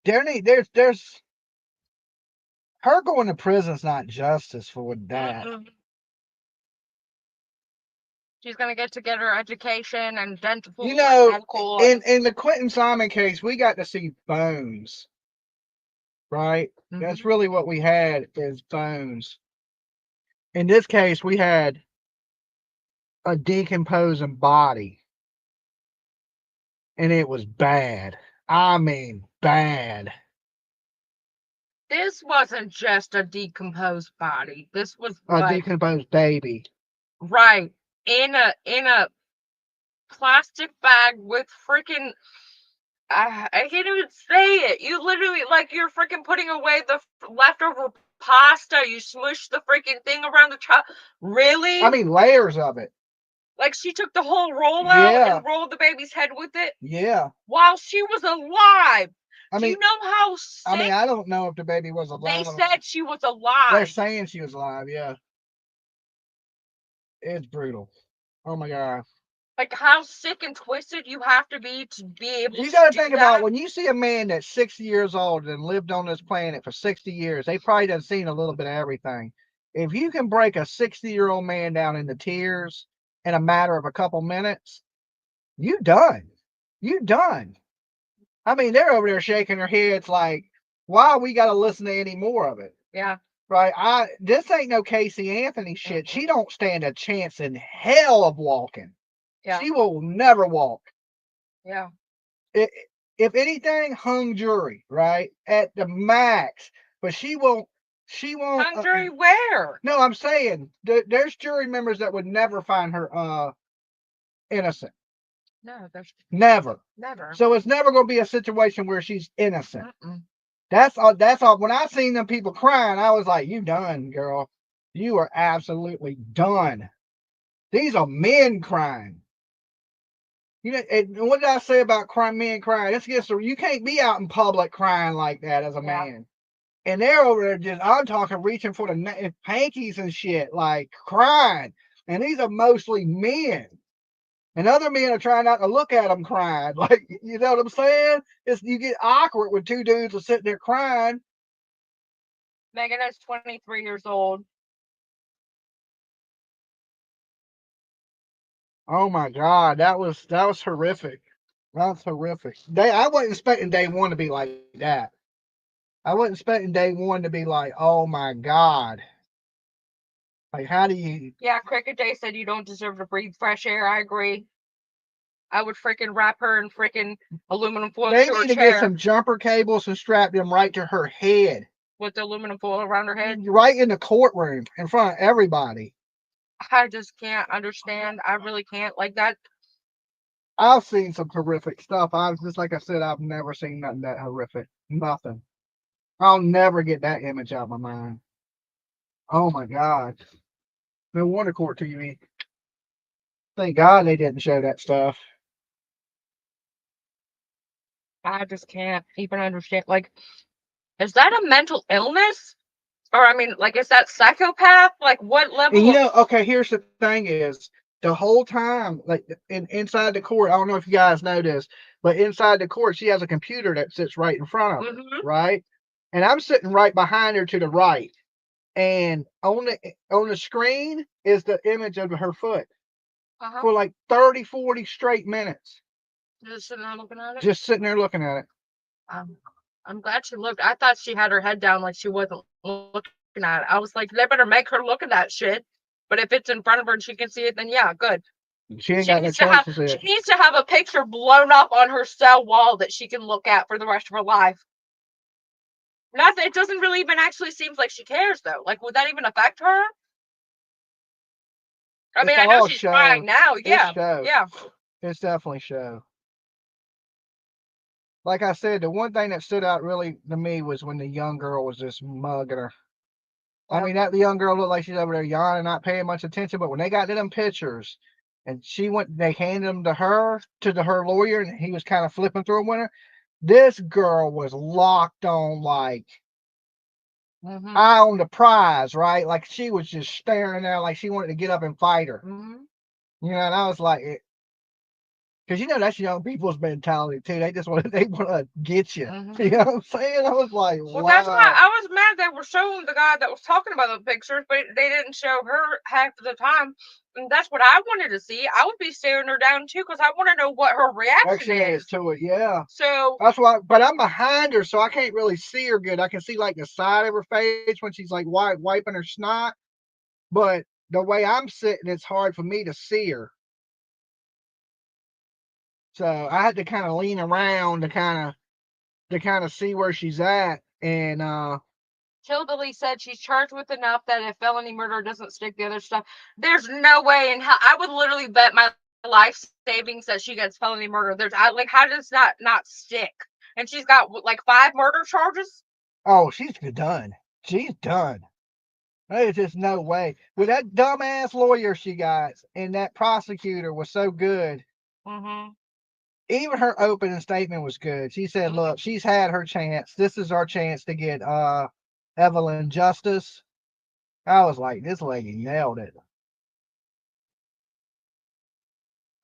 There's her going to prison's not justice for that. She's gonna get her education and dental. You know, medical. in the Quentin Simon case, we got to see bones, right? That's really what we had is bones. In this case, we had a decomposing body, and it was bad. I mean, bad. This wasn't just a decomposed body. This was A like, decomposed baby. right in a plastic bag with freaking. I can't even say it. You literally like you're freaking putting away the leftover pasta. You smush the freaking thing around the child. Really? I mean, layers of it. Like she took the whole roll out and rolled the baby's head with it. Yeah. While she was alive. Do you know how sick? I mean, I don't know if the baby was alive. They said she was alive. They're saying she was alive, yeah. It's brutal. Oh my God. Like how sick and twisted you have to be able You to got to do think that. about when you see a man that's 60 years old and lived on this planet for 60 years, they probably done seen a little bit of everything. If you can break a 60-year-old man down into tears in a matter of a couple minutes, you done. You done. I mean, they're over there shaking their heads like, why we got to listen to any more of it? Yeah. Right. This ain't no Casey Anthony shit. She don't stand a chance in hell of walking. Yeah. She will never walk. Yeah. If anything, hung jury, right? At the max. But she won't. Hung jury where? No, I'm saying there's jury members that would never find her innocent. No, there's Never. never. So it's never going to be a situation where she's innocent. That's all. When I seen them people crying, I was like, you done, girl. You are absolutely done. These are men crying. You know, and what did I say about men crying? You can't be out in public crying like that as a man. And they're over there just, I'm talking, reaching for the hankies and shit, like crying. And these are mostly men. And other men are trying not to look at them crying. Like, you know what I'm saying? You get awkward when two dudes are sitting there crying. Megan is 23 years old. Oh my God, that was horrific. That's horrific. I wasn't expecting day one to be like that. I wasn't expecting day one to be like, oh my God. Like, how do you? Yeah, Cricket Day said you don't deserve to breathe fresh air. I agree. I would freaking wrap her in freaking aluminum foil. They need to get some jumper cables and strap them right to her head. With the aluminum foil around her head? Right in the courtroom in front of everybody. I just can't understand. I really can't. Like that. I've seen some horrific stuff. I've just like I said, I've never seen nothing that horrific. Nothing. I'll never get that image out of my mind. Oh my God. No wonder court TV. Thank God they didn't show that stuff. I just can't even understand. Like, is that a mental illness? Or, I mean, like, is that psychopath? Like, what level And you of. know, okay, here's the thing is the whole time, like inside the court, I don't know if you guys know this, but inside the court, she has a computer that sits right in front of her, right? And I'm sitting right behind her to the right. And on the screen is the image of her foot for like 30, 40 straight minutes. Just sitting there looking at it? Just sitting there looking at it. I'm glad she looked. I thought she had her head down like she wasn't looking at it. I was like, they better make her look at that shit. But if it's in front of her and she can see it, then yeah, good. She ain't got no needs to choice have to see she it. needs to have a picture blown up on her cell wall that she can look at for the rest of her life. Nothing. It doesn't really even actually seems like she cares though. Like, would that even affect her? I mean, I know she's crying now. Yeah, yeah. It's definitely show. Like I said, the one thing that stood out really to me was when the young girl was just mugging her. I mean, that the young girl looked like she's over there yawning, not paying much attention. But when they got to them pictures, and they handed them to her her lawyer, and he was kind of flipping through them with her. This girl was locked on like eye on the prize, right? Like she was just staring there, like she wanted to get up and fight her. You know, and I was like, because you know that's young people's mentality too. They want to get you. You know what I'm saying? I was like, Well, wow. that's why I was mad they were showing the guy that was talking about the pictures, but they didn't show her half of the time. And that's what I wanted to see. I would be staring her down too because I want to know what her reaction is to it. Yeah. So that's why. But I'm behind her, so I can't really see her good. I can see like the side of her face when she's like wiping her snot. But the way I'm sitting, it's hard for me to see her. So I had to kind of lean around to kind of see where she's at. And Tilda said she's charged with enough that if felony murder doesn't stick, the other stuff, there's no way in hell. I would literally bet my life savings that she gets felony murder. How does that not stick? And she's got like 5 murder charges. Oh, she's done. She's done. There's just no way. With that dumbass lawyer she got, and that prosecutor was so good. Even her opening statement was good. She said, look, she's had her chance. This is our chance to get Evelyn justice. I was like, this lady nailed it.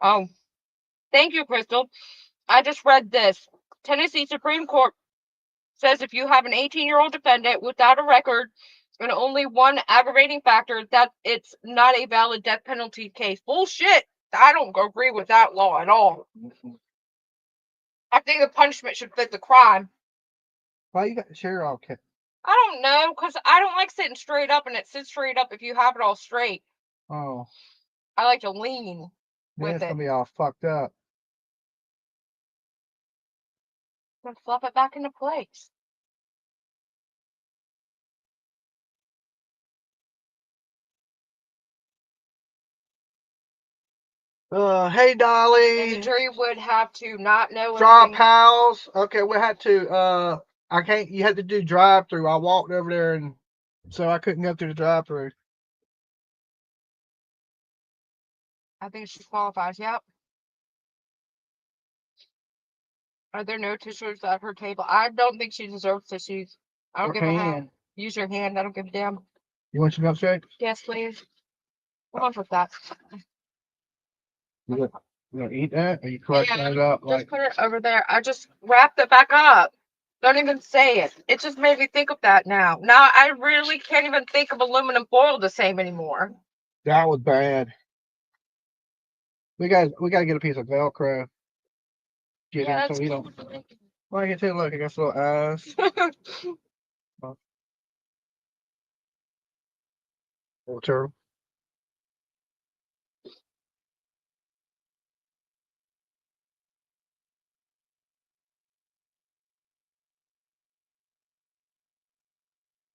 Oh, thank you, Crystal. I just read this. Tennessee Supreme Court says if you have an 18-year-old defendant without a record and only one aggravating factor, that it's not a valid death penalty case. Bullshit. I don't agree with that law at all. I think the punishment should fit the crime. Why you got the chair all kept? I don't know, because I don't like sitting straight up, and it sits straight up if you have it all straight. Oh. I like to lean with It's it. going to be all fucked up. Let's flop it back into place. Hey, Dolly. And the jury would have to not know Drop house. Okay, we had to, I can't, you had to do drive through. I walked over there, and so I couldn't go through the drive through. I think she qualifies, yep. Are there no tissues at her table? I don't think she deserves tissues. I don't give a hand. Use your hand. I don't give a damn. You want some milkshake? Yes, please. Come on with that. You gonna eat that? Or you crunching it up? Just put it over there. I just wrapped it back up. Don't even say it. It just made me think of that now. Now I really can't even think of aluminum foil the same anymore. That was bad. We got to get a piece of Velcro. Get Yeah, him that's so he don't. Well, I can take a look. I got some little eyes. Little turtle.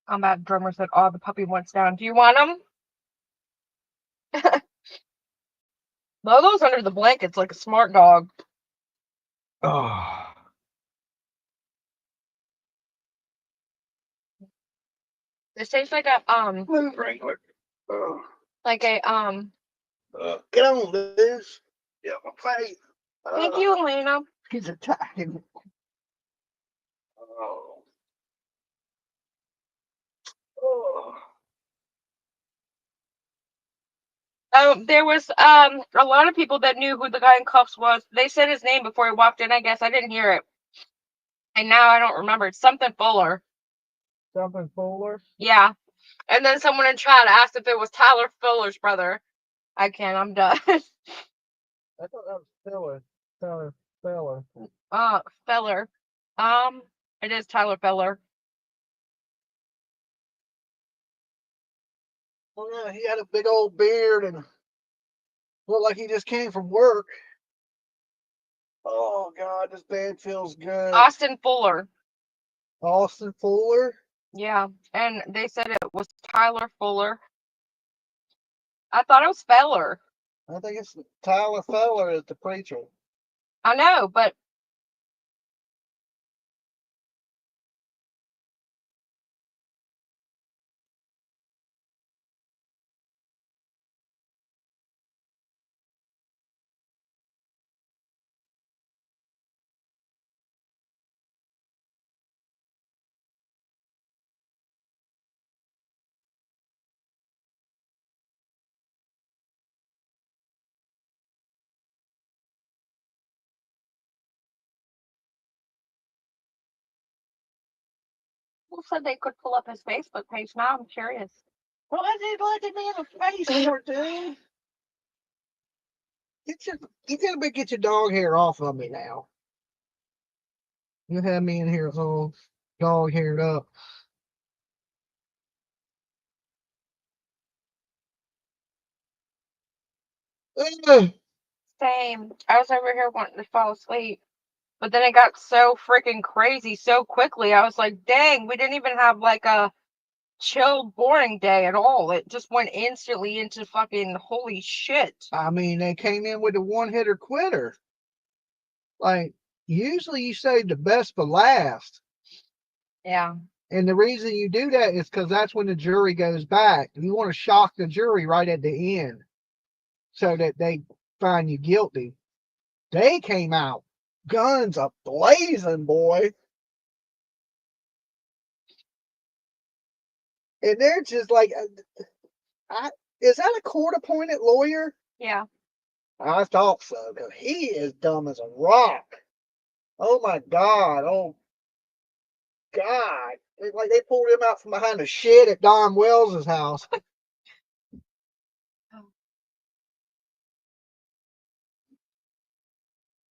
I'm at drummer said, "Oh, the puppy wants down. Do you want them?" Lolo's under the blankets like a smart dog. Oh. This tastes like a Move, Wrangler. like a Get on this. Yeah, my face. thank you, Elena. He's attacking. Oh. Oh. There was a lot of people that knew who the guy in cuffs was. They said his name before he walked in, I guess. I didn't hear it. And now I don't remember. It's something Fuller. Something Fuller? Yeah. And then someone in chat asked if it was Tyler Fuller's brother. I can't, I'm done. I thought that was Feller. Tyler Feller. Feller. It is Tyler Feller. Oh yeah, he had a big old beard and looked like he just came from work. Oh God, this bed feels good. Austin Fuller. Austin Fuller? Yeah. And they said it was Tyler Fuller. I thought it was Feller. I think it's Tyler Feller is the preacher. I know, but who said they could pull up his Facebook page? Now I'm curious. Well, I did look at me in the face more, dude. You gotta get your dog hair off of me now. You have me in here all dog haired up. Ugh. Same. I was over here wanting to fall asleep. But then it got so freaking crazy so quickly. I was like, dang, we didn't even have like a chill, boring day at all. It just went instantly into fucking holy shit. I mean, they came in with a one-hitter quitter. Like, usually you save the best for last. Yeah. And the reason you do that is because that's when the jury goes back. You want to shock the jury right at the end so that they find you guilty. They came out guns a blazing, boy. And they're just like, is that a court-appointed lawyer? Yeah. I thought so, because he is dumb as a rock. Oh my God. Oh God. It's like they pulled him out from behind a shed at Don Wells's house.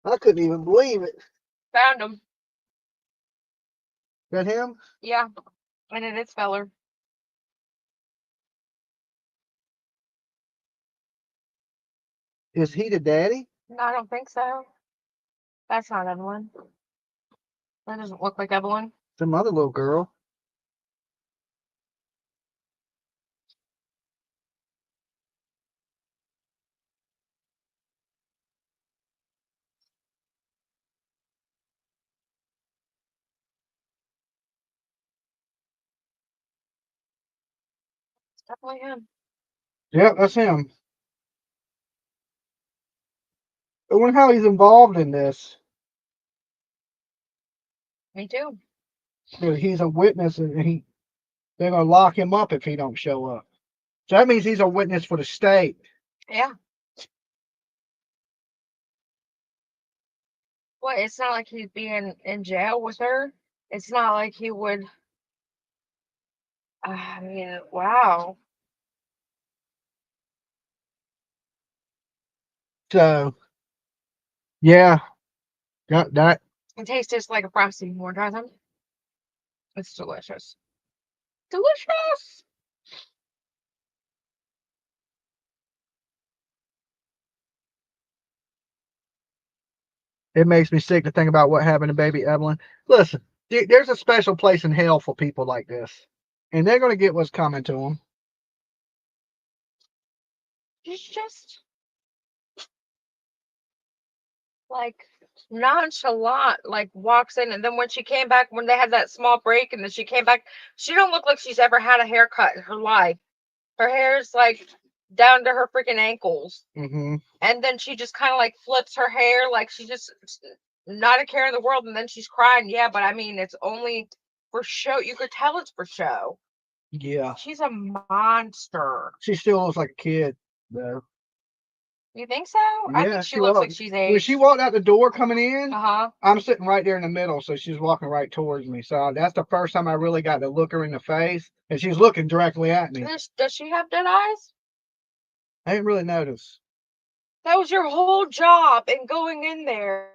I couldn't even believe it. Found him. That him? Yeah. And it is Feller. Is he the daddy? No, I don't think so. That's not Evelyn. That doesn't look like Evelyn. Some other little girl. It's definitely him. Yeah, that's him. I wonder how he's involved in this. Me too. He's a witness, and they're gonna lock him up if he don't show up. So that means he's a witness for the state. Yeah. Well, it's not like he'd be in jail with her. It's not like he would. I mean, wow. So, yeah, got that. It tastes just like a frosty more, doesn't it? It's delicious. Delicious. It makes me sick to think about what happened to baby Evelyn. Listen, there's a special place in hell for people like this, and they're gonna get what's coming to them. It's just like nonchalant, like walks in, and then when she came back, when they had that small break, and then she came back, she don't look like she's ever had a haircut in her life. Her hair's like down to her freaking ankles, Mm-hmm. and then she just kind of like flips her hair, like she's just not a care in the world, and then she's crying. Yeah, but I mean, it's only for show. You could tell it's for show. Yeah. She's a monster. She still looks like a kid, though. You think so? I Yeah, think she she looks was. like she's When she aged. walked out the door coming in, Uh-huh. I'm sitting right there in the middle, so she's walking right towards me. So that's the first time I really got to look her in the face, and she's looking directly at me. Does she have dead eyes? I didn't really notice. That was your whole job in going in there.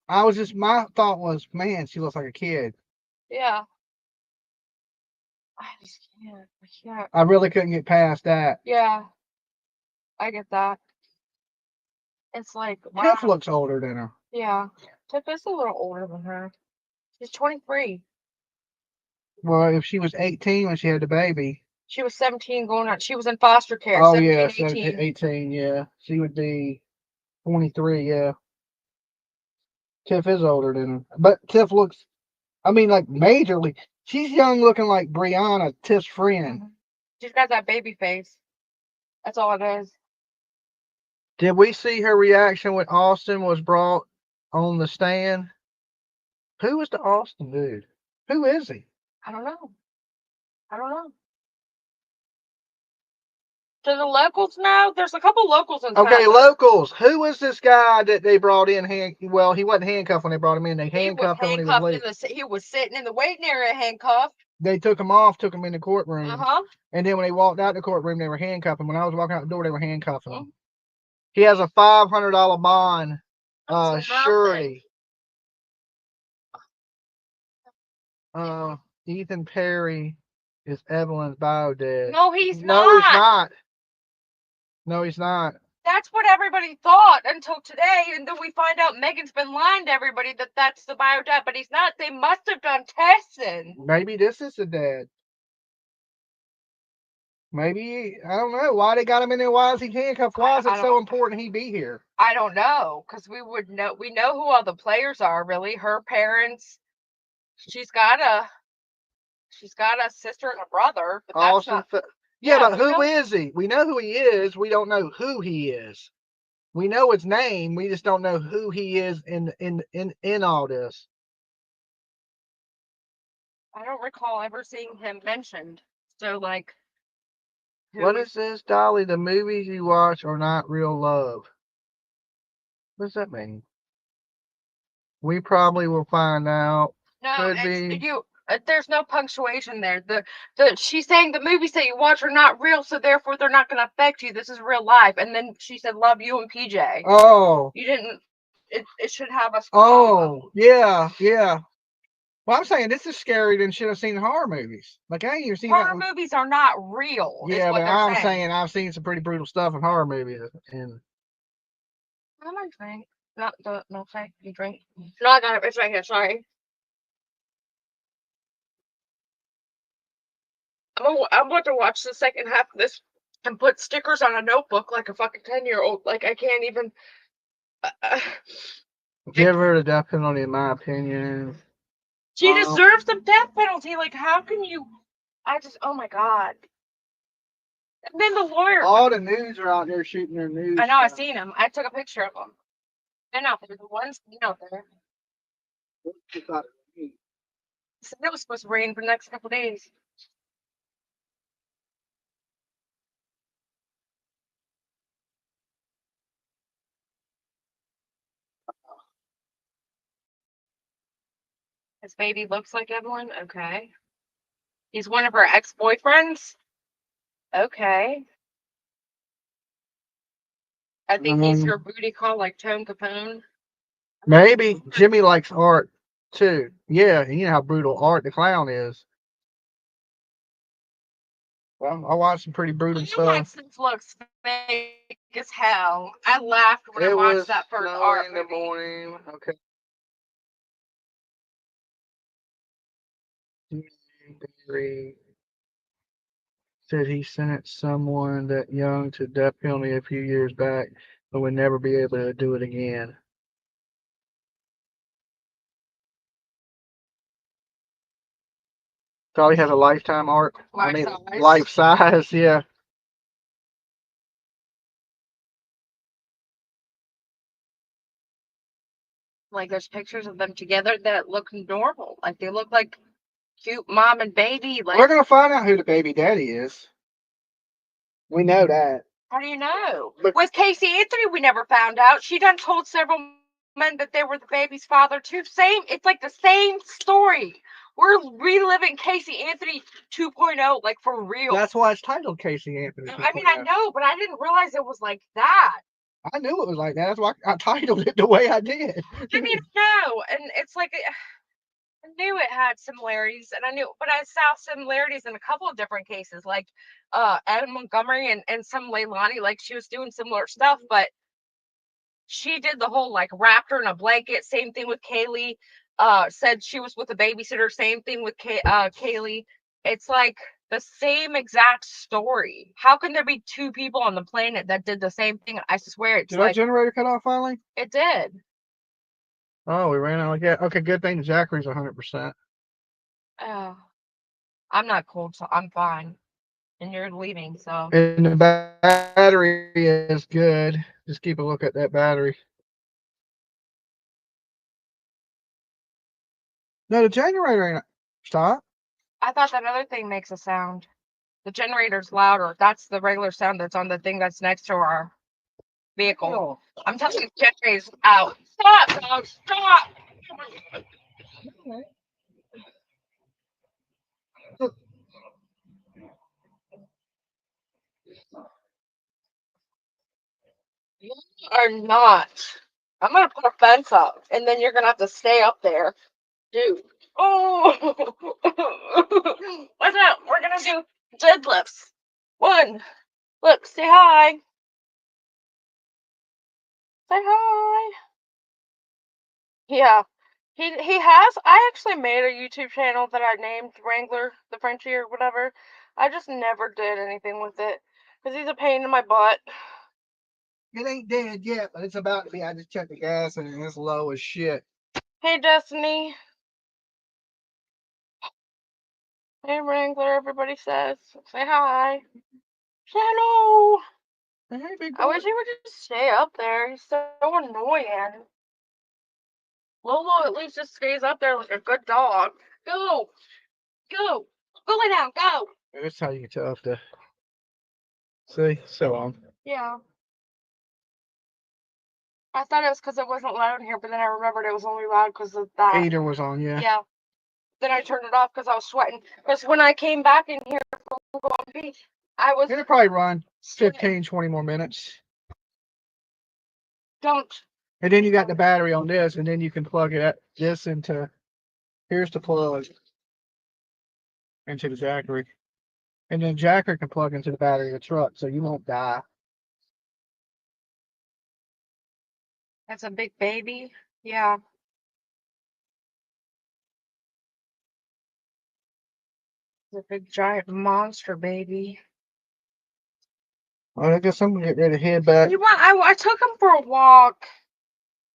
My thought was, man, she looks like a kid. Yeah. I just can't. I can't. I really couldn't get past that. Yeah. I get that. It's like, Tiff wow. looks older than her. Yeah. Tiff is a little older than her. She's 23. Well, if she was 18 when she had the baby. She was 17 going on. She was in foster care. Oh, 17, yeah, 18. 18, yeah. She would be 23, yeah. Tiff is older than her. But Tiff looks, I mean, like, majorly. She's young looking like Brianna, Tiff's friend. She's got that baby face. That's all it is. Did we see her reaction when Austin was brought on the stand? Who was the Austin dude? Who is he? I don't know. I don't know. Do the locals know? There's a couple locals in town. Okay, locals. Who was this guy that they brought in? Well, he wasn't handcuffed when they brought him in. They handcuffed him when he was leaving. He was sitting in the waiting area handcuffed. They took him off, took him in the courtroom. Uh-huh. And then when they walked out the courtroom, they were handcuffing him. When I was walking out the door, they were handcuffing him. He has a $500 bond surety. Ethan Perry is Evelyn's bio dad. No, he's No, not. he's not. No, he's not. That's what everybody thought until today, and then we find out Megan's been lying to everybody that that's the bio dad, but he's not. They must have done testing. Maybe this is the dad. Maybe, I don't know why they got him in there. Why is he handcuffed? Why is it so important he be here? I don't know, because we would know. We know who all the players are. Really, her parents. She's got a sister and a brother. But that's not, yeah, but who is he? We know who he is. We don't know who he is. We know his name. We just don't know who he is in all this. I don't recall ever seeing him mentioned. So, like, what is this, Dolly? The movies you watch are not real love. What does that mean? We probably will find out. No, there's no punctuation there. She's saying the movies that you watch are not real, so therefore they're not going to affect you. This is real life. And then she said, "Love you and PJ." Oh, you didn't. It should have a. Oh, yeah. Well, I'm saying this is scary than should have seen horror movies. Like I ain't even seen horror movies are not real. Yeah, but I'm saying I've seen some pretty brutal stuff in horror movies, and I might drink. No, say you drink. No, I got it. It's right here. Sorry. I'm going to watch the second half of this and put stickers on a notebook like a fucking 10-year-old. Like I can't even. Give her the death penalty, in my opinion. She deserves the death penalty. Like, how can you? Oh my God. And then the lawyer. All the news are out there shooting their news. I know, I seen them. I took a picture of them. They're out there. The ones out there. It was supposed to rain for the next couple of days. His baby looks like Evelyn. Okay. He's one of her ex-boyfriends. Okay. I think he's her booty call, like Tone Capone. Maybe Jimmy likes art too. Yeah, you know how brutal Art the Clown is. Well, I watched some pretty brutal stuff. This looks fake as hell. I laughed when I watched that first Art in the morning. Okay. Said he sentenced someone that young to death penalty a few years back. but would never be able to do it again. Probably has a lifetime arc. Life size. Life size, yeah. Like there's pictures of them together that look normal. Like they look like cute mom and baby. Like We're gonna find out who the baby daddy is. We know that. how do you know? But- With Casey Anthony, we never found out. She done told several men that they were the baby's father too. It's like the same story. We're reliving Casey Anthony 2.0, like for real. That's why it's titled Casey Anthony. I mean, I know, but I didn't realize it was like that. I knew it was like that. That's why I titled it the way I did. I mean, no, and it's like I knew it had similarities, and I knew, but I saw similarities in a couple of different cases, like Adam Montgomery and some Leilani, like she was doing similar stuff, but she did the whole like wrapped her in a blanket. Same thing with Kaylee. Said she was with a babysitter. Same thing with Kaylee. It's like the same exact story. How can there be two people on the planet that did the same thing? I swear it's Did our like generator cut off finally? it did. Oh, we ran out again. Okay, good thing Zachary's 100%. Oh, I'm not cold, so I'm fine. And you're leaving, so And the battery is good. Just keep a look at that battery. No, the generator ain't. Stop. I thought that other thing makes a sound. The generator's louder. That's the regular sound that's on the thing that's next to our vehicle. I'm telling you, the generator's out. Stop, dog, stop! You are not. I'm gonna put a fence up, and then you're gonna have to stay up there, dude. Oh, what's up? We're gonna do deadlifts. One, look, say hi. Say hi. Yeah, he has. I actually made a YouTube channel that I named Wrangler the Frenchie or whatever. I just never did anything with it because he's a pain in my butt. It ain't dead yet, but it's about to be. I just checked the gas and it's low as shit. Hey, Destiny. Hey, Wrangler. Everybody says, say hi. Say hello. Hey, big I boy. wish he would just stay up there. He's so annoying. Lolo at least just stays up there like a good dog. Go. Go. Go lay down. Go. That's how you can tell if the. See, so on. Yeah. I thought it was because it wasn't loud in here, but then I remembered it was only loud because of that. Heater was on, yeah. Yeah. Then I turned it off because I was sweating. Because when I came back in here from Long Beach, I was It'll probably run sweating. 15, 20 more minutes. Don't. And then you got the battery on this, and then you can plug this into. Here's the plug into the Zachary. And then Zachary can plug into the battery of the truck, so you won't die. That's a big baby. Yeah. It's a big giant monster baby. Well, I guess I'm gonna get ready to head back. You want? I took him for a walk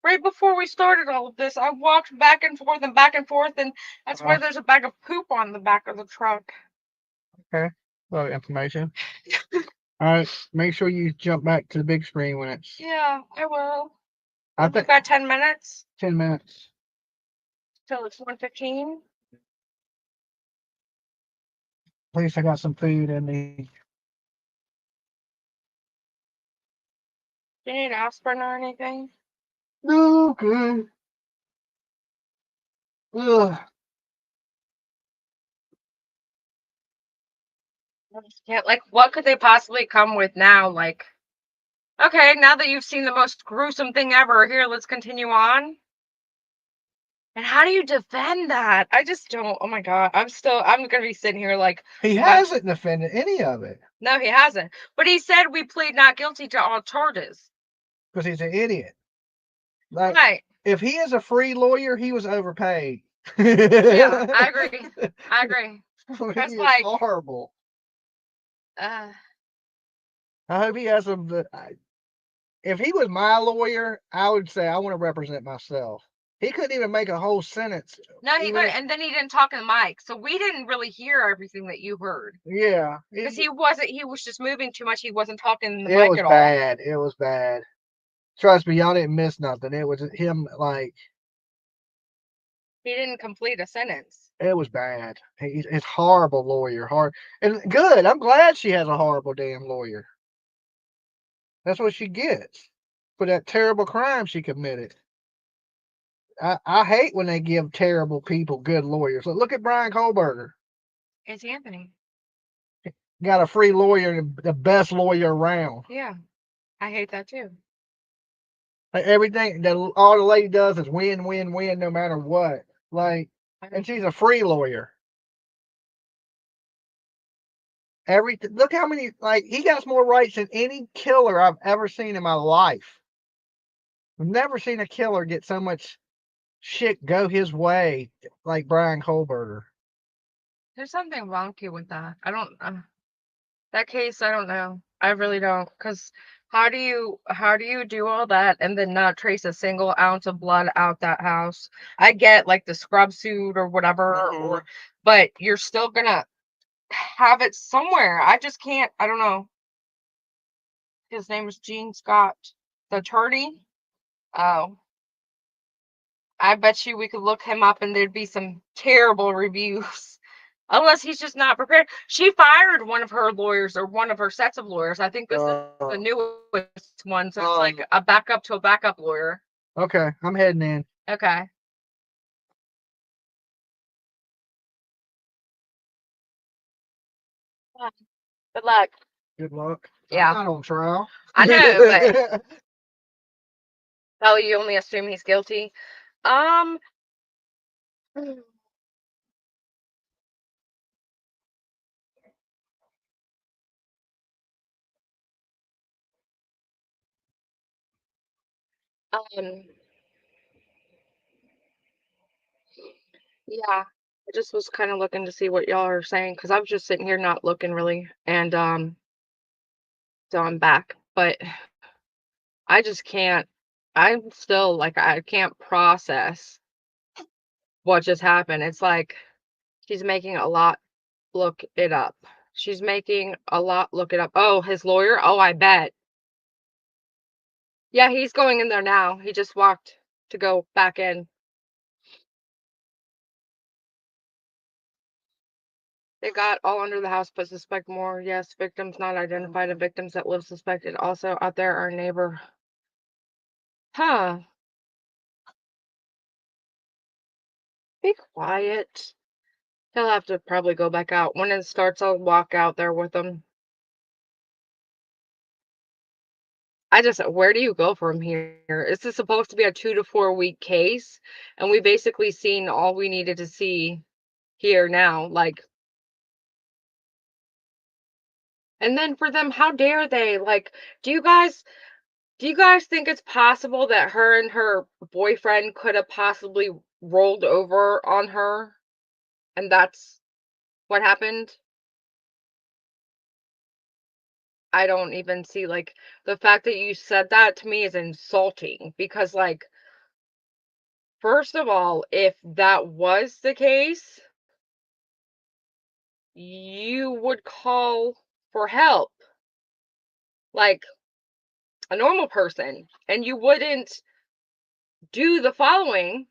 right before we started all of this. I walked back and forth, and that's why there's a bag of poop on the back of the truck. Okay. A lot of information. All right. Make sure you jump back to the big screen when it's Yeah, I will. I We've think got 10 minutes 10 minutes. till it's 1:15. At least I got some food in me. Do you need aspirin or anything? No, good. Ugh. Yeah, like what could they possibly come with now? Like, okay, now that you've seen the most gruesome thing ever, here, let's continue on. And how do you defend that? I just don't. Oh my God. I'm gonna be sitting here like, He hasn't defended any of it no, he hasn't. But he said we plead not guilty to all charges. because he's an idiot. Like, Right. if he is a free lawyer, he was overpaid. Yeah, I agree. I agree. That's He is like, horrible. uh, I hope he has some. if he was my lawyer, I would say I want to represent myself. He couldn't even make a whole sentence. No, he even couldn't, and then he didn't talk in the mic, so we didn't really hear everything that you heard. Yeah, Because he was just moving too much. He wasn't talking in the it mic was at all. bad. It was bad. Trust me, y'all didn't miss nothing. It was him like He didn't complete a sentence. it was bad. He's horrible lawyer, hard and good. I'm glad she has a horrible damn lawyer. That's what she gets for that terrible crime she committed. I hate when they give terrible people good lawyers. Look at Brian Kohlberger. It's Anthony. Got a free lawyer, the best lawyer around. Yeah, I hate that too. Like everything that all the lady does is win, win, win, no matter what. Like, and she's a free lawyer. Everything. Look how many. Like, he got more rights than any killer I've ever seen in my life. I've never seen a killer get so much shit go his way like Brian Kohlberger. There's something wonky with that. I don't. That case, I don't know. I really don't. Because how do you do all that and then not trace a single ounce of blood out that house? I get like the scrub suit or whatever, or but you're still gonna have it somewhere. I just can't. I don't know. His name is Gene Scott, the attorney. Oh, I bet you we could look him up and there'd be some terrible reviews. Unless he's just not prepared. She fired one of her lawyers or one of her sets of lawyers. I think this is the newest one. So it's like a backup to a backup lawyer. Okay, I'm heading in. Okay. Good luck. Good luck. Yeah. I'm not on trial. I know, but oh, you only assume he's guilty. Um Um, yeah, I just was kind of looking to see what y'all are saying because I was just sitting here not looking really, and so I'm back, but I just can't. I'm still like I can't process what just happened. It's like she's making a lot look it up. She's making a lot look it up. Oh, his lawyer? Oh, I bet. Yeah, he's going in there now. He just walked to go back in. They got all under the house, but suspect more. Yes, victims not identified and victims that live suspected. Also out there, our neighbor. Huh. Be quiet. He'll have to probably go back out. When it starts, I'll walk out there with him. Where do you go from here? Is this supposed to be a 2 to 4 week case? And we basically seen all we needed to see here now. Like, and then for them, how dare they? Like, do you guys think it's possible that her and her boyfriend could have possibly rolled over on her and that's what happened? I don't even see, like, the fact that you said that to me is insulting because, like, first of all, if that was the case, you would call for help like a normal person and you wouldn't do the following.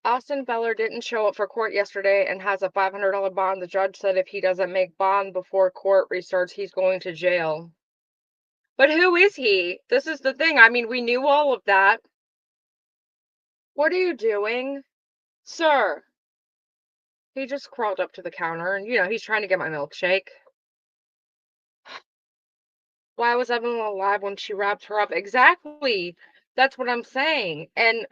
Austin Feller didn't show up for court yesterday and has a $500 bond. The judge said if he doesn't make bond before court restarts, he's going to jail. But who is he? This is the thing. I mean, we knew all of that. What are you doing, sir? He just crawled up to the counter and, he's trying to get my milkshake. Why was Evelyn alive when she wrapped her up? Exactly. That's what I'm saying. And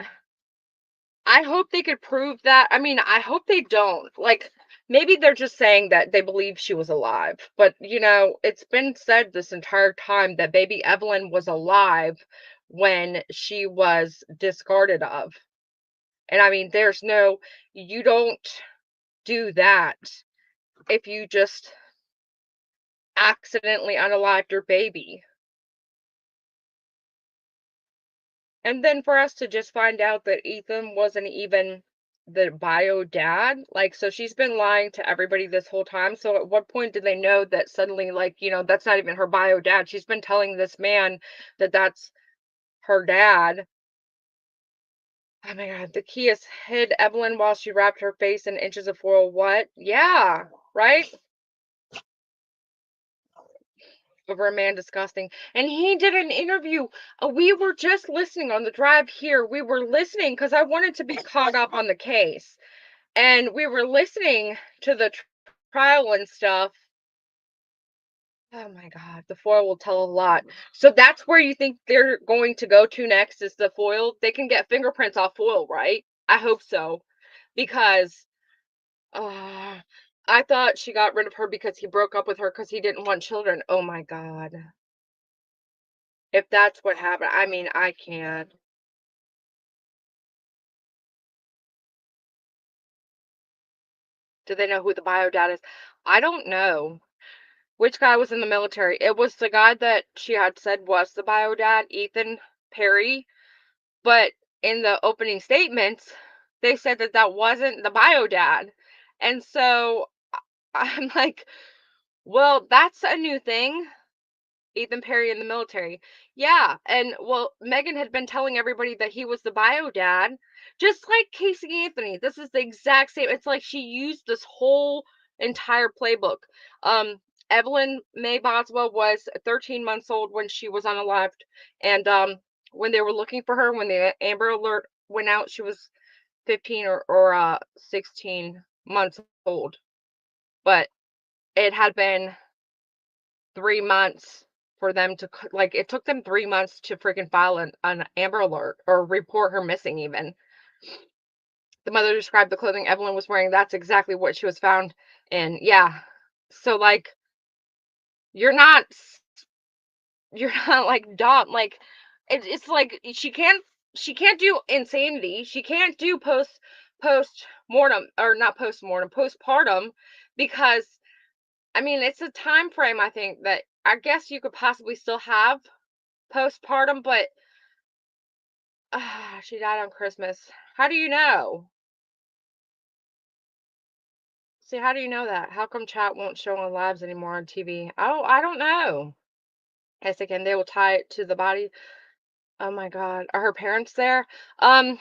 I hope they could prove that. I mean, I hope they don't. Like, maybe they're just saying that they believe she was alive. But, it's been said this entire time that baby Evelyn was alive when she was discarded of. And I mean, you don't do that if you just accidentally unalived your baby. And then for us to just find out that Ethan wasn't even the bio dad, like, so she's been lying to everybody this whole time. So at what point did they know that suddenly, like, that's not even her bio dad? She's been telling this man that that's her dad. Oh my God, the key is hid Evelyn while she wrapped her face in inches of foil. What? Yeah, right? Over a man disgusting. And he did an interview. We were just listening on the drive here. We were listening because I wanted to be caught up on the case. And we were listening to the trial and stuff. Oh my God, the foil will tell a lot. So that's where you think they're going to go to next is the foil. They can get fingerprints off foil, right? I hope so. Because I thought she got rid of her because he broke up with her because he didn't want children. Oh my God. If that's what happened, I mean, I can't. Do they know who the bio dad is? I don't know which guy was in the military. It was the guy that she had said was the bio dad, Ethan Perry. But in the opening statements, they said that that wasn't the bio dad. And so I'm like, well, that's a new thing. Ethan Perry in the military. Yeah. And well, Megan had been telling everybody that he was the bio dad, just like Casey Anthony. This is the exact same. It's like she used this whole entire playbook. Evelyn May Boswell was 13 months old when she was unalived. And when they were looking for her, when the Amber Alert went out, she was 15 or 16 months old. But it had been 3 months for them to, like, it took them 3 months to freaking file an Amber Alert or report her missing even. The mother described the clothing Evelyn was wearing. That's exactly what she was found in. Yeah. So, like, you're not like dumb. Like, it's like she can't do insanity. She can't do post-mortem, or not post-mortem, postpartum, because I mean, it's a time frame, I think, that I guess you could possibly still have postpartum, but she died on Christmas. How do you know? See, how do you know that? How come chat won't show on lives anymore on TV? Oh, I don't know. Yes, again, they will tie it to the body. Oh my God. Are her parents there? I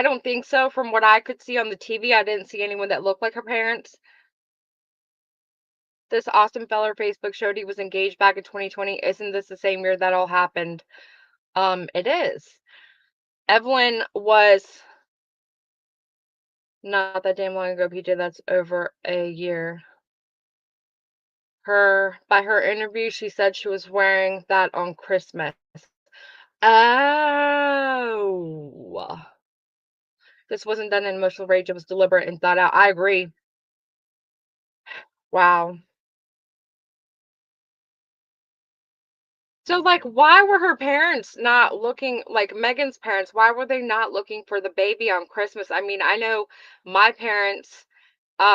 don't think so. From what I could see on the TV, I didn't see anyone that looked like her parents. This Austin feller Facebook showed he was engaged back in 2020. Isn't this the same year that all happened? It is. Evelyn was not that damn long ago, PJ. That's over a year. By her interview, she said she was wearing that on Christmas. Oh. This wasn't done in emotional rage. It was deliberate and thought out. I agree. Wow. So, like, why were her parents not looking, like Megan's parents, why were they not looking for the baby on Christmas? I mean, I know my parents,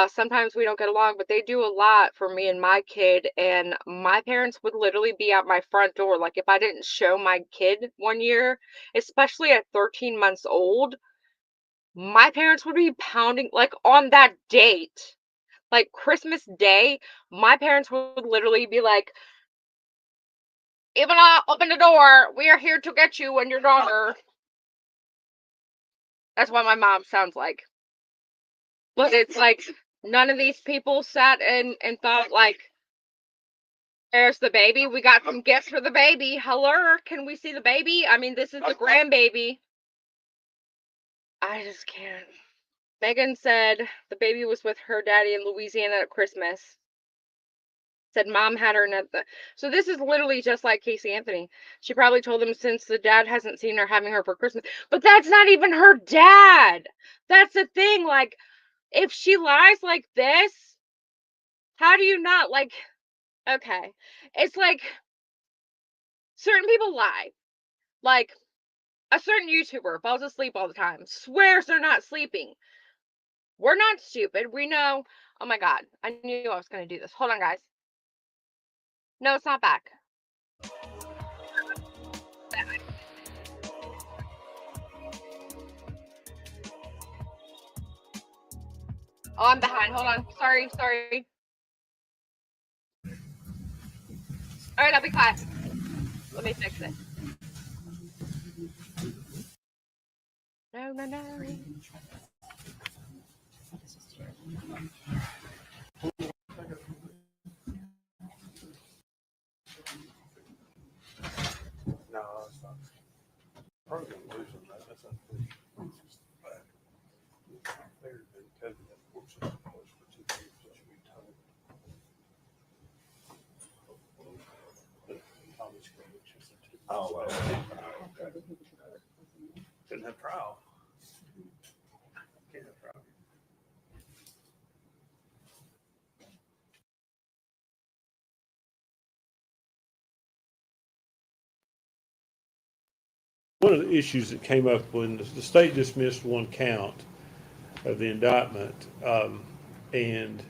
sometimes we don't get along, but they do a lot for me and my kid. And my parents would literally be at my front door. Like, if I didn't show my kid one year, especially at 13 months old, my parents would be pounding, like, on that date, like Christmas Day, my parents would literally be like, Evelyn, open the door. We are here to get you and your daughter. That's what my mom sounds like. But it's like none of these people sat and thought, like, there's the baby. We got some gifts for the baby. Hello, can we see the baby? I mean, this is the grandbaby. I just can't. Megan said the baby was with her daddy in Louisiana at Christmas. Said mom had her at the. So this is literally just like Casey Anthony. She probably told him since the dad hasn't seen her, having her for Christmas. But that's not even her dad. That's the thing. Like, if she lies like this, how do you not, like, okay. It's like certain people lie. Like, a certain YouTuber falls asleep all the time, swears they're not sleeping. We're not stupid. We know, Oh my God. I knew I was going to do this. Hold on, guys. No, it's not back. Oh, I'm behind. Hold on. Sorry. All right, I'll be quiet. Let me fix it. No. No, it's not. Probably gonna lose on that. That's unfortunate. Fair to tell you that fortunate was for 2 years, that should be told. College convictions are too. Oh, well. Couldn't have trial. Can't have trial. One of the issues that came up when the state dismissed one count of the indictment, and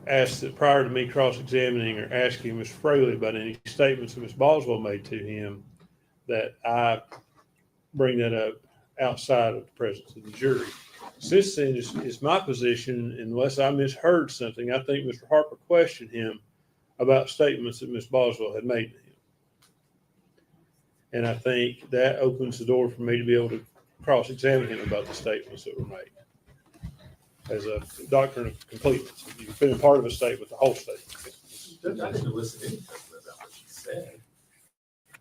asked that prior to me cross-examining or asking Mr. Fraley about any statements that Ms. Boswell made to him, that I bring that up outside of the presence of the jury. Since then, it's my position, unless I misheard something, I think Mr. Harper questioned him about statements that Ms. Boswell had made to him. And I think that opens the door for me to be able to cross-examine him about the statements that were made. As a doctrine of completeness, you've been a part of a statement, the whole statement. Judge, I didn't listen to anything about what she said.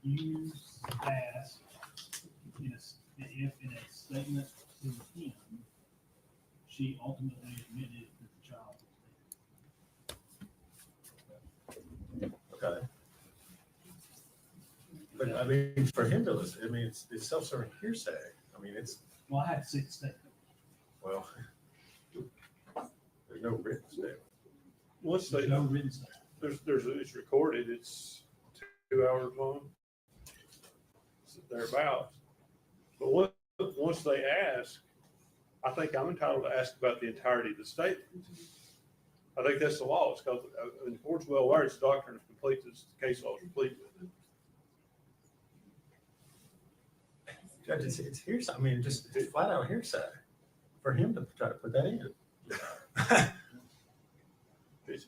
You asked if in a statement to him, she ultimately admitted that the child was dead. Okay. But I mean, for him to listen, I mean, it's self-serving hearsay. I mean, it's, Well, I had to see the statement. well, there's no written statement. Once There's they, no written statement. it's recorded, it's 2 hours long, thereabouts. But once they ask, I think I'm entitled to ask about the entirety of the statement. I think that's the law. It's called, in the court's well aware, it's the doctrine of completeness. The case law is complete with it. Judge, it's hearsay. I mean, just it's flat out hearsay for him to try to put that in. It's,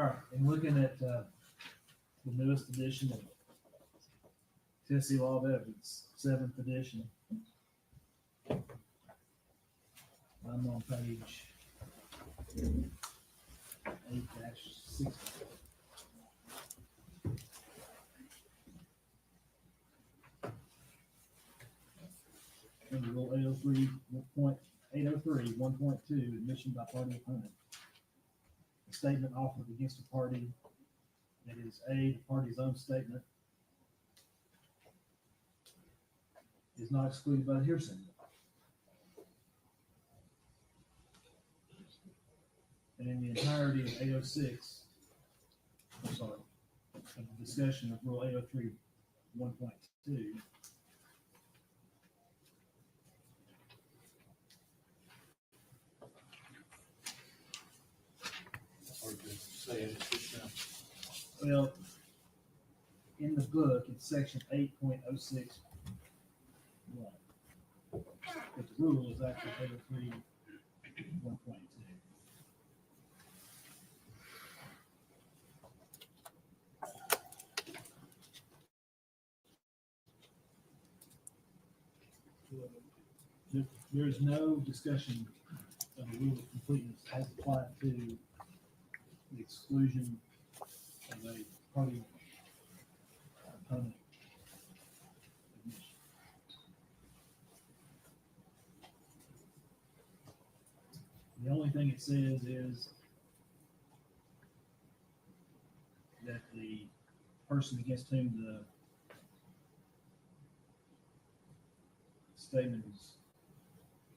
right, and looking at, the newest edition of Tennessee Law of Evidence, 7th edition. I'm on page 8-60. Under Rule 803, 1.2, admission by party opponent. A statement offered against a party that is A, the party's own statement, is not excluded by the hearsay rule. And in the entirety of 806, I'm sorry, of the discussion of Rule 803, 1.2, Hard to say it, it's just, well, in the book, it's section 8.06. But the rule is actually 803, 1.2. There is no discussion of the rule of completeness as applied to the exclusion of a party opponent admission. The only thing it says is that the person against whom the statement is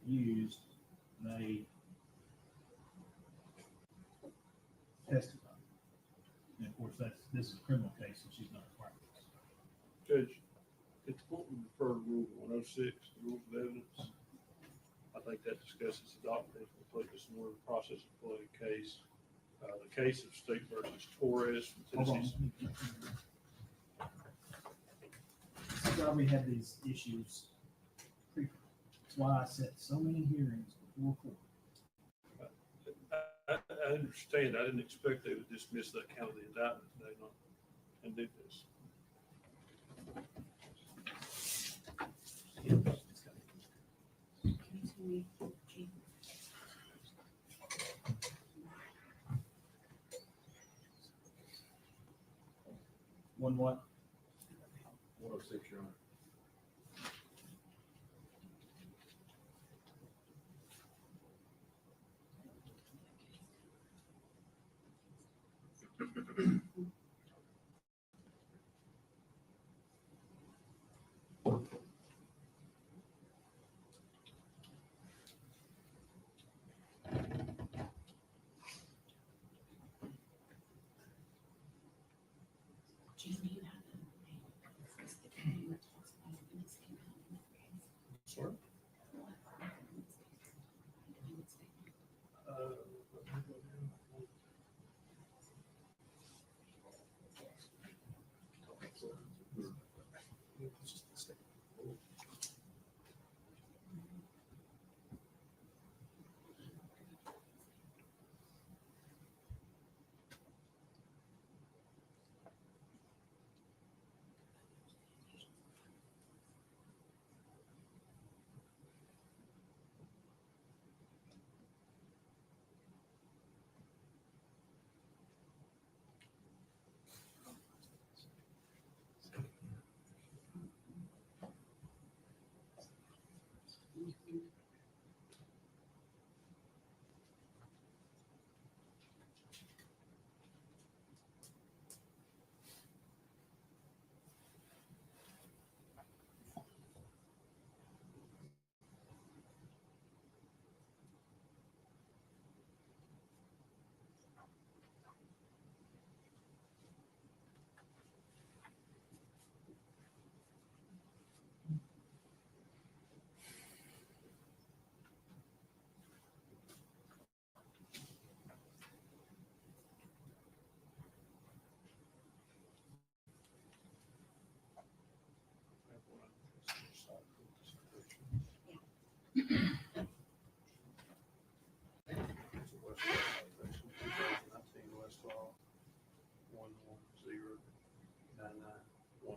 used may testify. And of course, this is a criminal case, so she's not required. Judge, if the court would refer to Rule 106, the rules of evidence, I think that discusses the doctrine of completeness and order of process of play case. The case of State versus Torres from Hold on. Tennessee. This is why we have these issues. That's why I set so many hearings before court. I understand. I didn't expect they would dismiss that count of the indictment today, not, and do this. One what? 106, Your Honor. Sure.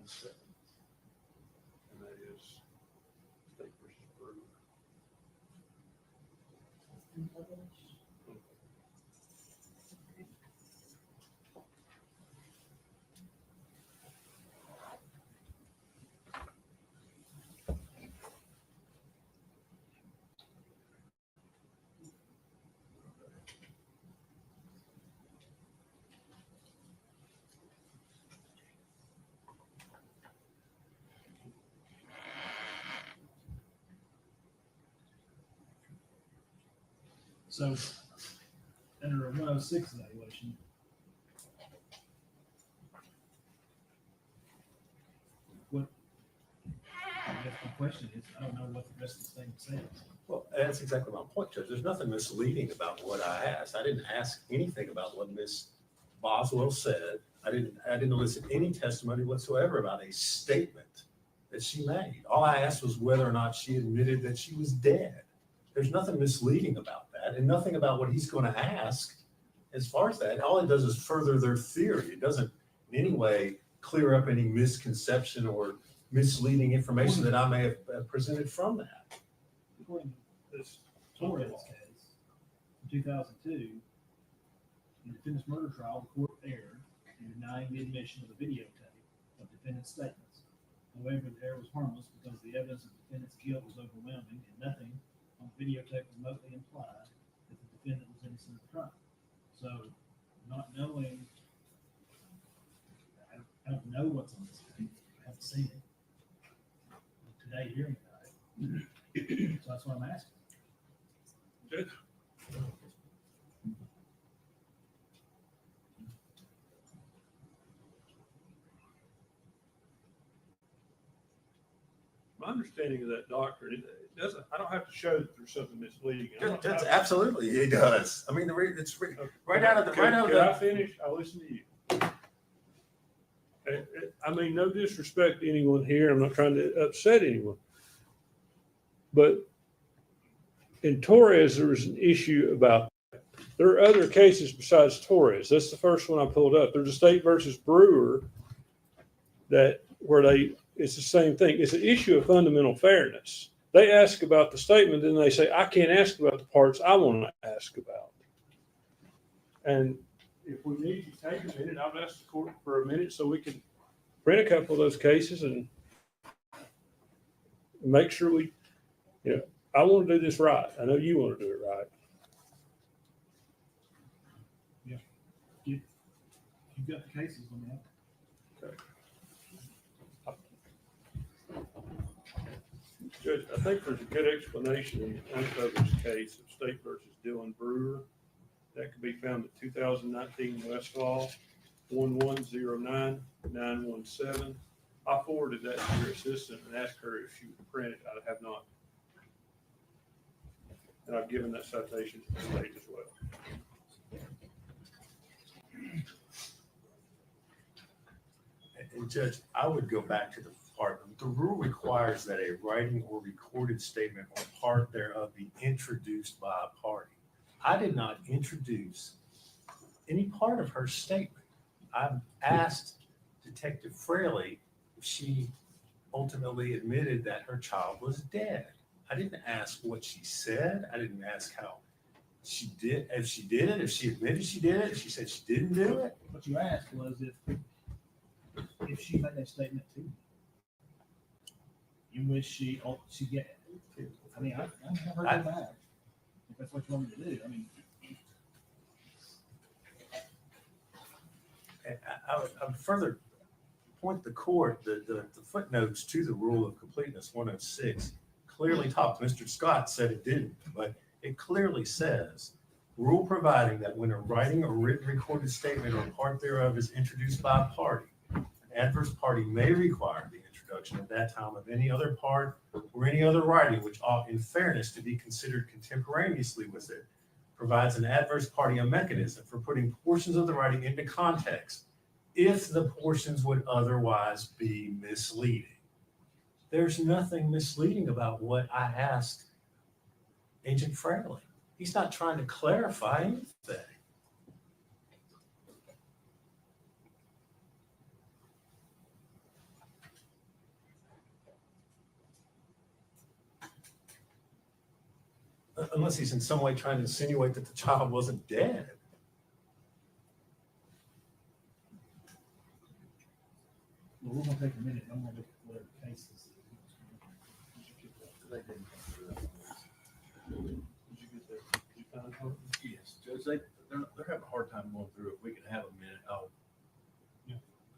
7. And that is State versus Brewer. So, under a 106 evaluation, what, I guess my question is, I don't know what the rest of the thing says. Well, that's exactly my point, Judge. There's nothing misleading about what I asked. I didn't ask anything about what Ms. Boswell said. I didn't elicit any testimony whatsoever about a statement that she made. All I asked was whether or not she admitted that she was dead. There's nothing misleading about that and nothing about what he's going to ask as far as that. All it does is further their theory. It doesn't in any way clear up any misconception or misleading information that I may have presented from that. According to this Torres case, in 2002, in the defendant's murder trial, the court erred in denying the admission of the videotape of defendant's statements. However, the error was harmless because the evidence of defendant's guilt was overwhelming and nothing on the videotape remotely implied that the defendant was innocent of the crime. So, not knowing, I don't know what's on this tape. I haven't seen it. Today, hearing about it. So that's what I'm asking. Judge? My understanding of that doctrine, it doesn't, I don't have to show that there's something misleading. That's absolutely, he does. I mean, it's right out of the, Can I finish? I'll listen to you. I mean, no disrespect to anyone here. I'm not trying to upset anyone. But in Torres, there was an issue about, there are other cases besides Torres. That's the first one I pulled up. There's a State versus Brewer where it's the same thing. It's an issue of fundamental fairness. They ask about the statement, then they say, I can't ask about the parts I want to ask about. And if we need to take a minute, I've asked the court for a minute so we can print a couple of those cases and make sure I want to do this right. I know you want to do it right. Yeah. You've got the cases on that. Okay. Judge, I think there's a good explanation in the Uncovers case of State versus Dylan Brewer. That could be found at 2019 Westlaw 1109917. I forwarded that to your assistant and asked her if she would print it. I have not. And I've given that citation to the state as well. And Judge, I would go back to the part, the rule requires that a writing or recorded statement or part thereof be introduced by a party. I did not introduce any part of her statement. I asked Detective Fraley if she ultimately admitted that her child was dead. I didn't ask what she said. I didn't ask how she did, if she did it, if she admitted she did it, if she said she didn't do it. What you asked was if she made that statement to you, in which she get. I mean, I have her go back. If that's what you want me to do, I mean. I would further point the court, the footnotes to the rule of completeness 106 clearly talks. Mr. Scott said it didn't, but it clearly says, rule providing that when a writing or written recorded statement or part thereof is introduced by a party, an adverse party may require the introduction at that time of any other part or any other writing which ought in fairness to be considered contemporaneously with it, provides an adverse party a mechanism for putting portions of the writing into context if the portions would otherwise be misleading. There's nothing misleading about what I asked Agent Fraley. He's not trying to clarify anything. unless he's in some way trying to insinuate that the child wasn't dead. Well, we're gonna take a minute, I'm gonna look at whatever cases. Yes, Judge, they're having a hard time going through it. We can have a minute, I'll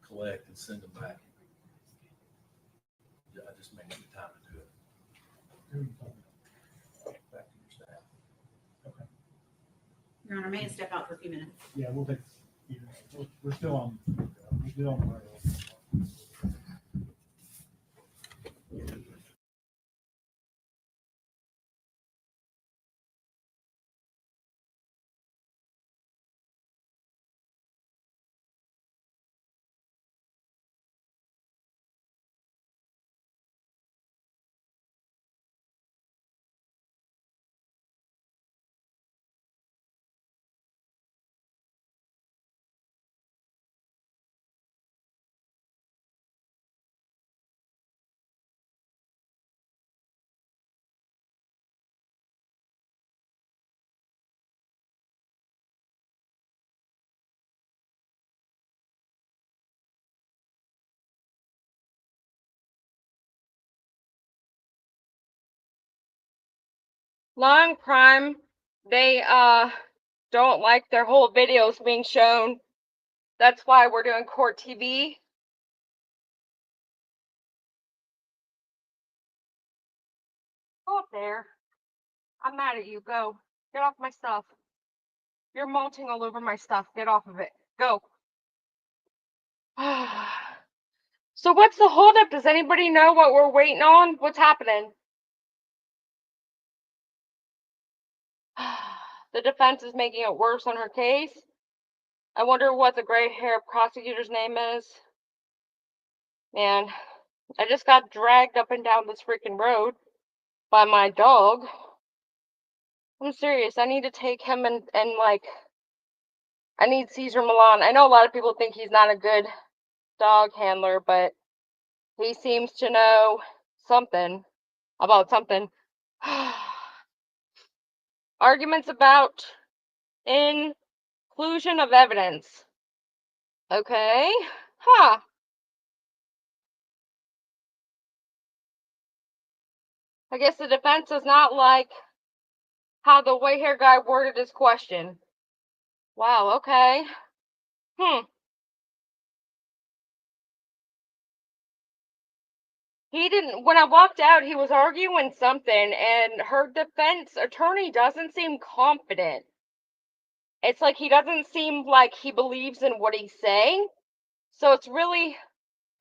collect and send them back. Yeah, I just may need the time to do it. Who are you talking about? Back to your staff. Okay, Your Honor, may I step out for a few minutes? yeah, we'll take, we're still on the road. Long Prime, they don't like their whole videos being shown. That's why we're doing court TV. Go up there. I'm mad at you. Go. Get off my stuff. You're molting all over my stuff. Get off of it. Go. So what's the holdup? Does anybody know what we're waiting on? What's happening? The defense is making it worse on her case. I wonder what the gray hair prosecutor's name is. Man, I just got dragged up and down this freaking road by my dog. I'm serious. I need to take him and like, I need Caesar Milan. I know a lot of people think he's not a good dog handler, but he seems to know something about something. Arguments about inclusion of evidence. Okay. Huh. I guess the defense does not like how the white hair guy worded his question. Wow, okay. He didn't, when I walked out, he was arguing something, and her defense attorney doesn't seem confident. It's like he doesn't seem like he believes in what he's saying. So it's really,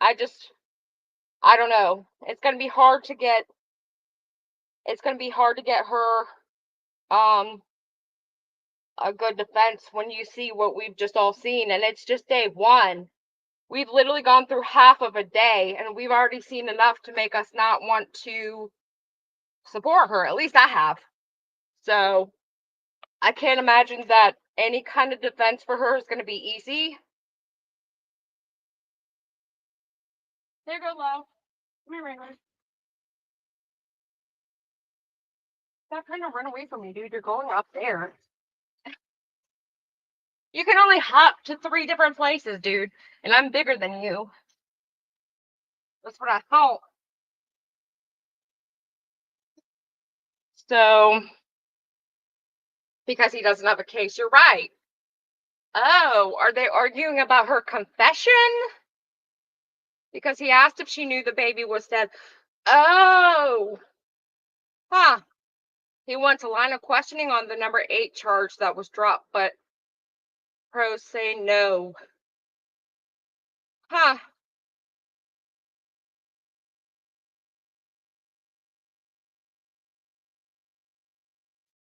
I don't know. It's going to be hard to get her a good defense when you see what we've just all seen, and it's just day one. We've literally gone through half of a day, and we've already seen enough to make us not want to support her. At least I have. So I can't imagine that any kind of defense for her is going to be easy. There you go, love. Come here, Ringler. Stop trying to run away from me, dude. You're going up there. You can only hop to 3 different places, dude. And I'm bigger than you. That's what I thought. So, because he doesn't have a case, you're right. Oh, are they arguing about her confession? Because he asked if she knew the baby was dead. Oh. Huh. He wants a line of questioning on the number 8 charge that was dropped, but pros say no. Huh.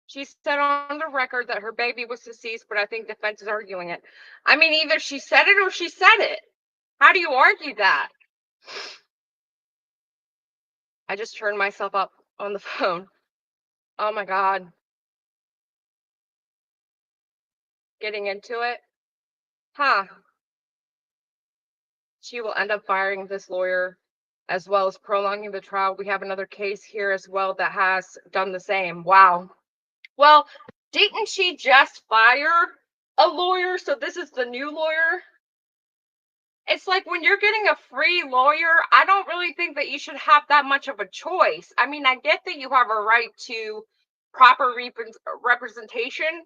She said on the record that her baby was deceased, but I think defense is arguing it. I mean, either she said it or she said it. How do you argue that? I just turned myself up on the phone. Oh my God. Getting into it? Huh. She will end up firing this lawyer as well as prolonging the trial. We have another case here as well that has done the same. Wow. Well, didn't she just fire a lawyer? So this is the new lawyer. It's like when you're getting a free lawyer, I don't really think that you should have that much of a choice. I mean, I get that you have a right to proper representation,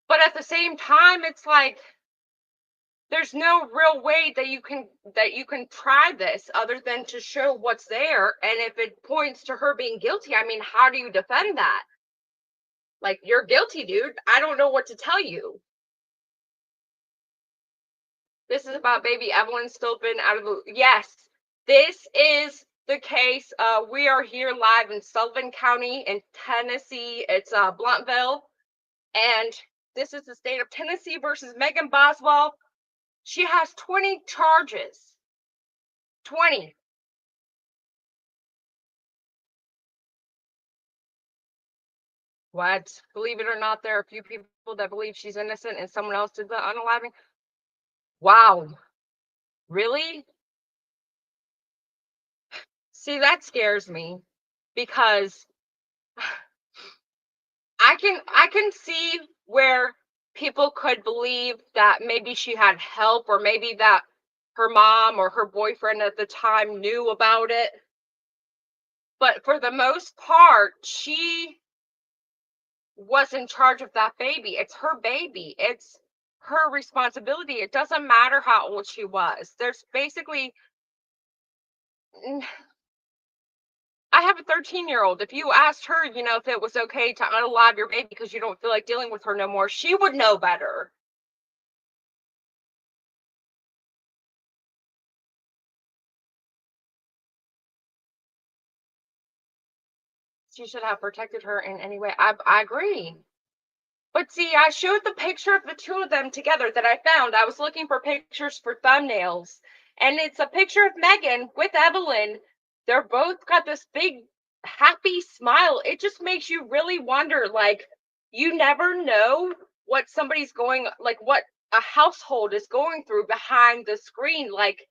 but at the same time, it's like there's no real way that you can try this other than to show what's there. And if it points to her being guilty, I mean, how do you defend that? Like, you're guilty, dude. I don't know what to tell you. This is about baby Evelyn still been out of the. Yes, this is the case. We are here live in Sullivan County in Tennessee. It's Bluntville, and this is the state of Tennessee versus Megan Boswell. She has 20 charges. 20. What? Believe it or not, there are a few people that believe she's innocent and someone else did the unaliving. Wow. Really? See, that scares me because I can see where people could believe that maybe she had help or maybe that her mom or her boyfriend at the time knew about it. But for the most part, she was in charge of that baby. It's her baby. It's her responsibility. It doesn't matter how old she was. There's basically I have a 13-year-old. If you asked her, if it was okay to unalive your baby because you don't feel like dealing with her no more, she would know better. She should have protected her in any way. I agree. But see, I showed the picture of the two of them together that I found. I was looking for pictures for thumbnails. And it's a picture of Megan with Evelyn. They're both got this big, happy smile. It just makes you really wonder, like, you never know what somebody's going, like, what a household is going through behind the screen. Like,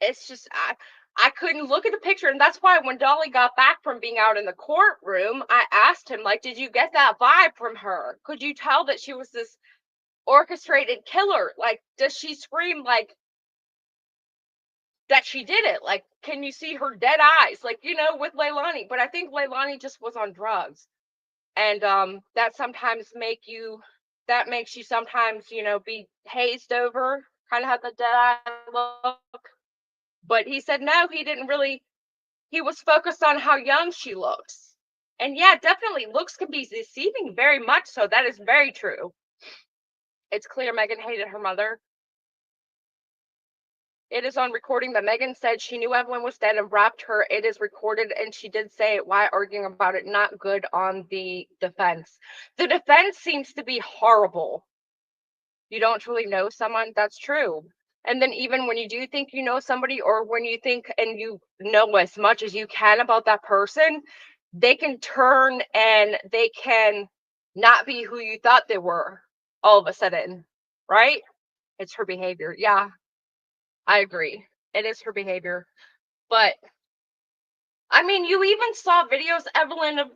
it's just, I couldn't look at the picture. And that's why when Dolly got back from being out in the courtroom, I asked him, like, did you get that vibe from her? Could you tell that she was this orchestrated killer? Like, does she scream like that she did it? Like, can you see her dead eyes? Like, with Leilani. But I think Leilani just was on drugs. And that makes you sometimes, be hazed over, kind of have the dead eye look. But he said no, he didn't really. He was focused on how young she looks. And yeah, definitely looks can be deceiving, very much so. That is very true. It's clear Megan hated her mother. It is on recording that Megan said she knew Evelyn was dead and wrapped her. It is recorded, and she did say it. Why arguing about it? Not good on the defense. The defense seems to be horrible. You don't truly know someone. That's true. And then even when you do think you know somebody, or when you think and you know as much as you can about that person, they can turn and they can not be who you thought they were all of a sudden, right? It's her behavior. Yeah, I agree. It is her behavior. But I mean, you even saw videos, Evelyn, of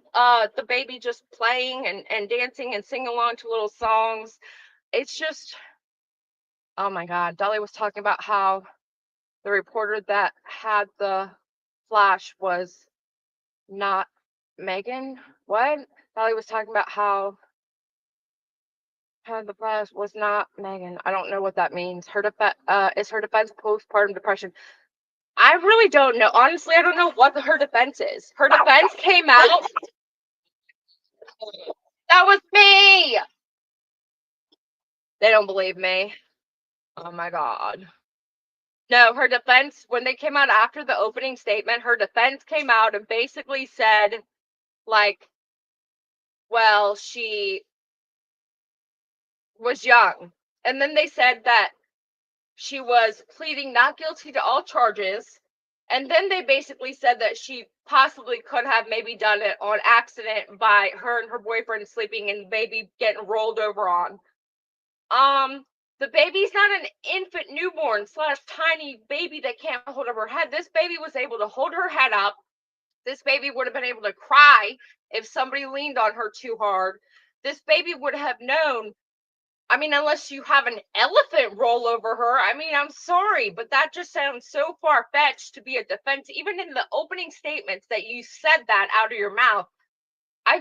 the baby just playing and dancing and singing along to little songs. It's just, oh my God. Dolly was talking about how the reporter that had the flash was not Megan. What? Dolly was talking about how had the flash was not Megan. I don't know what that means. Is her defense postpartum depression? I really don't know. Honestly, I don't know what her defense is. Her defense came out. That was me. They don't believe me. Oh my God. No, her defense, when they came out after the opening statement, her defense came out and basically said, like, well, she was young. And then they said that she was pleading not guilty to all charges. And then they basically said that she possibly could have maybe done it on accident by her and her boyfriend sleeping and baby getting rolled over on. The baby's not an infant newborn / tiny baby that can't hold up her head. This baby was able to hold her head up This baby would have been able to cry if somebody leaned on her too hard. This baby would have known. I mean, unless you have an elephant roll over her. I mean, I'm sorry, but that just sounds so far-fetched to be a defense. Even in the opening statements that you said that out of your mouth, I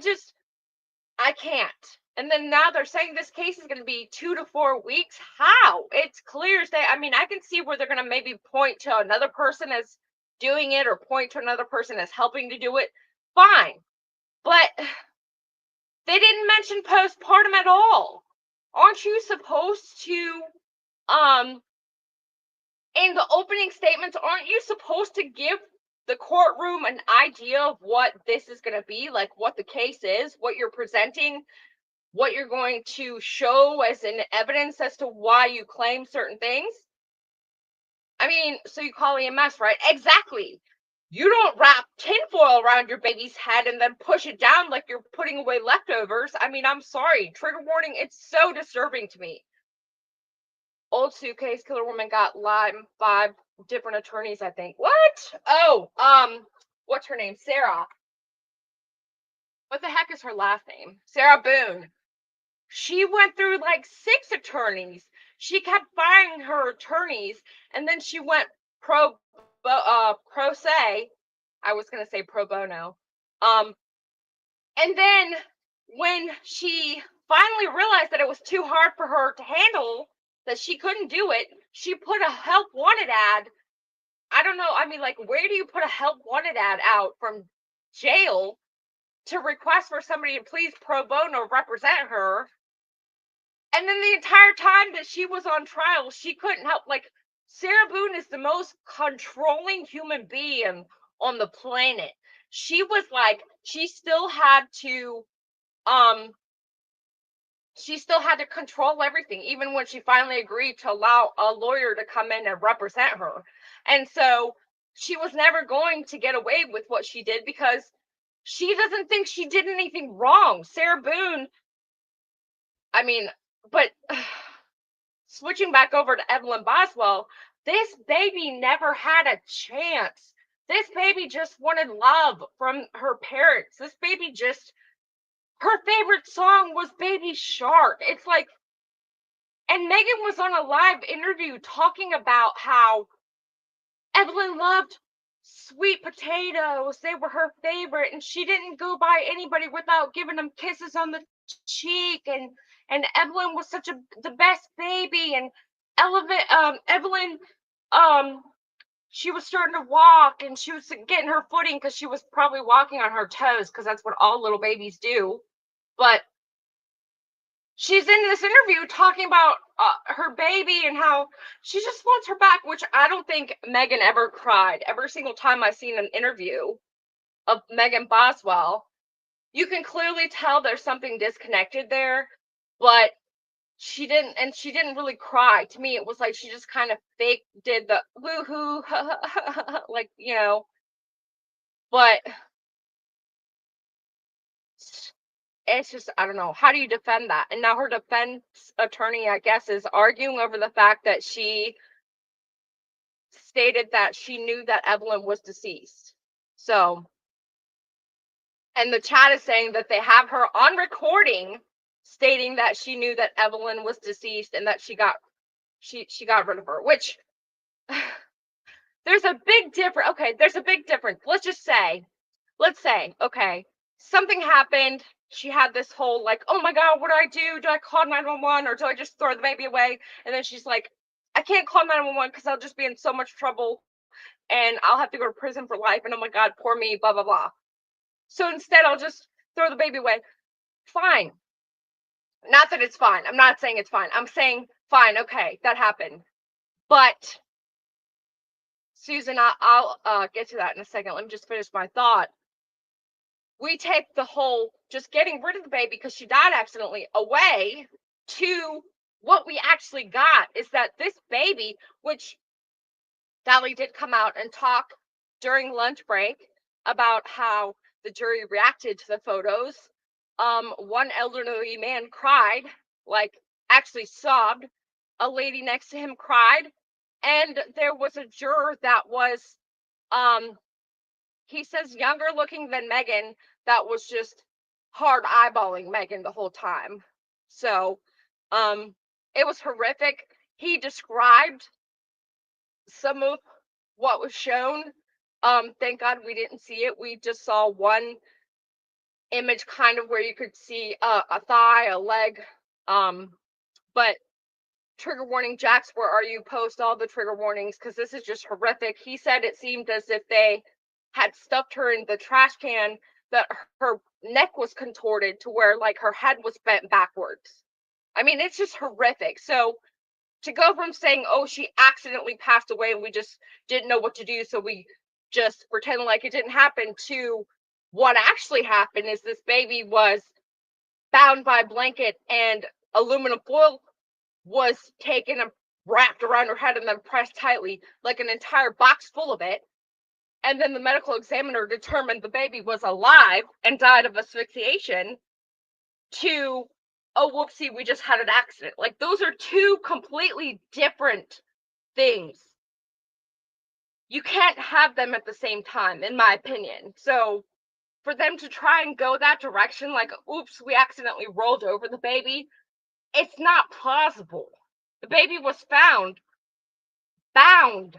can't. And then now they're saying this case is going to be 2 to 4 weeks. How? It's clear as day. I mean, I can see where they're going to maybe point to another person as doing it or point to another person as helping to do it. Fine. But they didn't mention postpartum at all. Aren't you supposed to, in the opening statements, aren't you supposed to give the courtroom an idea of what this is going to be, like what the case is, what you're presenting, what you're going to show as an evidence as to why you claim certain things? I mean, so you call EMS, right? Exactly. You don't wrap tinfoil around your baby's head and then push it down like you're putting away leftovers. I mean, I'm sorry. Trigger warning, it's so disturbing to me. Old suitcase killer woman got live 5 different attorneys, I think. What? Oh, what's her name? Sarah. What the heck is her last name? Sarah Boone. She went through like 6 attorneys. She kept firing her attorneys, and then she went pro se. I was gonna say pro bono. And then when she finally realized that it was too hard for her to handle, that she couldn't do it, she put a help wanted ad. I don't know. I mean, like, where do you put a help wanted ad out from jail to request for somebody to please pro bono represent her? And then the entire time that she was on trial, she couldn't help. Like, Sarah Boone is the most controlling human being on the planet. She was like, she still had to control everything, even when she finally agreed to allow a lawyer to come in and represent her. And so she was never going to get away with what she did because she doesn't think she did anything wrong. Sarah Boone, I mean, but switching back over to Evelyn Boswell, this baby never had a chance. This baby just wanted love from her parents. This baby just, her favorite song was Baby Shark. It's like, and Megan was on a live interview talking about how Evelyn loved sweet potatoes. They were her favorite, and she didn't go by anybody without giving them kisses on the cheek. And Evelyn was such the best baby. And Evelyn, she was starting to walk, and she was getting her footing because she was probably walking on her toes because that's what all little babies do. But she's in this interview talking about her baby and how she just wants her back, which I don't think Megan ever cried. Every single time I've seen an interview of Megan Boswell, you can clearly tell there's something disconnected there, but she didn't really cry. To me, it was like she just kind of fake did the woohoo, like, you know, but it's just, I don't know. How do you defend that? And now her defense attorney, I guess, is arguing over the fact that she stated that she knew that Evelyn was deceased. So, and the chat is saying that they have her on recording stating that she knew that Evelyn was deceased and that she got rid of her, which there's a big difference. Okay, there's a big difference. Let's say, okay, something happened. She had this whole like, oh my God, what do I do? Do I call 911 or do I just throw the baby away? And then she's like, I can't call 911 because I'll just be in so much trouble and I'll have to go to prison for life. And oh my God, poor me, blah, blah, blah. So instead, I'll just throw the baby away. Fine. Not that it's fine. I'm not saying it's fine. I'm saying, fine, okay, that happened. But Susan, I'll get to that in a second. Let me just finish my thought. We take the whole just getting rid of the baby because she died accidentally away to what we actually got is that this baby, which Dolly did come out and talk during lunch break about how the jury reacted to the photos. One elderly man cried, like actually sobbed. A lady next to him cried. And there was a juror that was he says younger looking than Megan, that was just hard eyeballing Megan the whole time. So, it was horrific. He described some of what was shown. Thank God we didn't see it. We just saw one image kind of where you could see a thigh, a leg. But trigger warning, Jax, where are you? Post all the trigger warnings because this is just horrific. He said it seemed as if they had stuffed her in the trash can, that her neck was contorted to where like her head was bent backwards. I mean, it's just horrific. So to go from saying, oh, she accidentally passed away and we just didn't know what to do, so we just pretended like it didn't happen, to what actually happened is this baby was bound by a blanket and aluminum foil was taken and wrapped around her head and then pressed tightly, like an entire box full of it. And then the medical examiner determined the baby was alive and died of asphyxiation, to, oh, whoopsie, we just had an accident. Like, those are two completely different things. You can't have them at the same time, in my opinion. So for them to try and go that direction, like, oops, we accidentally rolled over the baby, it's not plausible. The baby was found bound.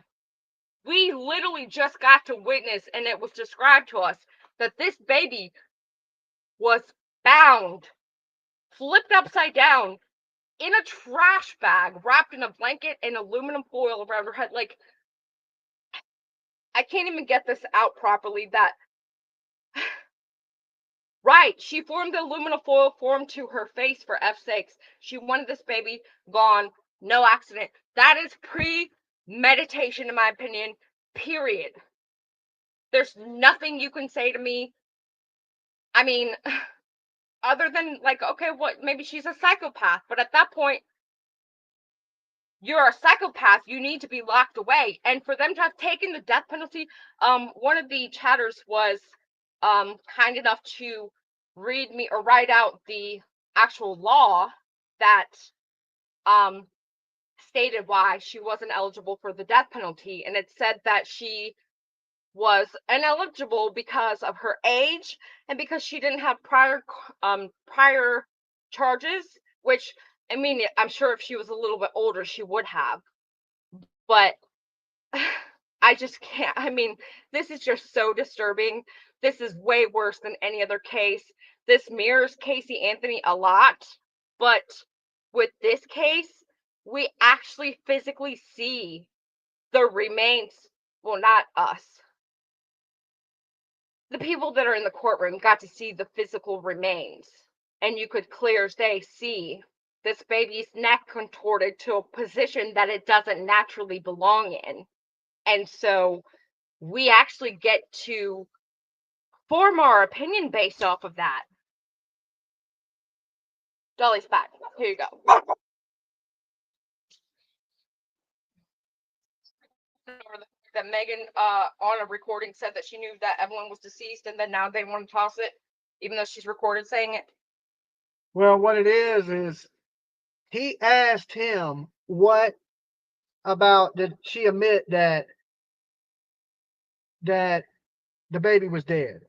We literally just got to witness, and it was described to us, that this baby was bound, flipped upside down, in a trash bag, wrapped in a blanket and aluminum foil around her head. Like, I can't even get this out properly. That, right, she formed the aluminum foil formed to her face for F's sakes. She wanted this baby gone, no accident. That is premeditation, in my opinion, period. There's nothing you can say to me. I mean, other than like, okay, what, maybe she's a psychopath, but at that point, you're a psychopath, you need to be locked away. And for them to have taken the death penalty, one of the chatters was kind enough to read me or write out the actual law that stated why she wasn't eligible for the death penalty. And it said that she was ineligible because of her age and because she didn't have prior charges, which, I mean, I'm sure if she was a little bit older, she would have. But I just can't. I mean, this is just so disturbing. This is way worse than any other case. This mirrors Casey Anthony a lot. But with this case, we actually physically see the remains. Well, not us. The people that are in the courtroom got to see the physical remains. And you could clear as day see this baby's neck contorted to a position that it doesn't naturally belong in. And so we actually get to form our opinion based off of that. Dolly's back. Here you go. That Megan on a recording said that she knew that Evelyn was deceased, and then now they want to toss it, even though she's recorded saying it. Well, what it is he asked him, what about, did she admit that the baby was dead?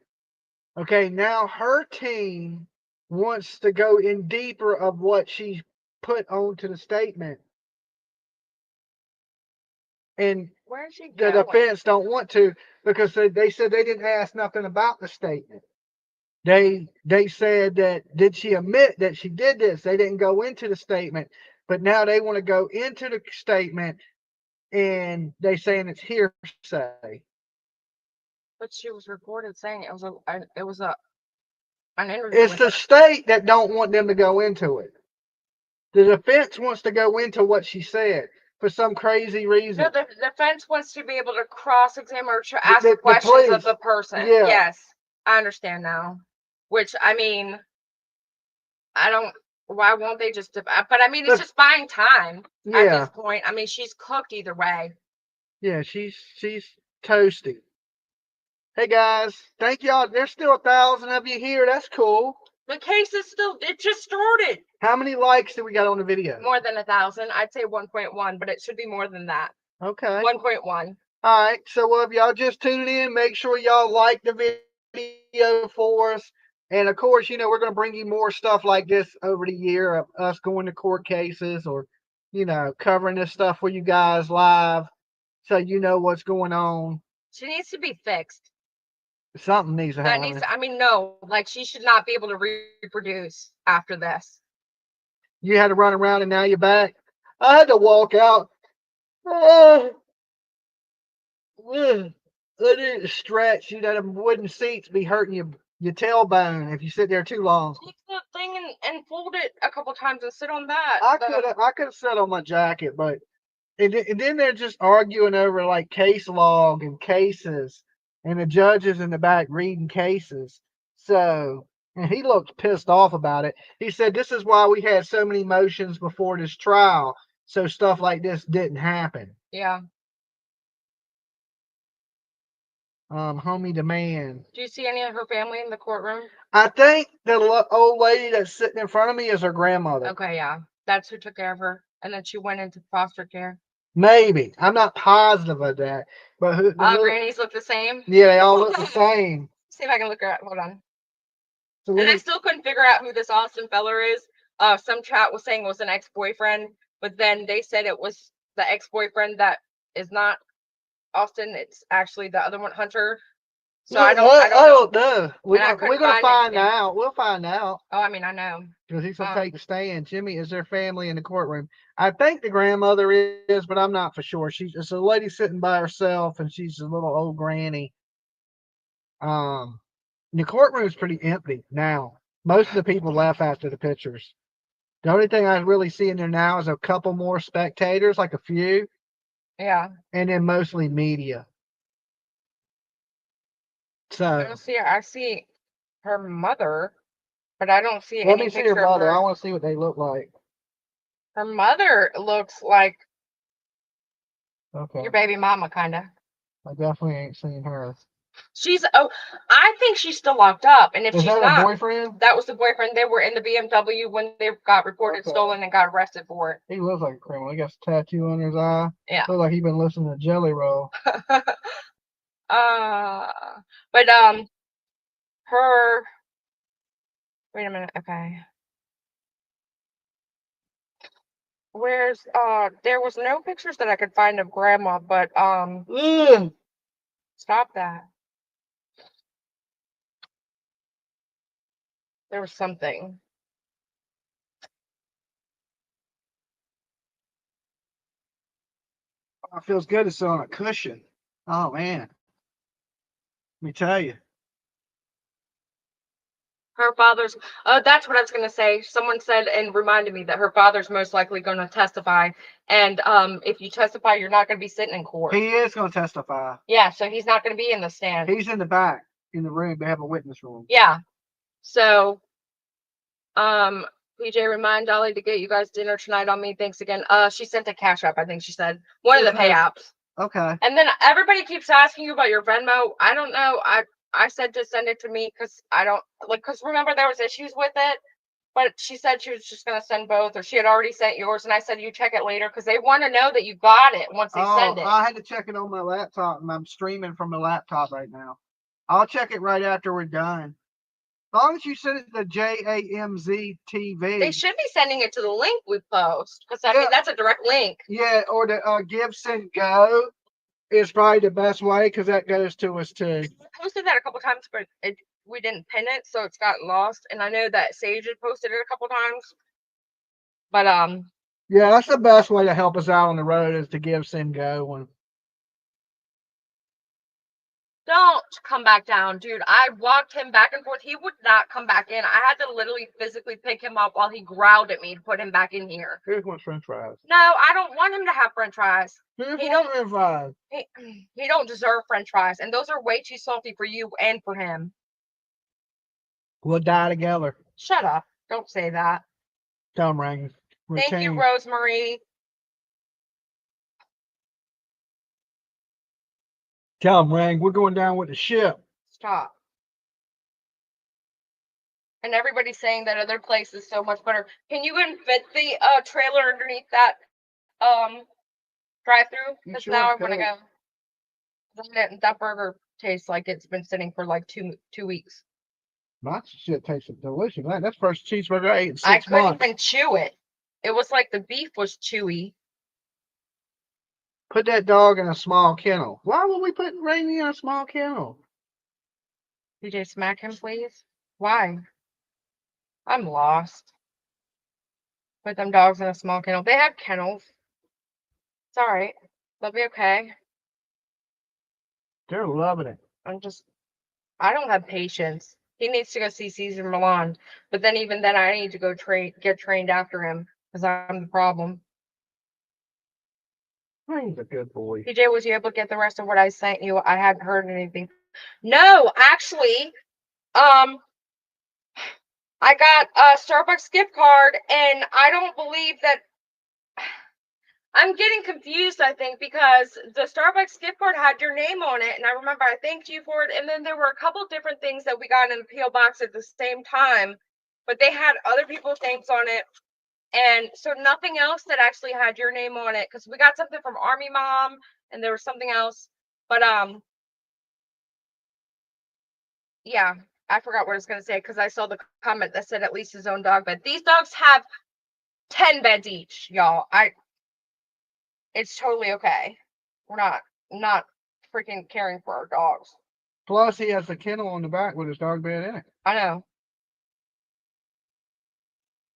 Okay, now her team wants to go in deeper of what she put onto the statement. And Where is she the going? defense don't want to, because they said they didn't ask nothing about the statement. They said that, did she admit that she did this? They didn't go into the statement, but now they want to go into the statement, and they saying it's hearsay. But she was recorded saying it was an interview. It's the state that don't want them to go into it. The defense wants to go into what she said for some crazy reason. No, the defense wants to be able to cross-examine or to ask questions police. of the person. Yeah. Yes, I understand now. Which, I mean, why won't they just, but I mean, it's just buying time at this point. I mean, she's cooked either way. Yeah, she's toasty. Hey guys, thank y'all. There's still 1,000 of you here. That's cool. The case is still, it just started. How many likes do we got on the video? More than 1,000. I'd say 1.1, but it should be more than that. Okay. 1.1. All right. So, well, if y'all just tuning in, make sure y'all like the video for us. And of course, you know, we're going to bring you more stuff like this over the year of us going to court cases or, you know, covering this stuff for you guys live so you know what's going on. She needs to be fixed. Something needs to That happen. needs to, I mean, no, like she should not be able to reproduce after this. You had to run around and now you're back. I had to walk out. I didn't stretch. You know, them wooden seats be hurting your tailbone if you sit there too long. Take the thing and fold it a couple times and sit on that. I could have sat on my jacket, but and then they're just arguing over like case log and cases, and the judge is in the back reading cases. So, and he looked pissed off about it. He said, "This is why we had so many motions before this trial, so stuff like this didn't happen." Yeah. Homie demand. Do you see any of her family in the courtroom? I think the old lady that's sitting in front of me is her grandmother. Okay, yeah. That's who took care of her. And then she went into foster care. Maybe. I'm not positive of that. But Grannies look the same? Yeah, they all look the same. See if I can look her up. Hold on. So And I still couldn't figure out who this Austin feller is. Some chat was saying it was an ex-boyfriend, but then they said it was the ex-boyfriend that is not Austin. It's actually the other one, Hunter. So I don't know. We're gonna find out. We'll find out. Oh, I mean, I know. Because he's gonna take the stand. Jimmy, is their family in the courtroom? I think the grandmother is, but I'm not for sure. It's a lady sitting by herself, and she's a little old granny. The courtroom's pretty empty now. Most of the people left after the pictures. The only thing I really see in there now is a couple more spectators, like a few. Yeah. And then mostly media. So I don't see her. I see her mother, but I don't see let any me see picture her mother. of her. I want to see what they look like. Her mother looks like Okay. your baby mama, kind of. I definitely ain't seen her. I think she's still locked up. And if Is she's that not, her boyfriend? that was the boyfriend. They were in the BMW when they got reported stolen and got arrested for it. He looks like a criminal. He got a tattoo under his eye. Yeah. Looks like he been listening to Jelly Roll. But her. Wait a minute. Okay. Where's there was no pictures that I could find of grandma, but stop that. There was something. Oh, it feels good to sit on a cushion. Oh man. Let me tell you. Her father's, that's what I was going to say. Someone said and reminded me that her father's most likely going to testify. And if you testify, you're not going to be sitting in court. He is going to testify. Yeah, so he's not going to be in the stand. He's in the back, in the room. They have a witness room. Yeah. So, PJ, remind Dolly to get you guys dinner tonight on me. Thanks again. She sent a cash app, I think she said. One of the pay apps. Okay. And then everybody keeps asking you about your Venmo. I don't know. I said to send it to me because I don't like, because remember there was issues with it, but she said she was just going to send both, or she had already sent yours. And I said, you check it later because they want to know that you got it once they send it. I had to check it on my laptop and I'm streaming from the laptop right now. I'll check it right after we're done. As long as you send it to JAMZ TV. They should be sending it to the link we post because I mean, that's a direct link. Yeah, or the Give, Send, Go is probably the best way because that goes to us too. I posted that a couple times, but we didn't pin it, so it's gotten lost. And I know that Sage had posted it a couple times. But yeah, that's the best way to help us out on the road is to Give, Send, Go. Don't come back down, dude. I walked him back and forth. He would not come back in. I had to literally physically pick him up while he growled at me to put him back in here. Here's one French fries. No, I don't want him to have French fries. He don't deserve French fries, and those are way too salty for you and for him. We'll die together. Shut up. Don't say that. Dumb ring. Thank you, Rosemary. Tell him, Rang, we're going down with the ship. Stop. And everybody's saying that other place is so much better. Can you even fit the trailer underneath that drive-through? Because now I want to go. That burger tastes like it's been sitting for like two weeks. My shit tasted delicious. Man, that's the first cheeseburger I ate in I 6 couldn't months. even chew it. It was like the beef was chewy. Put that dog in a small kennel. Why would we put Rainy in a small kennel? DJ, smack him, please. Why? I'm lost. Put them dogs in a small kennel. They have kennels. It's all right. They'll be okay. They're loving it. I don't have patience. He needs to go see Caesar Milan, but then even then, I need to go get trained after him because I'm the problem. Rain's a good boy. PJ, was you able to get the rest of what I sent you? I hadn't heard anything. No, actually, I got a Starbucks gift card, and I don't believe that. I'm getting confused, I think, because the Starbucks gift card had your name on it, and I remember I thanked you for it, and then there were a couple different things that we got in the P.O. box at the same time, but they had other people's names on it, and so nothing else that actually had your name on it, because we got something from Army Mom, and there was something else, but, yeah, I forgot what I was going to say, because I saw the comment that said at least his own dog bed. These dogs have 10 beds each, y'all. It's totally okay. We're not freaking caring for our dogs. Plus, he has a kennel on the back with his dog bed in it. I know.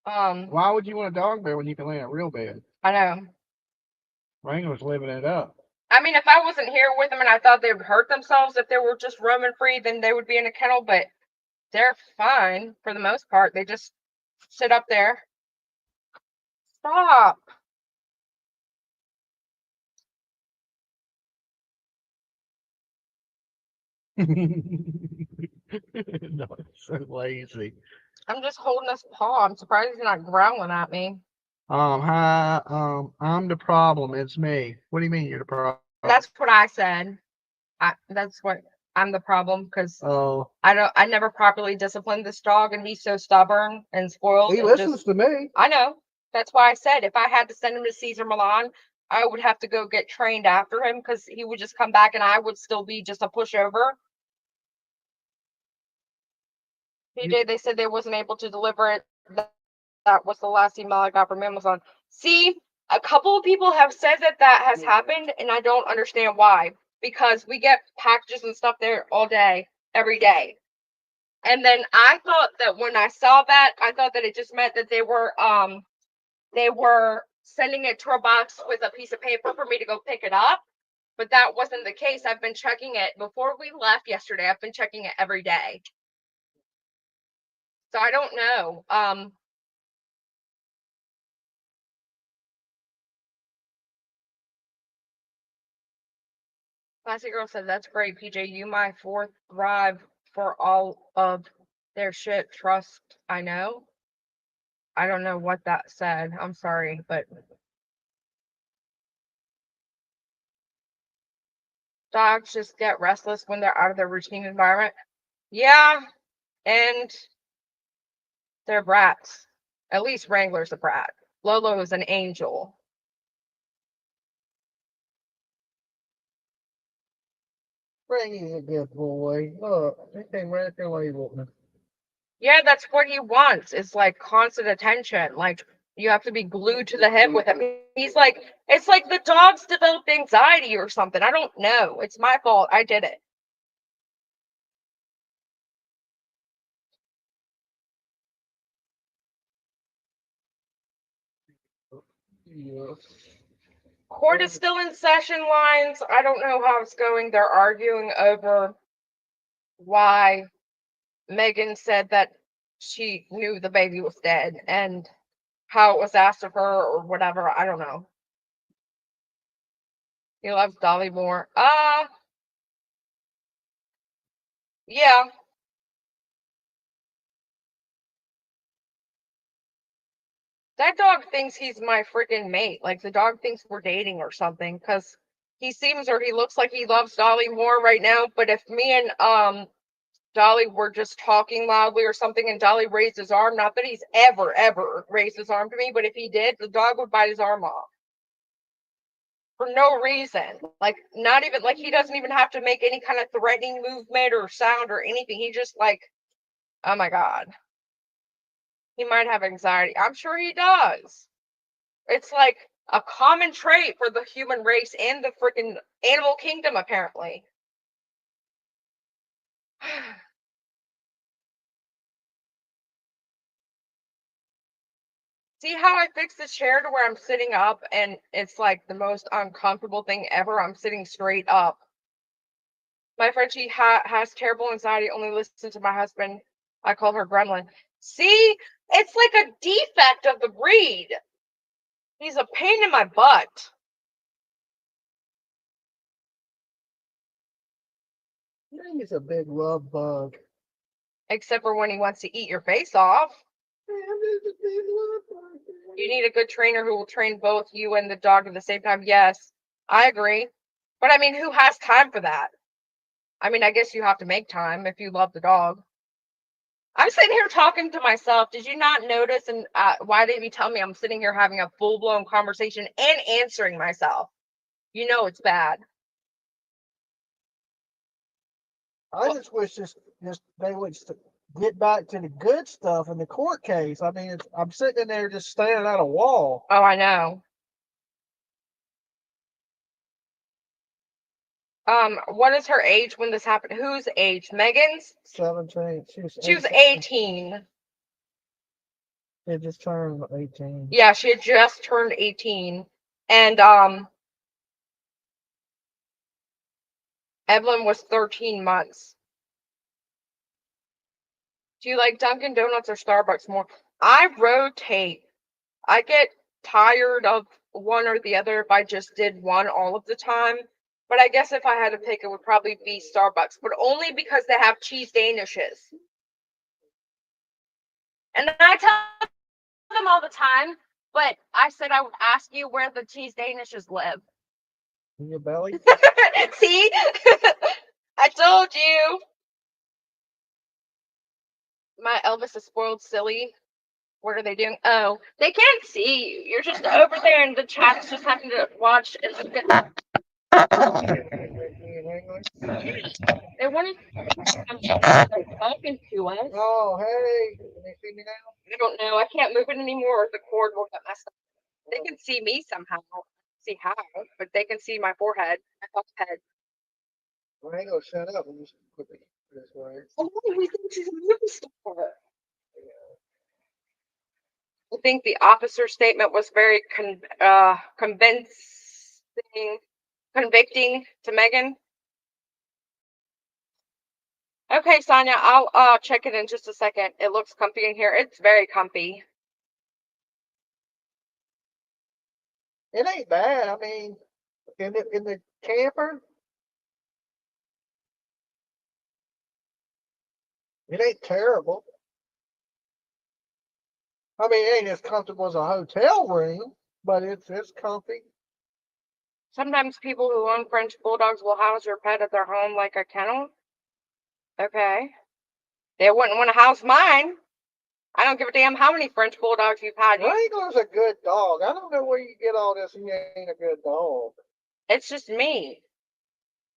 Why would you want a dog bed when you can lay in a real bed? I know. Rain was living it up. I mean, if I wasn't here with them and I thought they would hurt themselves if they were just roaming free, then they would be in a kennel, but they're fine for the most part. They just sit up there. Stop. No, it's so lazy. I'm just holding his paw. I'm surprised he's not growling at me. Hi, I'm the problem. It's me. What do you mean you're the problem? That's what I said. That's what I'm the problem because Oh, I never properly disciplined this dog, and he's so stubborn and spoiled. he and listens to me. I know. That's why I said if I had to send him to Caesar Milan, I would have to go get trained after him because he would just come back and I would still be just a pushover. PJ, they said they wasn't able to deliver it. That was the last email I got from Amazon. See, a couple of people have said that has happened, and I don't understand why. Because we get packages and stuff there all day, every day. And then I thought that when I saw that, I thought that it just meant that they were sending it to a box with a piece of paper for me to go pick it up. But that wasn't the case. I've been checking it before we left yesterday. I've been checking it every day. So I don't know. Classy Girl said, that's great, PJ. You, my fourth thrive for all of their shit. Trust, I know. I don't know what that said. I'm sorry, but dogs just get restless when they're out of their routine environment. Yeah, and they're brats. At least Wrangler's a brat. Lolo is an angel. Rain's a good boy. Look, he came right there while he wanted. Yeah, that's what he wants. It's like constant attention. Like you have to be glued to the hip with him. He's like, it's like the dog's developed anxiety or something. I don't know. It's my fault. I did it. Yeah. Court is still in session lines. I don't know how it's going. They're arguing over why Megan said that she knew the baby was dead and how it was asked of her or whatever. I don't know. He loves Dolly more. Yeah. That dog thinks he's my freaking mate. Like the dog thinks we're dating or something because he seems or he looks like he loves Dolly more right now. But if me and Dolly were just talking loudly or something and Dolly raised his arm, not that he's ever raised his arm to me, but if he did, the dog would bite his arm off. for no reason. Like, not even, like, he doesn't even have to make any kind of threatening movement or sound or anything. He just, like, oh my God. He might have anxiety. I'm sure he does. It's like a common trait for the human race and the freaking animal kingdom, apparently. See how I fixed the chair to where I'm sitting up and it's like the most uncomfortable thing ever? I'm sitting straight up. My friend, she has terrible anxiety, only listens to my husband. I call her Gremlin. See, it's like a defect of the breed. He's a pain in my butt. He's a big love bug. Except for when he wants to eat your face off. You need a good trainer who will train both you and the dog at the same time. Yes, I agree. But I mean, who has time for that? I mean, I guess you have to make time if you love the dog. I'm sitting here talking to myself. Did you not notice? And why didn't you tell me I'm sitting here having a full-blown conversation and answering myself? You know it's bad. I just wish they would get back to the good stuff in the court case. I mean, I'm sitting in there just staring at a wall. Oh, I know. What is her age when this happened? Whose age? Megan's? 17. She was 18. She just turned 18. Yeah, she had just turned 18. And Evelyn was 13 months. Do you like Dunkin' Donuts or Starbucks more? I rotate. I get tired of one or the other if I just did one all of the time. But I guess if I had to pick, it would probably be Starbucks. But only because they have cheese danishes. And I tell them all the time, but I said I would ask you where the cheese danishes live. In your belly? See? I told you. My Elvis is spoiled silly. What are they doing? Oh, they can't see you. You're just over there in the chat's just having to watch and look at. They wanted to talking to us. Oh, hey. Can they see me now? I don't know. I can't move it anymore. The cord will get messed up. They can see me somehow. See how, but they can see my forehead, my head. Well, I ain't gonna shut up. I'm just put it this way. Oh, we think she's a movie star. I think the officer's statement was very convincing, convicting to Megan. Okay, Sonia, I'll check it in just a second. It looks comfy in here. It's very comfy. It ain't bad. I mean, in the camper, it ain't terrible. I mean, it ain't as comfortable as a hotel room, but it's comfy. Sometimes people who own French bulldogs will house their pet at their home like a kennel. Okay. They wouldn't want to house mine. I don't give a damn how many French bulldogs you've had. Wrangler's a good dog. I don't know where you get all this. He ain't a good dog. It's just me.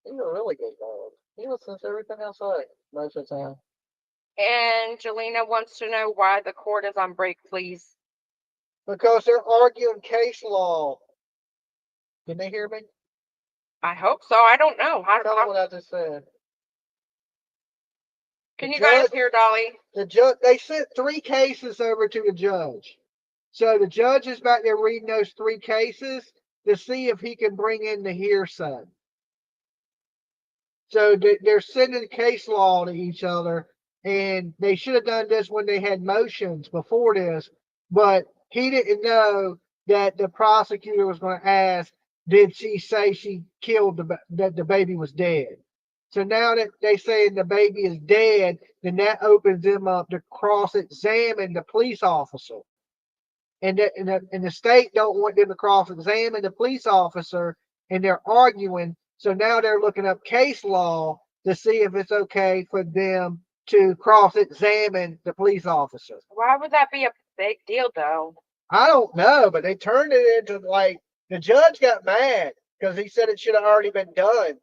He's a really good dog. He listens to everything I say most of the time. And Jelena wants to know why the cord is on break, please. Because they're arguing case law. Can they hear me? I hope so. I don't know. Tell them what I just said. Can you guys hear Dolly? The judge, they sent 3 cases over to the judge. So the judge is back there reading those 3 cases to see if he can bring in the hearsay. So they're sending case law to each other, and they should have done this when they had motions before this, but he didn't know that the prosecutor was going to ask, did she say she killed that the baby was dead? So now that they say the baby is dead, then that opens them up to cross-examine the police officer. And the state don't want them to cross-examine the police officer, and they're arguing. So now they're looking up case law to see if it's okay for them to cross-examine the police officer. Why would that be a big deal, though? I don't know, but they turned it into like the judge got mad because he said it should have already been done.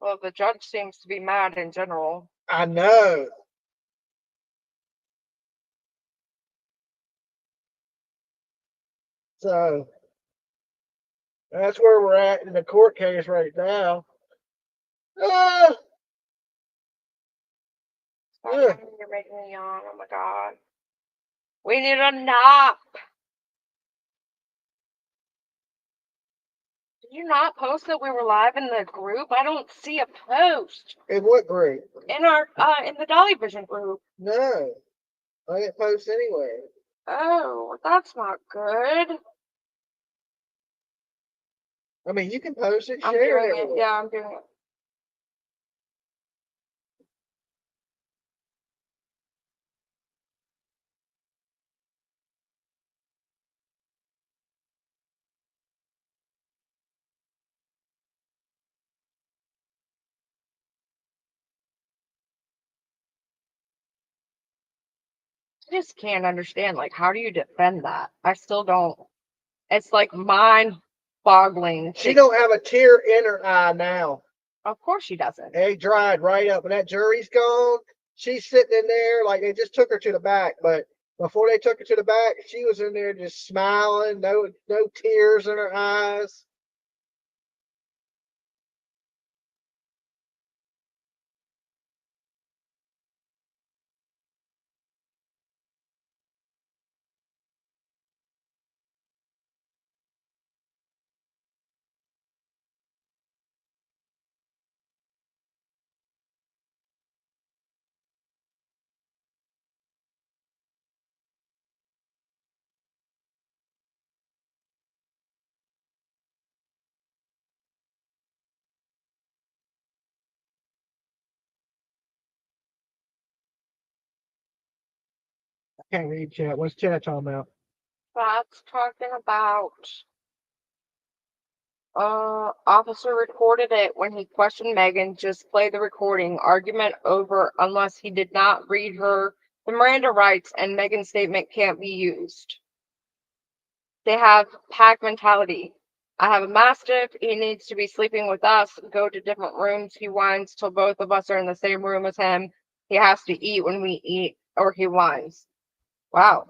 Well, the judge seems to be mad in general. I know. So that's where we're at in the court case right now. Ah, You're making me yawn. Oh my god. We need a nap. Did you not post that we were live in the group? I don't see a post. in what group? In our in the Dolly Vision group. No, I didn't post anywhere. Oh, that's not good. I mean, you can post it, I'm share doing it it. everywhere. Yeah, I'm doing it. I just can't understand. Like, how do you defend that? I still don't. It's like mind-boggling. She don't have a tear in her eye now. Of course she doesn't. They dried right up, and that jury's gone. She's sitting in there like they just took her to the back, but before they took her to the back, she was in there just smiling, no tears in her eyes. I can't read chat. What's chat talking about? That's talking about officer recorded it when he questioned Megan. Just play the recording. Argument over unless he did not read her the Miranda rights and Megan's statement can't be used. They have pack mentality. I have a mastiff. He needs to be sleeping with us. Go to different rooms. He whines till both of us are in the same room as him. He has to eat when we eat, or he whines. Wow.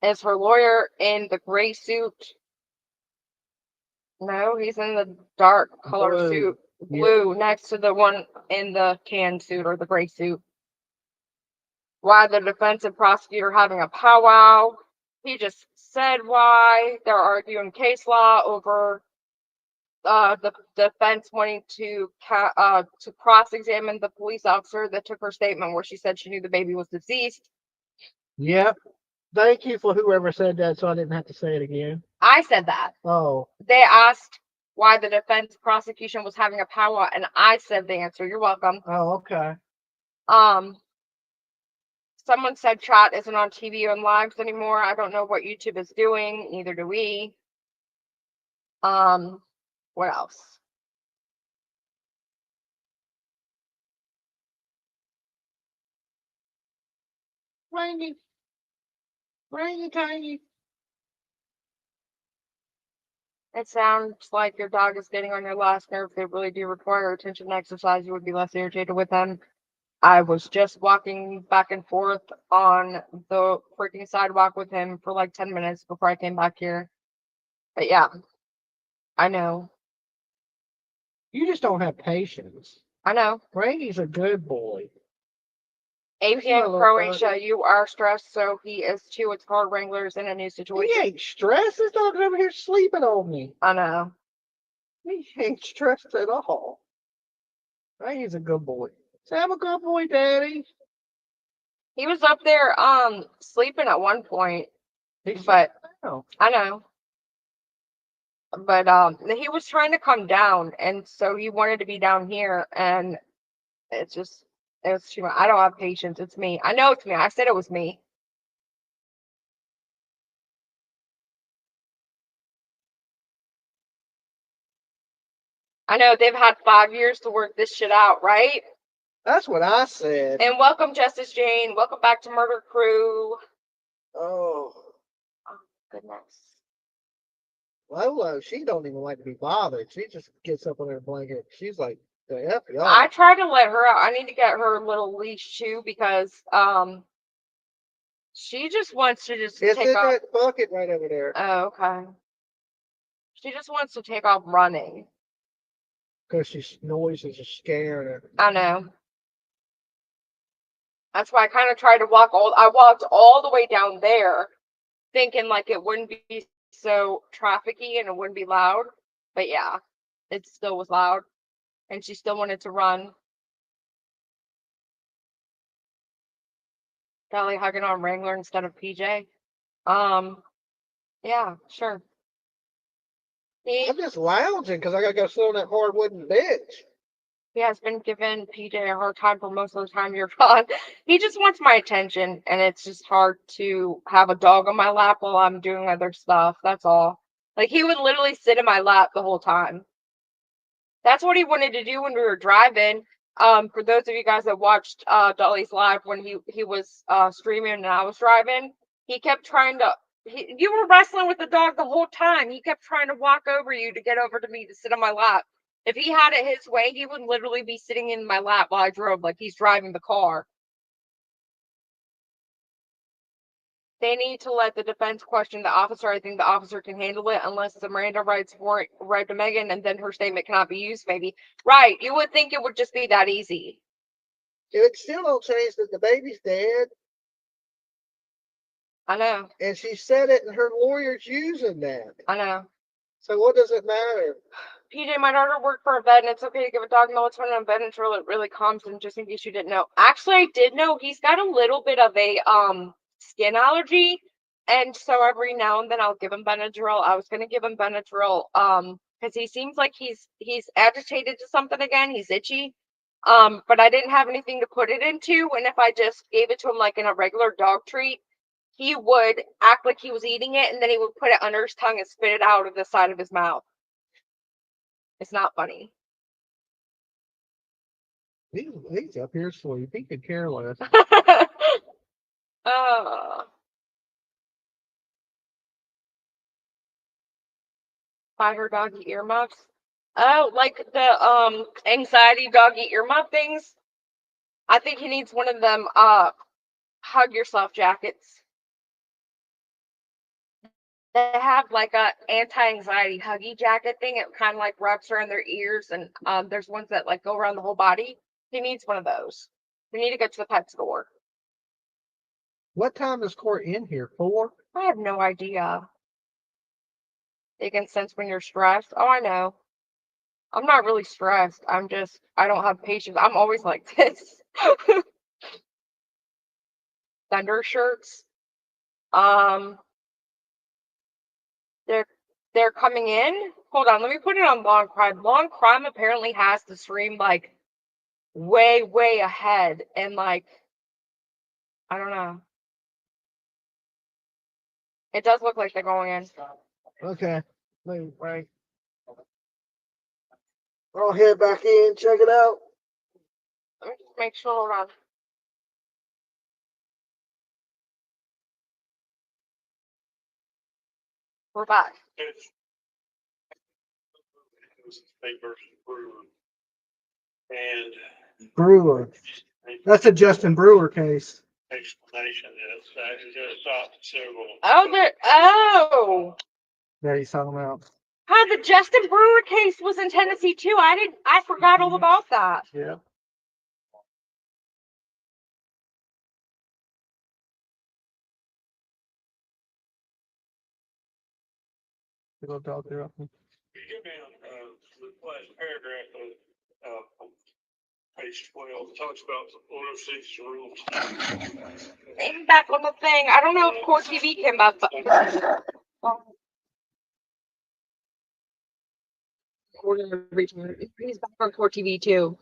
Is her lawyer in the gray suit? No, he's in the dark color Blue. suit. Blue, next to the one in the tan suit or the gray suit. Why the defense and prosecutor having a powwow? He just said why. They're arguing case law over the defense wanting to cross-examine the police officer that took her statement where she said she knew the baby was deceased. Yep. Thank you for whoever said that, so I didn't have to say it again. I said that. Oh. They asked why the defense prosecution was having a powwow, and I said the answer. You're welcome. Oh, okay. Someone said chat isn't on TV and lives anymore. I don't know what YouTube is doing. Neither do we. What else? Rainy, tiny. It sounds like your dog is getting on your last nerve. They really do require attention and exercise. You would be less irritated with them. I was just walking back and forth on the freaking sidewalk with him for like 10 minutes before I came back here. But yeah, I know. You just don't have patience. I know. Rainy's a good boy. APN Croatia, you are stressed, so he is too. It's called Wranglers in a new situation. He ain't stressed. This dog's over here sleeping on me. I know. He ain't stressed at all. Rainy's a good boy. Say, I'm a good boy, Daddy. He was up there sleeping at one point. But I know. But he was trying to come down, and so he wanted to be down here, and it was too much. I don't have patience. It's me. I know it's me. I said it was me. I know they've had 5 years to work this shit out, right? That's what I said. And welcome, Justice Jane. Welcome back to Murder Crew. Oh. Oh, goodness. Lolo, she don't even like to be bothered. She just gets up on her blanket. She's like, the F y'all. I tried to let her out. I need to get her a little leash too because she just wants to just It's take in off. that bucket right over there. Oh, okay. She just wants to take off running. Because she's noises are scaring her. I know. That's why I kind of tried to I walked all the way down there thinking like it wouldn't be so trafficy and it wouldn't be loud. But yeah, it still was loud. And she still wanted to run. Probably hugging on Wrangler instead of PJ. Yeah, sure. I'm just lounging because I gotta go sit on that hard wooden bench. He has been giving PJ a hard time for most of the time you're gone. He just wants my attention, and it's just hard to have a dog on my lap while I'm doing other stuff. That's all. Like, he would literally sit in my lap the whole time. That's what he wanted to do when we were driving. For those of you guys that watched Dolly's live when he was streaming and I was driving, he kept trying to. You were wrestling with the dog the whole time. He kept trying to walk over you to get over to me to sit on my lap. If he had it his way, he would literally be sitting in my lap while I drove, like he's driving the car. They need to let the defense question the officer. I think the officer can handle it unless the Miranda rights weren't read to Megan and then her statement cannot be used, maybe. Right. You would think it would just be that easy. It still don't change that the baby's dead. I know. And she said it and her lawyer's using that. I know. So what does it matter? PJ, my daughter worked for a vet, and it's okay to give a dog melatonin on bed until it really calms him, just in case you didn't know. Actually, I did know he's got a little bit of a skin allergy, and so every now and then I'll give him Benadryl. I was gonna give him Benadryl because he seems like he's agitated to something again. He's itchy. But I didn't have anything to put it into, and if I just gave it to him like in a regular dog treat, he would act like he was eating it, and then he would put it under his tongue and spit it out of the side of his mouth. It's not funny. He's up here asleep. He could care less. Buy her doggy earmuffs. Oh, like the anxiety doggy earmuff things. I think he needs one of them hug yourself jackets. They have like a anti-anxiety huggy jacket thing. It kind of like wraps around their ears, and there's ones that like go around the whole body. He needs one of those. We need to go to the pet store. What time is court in here? 4? I have no idea. They can sense when you're stressed. Oh, I know. I'm not really stressed. I don't have patience. I'm always like this. Thunder shirts. They're coming in. Hold on, let me put it on Long Crime. Long Crime apparently has the stream like way, way ahead, and like I don't know. It does look like they're going in. Okay. Right. I'll head back in, check it out. Let me just make sure. Hold on. We're back. State versus Brewer. And Brewer. That's a Justin Brewer case. explanation is that is just stopped several. Oh. That he's talking about. Hi, the Justin Brewer case was in Tennessee too. I forgot all about that. Yeah. We're gonna talk there. Give me the last paragraph of page 12 talks about 106 rules. I'm back on the thing. I don't know if Court TV came back. He's back on Court TV too.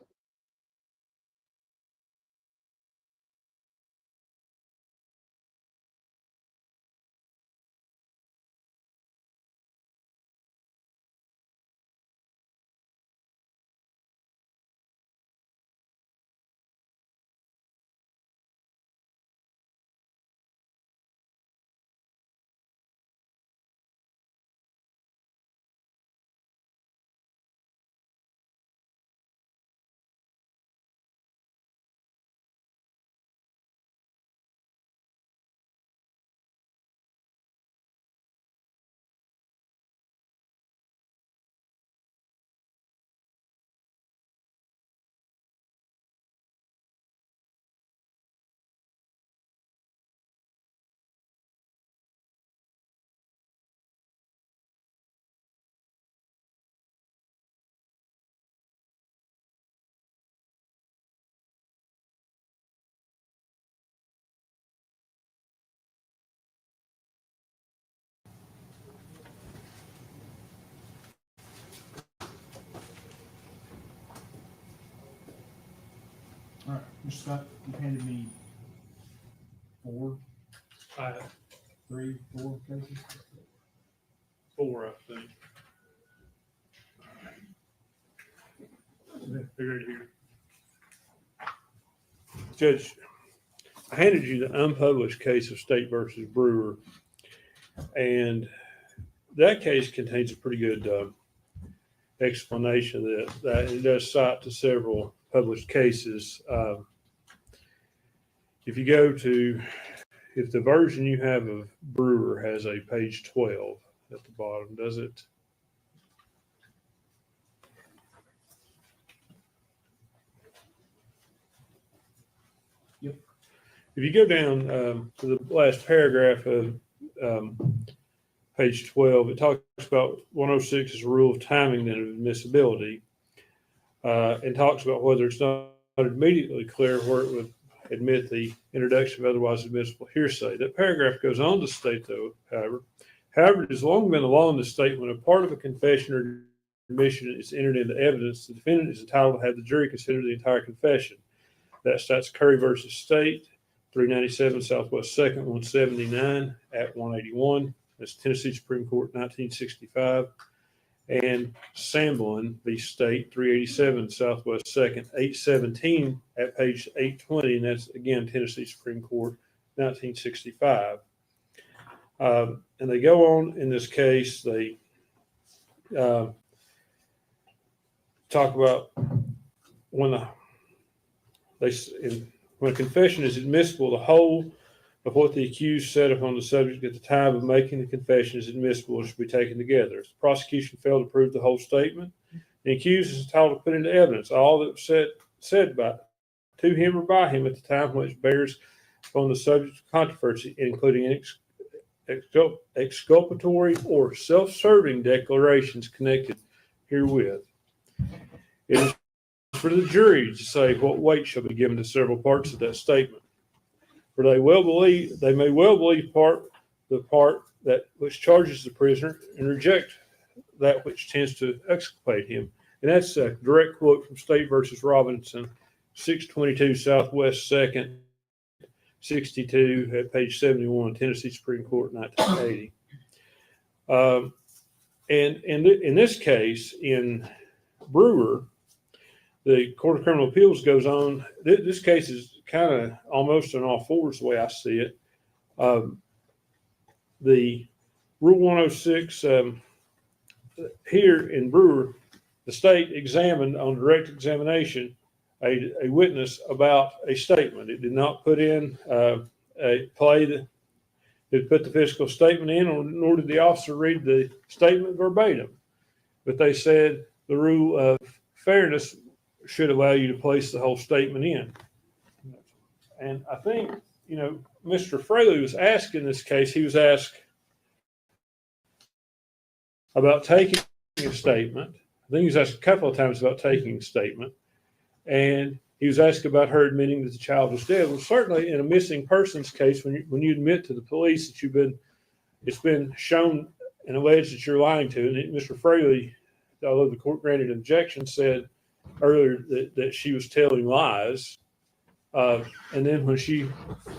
All right, Mr. Scott, you handed me four cases. Four, I think. They're right here. Judge, I handed you the unpublished case of State versus Brewer, and that case contains a pretty good explanation that it does cite to several published cases. If you go to, if the version you have of Brewer has a page 12 at the bottom, does it? Yep. If you go down to the last paragraph of page 12, it talks about 106 as a rule of timing and admissibility, and talks about whether it's not immediately clear where it would admit the introduction of otherwise admissible hearsay. That paragraph goes on to state, though, however, it has long been the law in the state when a part of a confession or admission is entered into evidence, the defendant is entitled to have the jury consider the entire confession. That starts Curry versus State, 397 Southwest 2nd, 179 at 181. That's Tennessee Supreme Court, 1965. And Samblin v. State, 387 Southwest 2nd, 817 at page 820. And that's, again, Tennessee Supreme Court, 1965. And they go on in this case, they talk about when a confession is admissible, the whole of what the accused said upon the subject at the time of making the confession is admissible and should be taken together. If the prosecution failed to prove the whole statement, the accused is entitled to put into evidence all that was said by to him or by him at the time which bears upon the subject of controversy, including exculpatory or self-serving declarations connected herewith. It is for the jury to say what weight shall be given to several parts of that statement. For they may well believe the part that which charges the prisoner and reject that which tends to exculpate him. And that's a direct quote from State versus Robinson, 622 Southwest 2nd, 62 at page 71, Tennessee Supreme Court, 1980. And in this case, in Brewer, the Court of Criminal Appeals goes on. This case is kind of almost on all fours the way I see it. The Rule 106 here in Brewer, the state examined on direct examination a witness about a statement. It did not put in a play that it put the physical statement in, nor did the officer read the statement verbatim. But they said the rule of fairness should allow you to place the whole statement in. And I think, Mr. Fraley was asked in this case, he was asked about taking a statement. I think he was asked a couple of times about taking a statement. And he was asked about her admitting that the child was dead. Well, certainly in a missing persons case, when you admit to the police that it's been shown and alleged that you're lying to, and Mr. Fraley, although the court granted objection, said earlier that she was telling lies. And then when she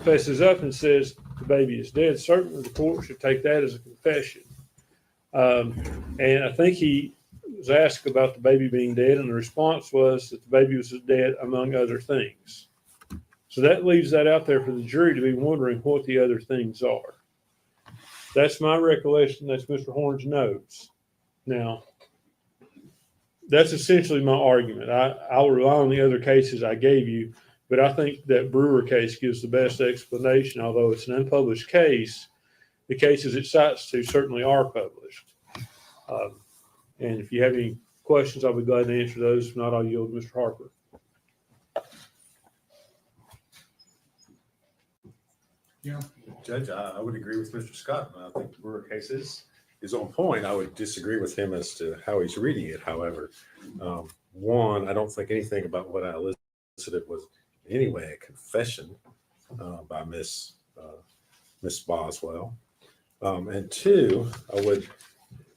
fesses up and says the baby is dead, certainly the court should take that as a confession. And I think he was asked about the baby being dead, and the response was that the baby was dead, among other things. So that leaves that out there for the jury to be wondering what the other things are. That's my recollection. That's Mr. Horn's notes. Now, that's essentially my argument. I'll rely on the other cases I gave you, but I think that Brewer case gives the best explanation. Although it's an unpublished case, the cases it cites to certainly are published. And if you have any questions, I'll be glad to answer those. If not, I'll yield to Mr. Harper. Yeah. Judge, I would agree with Mr. Scott. I think the Brewer case is on point. I would disagree with him as to how he's reading it. However, one, I don't think anything about what I elicited was in any way a confession by Miss Boswell. And two, I would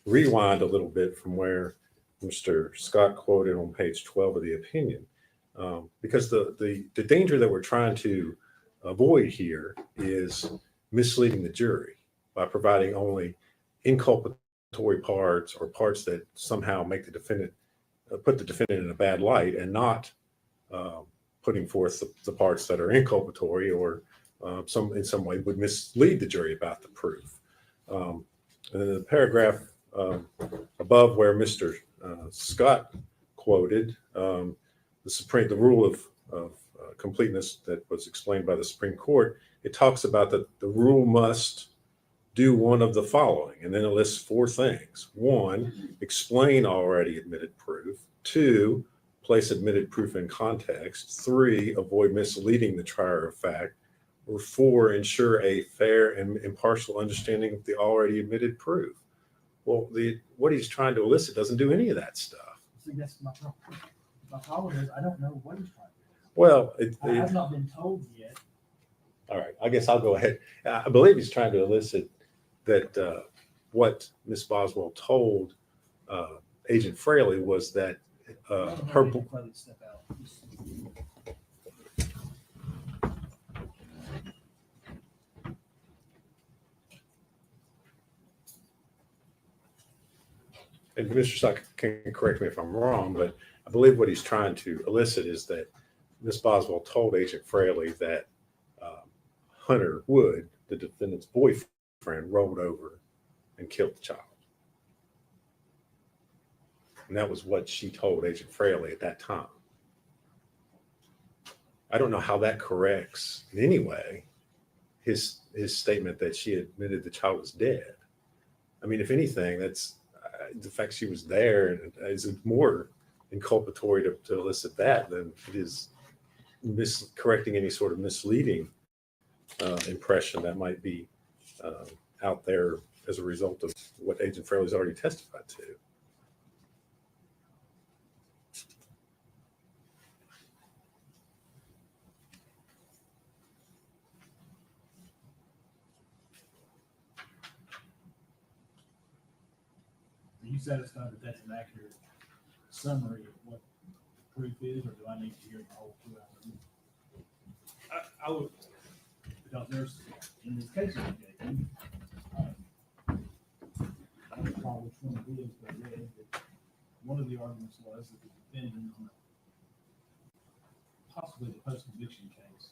rewind a little bit from where Mr. Scott quoted on page 12 of the opinion. Because the danger that we're trying to avoid here is misleading the jury by providing only inculpatory parts or parts that somehow make the defendant put the defendant in a bad light, and not putting forth the parts that are inculpatory or in some way would mislead the jury about the proof. And then the paragraph above where Mr. Scott quoted the rule of completeness that was explained by the Supreme Court, it talks about that the rule must do one of the following, and then it lists 4 things. 1, explain already admitted proof. 2, place admitted proof in context. 3, avoid misleading the trier of fact. Or 4, ensure a fair and impartial understanding of the already admitted proof. Well, what he's trying to elicit doesn't do any of that stuff. See, that's my problem. My problem is I don't know what he's trying to do. Well, I have not been told yet. All right, I guess I'll go ahead. I believe he's trying to elicit that what Miss Boswell told Agent Fraley was that her. Step out. And Mr. Stock can correct me if I'm wrong, but I believe what he's trying to elicit is that Miss Boswell told Agent Fraley that Hunter Wood, the defendant's boyfriend, rolled over and killed the child. And that was what she told Agent Fraley at that time. I don't know how that corrects in any way his statement that she admitted the child was dead. I mean, if anything, that's the fact she was there is more inculpatory to elicit that than it is correcting any sort of misleading impression that might be out there as a result of what Agent Fraley's already testified to. Are you satisfied that that's an accurate summary of what proof is, or do I need to hear the whole 2 hours? I would, Because there's, in this case, I don't recall which one it is, but I read that one of the arguments was that the defendant, possibly the post-conviction case,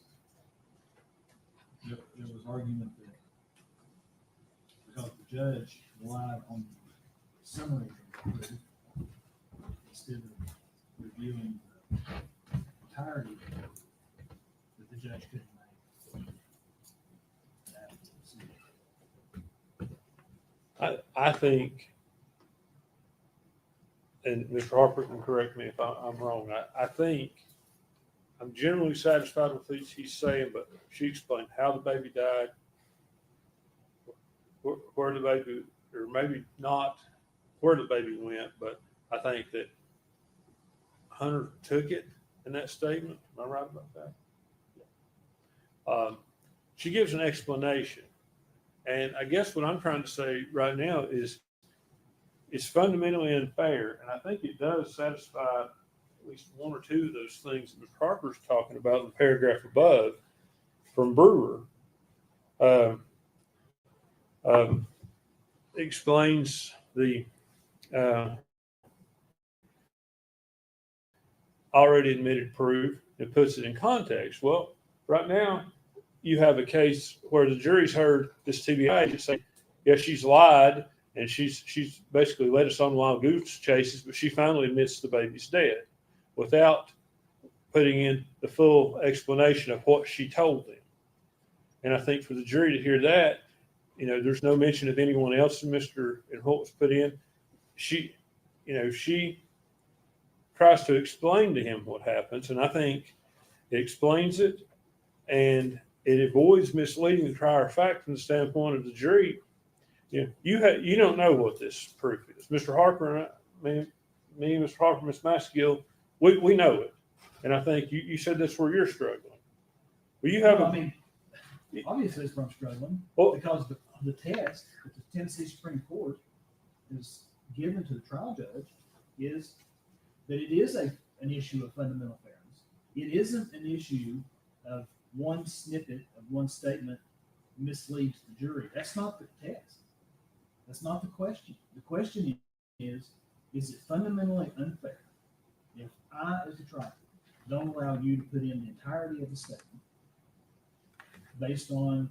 there was argument that because the judge relied on the summary of the proof instead of reviewing the entirety of it, that the judge couldn't make that decision. I think, and Mr. Harper can correct me if I'm wrong, I think I'm generally satisfied with what he's saying, but she explained how the baby died, where the baby, or maybe not where the baby went, but I think that Hunter took it in that statement. Am I right about that? She gives an explanation. And I guess what I'm trying to say right now is it's fundamentally unfair. And I think it does satisfy at least 1 or 2 of those things that Mr. Harper's talking about in the paragraph above from Brewer. Explains the already admitted proof and puts it in context. Well, right now, you have a case where the jury's heard this TBI agent say, yes, she's lied, and she's basically led us on wild goose chases, but she finally admits the baby's dead without putting in the full explanation of what she told them. And I think for the jury to hear that, there's no mention of anyone else and what was put in. She tries to explain to him what happens, and I think it explains it, and it avoids misleading the trier of fact from the standpoint of the jury. You don't know what this proof is. Mr. Harper and me, Mr. Harper, Ms. Maskill, we know it. And I think you said that's where you're struggling. Well, you have obviously it's where I'm struggling, because the test that the Tennessee Supreme Court is given to the trial judge is that it is an issue of fundamental fairness. it isn't an issue of one snippet of one statement misleads the jury. That's not the test. That's not the question. The question is it fundamentally unfair if I, as a trial, don't allow you to put in the entirety of the statement based on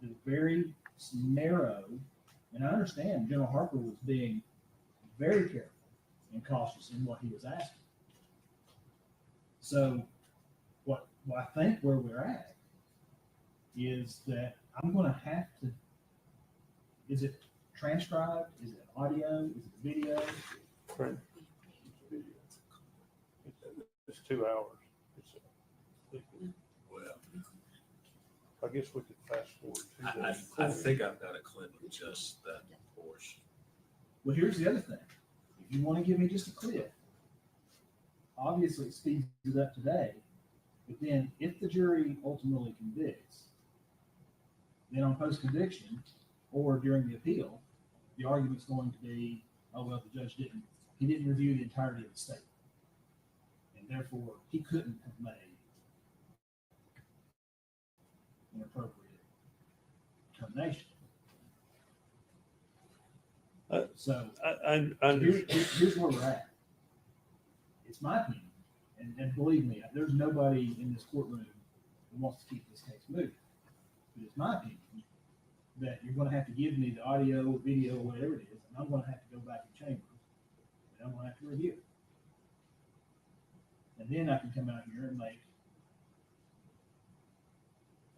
the very narrow, and I understand General Harper was being very careful and cautious in what he was asking. So what I think where we're at is that I'm going to have to, is it transcribed? Is it audio? Is it video? It's 2 hours. Well, I guess we could fast forward to I that. think I've got a clip of just that portion. Well, here's the other thing. If you want to give me just a clip, obviously it speeds it up today. But then if the jury ultimately convicts, then on post-conviction or during the appeal, the argument's going to be, oh, well, the judge he didn't review the entirety of the statement. And therefore, he couldn't have made an appropriate determination. So here's where we're at. It's my opinion, and believe me, there's nobody in this courtroom who wants to keep this case moving. But it's my opinion that you're going to have to give me the audio, video, whatever it is, and I'm going to have to go back in chambers, and I'm going to have to review it. And then I can come out here and make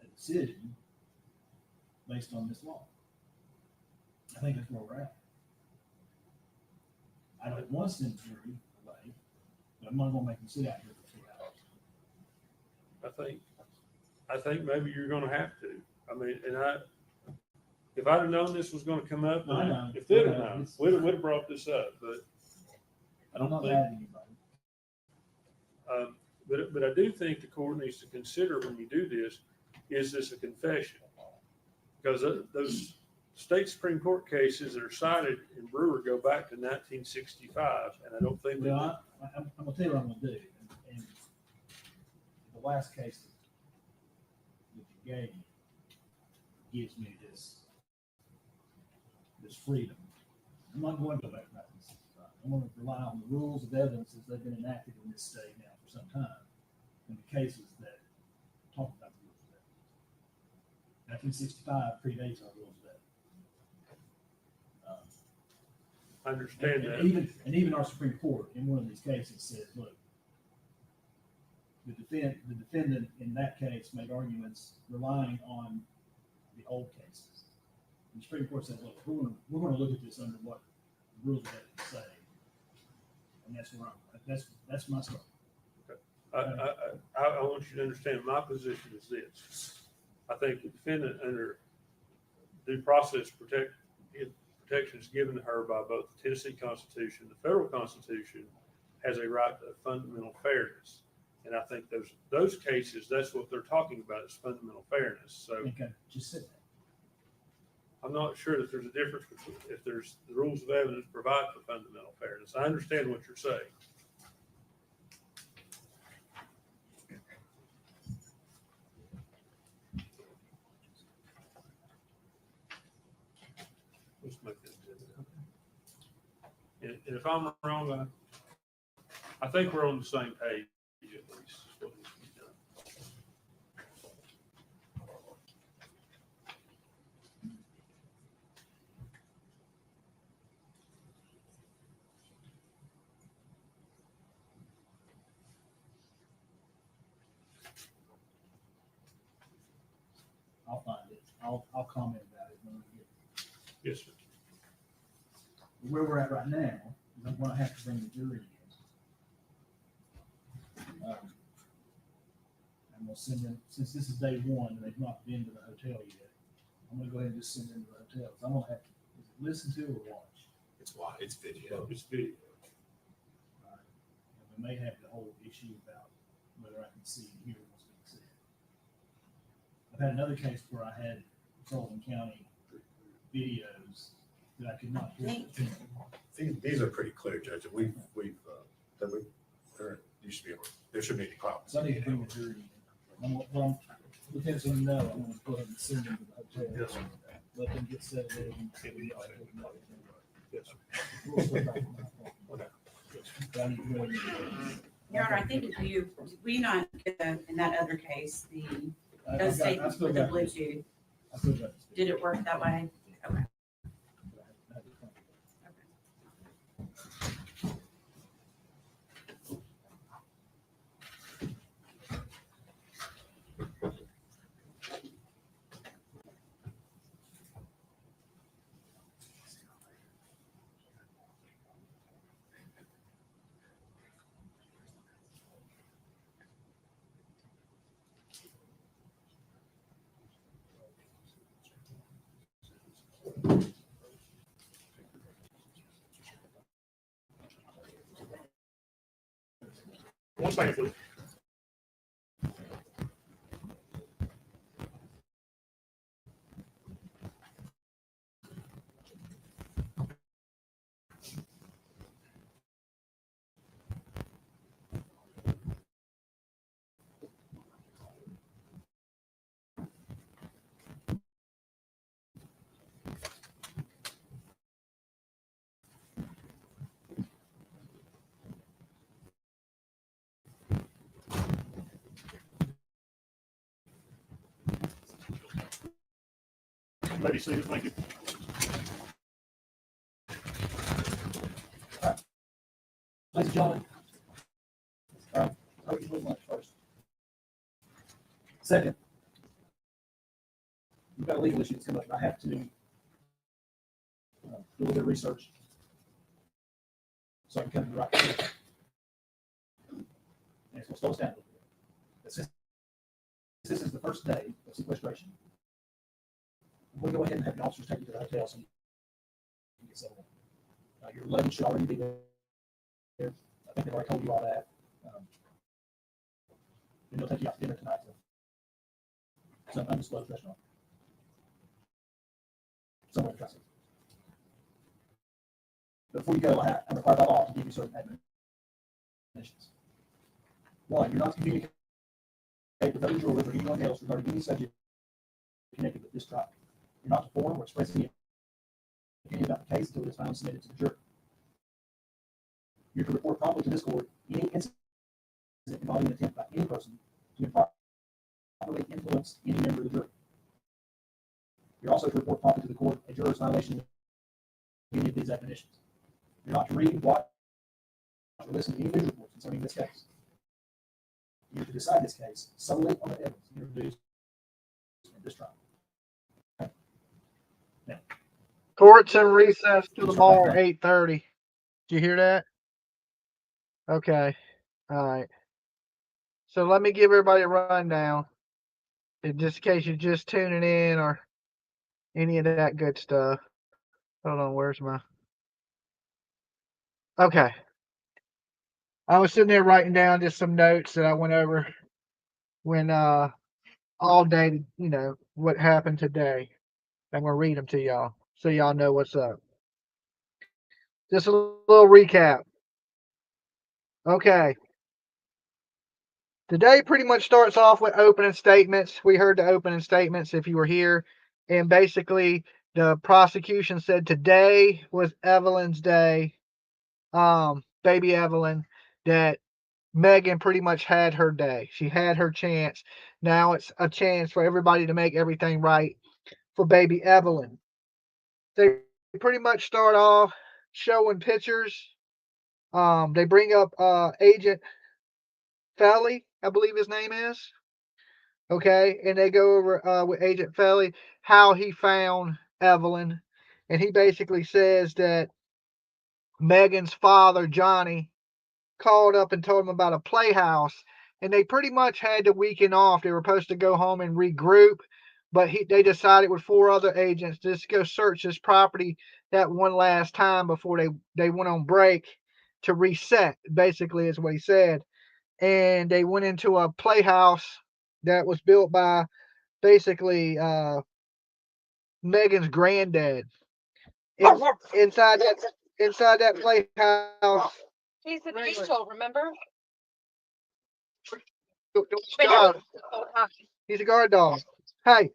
a decision based on this law. I think that's where we're at. I don't want to send the jury away, but I'm not going to make them sit out here for 2 hours. I think maybe you're gonna have to. I mean, if I'd have known this was gonna come up, I know. if they'd have known, we'd have brought this up, but. I'm not mad at anybody. But I do think the court needs to consider when you do this, is this a confession? Because those state Supreme Court cases that are cited in Brewer go back to 1965, and I don't think. Well, I'm going to tell you what I'm going to do. And the last case that you gave me gives me this freedom. I'm not going to go back to 1965. I'm going to rely on the rules of evidence as they've been enacted in this state now for some time, and the cases that talk about the rules of evidence. 1965 predates our rules of evidence. I understand that. And even our Supreme Court in one of these cases said, look, the defendant in that case made arguments relying on the old cases. And the Supreme Court said, look, we're going to look at this under what the rules of evidence say. And that's where that's my story. I want you to understand my position is this. I think the defendant under due process protections given to her by both the Tennessee Constitution, the federal Constitution, has a right to fundamental fairness. And I think those cases, that's what they're talking about, is fundamental fairness. So Okay, just sit there. I'm not sure that there's a difference between if there's the rules of evidence provide for fundamental fairness. I understand what you're saying. Let's make this. And if I'm wrong, I think we're on the same page at least. Is what needs to be done. I'll find it. I'll comment about it when we get it. Yes, sir. Where we're at right now is I'm going to have to bring the jury in. I'm going to send them, since this is day one and they've not been to the hotel yet, I'm going to go ahead and just send them to the hotel. So I'm going to have to listen to or watch. It's video. It's video. All right. And we may have the whole issue about whether I can see and hear what's being said. I've had another case where I had Sullivan County videos that I could not hear. These are pretty clear, Judge. They're you should be able, there shouldn't be any problem. So I need to bring the jury. Lieutenant, so you know, I'm gonna go ahead and send them to the hotel. Yes, sir. Let them get settled in. Yes, sir. We'll start back. I need to go in. Your Honor, I think if you, did we not get in that other case, the I those still statements with the got- Bluetooth, I still got this. did it work that way? Okay. One second, please. Lady, seated, thank you. Ladies and gentlemen. Thank you very much first. Second, we've got a legal issue that's come up, and I have to do a little bit of research. So I can come to the right conclusion. And it's going to slow us down a little bit. But since this is the first day of sequestration, we'll go ahead and have the officers take you to the hotel so you can get settled. Your luggage should already be there. I think they've already told you all that. And they'll take you out to dinner tonight to some undisclosed restaurant. Somewhere in Tri-City. But before you go, I'm required by law to give you certain admonitions. One, you're not to communicate with other jurors or anyone else regarding any subject connected with this trial. You're not to form or express any opinion about the case until it is finally submitted to the jury. You're to report promptly to this court any incident involving an attempt by any person to improperly influence any member of the jury. You're also to report promptly to the court a juror's violation of any of these admonitions. You're not to read, watch, or listen to any news reports concerning this case. You're to decide this case solely on the evidence introduced in this trial. Okay. Now, Court's in recess till tomorrow at 8:30. Did you hear that? Okay. All right. So let me give everybody a rundown, just in case you're just tuning in or any of that good stuff. Hold on, where's my? Okay. I was sitting there writing down just some notes that I went over when all day, what happened today. I'm gonna read them to y'all so y'all know what's up. Just a little recap. Okay. The day pretty much starts off with opening statements. We heard the opening statements if you were here. And basically, the prosecution said today was Evelyn's day, baby Evelyn, that Megan pretty much had her day. She had her chance. Now it's a chance for everybody to make everything right for baby Evelyn. They pretty much start off showing pictures. They bring up Agent Felly, I believe his name is. Okay, and they go over with Agent Felly how he found Evelyn, and he basically says that Megan's father, Johnny, called up and told him about a playhouse, and they pretty much had the weekend off. They were supposed to go home and regroup, but they decided with 4 other agents to just go search this property that one last time before they went on break to reset, basically is what he said. And they went into a playhouse that was built by basically Megan's granddad. Inside that playhouse. He's an angel, remember? Been Dog. the whole time. He's a guard dog. Hey,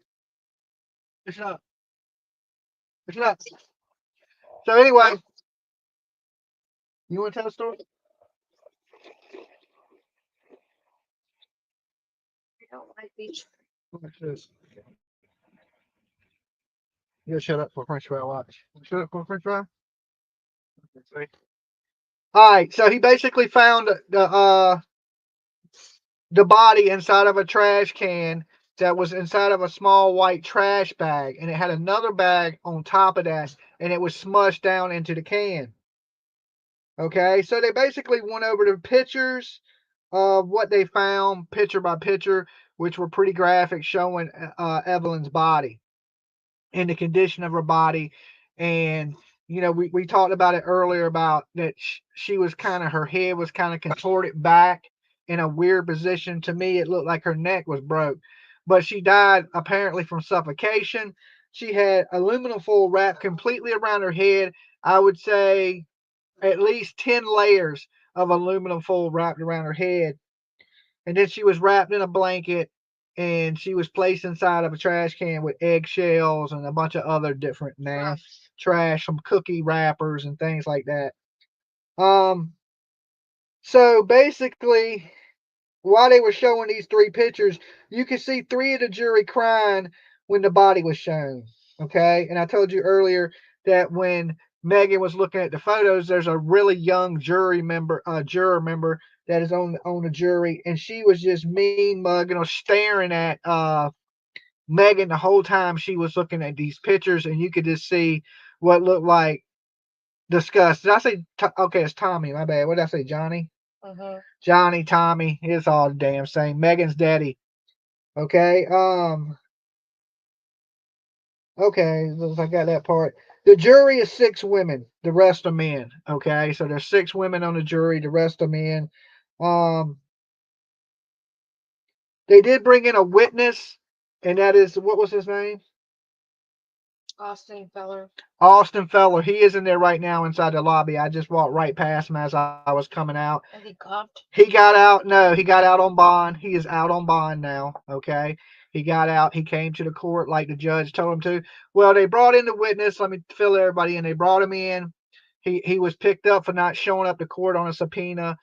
listen up. Listen up. So anyway, you want to tell a story? I don't like these. Watch this. You gotta shut up for a French fry. Watch. Shut up for a French fry. See? All right. So he basically found the body inside of a trash can that was inside of a small white trash bag, and it had another bag on top of that, and it was smushed down into the can. Okay, so they basically went over the pictures of what they found, picture by picture, which were pretty graphic, showing Evelyn's body and the condition of her body. And we talked about it earlier about that she was kind of, her head was kind of contorted back in a weird position. To me, it looked like her neck was broke, but she died apparently from suffocation. She had aluminum foil wrapped completely around her head. I would say at least 10 layers of aluminum foil wrapped around her head. And then she was wrapped in a blanket, and she was placed inside of a trash can with eggshells and a bunch of other different trash, some cookie wrappers and things like that. So basically, while they were showing these three pictures, you could see three of the jury crying when the body was shown. Okay. And I told you earlier that when Megan was looking at the photos, there's a really young juror member that is on the jury, and she was just mean mugging or staring at Megan the whole time she was looking at these pictures, and you could just see what looked like disgust. Did I say okay? It's Tommy. My bad. What did I say? Johnny. Johnny, Tommy, it's all the damn same. Megan's daddy. Okay. Okay, I got that part. The jury is 6 women. The rest are men. Okay, so there's 6 women on the jury. The rest are men. They did bring in a witness, and that is, what was his name? Austin Feller. Austin Feller. He is in there right now inside the lobby. I just walked right past him as I was coming out. Is he cuffed? He got out. No, he got out on bond. He is out on bond now. Okay. He got out. He came to the court like the judge told him to. Well, they brought in the witness. Let me fill everybody in. They brought him in. He was picked up for not showing up to court on a subpoena.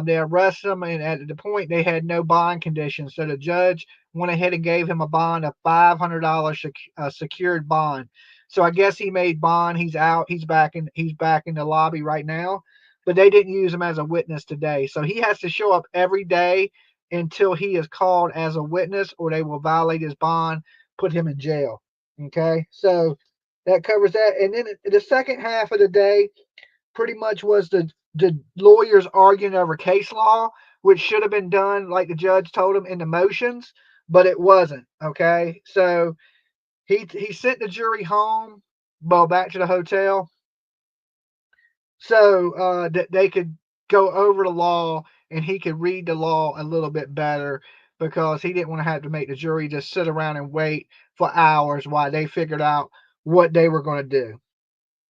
They arrested him, and at the point they had no bond conditions. So the judge went ahead and gave him a bond of $500 secured bond. So I guess he made bond. He's out. He's back in the lobby right now. But they didn't use him as a witness today. So he has to show up every day until he is called as a witness, or they will violate his bond, put him in jail. Okay. So that covers that. And then the second half of the day pretty much was the lawyers arguing over case law, which should have been done like the judge told him in the motions, but it wasn't. Okay. So he sent the jury home, well, back to the hotel, so that they could go over the law and he could read the law a little bit better, because he didn't want to have to make the jury just sit around and wait for hours while they figured out what they were going to do.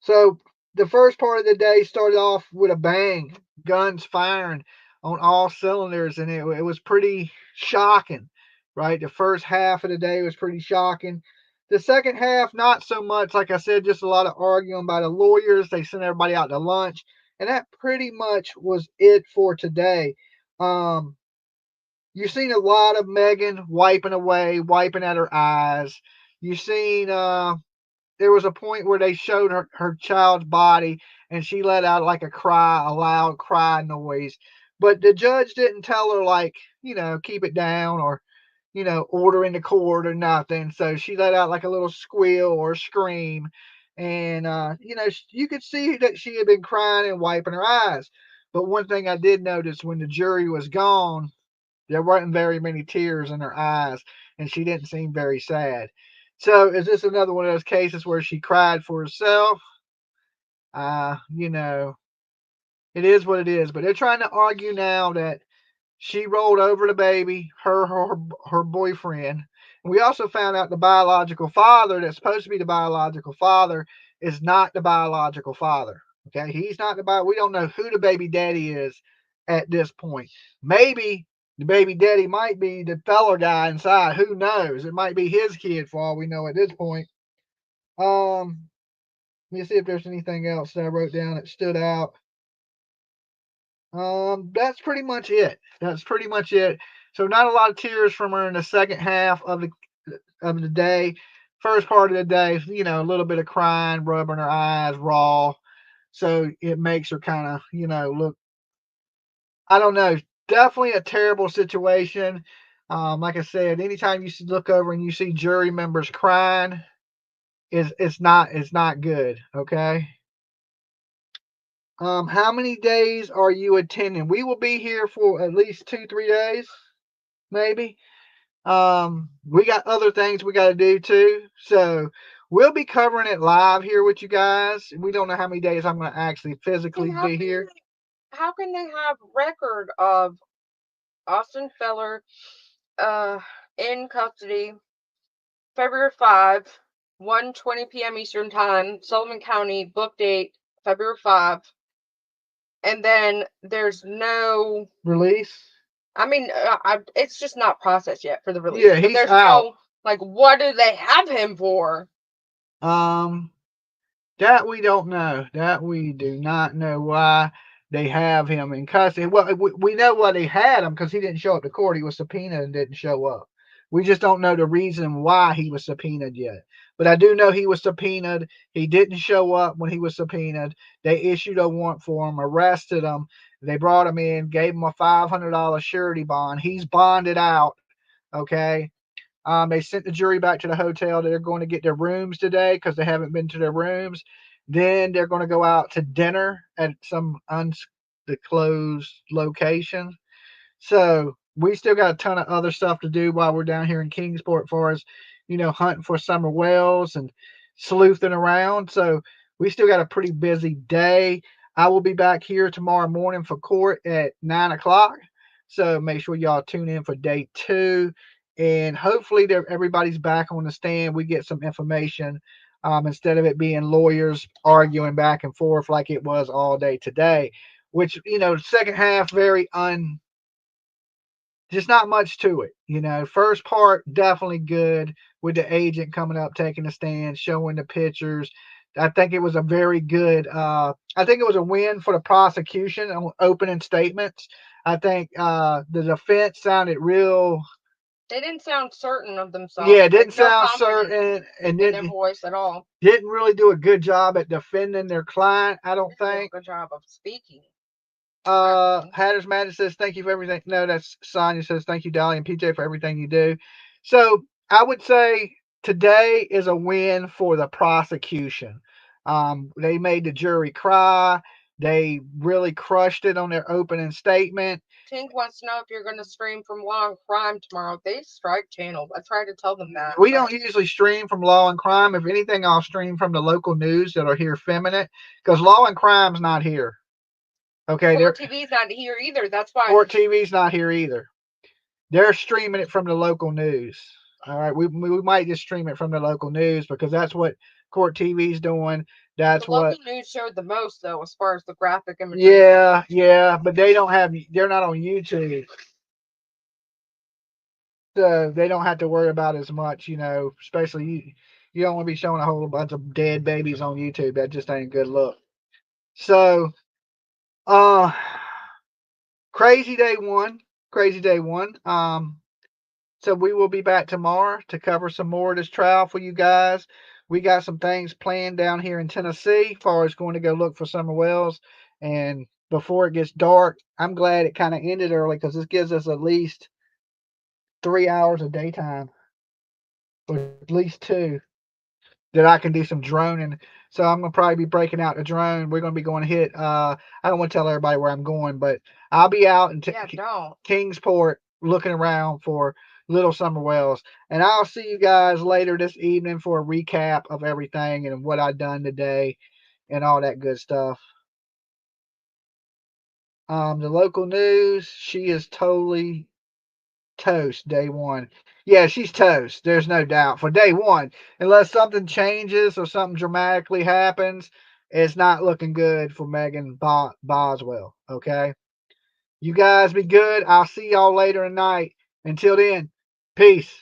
So the first part of the day started off with a bang, guns firing on all cylinders, and it was pretty shocking, right? The first half of the day was pretty shocking. The second half, not so much. Like I said, just a lot of arguing by the lawyers. They sent everybody out to lunch, and that pretty much was it for today. You've seen a lot of Megan wiping at her eyes. You've seen there was a point where they showed her child's body, and she let out like a loud cry noise. But the judge didn't tell her, like, keep it down, or, order in the court or nothing. So she let out like a little squeal or scream. And, you could see that she had been crying and wiping her eyes. But one thing I did notice, when the jury was gone, there weren't very many tears in her eyes, and she didn't seem very sad. So is this another one of those cases where she cried for herself? It is what it is. But they're trying to argue now that she rolled over the baby, her boyfriend. And we also found out the biological father, that's supposed to be the biological father, is not the biological father. Okay, he's not we don't know who the baby daddy is at this point. Maybe The baby daddy might be the fellow guy inside. Who knows? It might be his kid for all we know at this point. Let me see if there's anything else that I wrote down that stood out. That's pretty much it. That's pretty much it. So not a lot of tears from her in the second half of the day. First part of the day, you know, a little bit of crying, rubbing her eyes raw. So it makes her kind of, you know, look, I don't know, definitely a terrible situation. Like I said, anytime you look over and you see jury members crying, it's not good. Okay. How many days are you attending? We will be here for at least 2-3 days, maybe. We got other things we got to do too. So we'll be covering it live here with you guys. We don't know how many days I'm going to actually physically be here. How can they have record of Austin Feller in custody February 5, 1:20 p.m. Eastern Time, Sullivan County, book date February 5, and then there's no release? I mean, it's just not processed yet for the release. Yeah, but he's there's out. no, like, what do they have him for? That we don't know. That we do not know why they have him in custody. Well, we know why they had him because he didn't show up to court. He was subpoenaed and didn't show up. We just don't know the reason why he was subpoenaed yet. But I do know he was subpoenaed. He didn't show up when he was subpoenaed. They issued a warrant for him, arrested him. They brought him in, gave him a $500 surety bond. He's bonded out. Okay. They sent the jury back to the hotel. They're going to get their rooms today because they haven't been to their rooms. Then they're going to go out to dinner at some undisclosed location. So we still got a ton of other stuff to do while we're down here in Kingsport, for us, you know, hunting for summer whales and sleuthing around. So we still got a pretty busy day. I will be back here tomorrow morning for court at 9 o'clock. So make sure y'all tune in for day 2. And hopefully everybody's back on the stand. We get some information instead of it being lawyers arguing back and forth like it was all day today, which, you know, the second half, just not much to it. You know, first part, definitely good with the agent coming up, taking the stand, showing the pictures. I think it was a very good, I think it was a win for the prosecution on opening statements. I think the defense sounded real. They didn't sound certain of themselves. Yeah, it didn't no sound confidence certain and in their voice at all. didn't really do a good job at defending their client, I don't think. Good job of speaking. Hatters Madness says thank you for everything. No, that's Sonya says thank you, Dolly and PJ, for everything you do. So I would say today is a win for the prosecution. They made the jury cry. They really crushed it on their opening statement. Tink wants to know if you're going to stream from Law and Crime tomorrow. They strike channel. I tried to tell them that. We don't usually stream from Law and Crime. If anything, I'll stream from the local news that are here feminine because Law and Crime's not here. Okay, Court TV's not here either. That's why. Court TV's not here either. They're streaming it from the local news. All right, we might just stream it from the local news because that's what Court TV's doing. That's the what local news showed the most though, as far as the graphic images. Yeah, but they're not on YouTube, so they don't have to worry about as much. You know, especially you don't want to be showing a whole bunch of dead babies on YouTube. That just ain't a good look. So, crazy day one. So we will be back tomorrow to cover some more of this trial for you guys. We got some things planned down here in Tennessee as far as going to go look for summer whales. And before it gets dark, I'm glad it kind of ended early because this gives us at least 3 hours of daytime, or at least 2, that I can do some droning. So I'm going to probably be breaking out the drone. We're going to be going to hit, I don't want to tell everybody where I'm going, but I'll be out in Kingsport looking around for little summer whales. And I'll see you guys later this evening for a recap of everything and what I've done today and all that good stuff. The local news, she is totally toast day one. Yeah, she's toast. There's no doubt for day one. Unless something changes or something dramatically happens, it's not looking good for Megan Boswell. Okay. You guys be good. I'll see y'all later tonight. Until then, peace.